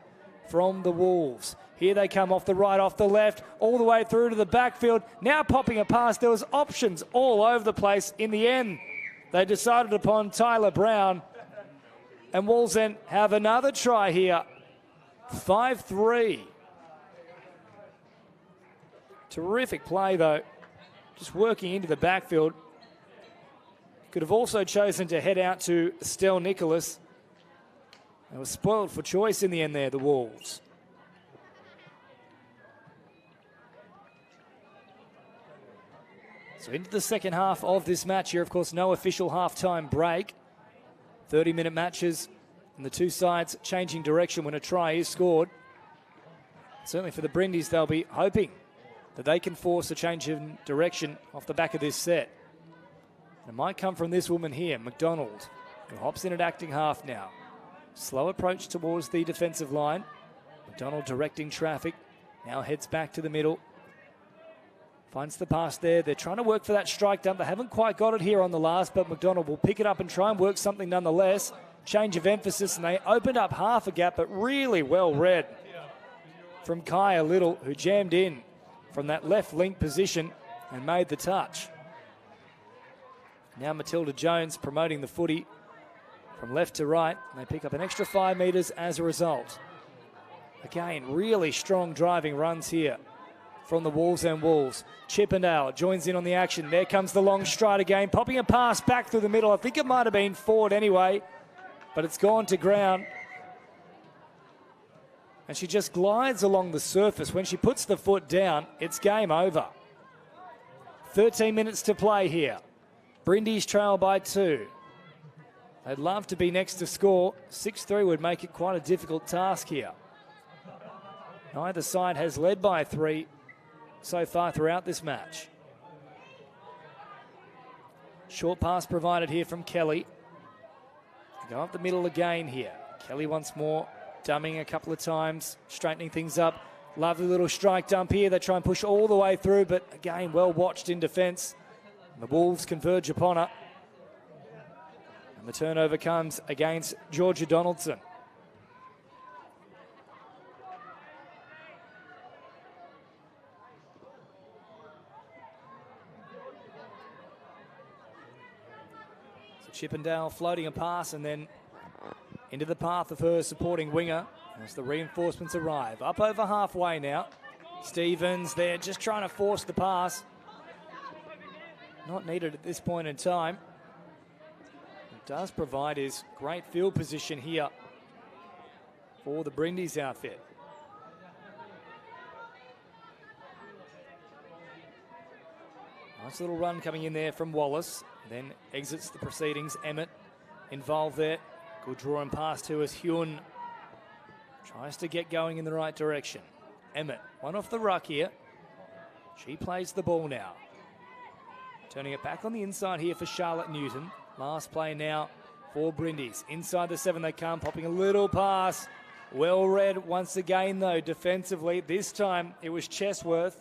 from the Wolves. Here they come off the right, off the left, all the way through to the backfield. Now popping a pass. There was options all over the place. In the end, they decided upon Tyler Brown. And Wallsend have another try here. 5-3. Terrific play, though. Just working into the backfield. Could have also chosen to head out to Estelle Nicholas. They were spoiled for choice in the end there, the Wolves. So into the second half of this match here. Of course, no official halftime break. 30-minute matches, and the two sides changing direction when a try is scored. Certainly for the Brindis, they'll be hoping that they can force a change in direction off the back of this set. It might come from this woman here, McDonald, who hops in at acting half now. Slow approach towards the defensive line. McDonald directing traffic. Now heads back to the middle. Finds the pass there. They're trying to work for that strike dump. They haven't quite got it here on the last, but McDonald will pick it up and try and work something nonetheless. Change of emphasis, and they opened up half a gap, but really well read from Kaya Little, who jammed in from that left link position and made the touch. Now Matilda Jones promoting the footy from left to right. They pick up an extra 5 metres as a result. Again, really strong driving runs here from the Wallsend Wolves. Chippendale joins in on the action. There comes the long stride again, popping a pass back through the middle. I think it might have been Ford anyway, but it's gone to ground. And she just glides along the surface. When she puts the foot down, it's game over. 13 minutes to play here. Brindis trail by 2. They'd love to be next to score. 6-3 would make it quite a difficult task here. Neither side has led by 3 so far throughout this match. Short pass provided here from Kelly. Go up the middle again here. Kelly once more, dumbing a couple of times, straightening things up. Lovely little strike dump here. They try and push all the way through, but again, well watched in defence. The Wolves converge upon her. And the turnover comes against Georgia Donaldson. Chippendale floating a pass and then into the path of her supporting winger as the reinforcements arrive. Up over halfway now. Stevens there just trying to force the pass. Not needed at this point in time. It does provide his great field position here for the Brindis outfit. Nice little run coming in there from Wallace. Then exits the proceedings. Emmett involved there. Good drawing pass to us. Hewn tries to get going in the right direction. Emmett, one off the ruck here. She plays the ball now. Turning it back on the inside here for Charlotte Newton. Last play now for Brindis. Inside the 7 they come, popping a little pass. Well read once again though defensively. This time it was Chesworth.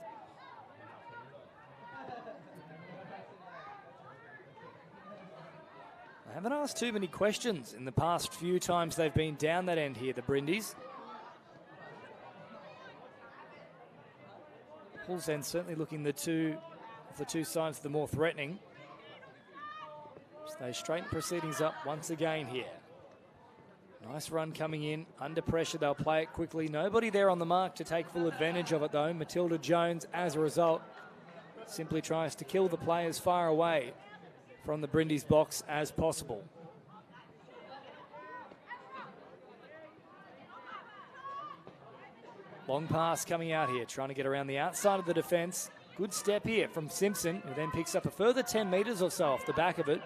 I haven't asked too many questions in the past few times they've been down that end here, the Brindis. Wallsend certainly looking the two sides the more threatening. So they straighten proceedings up once again here. Nice run coming in. Under pressure, they'll play it quickly. Nobody there on the mark to take full advantage of it though. Matilda Jones, as a result, simply tries to kill the play as far away from the Brindis box as possible. Long pass coming out here, trying to get around the outside of the defence. Good step here from Simpson, who then picks up a further 10 metres or so off the back of it.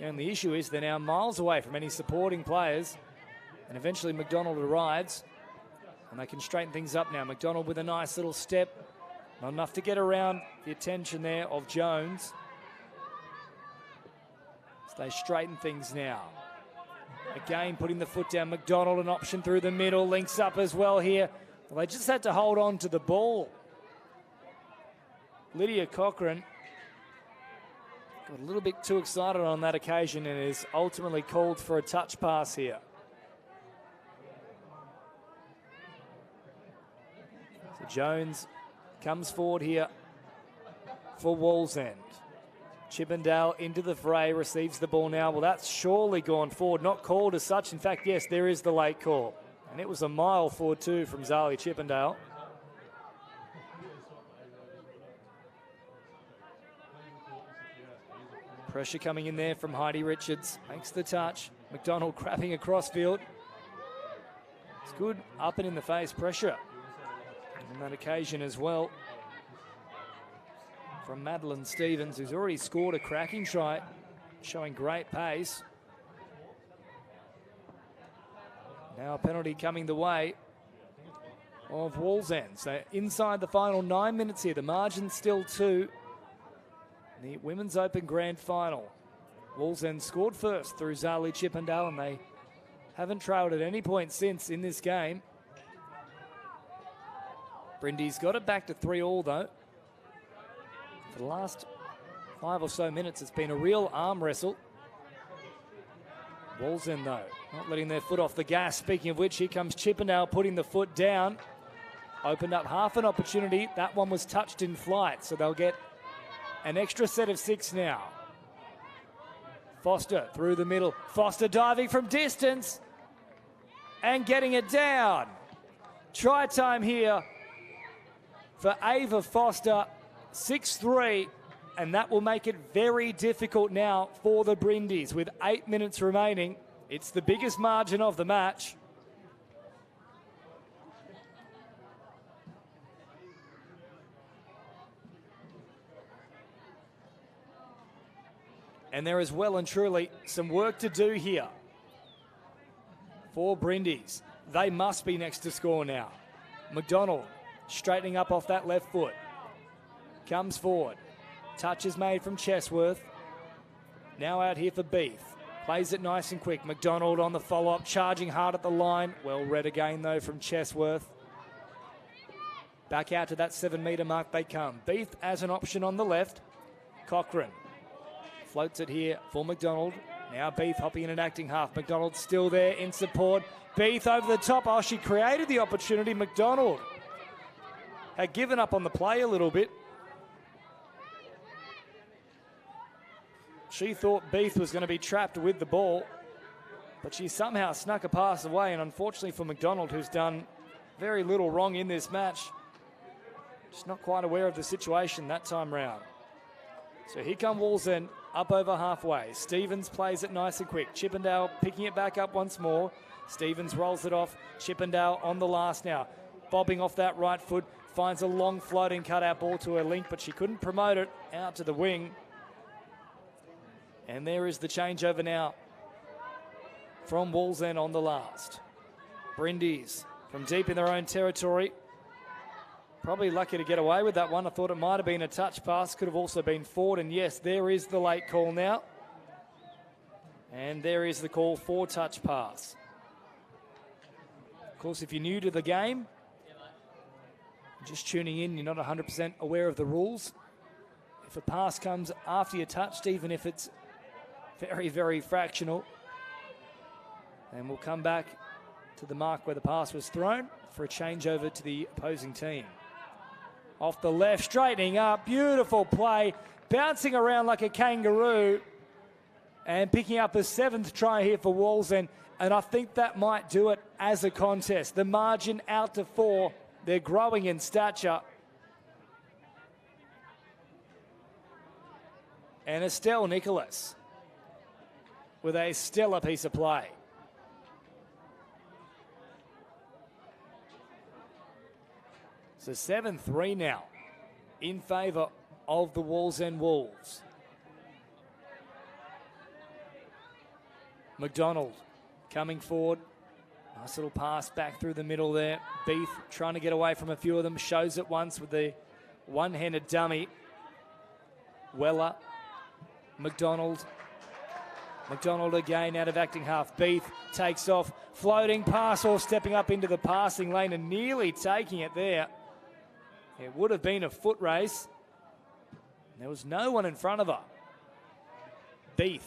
The only issue is they're now miles away from any supporting players. And eventually McDonald arrives. And they can straighten things up now. McDonald with a nice little step. Not enough to get around the attention there of Jones. So they straighten things now. Again, putting the foot down. McDonald, an option through the middle. Links up as well here. Well, they just had to hold on to the ball. Lydia Cochrane got a little bit too excited on that occasion and is ultimately called for a touch pass here. So Jones comes forward here for Wallsend. Chippendale into the fray, receives the ball now. Well, that's surely gone forward, not called as such. In fact, yes, there is the late call. And it was a mile forward too from Zali Chippendale. Pressure coming in there from Heidi Richards. Makes the touch. McDonald crapping across field. It's good up and in the face pressure on that occasion as well from Madeline Stevens, who's already scored a cracking try, showing great pace. Now a penalty coming the way of Wallsend. So inside the final 9 minutes here, the margin still 2. The Women's Open Grand Final. Wallsend scored first through Zali Chippendale, and they haven't trailed at any point since in this game. Brindy's got it back to 3-3 though. For the last 5 or so minutes, it's been a real arm wrestle. Wallsend though, not letting their foot off the gas. Speaking of which, here comes Chippendale putting the foot down. Opened up half an opportunity. That one was touched in flight, so they'll get an extra set of 6 now. Foster through the middle. Foster diving from distance and getting it down. Try time here for Ava Foster, 6-3, and that will make it very difficult now for the Brindis. With 8 minutes remaining, it's the biggest margin of the match. And there is well and truly some work to do here for Brindis. They must be next to score now. McDonald straightening up off that left foot. Comes forward. Touch is made from Chesworth. Now out here for Beef. Plays it nice and quick. McDonald on the follow-up, charging hard at the line. Well read again, though, from Chesworth. Back out to that 7-metre mark they come. Beef as an option on the left. Cochrane floats it here for McDonald. Now Beef hopping in and acting half. McDonald still there in support. Beef over the top. Oh, she created the opportunity. McDonald had given up on the play a little bit. She thought Beef was going to be trapped with the ball, but she somehow snuck a pass away, and unfortunately for McDonald, who's done very little wrong in this match, just not quite aware of the situation that time round. So here come Wallsend up over halfway. Stevens plays it nice and quick. Chippendale picking it back up once more. Stevens rolls it off. Chippendale on the last now. Bobbing off that right foot. Finds a long floating cutout ball to her link, but she couldn't promote it out to the wing. And there is the changeover now from Wallsend on the last. Brindis from deep in their own territory. Probably lucky to get away with that one. I thought it might have been a touch pass. Could have also been forward. And yes, there is the late call now. And there is the call for touch pass. Of course, if you're new to the game, just tuning in, you're not 100% aware of the rules. If a pass comes after you're touched, even if it's very, very fractional, and we'll come back to the mark where the pass was thrown for a changeover to the opposing team. Off the left, straightening up, beautiful play, bouncing around like a kangaroo, and picking up a 7th try here for Wallsend, and I think that might do it as a contest. The margin out to 4, they're growing in stature. And Estelle Nicholas with a stellar piece of play. So 7-3 now in favour of the Wallsend Wolves. McDonald coming forward. Nice little pass back through the middle there. Beef trying to get away from a few of them. Shows it once with the one-handed dummy. Weller. McDonald. McDonald again out of acting half. Beef takes off. Floating pass, or stepping up into the passing lane and nearly taking it there. It would have been a foot race. There was no one in front of her. Beef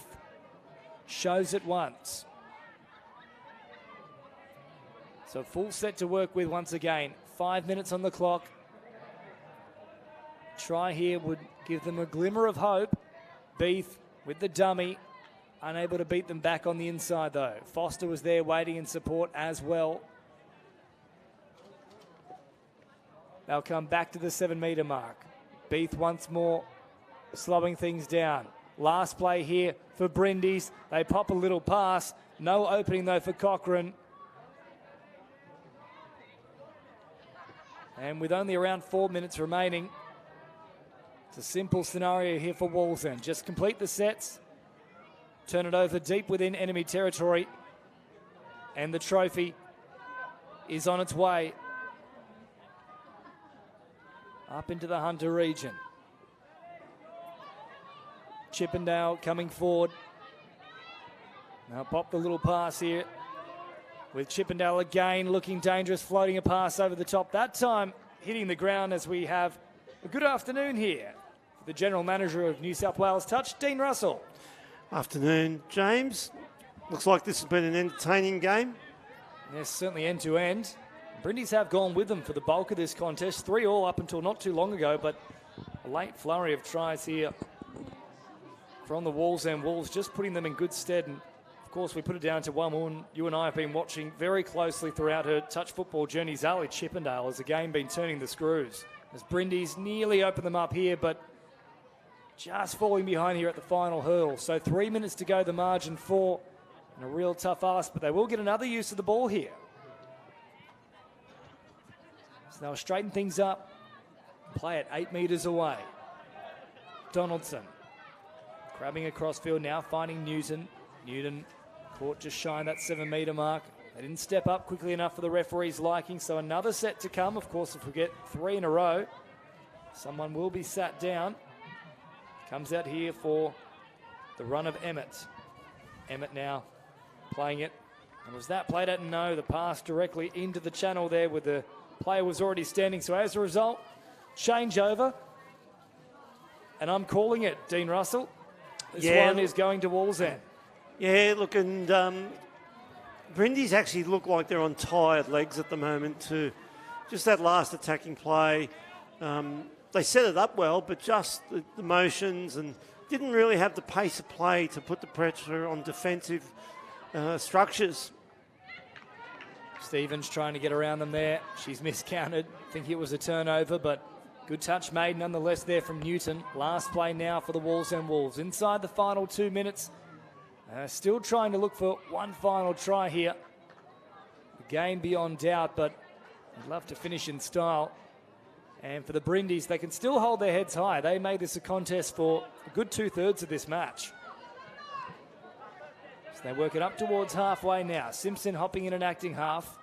shows it once. So full set to work with once again. 5 minutes on the clock. Try here would give them a glimmer of hope. Beef with the dummy. Unable to beat them back on the inside though. Foster was there waiting in support as well. They'll come back to the 7 metre mark. Beef once more slowing things down. Last play here for Brindis. They pop a little pass. No opening though for Cochrane. And with only around 4 minutes remaining, it's a simple scenario here for Wallsend. Just complete the sets, turn it over deep within enemy territory, and the trophy is on its way up into the Hunter region. Chippendale coming forward. Now pop the little pass here with Chippendale again looking dangerous, floating a pass over the top. That time hitting the ground as we have a good afternoon here. The General Manager of New South Wales Touch, Dean Russell. Afternoon, James. Looks like this has been an entertaining game. Yes, certainly end to end. Brindis have gone with them for the bulk of this contest. 3-3 up until not too long ago, but a late flurry of tries here from the Wallsend Wolves, just putting them in good stead. And of course, we put it down to one woman you and I have been watching very closely throughout her touch football journey. Zali Chippendale has again been turning the screws. As Brindis nearly open them up here, but just falling behind here at the final hurdle. So 3 minutes to go, the margin 4. And a real tough ask, but they will get another use of the ball here. So they'll straighten things up. Play it 8 metres away. Donaldson grabbing across field now, finding Newton. Newton caught just shy of that 7 metre mark. They didn't step up quickly enough for the referee's liking, so another set to come. Of course, if we get 3 in a row, someone will be sat down. Comes out here for the run of Emmett. Emmett now playing it. And was that played at? No, the pass directly into the channel there where the player was already standing. So as a result, changeover. And I'm calling it, Dean Russell. This one is going to Wallsend. Yeah, look, and Brindis actually look like they're on tired legs at the moment too. Just that last attacking play. They set it up well, but just the motions and didn't really have the pace of play to put the pressure on defensive structures. Stevens trying to get around them there. She's miscounted. I think it was a turnover, but good touch made nonetheless there from Newton. Last play now for the Wallsend Wolves. Inside the final 2 minutes. Still trying to look for one final try here. The game beyond doubt, but I'd love to finish in style. And for the Brindis, they can still hold their heads high. They made this a contest for a good 2/3 of this match. So they work it up towards halfway now. Simpson hopping in and acting half.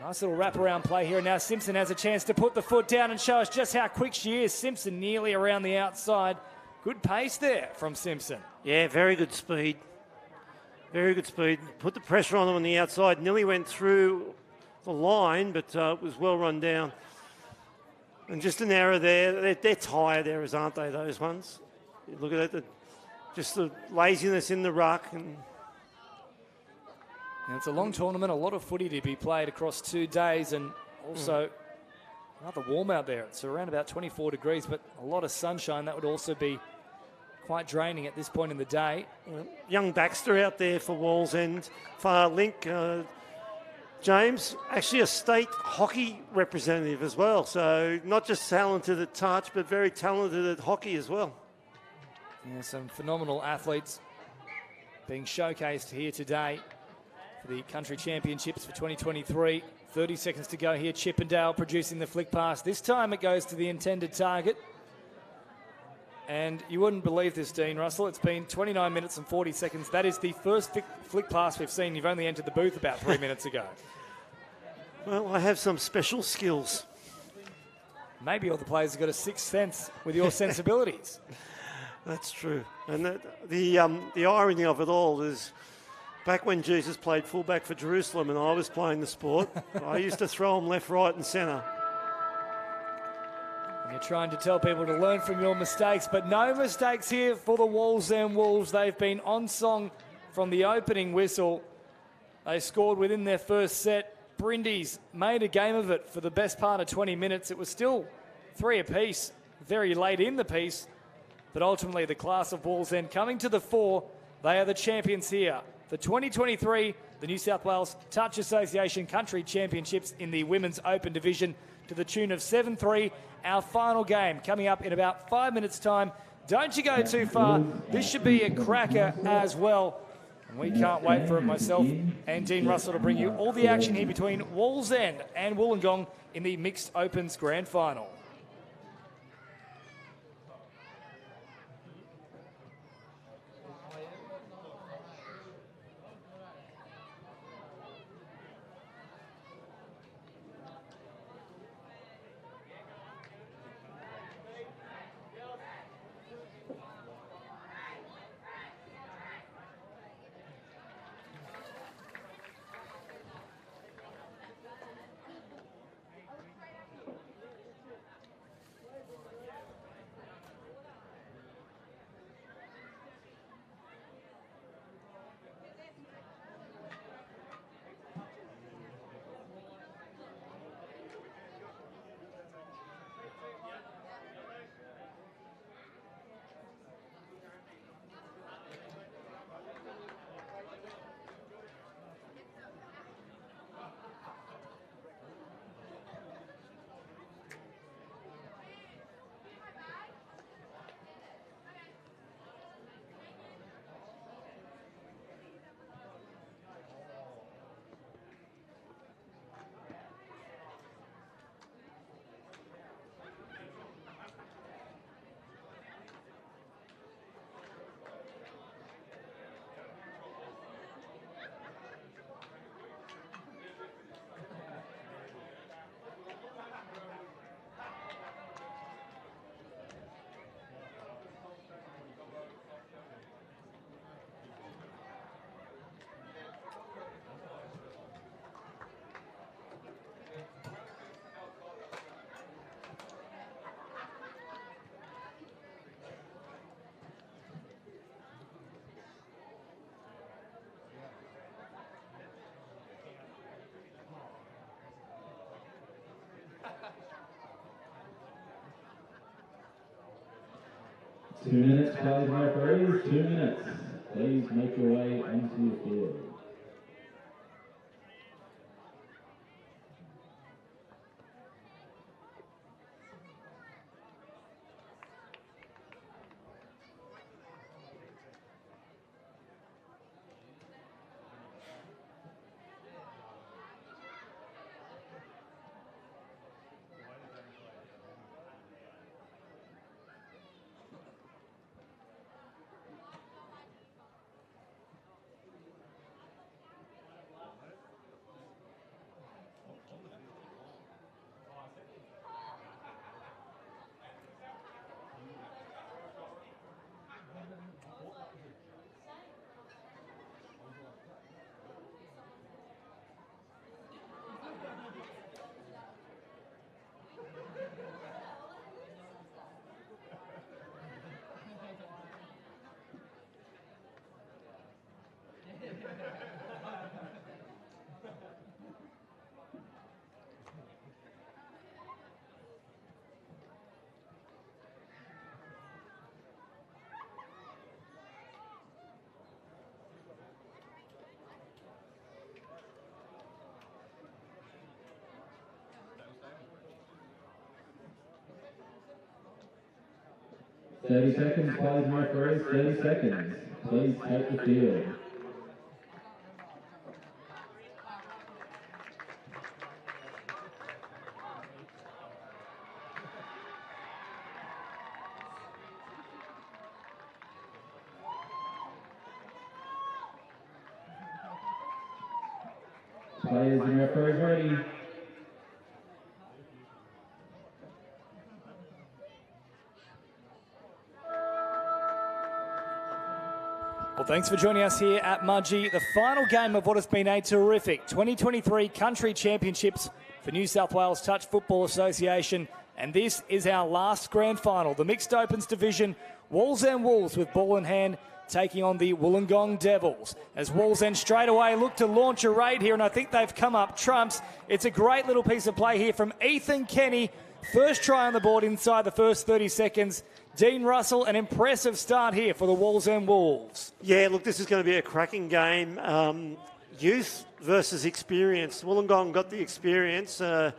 Nice little wraparound play here. And now Simpson has a chance to put the foot down and show us just how quick she is. Simpson nearly around the outside. Good pace there from Simpson. Yeah, very good speed. Very good speed. Put the pressure on them on the outside. Nearly went through the line, but it was well run down. And just an error there. They're tired errors, aren't they, those ones? You look at it, just the laziness in the ruck. And it's a long tournament, a lot of footy to be played across 2 days, and also rather warm out there. It's around about 24 degrees, but a lot of sunshine. That would also be quite draining at this point in the day. Young Baxter out there for Wallsend. Far link. James, actually a state hockey representative as well. So not just talented at touch, but very talented at hockey as well. Yeah, some phenomenal athletes being showcased here today. for the country championships for 2023. 30 seconds to go here. Chippendale producing the flick pass. This time it goes to the intended target. And you wouldn't believe this, Dean Russell. It's been 29 minutes and 40 seconds. That is the first flick pass we've seen. You've only entered the booth about 3 minutes ago. Well, I have some special skills. Maybe all the players have got a sixth sense with your sensibilities. That's true. And the irony of it all is back when Jesus played fullback for Jerusalem and I was playing the sport, I used to throw him left, right and centre. And you're trying to tell people to learn from your mistakes, but no mistakes here for the Wallsend Wolves. They've been on song from the opening whistle. They scored within their first set. Brindis made a game of it for the best part of 20 minutes. It was still 3 apiece very late in the piece, but ultimately the class of Wallsend coming to the fore. They are the champions here for 2023, the New South Wales Touch Association Country Championships in the Women's Open Division to the tune of 7-3. Our final game coming up in about 5 minutes' time. Don't you go too far. This should be a cracker as well. And we can't wait for it, myself and Dean Russell, to bring you all the action here between Wallsend and Wollongong in the Mixed Opens Grand Final. Two minutes, please, referees. 2 minutes. Please make your way onto the field. Thirty seconds, please, referees. 30 seconds. Please take the field. Players and referees ready. Well, thanks for joining us here at Mudgee, the final game of what has been a terrific 2023 Country Championships for New South Wales Touch Football Association. And this is our last grand final, the Mixed Opens Division, Wallsend Wolves with ball in hand taking on the Wollongong Devils. As Wallsend straight away look to launch a raid here, and I think they've come up trumps. It's a great little piece of play here from Ethan Kenny. First try on the board inside the first 30 seconds. Dean Russell, an impressive start here for the Wallsend Wolves. Yeah, look, this is going to be a cracking game. Youth versus experience. Wollongong got the experience. The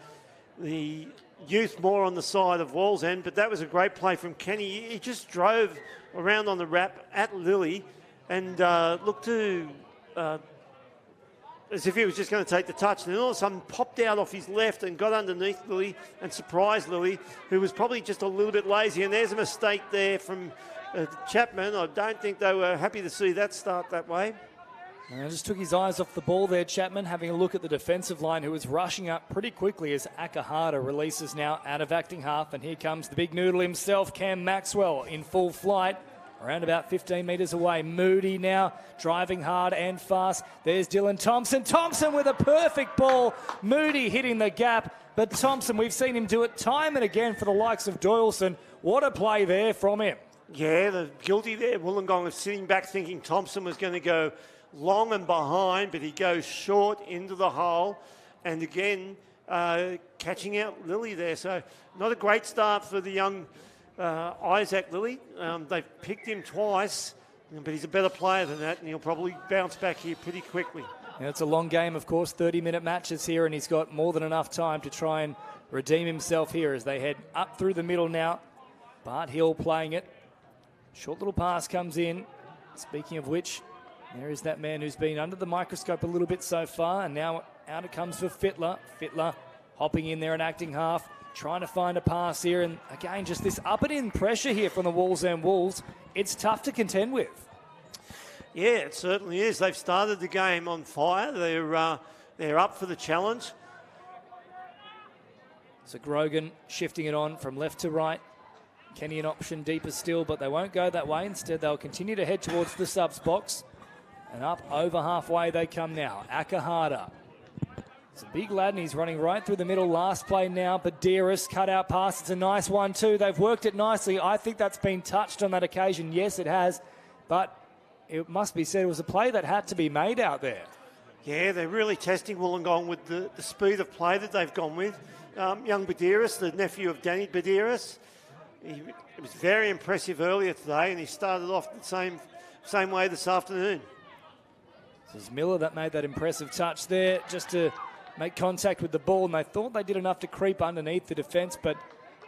youth more on the side of Wallsend, but that was a great play from Kenny. He just drove around on the wrap at Lily and looked to as if he was just going to take the touch. And then all of a sudden popped out off his left and got underneath Lily and surprised Lily, who was probably just a little bit lazy. And there's a mistake there from Chapman. I don't think they were happy to see that start that way. And just took his eyes off the ball there, Chapman, having a look at the defensive line, who was rushing up pretty quickly as Akahata releases now out of acting half. And here comes the big noodle himself, Cam Maxwell, in full flight. Around about 15 metres away. Moody now driving hard and fast. There's Dylan Thompson. Thompson with a perfect ball. Moody hitting the gap. But Thompson, we've seen him do it time and again for the likes of Doyleson. What a play there from him. Yeah, the guilty there. Wollongong was sitting back thinking Thompson was going to go long and behind, but he goes short into the hole. And again, catching out Lily there. So not a great start for the young Isaac Lilly. They've picked him twice, but he's a better player than that, and he'll probably bounce back here pretty quickly. Yeah, it's a long game, of course, 30-minute matches here, and he's got more than enough time to try and redeem himself here as they head up through the middle now. Bart Hill playing it. Short little pass comes in. Speaking of which, there is that man who's been under the microscope a little bit so far, and now out it comes for Fittler. Fittler hopping in there and acting half. Trying to find a pass here, and again, just this up and in pressure here from the Wallsend Wolves. It's tough to contend with. Yeah, it certainly is. They've started the game on fire. They're up for the challenge. So Grogan shifting it on from left to right. Kenny an option deeper still, but they won't go that way. Instead, they'll continue to head towards the subs box. And up over halfway they come now. Akahata. It's a big lad, and he's running right through the middle. Last play now. Badiris cut out pass. It's a nice one too. They've worked it nicely. I think that's been touched on that occasion. Yes, it has. But it must be said it was a play that had to be made out there. Yeah, they're really testing Wollongong with the speed of play that they've gone with. Young Badiris, the nephew of Danny Badiris, he was very impressive earlier today, and he started off the same way this afternoon. This is Miller that made that impressive touch there just to make contact with the ball, and they thought they did enough to creep underneath the defence, but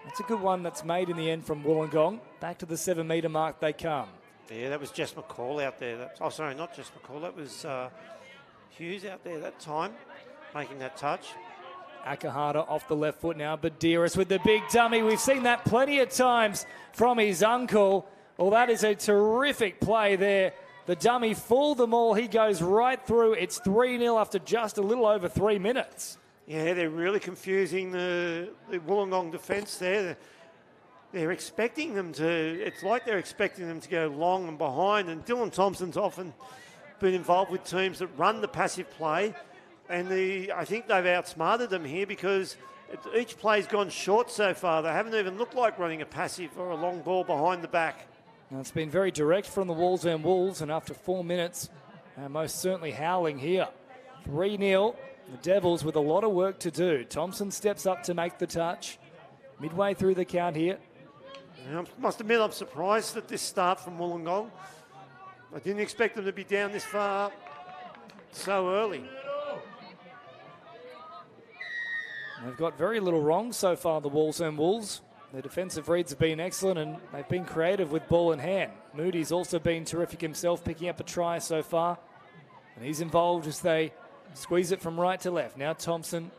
it's a good one that's made in the end from Wollongong. Back to the 7 metre mark they come. Yeah, that was Jess McCall out there. Sorry, not Jess McCall. That was Hughes out there that time, making that touch. Akahata off the left foot now. Badiris with the big dummy. We've seen that plenty of times from his uncle. Well, that is a terrific play there. The dummy fooled them all. He goes right through. It's 3-0 after just a little over 3 minutes. Yeah, they're really confusing the Wollongong defence there. They're expecting them to, it's like they're expecting them to go long and behind. And Dylan Thompson's often been involved with teams that run the passive play. And I think they've outsmarted them here because each play's gone short so far. They haven't even looked like running a passive or a long ball behind the back. Now it's been very direct from the Wallsend Wolves, and after 4 minutes, most certainly howling here. 3-0, the Devils with a lot of work to do. Thompson steps up to make the touch. Midway through the count here. I must admit I'm surprised at this start from Wollongong. I didn't expect them to be down this far so early. They've got very little wrong so far, the Wallsend Wolves. Their defensive reads have been excellent, and they've been creative with ball in hand. Moody's also been terrific himself, picking up a try so far. And he's involved as they squeeze it from right to left. Now Thompson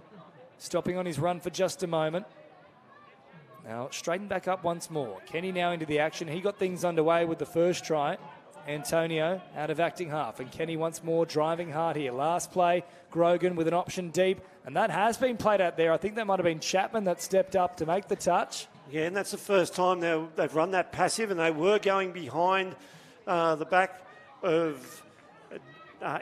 stopping on his run for just a moment. Now straighten back up once more. Kenny now into the action. He got things underway with the first try. Antonio out of acting half, and Kenny once more driving hard here. Last play, Grogan with an option deep, and that has been played out there. I think that might have been Chapman that stepped up to make the touch. Yeah, and that's the first time they've run that passive, and they were going behind the back of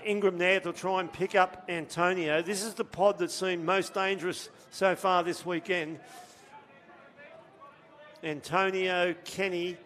Ingram there to try and pick up Antonio. This is the pod that's seemed most dangerous so far this weekend. Antonio, Kenny,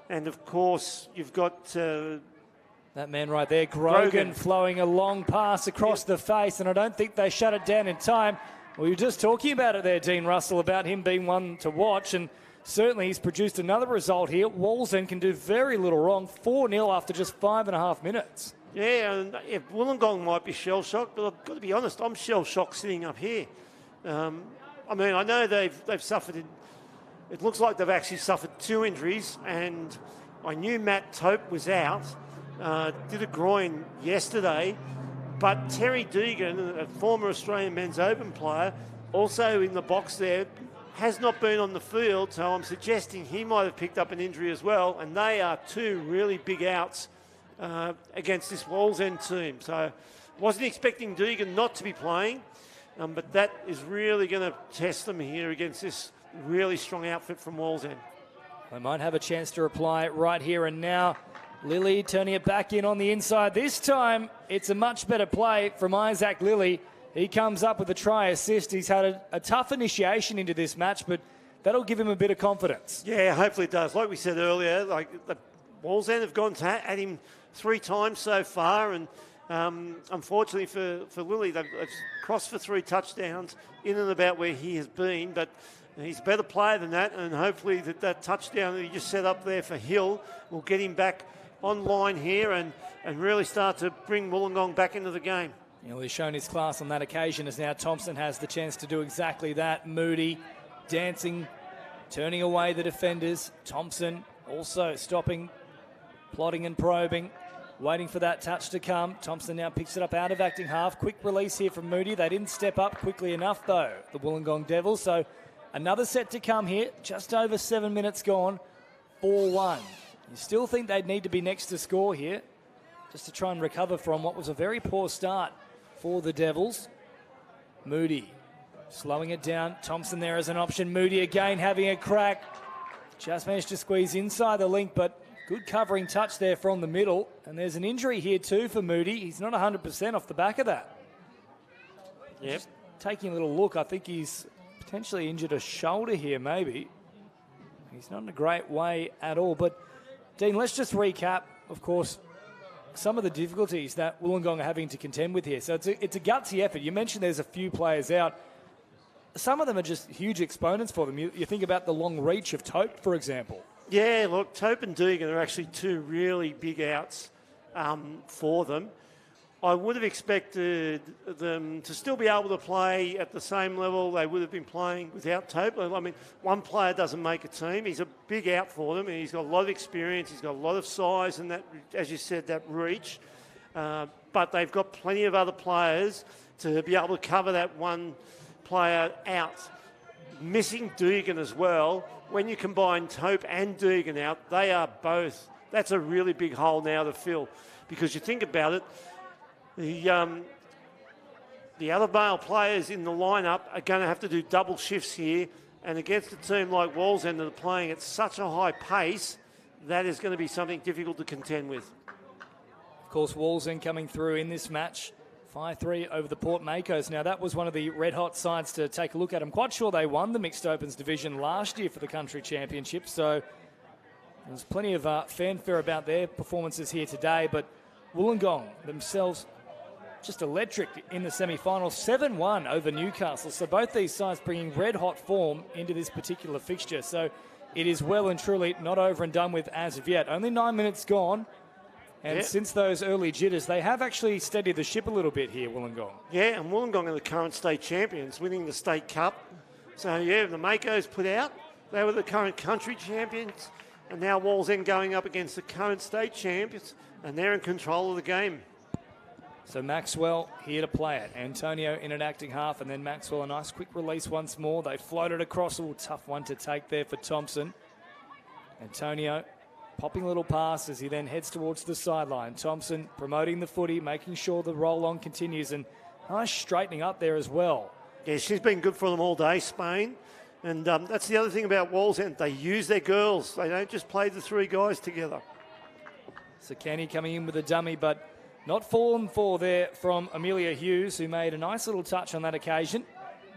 and of course you've got that man right there, Grogan, flowing a long pass across the face, and I don't think they shut it down in time. We were just talking about it there, Dean Russell, about him being one to watch, and certainly he's produced another result here. Wallsend can do very little wrong, 4-0 after just 5.5 minutes. Yeah, and Wollongong might be shell-shocked, but I've got to be honest, I'm shell-shocked sitting up here. I mean, I know they've suffered, it looks like they've actually suffered 2 injuries, and I knew Matt Tope was out, did a groin yesterday, but Terry Deegan, a former Australian Men's Open player, also in the box there, has not been on the field, so I'm suggesting he might have picked up an injury as well, and they are 2 really big outs against this Wallsend team. So wasn't expecting Deegan not to be playing, but that is really going to test them here against this really strong outfit from Wallsend. They might have a chance to reply right here and now. Lilly turning it back in on the inside. This time, it's a much better play from Isaac Lilly. He comes up with a try assist. He's had a tough initiation into this match, but that'll give him a bit of confidence. Yeah, hopefully it does. Like we said earlier, like the Wallsend have gone at him 3 times so far, and unfortunately for Lilly, they've crossed for 3 touchdowns in and about where he has been, but he's a better player than that, and hopefully that touchdown that he just set up there for Hill will get him back online here and really start to bring Wollongong back into the game. You know, he's shown his class on that occasion, as now Thompson has the chance to do exactly that. Moody dancing, turning away the defenders. Thompson also stopping, plotting and probing, waiting for that touch to come. Thompson now picks it up out of acting half. Quick release here from Moody. They didn't step up quickly enough, though, the Wollongong Devils. So another set to come here. Just over 7 minutes gone. 4-1. You still think they'd need to be next to score here just to try and recover from what was a very poor start for the Devils. Moody slowing it down. Thompson there as an option. Moody again having a crack. Just managed to squeeze inside the link, but good covering touch there from the middle. And there's an injury here too for Moody. He's not 100% off the back of that. Yep. Just taking a little look, I think he's potentially injured a shoulder here maybe. He's not in a great way at all, but Dean, let's just recap, of course, some of the difficulties that Wollongong are having to contend with here. So it's a gutsy effort. You mentioned there's a few players out. Some of them are just huge exponents for them. You think about the long reach of Tope, for example. Yeah, look, Tope and Deegan are actually 2 really big outs for them. I would have expected them to still be able to play at the same level they would have been playing without Tope. I mean, one player doesn't make a team. He's a big out for them, and he's got a lot of experience. He's got a lot of size and that, as you said, that reach. But they've got plenty of other players to be able to cover that one player out. Missing Deegan as well. When you combine Tope and Deegan out, they are both. That's a really big hole now to fill, because you think about it. The other male players in the lineup are going to have to do double shifts here, and against a team like Wallsend that are playing at such a high pace, that is going to be something difficult to contend with. Of course, Wallsend coming through in this match, 5-3 over the Port Makos. Now, that was one of the red-hot sides to take a look at. I'm quite sure they won the Mixed Opens division last year for the Country Championship, so there's plenty of fanfare about their performances here today, but Wollongong themselves just electric in the semi-final, 7-1 over Newcastle. So both these sides bringing red-hot form into this particular fixture. So it is well and truly not over and done with as of yet. Only 9 minutes gone. And since those early jitters, they have actually steadied the ship a little bit here, Wollongong. Yeah, and Wollongong are the current state champions, winning the state cup. So, yeah, the Makos put out. They were the current country champions. And now Wallsend going up against the current state champions. And they're in control of the game. So Maxwell here to play it. Antonio in an acting half, and then Maxwell a nice quick release once more. They floated across. Tough one to take there for Thompson. Antonio popping a little pass as he then heads towards the sideline. Thompson promoting the footy, making sure the roll-on continues, and nice straightening up there as well. Yeah, she's been good for them all day, Spain. And that's the other thing about Wallsend. They use their girls. They don't just play the three guys together. So Kenny coming in with a dummy, but not fallen for there from Amelia Hughes, who made a nice little touch on that occasion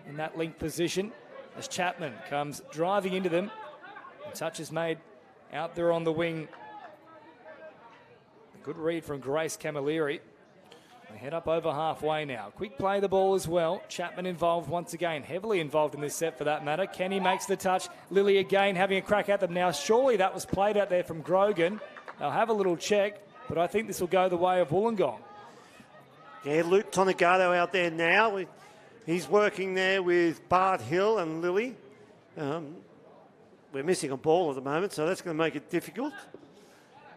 in that link position as Chapman comes driving into them. The touch is made out there on the wing. A good read from Grace Camilleri. They head up over halfway now. Quick play the ball as well. Chapman involved once again, heavily involved in this set for that matter. Kenny makes the touch. Lily again having a crack at them now. Surely that was played out there from Grogan. They'll have a little check, but I think this will go the way of Wollongong. Yeah, Luke Tonagato out there now. He's working there with Bart Hill and Lily. We're missing a ball at the moment, so that's going to make it difficult.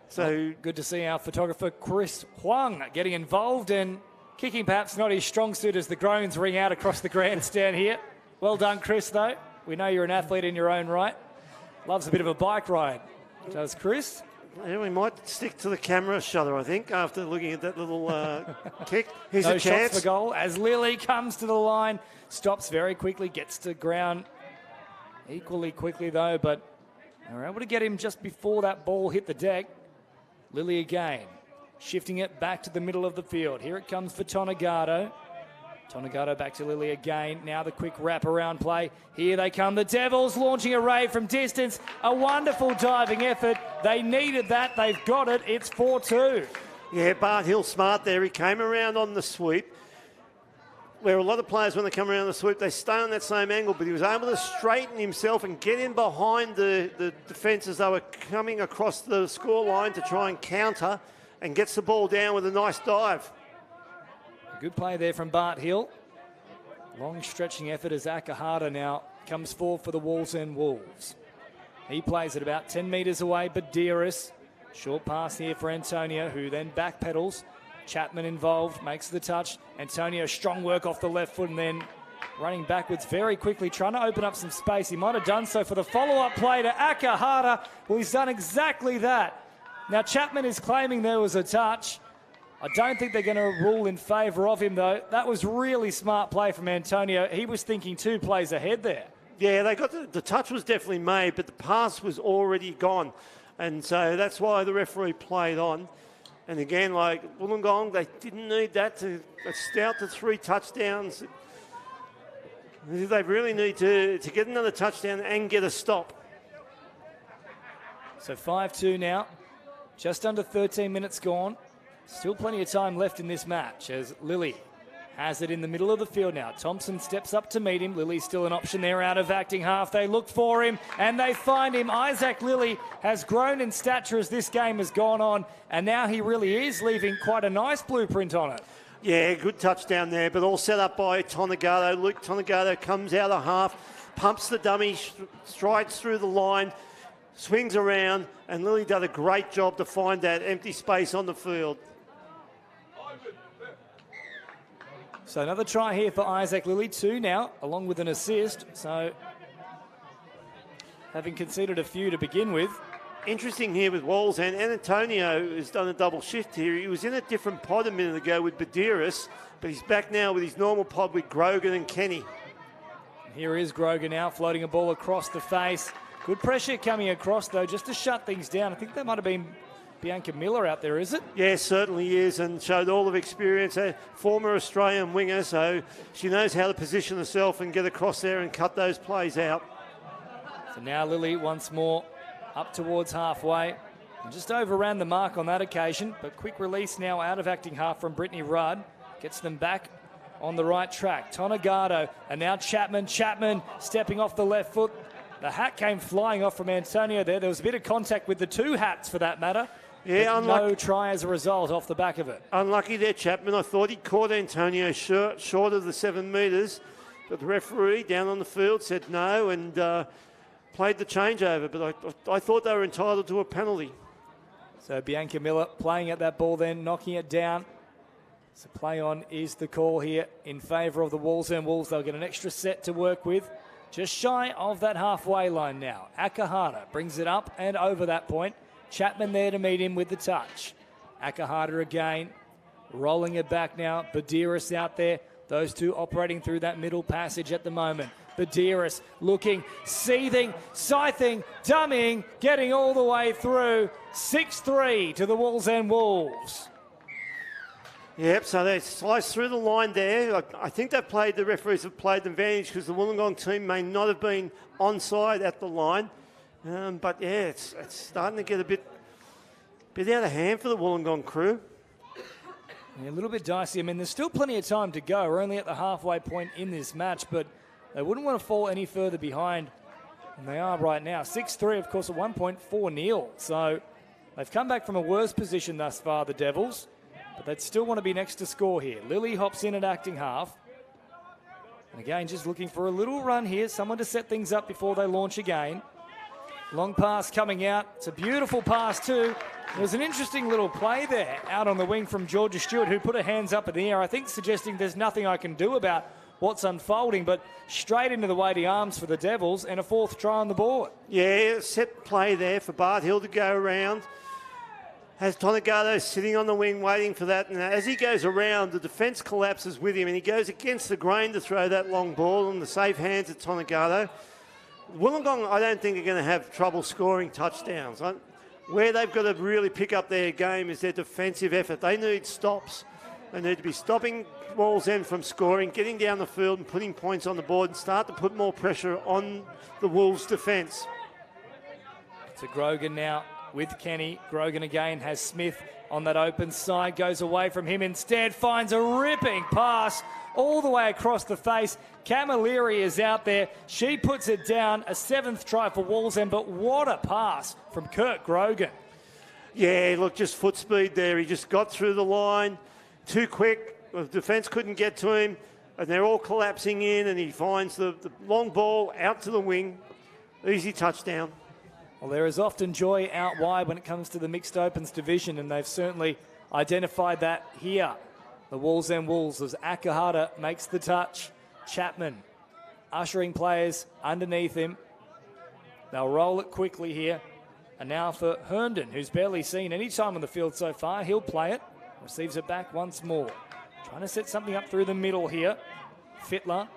So good to see our photographer Chris Huang getting involved and kicking perhaps not his strong suit as the groans ring out across the grandstand here. Well done, Chris, though. We know you're an athlete in your own right. Loves a bit of a bike ride, does Chris? Yeah, we might stick to the camera shutter, I think, after looking at that little kick. Here's no a chance. Shots for goal as Lily comes to the line, stops very quickly, gets to ground equally quickly, though, but they were able to get him just before that ball hit the deck. Lily again, shifting it back to the middle of the field. Here it comes for Tonagato. Tonagato back to Lily again. Now the quick wrap-around play. Here they come. The Devils launching a raid from distance. A wonderful diving effort. They needed that. They've got it. It's 4-2. Yeah, Bart Hill smart there. He came around on the sweep. Where a lot of players, when they come around the sweep, they stay on that same angle, but he was able to straighten himself and get in behind the defence as they were coming across the scoreline to try and counter, and gets the ball down with a nice dive. A good play there from Bart Hill. Long stretching effort as Akahata now comes forward for the Wallsend Wolves. He plays it about 10 metres away, Badiris. Short pass here for Antonio, who then backpedals. Chapman involved, makes the touch. Antonio, strong work off the left foot and then running backwards very quickly, trying to open up some space. He might have done so for the follow-up play to Akahata. Well, he's done exactly that. Now, Chapman is claiming there was a touch. I don't think they're going to rule in favour of him, though. That was really smart play from Antonio. He was thinking 2 plays ahead there. Yeah, they got the touch was definitely made, but the pass was already gone. And so that's why the referee played on. And again, like Wollongong, they didn't need that to stout to 3 touchdowns. They really need to get another touchdown and get a stop. So 5-2 now. Just under 13 minutes gone. Still plenty of time left in this match as Lily has it in the middle of the field now. Thompson steps up to meet him. Lily's still an option there out of acting half. They look for him and they find him. Isaac Lilly has grown in stature as this game has gone on, and now he really is leaving quite a nice blueprint on it. Yeah, good touchdown there, but all set up by Tonagato. Luke Tonagato comes out of half, pumps the dummy, strides through the line, swings around, and Lily did a great job to find that empty space on the field. So another try here for Isaac Lilly, 2 now, along with an assist. So having conceded a few to begin with. Interesting here with Walls, and Antonio has done a double shift here. He was in a different pod a minute ago with Badiris, but he's back now with his normal pod with Grogan and Kenny. Here is Grogan now floating a ball across the face. Good pressure coming across, though, just to shut things down. I think that might have been Bianca Miller out there, is it? Yeah, certainly is, and showed all of experience. A former Australian winger, so she knows how to position herself and get across there and cut those plays out. So now Lily once more up towards halfway. And just overran the mark on that occasion, but quick release now out of acting half from Brittany Rudd. Gets them back on the right track. Tonagato, and now Chapman. Chapman stepping off the left foot. The hat came flying off from Antonio there. There was a bit of contact with the 2 hats for that matter. Yeah, no try as a result off the back of it. Unlucky there, Chapman. I thought he caught Antonio short of the 7 metres, but the referee down on the field said no and played the changeover. But I thought they were entitled to a penalty. So Bianca Miller playing at that ball then, knocking it down. So play on is the call here in favour of the Wallsend Wolves. They'll get an extra set to work with. Just shy of that halfway line now. Akahata brings it up and over that point. Chapman there to meet him with the touch. Akahata again, rolling it back now. Badiris out there. Those two operating through that middle passage at the moment. Badiris looking, seething, scything, dummying, getting all the way through. 6-3 to the Wallsend Wolves. Yep, so they sliced through the line there. I think the referees have played the advantage because the Wollongong team may not have been onside at the line. But yeah, it's starting to get a bit out of hand for the Wollongong crew. Yeah, a little bit dicey. I mean, there's still plenty of time to go. We're only at the halfway point in this match, but they wouldn't want to fall any further behind than they are right now. 6-3, of course, at 1.4-0. So they've come back from a worse position thus far, the Devils, but they'd still want to be next to score here. Lilly hops in at acting half. And again, just looking for a little run here, someone to set things up before they launch again. Long pass coming out. It's a beautiful pass too. There's an interesting little play there out on the wing from Georgia Stewart, who put her hands up in the air, I think suggesting there's nothing I can do about what's unfolding, but straight into the weighty arms for the Devils and a fourth try on the board. Yeah, set play there for Bart Hill to go around. Has Tonegado sitting on the wing waiting for that, and as he goes around, the defence collapses with him and he goes against the grain to throw that long ball in the safe hands of Tonegado. Wollongong, I don't think, are going to have trouble scoring touchdowns. Where they've got to really pick up their game is their defensive effort. They need stops. They need to be stopping Wallsend from scoring, getting down the field and putting points on the board and start to put more pressure on the Wolves' defence. To Grogan now with Kenny. Grogan again has Smith on that open side, goes away from him instead, finds a ripping pass all the way across the face. Camilleri is out there. She puts it down. A seventh try for Wallsend, but what a pass from Kurt Grogan. Yeah, look, just foot speed there. He just got through the line too quick. The defence couldn't get to him, and they're all collapsing in, and he finds the long ball out to the wing. Easy touchdown. Well, there is often joy out wide when it comes to the mixed opens division, and they've certainly identified that here. The Wallsend Wolves, as Akahata makes the touch. Chapman ushering players underneath him. They'll roll it quickly here. And now for Herndon, who's barely seen any time on the field so far. He'll play it. Receives it back once more. Trying to set something up through the middle here. Fittler.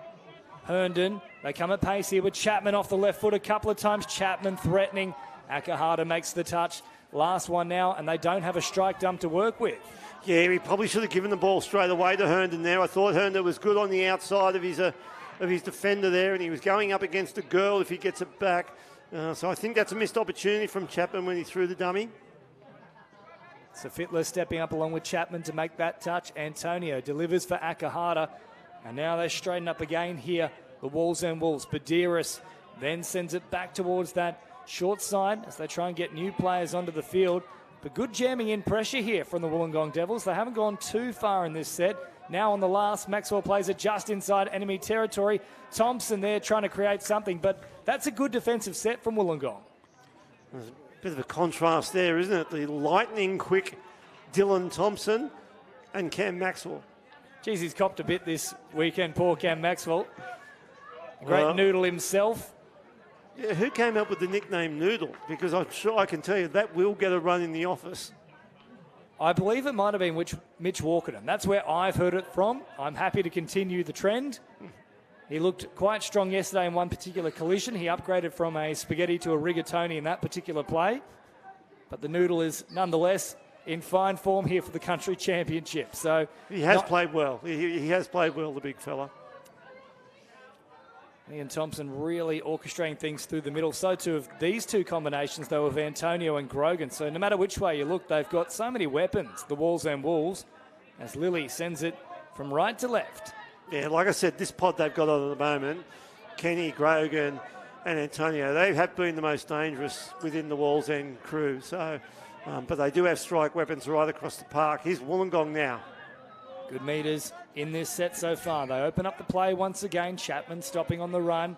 Herndon. They come at pace here with Chapman off the left foot a couple of times. Chapman threatening. Akahata makes the touch. Last one now, and they don't have a strike dump to work with. Yeah, he probably should have given the ball straight away to Herndon there. I thought Herndon was good on the outside of his defender there, and he was going up against a girl if he gets it back. So I think that's a missed opportunity from Chapman when he threw the dummy. So Fittler stepping up along with Chapman to make that touch. Antonio delivers for Akahata. And now they straighten up again here, the Wallsend Wolves. Badiris then sends it back towards that short side as they try and get new players onto the field. But good jamming in pressure here from the Wollongong Devils. They haven't gone too far in this set. Now on the last, Maxwell plays it just inside enemy territory. Thompson there trying to create something, but that's a good defensive set from Wollongong. There's a bit of a contrast there, isn't it? The lightning quick Dylan Thompson and Cam Maxwell. Geez, he's copped a bit this weekend, poor Cam Maxwell. Great noodle himself. Yeah, who came up with the nickname Noodle? Because I'm sure I can tell you that will get a run in the office. I believe it might have been Mitch Walkerton. That's where I've heard it from. I'm happy to continue the trend. He looked quite strong yesterday in one particular collision. He upgraded from a spaghetti to a rigatoni in that particular play. But the Noodle is nonetheless in fine form here for the country championship. So he has played well. He has played well, the big fella. Ian Thompson really orchestrating things through the middle. So too of these two combinations, though, of Antonio and Grogan. So no matter which way you look, they've got so many weapons, the Wallsend Wolves, as Lilly sends it from right to left. Yeah, like I said, this pod they've got on at the moment, Kenny, Grogan and Antonio, they have been the most dangerous within the Wallsend crew. So, but they do have strike weapons right across the park. Here's Wollongong now. Good meters in this set so far. They open up the play once again. Chapman stopping on the run.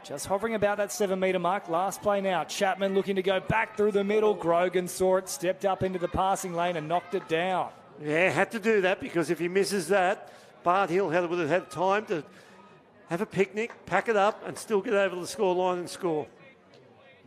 Just hovering about that 7 metre mark. Last play now. Chapman looking to go back through the middle. Grogan saw it, stepped up into the passing lane and knocked it down. Yeah, had to do that because if he misses that, Bart Hill would have had time to have a picnic, pack it up and still get over the score line and score.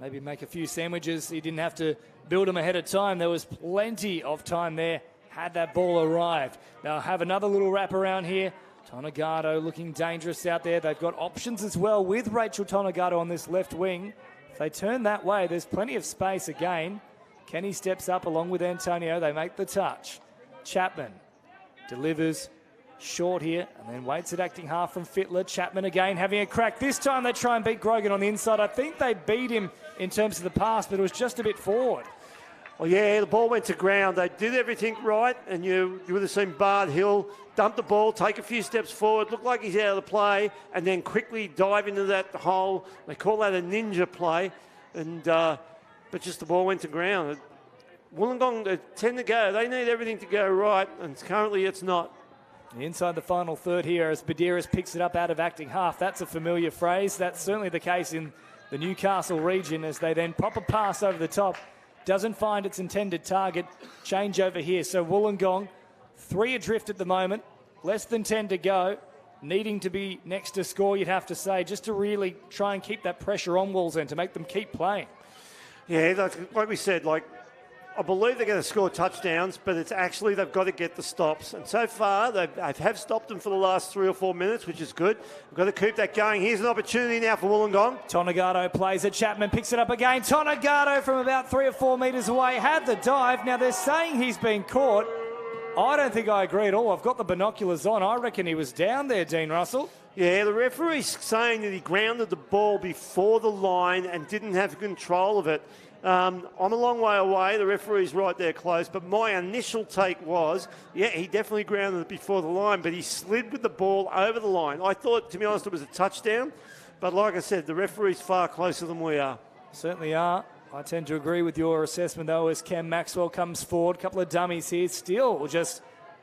Maybe make a few sandwiches. He didn't have to build them ahead of time. There was plenty of time there had that ball arrived. They'll have another little wrap around here. Tonegado looking dangerous out there. They've got options as well with Rachel Tonegado on this left wing. If they turn that way, there's plenty of space again. Kenny steps up along with Antonio. They make the touch. Chapman delivers short here and then waits at acting half from Fittler. Chapman again having a crack. This time they try and beat Grogan on the inside. I think they beat him in terms of the pass, but it was just a bit forward. Well, yeah, the ball went to ground. They did everything right, and you would have seen Bart Hill dump the ball, take a few steps forward, look like he's out of the play, and then quickly dive into that hole. They call that a ninja play, and but just the ball went to ground. Wollongong, 10 to go. They need everything to go right, and currently it's not. Inside the final third here as Badiris picks it up out of acting half. That's a familiar phrase. That's certainly the case in the Newcastle region as they then pop a pass over the top. Doesn't find its intended target. Change over here. So Wollongong, 3 adrift at the moment. Less than 10 to go. Needing to be next to score, you'd have to say, just to really try and keep that pressure on Wolves and to make them keep playing. Yeah, like we said, I believe they're going to score touchdowns, but it's actually they've got to get the stops. And so far, they have stopped them for the last 3 or 4 minutes, which is good. We've got to keep that going. Here's an opportunity now for Wollongong. Tonegado plays it. Chapman picks it up again. Tonegado from about 3 or 4 metres away had the dive. Now, they're saying he's been caught. I don't think I agree at all. I've got the binoculars on. I reckon he was down there, Dean Russell. Yeah, the referee's saying that he grounded the ball before the line and didn't have control of it. I'm a long way away. The referee's right there close. But my initial take was, yeah, he definitely grounded it before the line, but he slid with the ball over the line. I thought, to be honest, it was a touchdown. But like I said, the referee's far closer than we are. Certainly are. I tend to agree with your assessment, though, as Cam Maxwell comes forward. A couple of dummies here, still just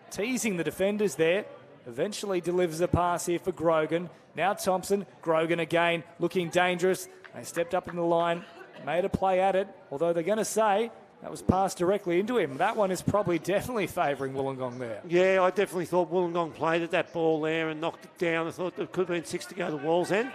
teasing the defenders there. Eventually delivers a pass here for Grogan. Now Thompson. Grogan again, looking dangerous. They stepped up in the line. Made a play at it, although they're going to say that was passed directly into him. That one is probably definitely favouring Wollongong there. Yeah, I definitely thought Wollongong played at that ball there and knocked it down. I thought there could have been 6 to go to Wall's end.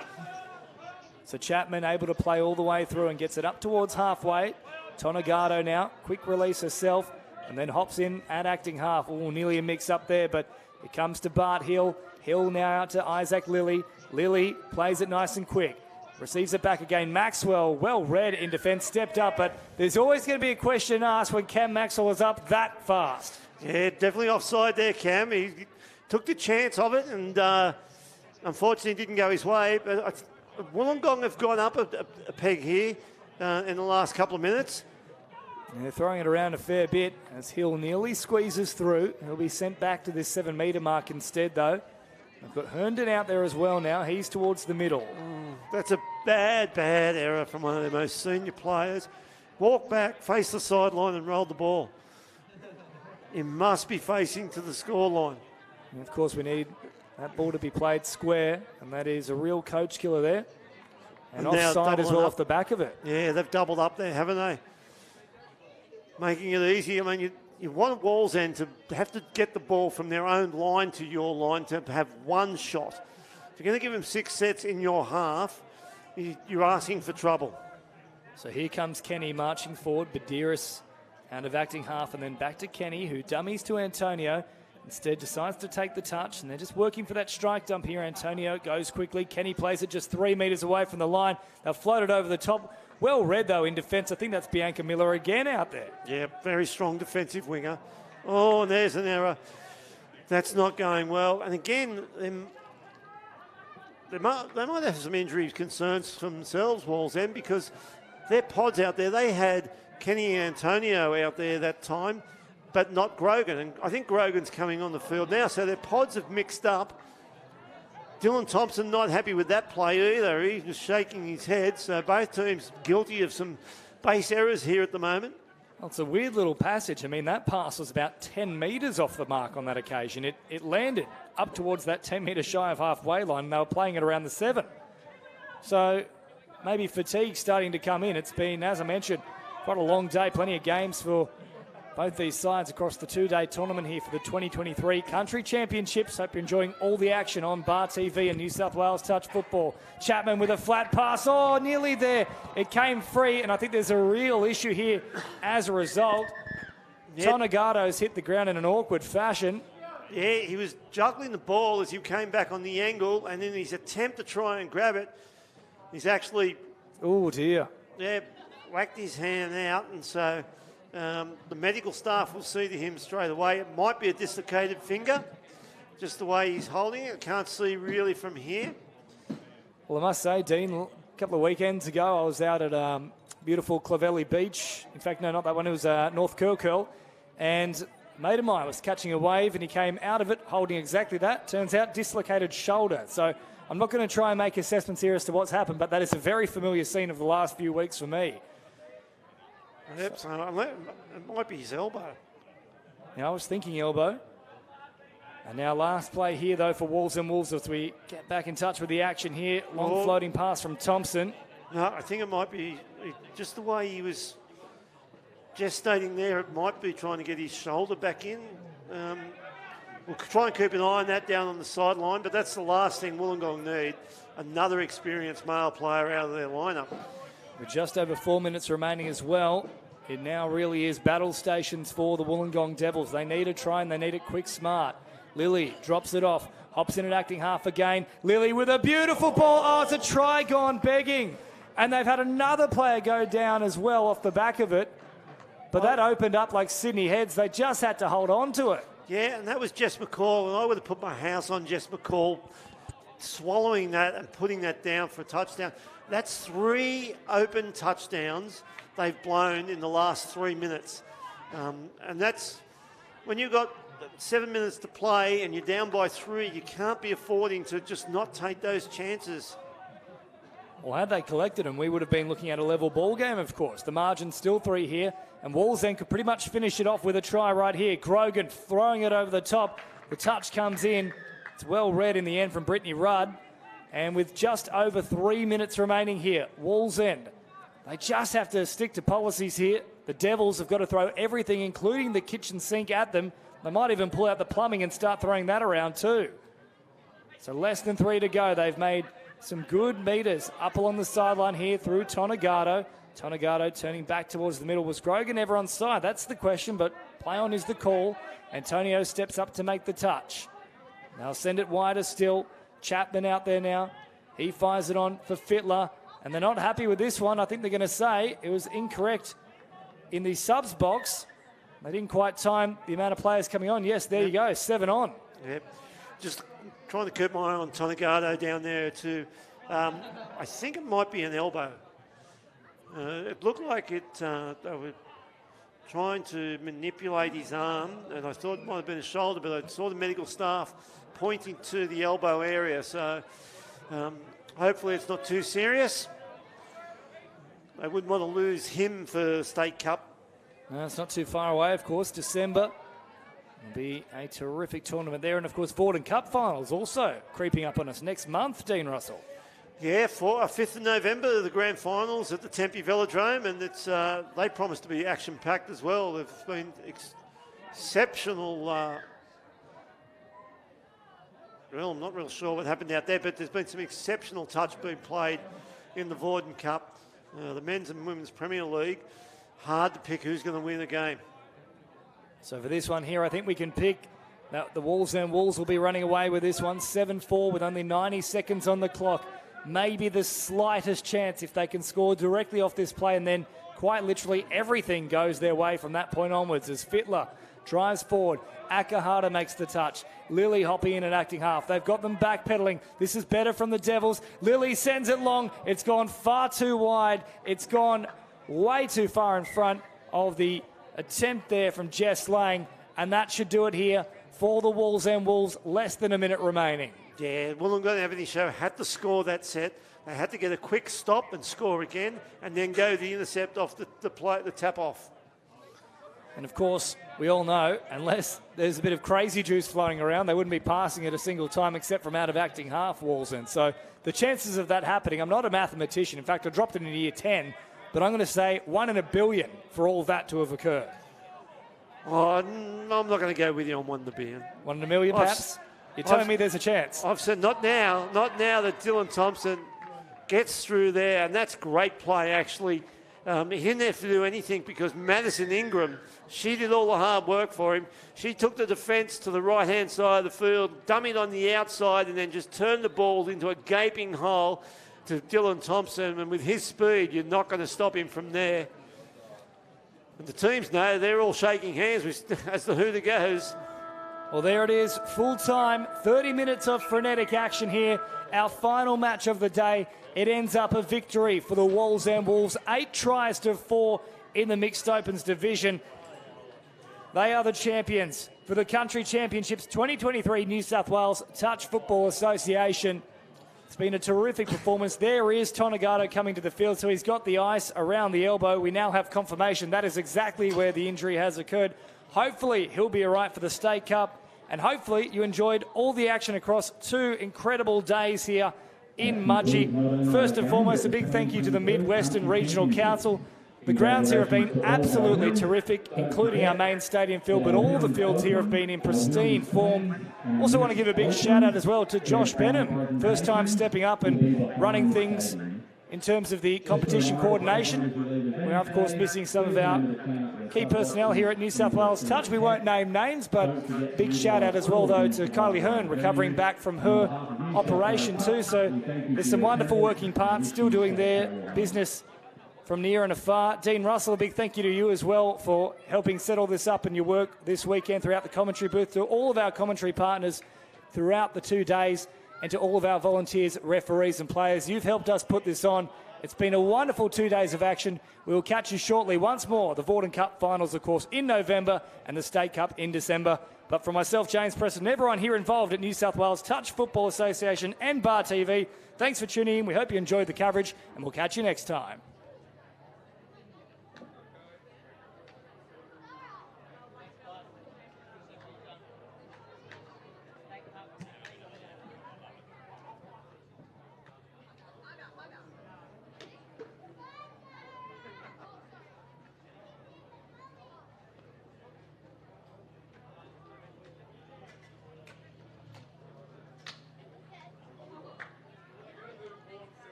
So Chapman able to play all the way through and gets it up towards halfway. Tonegado now, quick release herself, and then hops in at acting half. Oh, nearly a mix up there, but it comes to Bart Hill. Hill now out to Isaac Lilly. Lilly plays it nice and quick. Receives it back again. Maxwell, well read in defence, stepped up, but there's always going to be a question asked when Cam Maxwell is up that fast. Yeah, definitely offside there, Cam. He took the chance of it and unfortunately didn't go his way. But Wollongong have gone up a peg here in the last couple of minutes. And they're throwing it around a fair bit as Hill nearly squeezes through. He'll be sent back to this 7 metre mark instead, though. They've got Herndon out there as well now. He's towards the middle. That's a bad error from one of their most senior players. Walk back, face the sideline and roll the ball. You must be facing to the scoreline. And of course, we need that ball to be played square, and that is a real coach killer there. And offside as well off the back of it. Yeah, they've doubled up there, haven't they? Making it easy. I mean, you want Wall's end to have to get the ball from their own line to your line to have one shot. If you're going to give them 6 sets in your half, you're asking for trouble. So here comes Kenny marching forward. Badiris out of acting half and then back to Kenny, who dummies to Antonio. Instead decides to take the touch, and they're just working for that strike dump here. Antonio goes quickly. Kenny plays it just 3 metres away from the line. They'll float it over the top. Well read, though, in defence. I think that's Bianca Miller again out there. Yeah, very strong defensive winger. Oh, and there's an error. That's not going well. And again, they might have some injury concerns for themselves, Wall's End, because their pods out there, they had Kenny and Antonio out there that time, but not Grogan. And I think Grogan's coming on the field now, so their pods have mixed up. Dylan Thompson not happy with that play either. He's just shaking his head. So both teams guilty of some base errors here at the moment. Well, it's a weird little passage. I mean, that pass was about 10 metres off the mark on that occasion. It landed up towards that 10 metre shy of halfway line, and they were playing it around the 7. So maybe fatigue starting to come in. It's been, as I mentioned, quite a long day. Plenty of games for both these sides across the two-day tournament here for the 2023 Country Championships. Hope you're enjoying all the action on Bar TV and New South Wales Touch Football. Chapman with a flat pass. Oh, nearly there. It came free, and I think there's a real issue here as a result. Yep. Tonegato's hit the ground in an awkward fashion. Yeah, he was juggling the ball as he came back on the angle, and in his attempt to try and grab it, he's actually... Oh, dear. Yeah, whacked his hand out, and so... the medical staff will see to him straight away. It might be a dislocated finger, just the way he's holding it. I can't see really from here. Well, I must say, Dean, a couple of weekends ago, I was out at beautiful Clovelly Beach. In fact, no, not that one. It was North Curl. And a mate of mine was catching a wave, and he came out of it holding exactly that. Turns out dislocated shoulder. So I'm not going to try and make assessments here as to what's happened, but that is a very familiar scene of the last few weeks for me. Yep, so it might be his elbow. Yeah, I was thinking elbow. And now last play here, though, for Wolves and Wolves as we get back in touch with the action here. Long floating pass from Thompson. No, I think it might be just the way he was gestating there. It might be trying to get his shoulder back in. We'll try and keep an eye on that down on the sideline, but that's the last thing Wollongong need. Another experienced male player out of their lineup. With just over 4 minutes remaining as well, it now really is battle stations for the Wollongong Devils. They need a try and they need it quick, smart. Lilly drops it off, hops in at acting half again. Lilly with a beautiful ball. Oh, it's a try gone begging. And they've had another player go down as well off the back of it. But that opened up like Sydney Heads. They just had to hold on to it. Yeah, and that was Jess McCall, and I would have put my house on Jess McCall swallowing that and putting that down for a touchdown. That's 3 open touchdowns they've blown in the last 3 minutes. And that's when you've got 7 minutes to play and you're down by 3, you can't be affording to just not take those chances. Well, had they collected them, we would have been looking at a level ball game, of course. The margin's still 3 here, and Wolves then could pretty much finish it off with a try right here. Grogan throwing it over the top. The touch comes in. It's well read in the end from Brittany Rudd. And with just over 3 minutes remaining here, Wolves end. They just have to stick to policies here. The Devils have got to throw everything, including the kitchen sink, at them. They might even pull out the plumbing and start throwing that around too. So less than 3 to go. They've made some good meters up along the sideline here through Tonegato. Tonegato turning back towards the middle. Was Grogan ever on side? That's the question, but play on is the call. Antonio steps up to make the touch. They'll send it wider still. Chapman out there now. He fires it on for Fittler. And they're not happy with this one. I think they're going to say it was incorrect in the subs box. They didn't quite time the amount of players coming on. Yes, there you go, 7 on. Yep. Just trying to keep my eye on Tonegato down there too. I think it might be an elbow. It looked like they were trying to manipulate his arm, and I thought it might have been a shoulder, but I saw the medical staff pointing to the elbow area. So hopefully it's not too serious. They wouldn't want to lose him for State Cup. No, it's not too far away, of course. December will be a terrific tournament there. And, of course, Vorden Cup finals also creeping up on us next month, Dean Russell. Yeah, 5th of November, the grand finals at the Tempe Velodrome, and it's they promise to be action-packed as well. They've been exceptional. Well, I'm not real sure what happened out there, but there's been some exceptional touch being played in the Vorden Cup, the Men's and Women's Premier League. Hard to pick who's going to win the game. So for this one here, I think we can pick the Wolves, and Wolves will be running away with this one. 7-4 with only 90 seconds on the clock. Maybe the slightest chance if they can score directly off this play, and then quite literally everything goes their way from that point onwards as Fittler drives forward. Akahata makes the touch. Lilly hopping in and acting half. They've got them backpedaling. This is better from the Devils. Lilly sends it long. It's gone far too wide. It's gone way too far in front of the attempt there from Jess Lang, and that should do it here for the Wolves and Wolves. Less than a minute remaining. Yeah, Wollongong and Everything Show had to score that set. They had to get a quick stop and score again, and then go the intercept off the tap off. And of course, we all know, unless there's a bit of crazy juice flowing around, they wouldn't be passing it a single time except from out of acting half, Wallsend. So the chances of that happening, I'm not a mathematician. In fact, I dropped it in year 10, but I'm going to say 1 in a billion for all that to have occurred. Oh, I'm not going to go with you on 1 to beer. 1 in a million, perhaps? You're telling me there's a chance? I've said not now that Dylan Thompson gets through there, and that's great play, actually. He didn't have to do anything because Madison Ingram, she did all the hard work for him. She took the defence to the right-hand side of the field, dummied on the outside, and then just turned the ball into a gaping hole to Dylan Thompson. And with his speed, you're not going to stop him from there. And the teams know they're all shaking hands as the hooter goes. Well, there it is, full time, 30 minutes of frenetic action here. Our final match of the day. It ends up a victory for the Walsam Wolves, 8 tries to 4 in the Mixed Opens division. They are the champions for the Country Championships 2023 New South Wales Touch Football Association. It's been a terrific performance. There is Tonegata coming to the field, so he's got the ice around the elbow. We now have confirmation that is exactly where the injury has occurred. Hopefully he'll be all right for the State Cup, and hopefully you enjoyed all the action across 2 incredible days here in Mudgee. First and foremost, a big thank you to the Midwestern Regional Council. The grounds here have been absolutely terrific, including our main stadium field, but all the fields here have been in pristine form. Also want to give a big shout out as well to Josh Benham, first time stepping up and running things in terms of the competition coordination. We are, of course, missing some of our key personnel here at New South Wales Touch. We won't name names, but big shout out as well, though, to Kylie Hearn, recovering back from her operation too. So there's some wonderful working parts still doing their business from near and afar. Dean Russell, a big thank you to you as well for helping set all this up and your work this weekend throughout the commentary booth, to all of our commentary partners throughout the 2 days, and to all of our volunteers, referees and players. You've helped us put this on. It's been a wonderful 2 days of action. We will catch you shortly once more. The Vorden Cup finals, of course, in November, and the State Cup in December. But from myself, James Preston, and everyone here involved at New South Wales Touch Football Association and Bar TV, thanks for tuning in. We hope you enjoyed the coverage, and we'll catch you next time.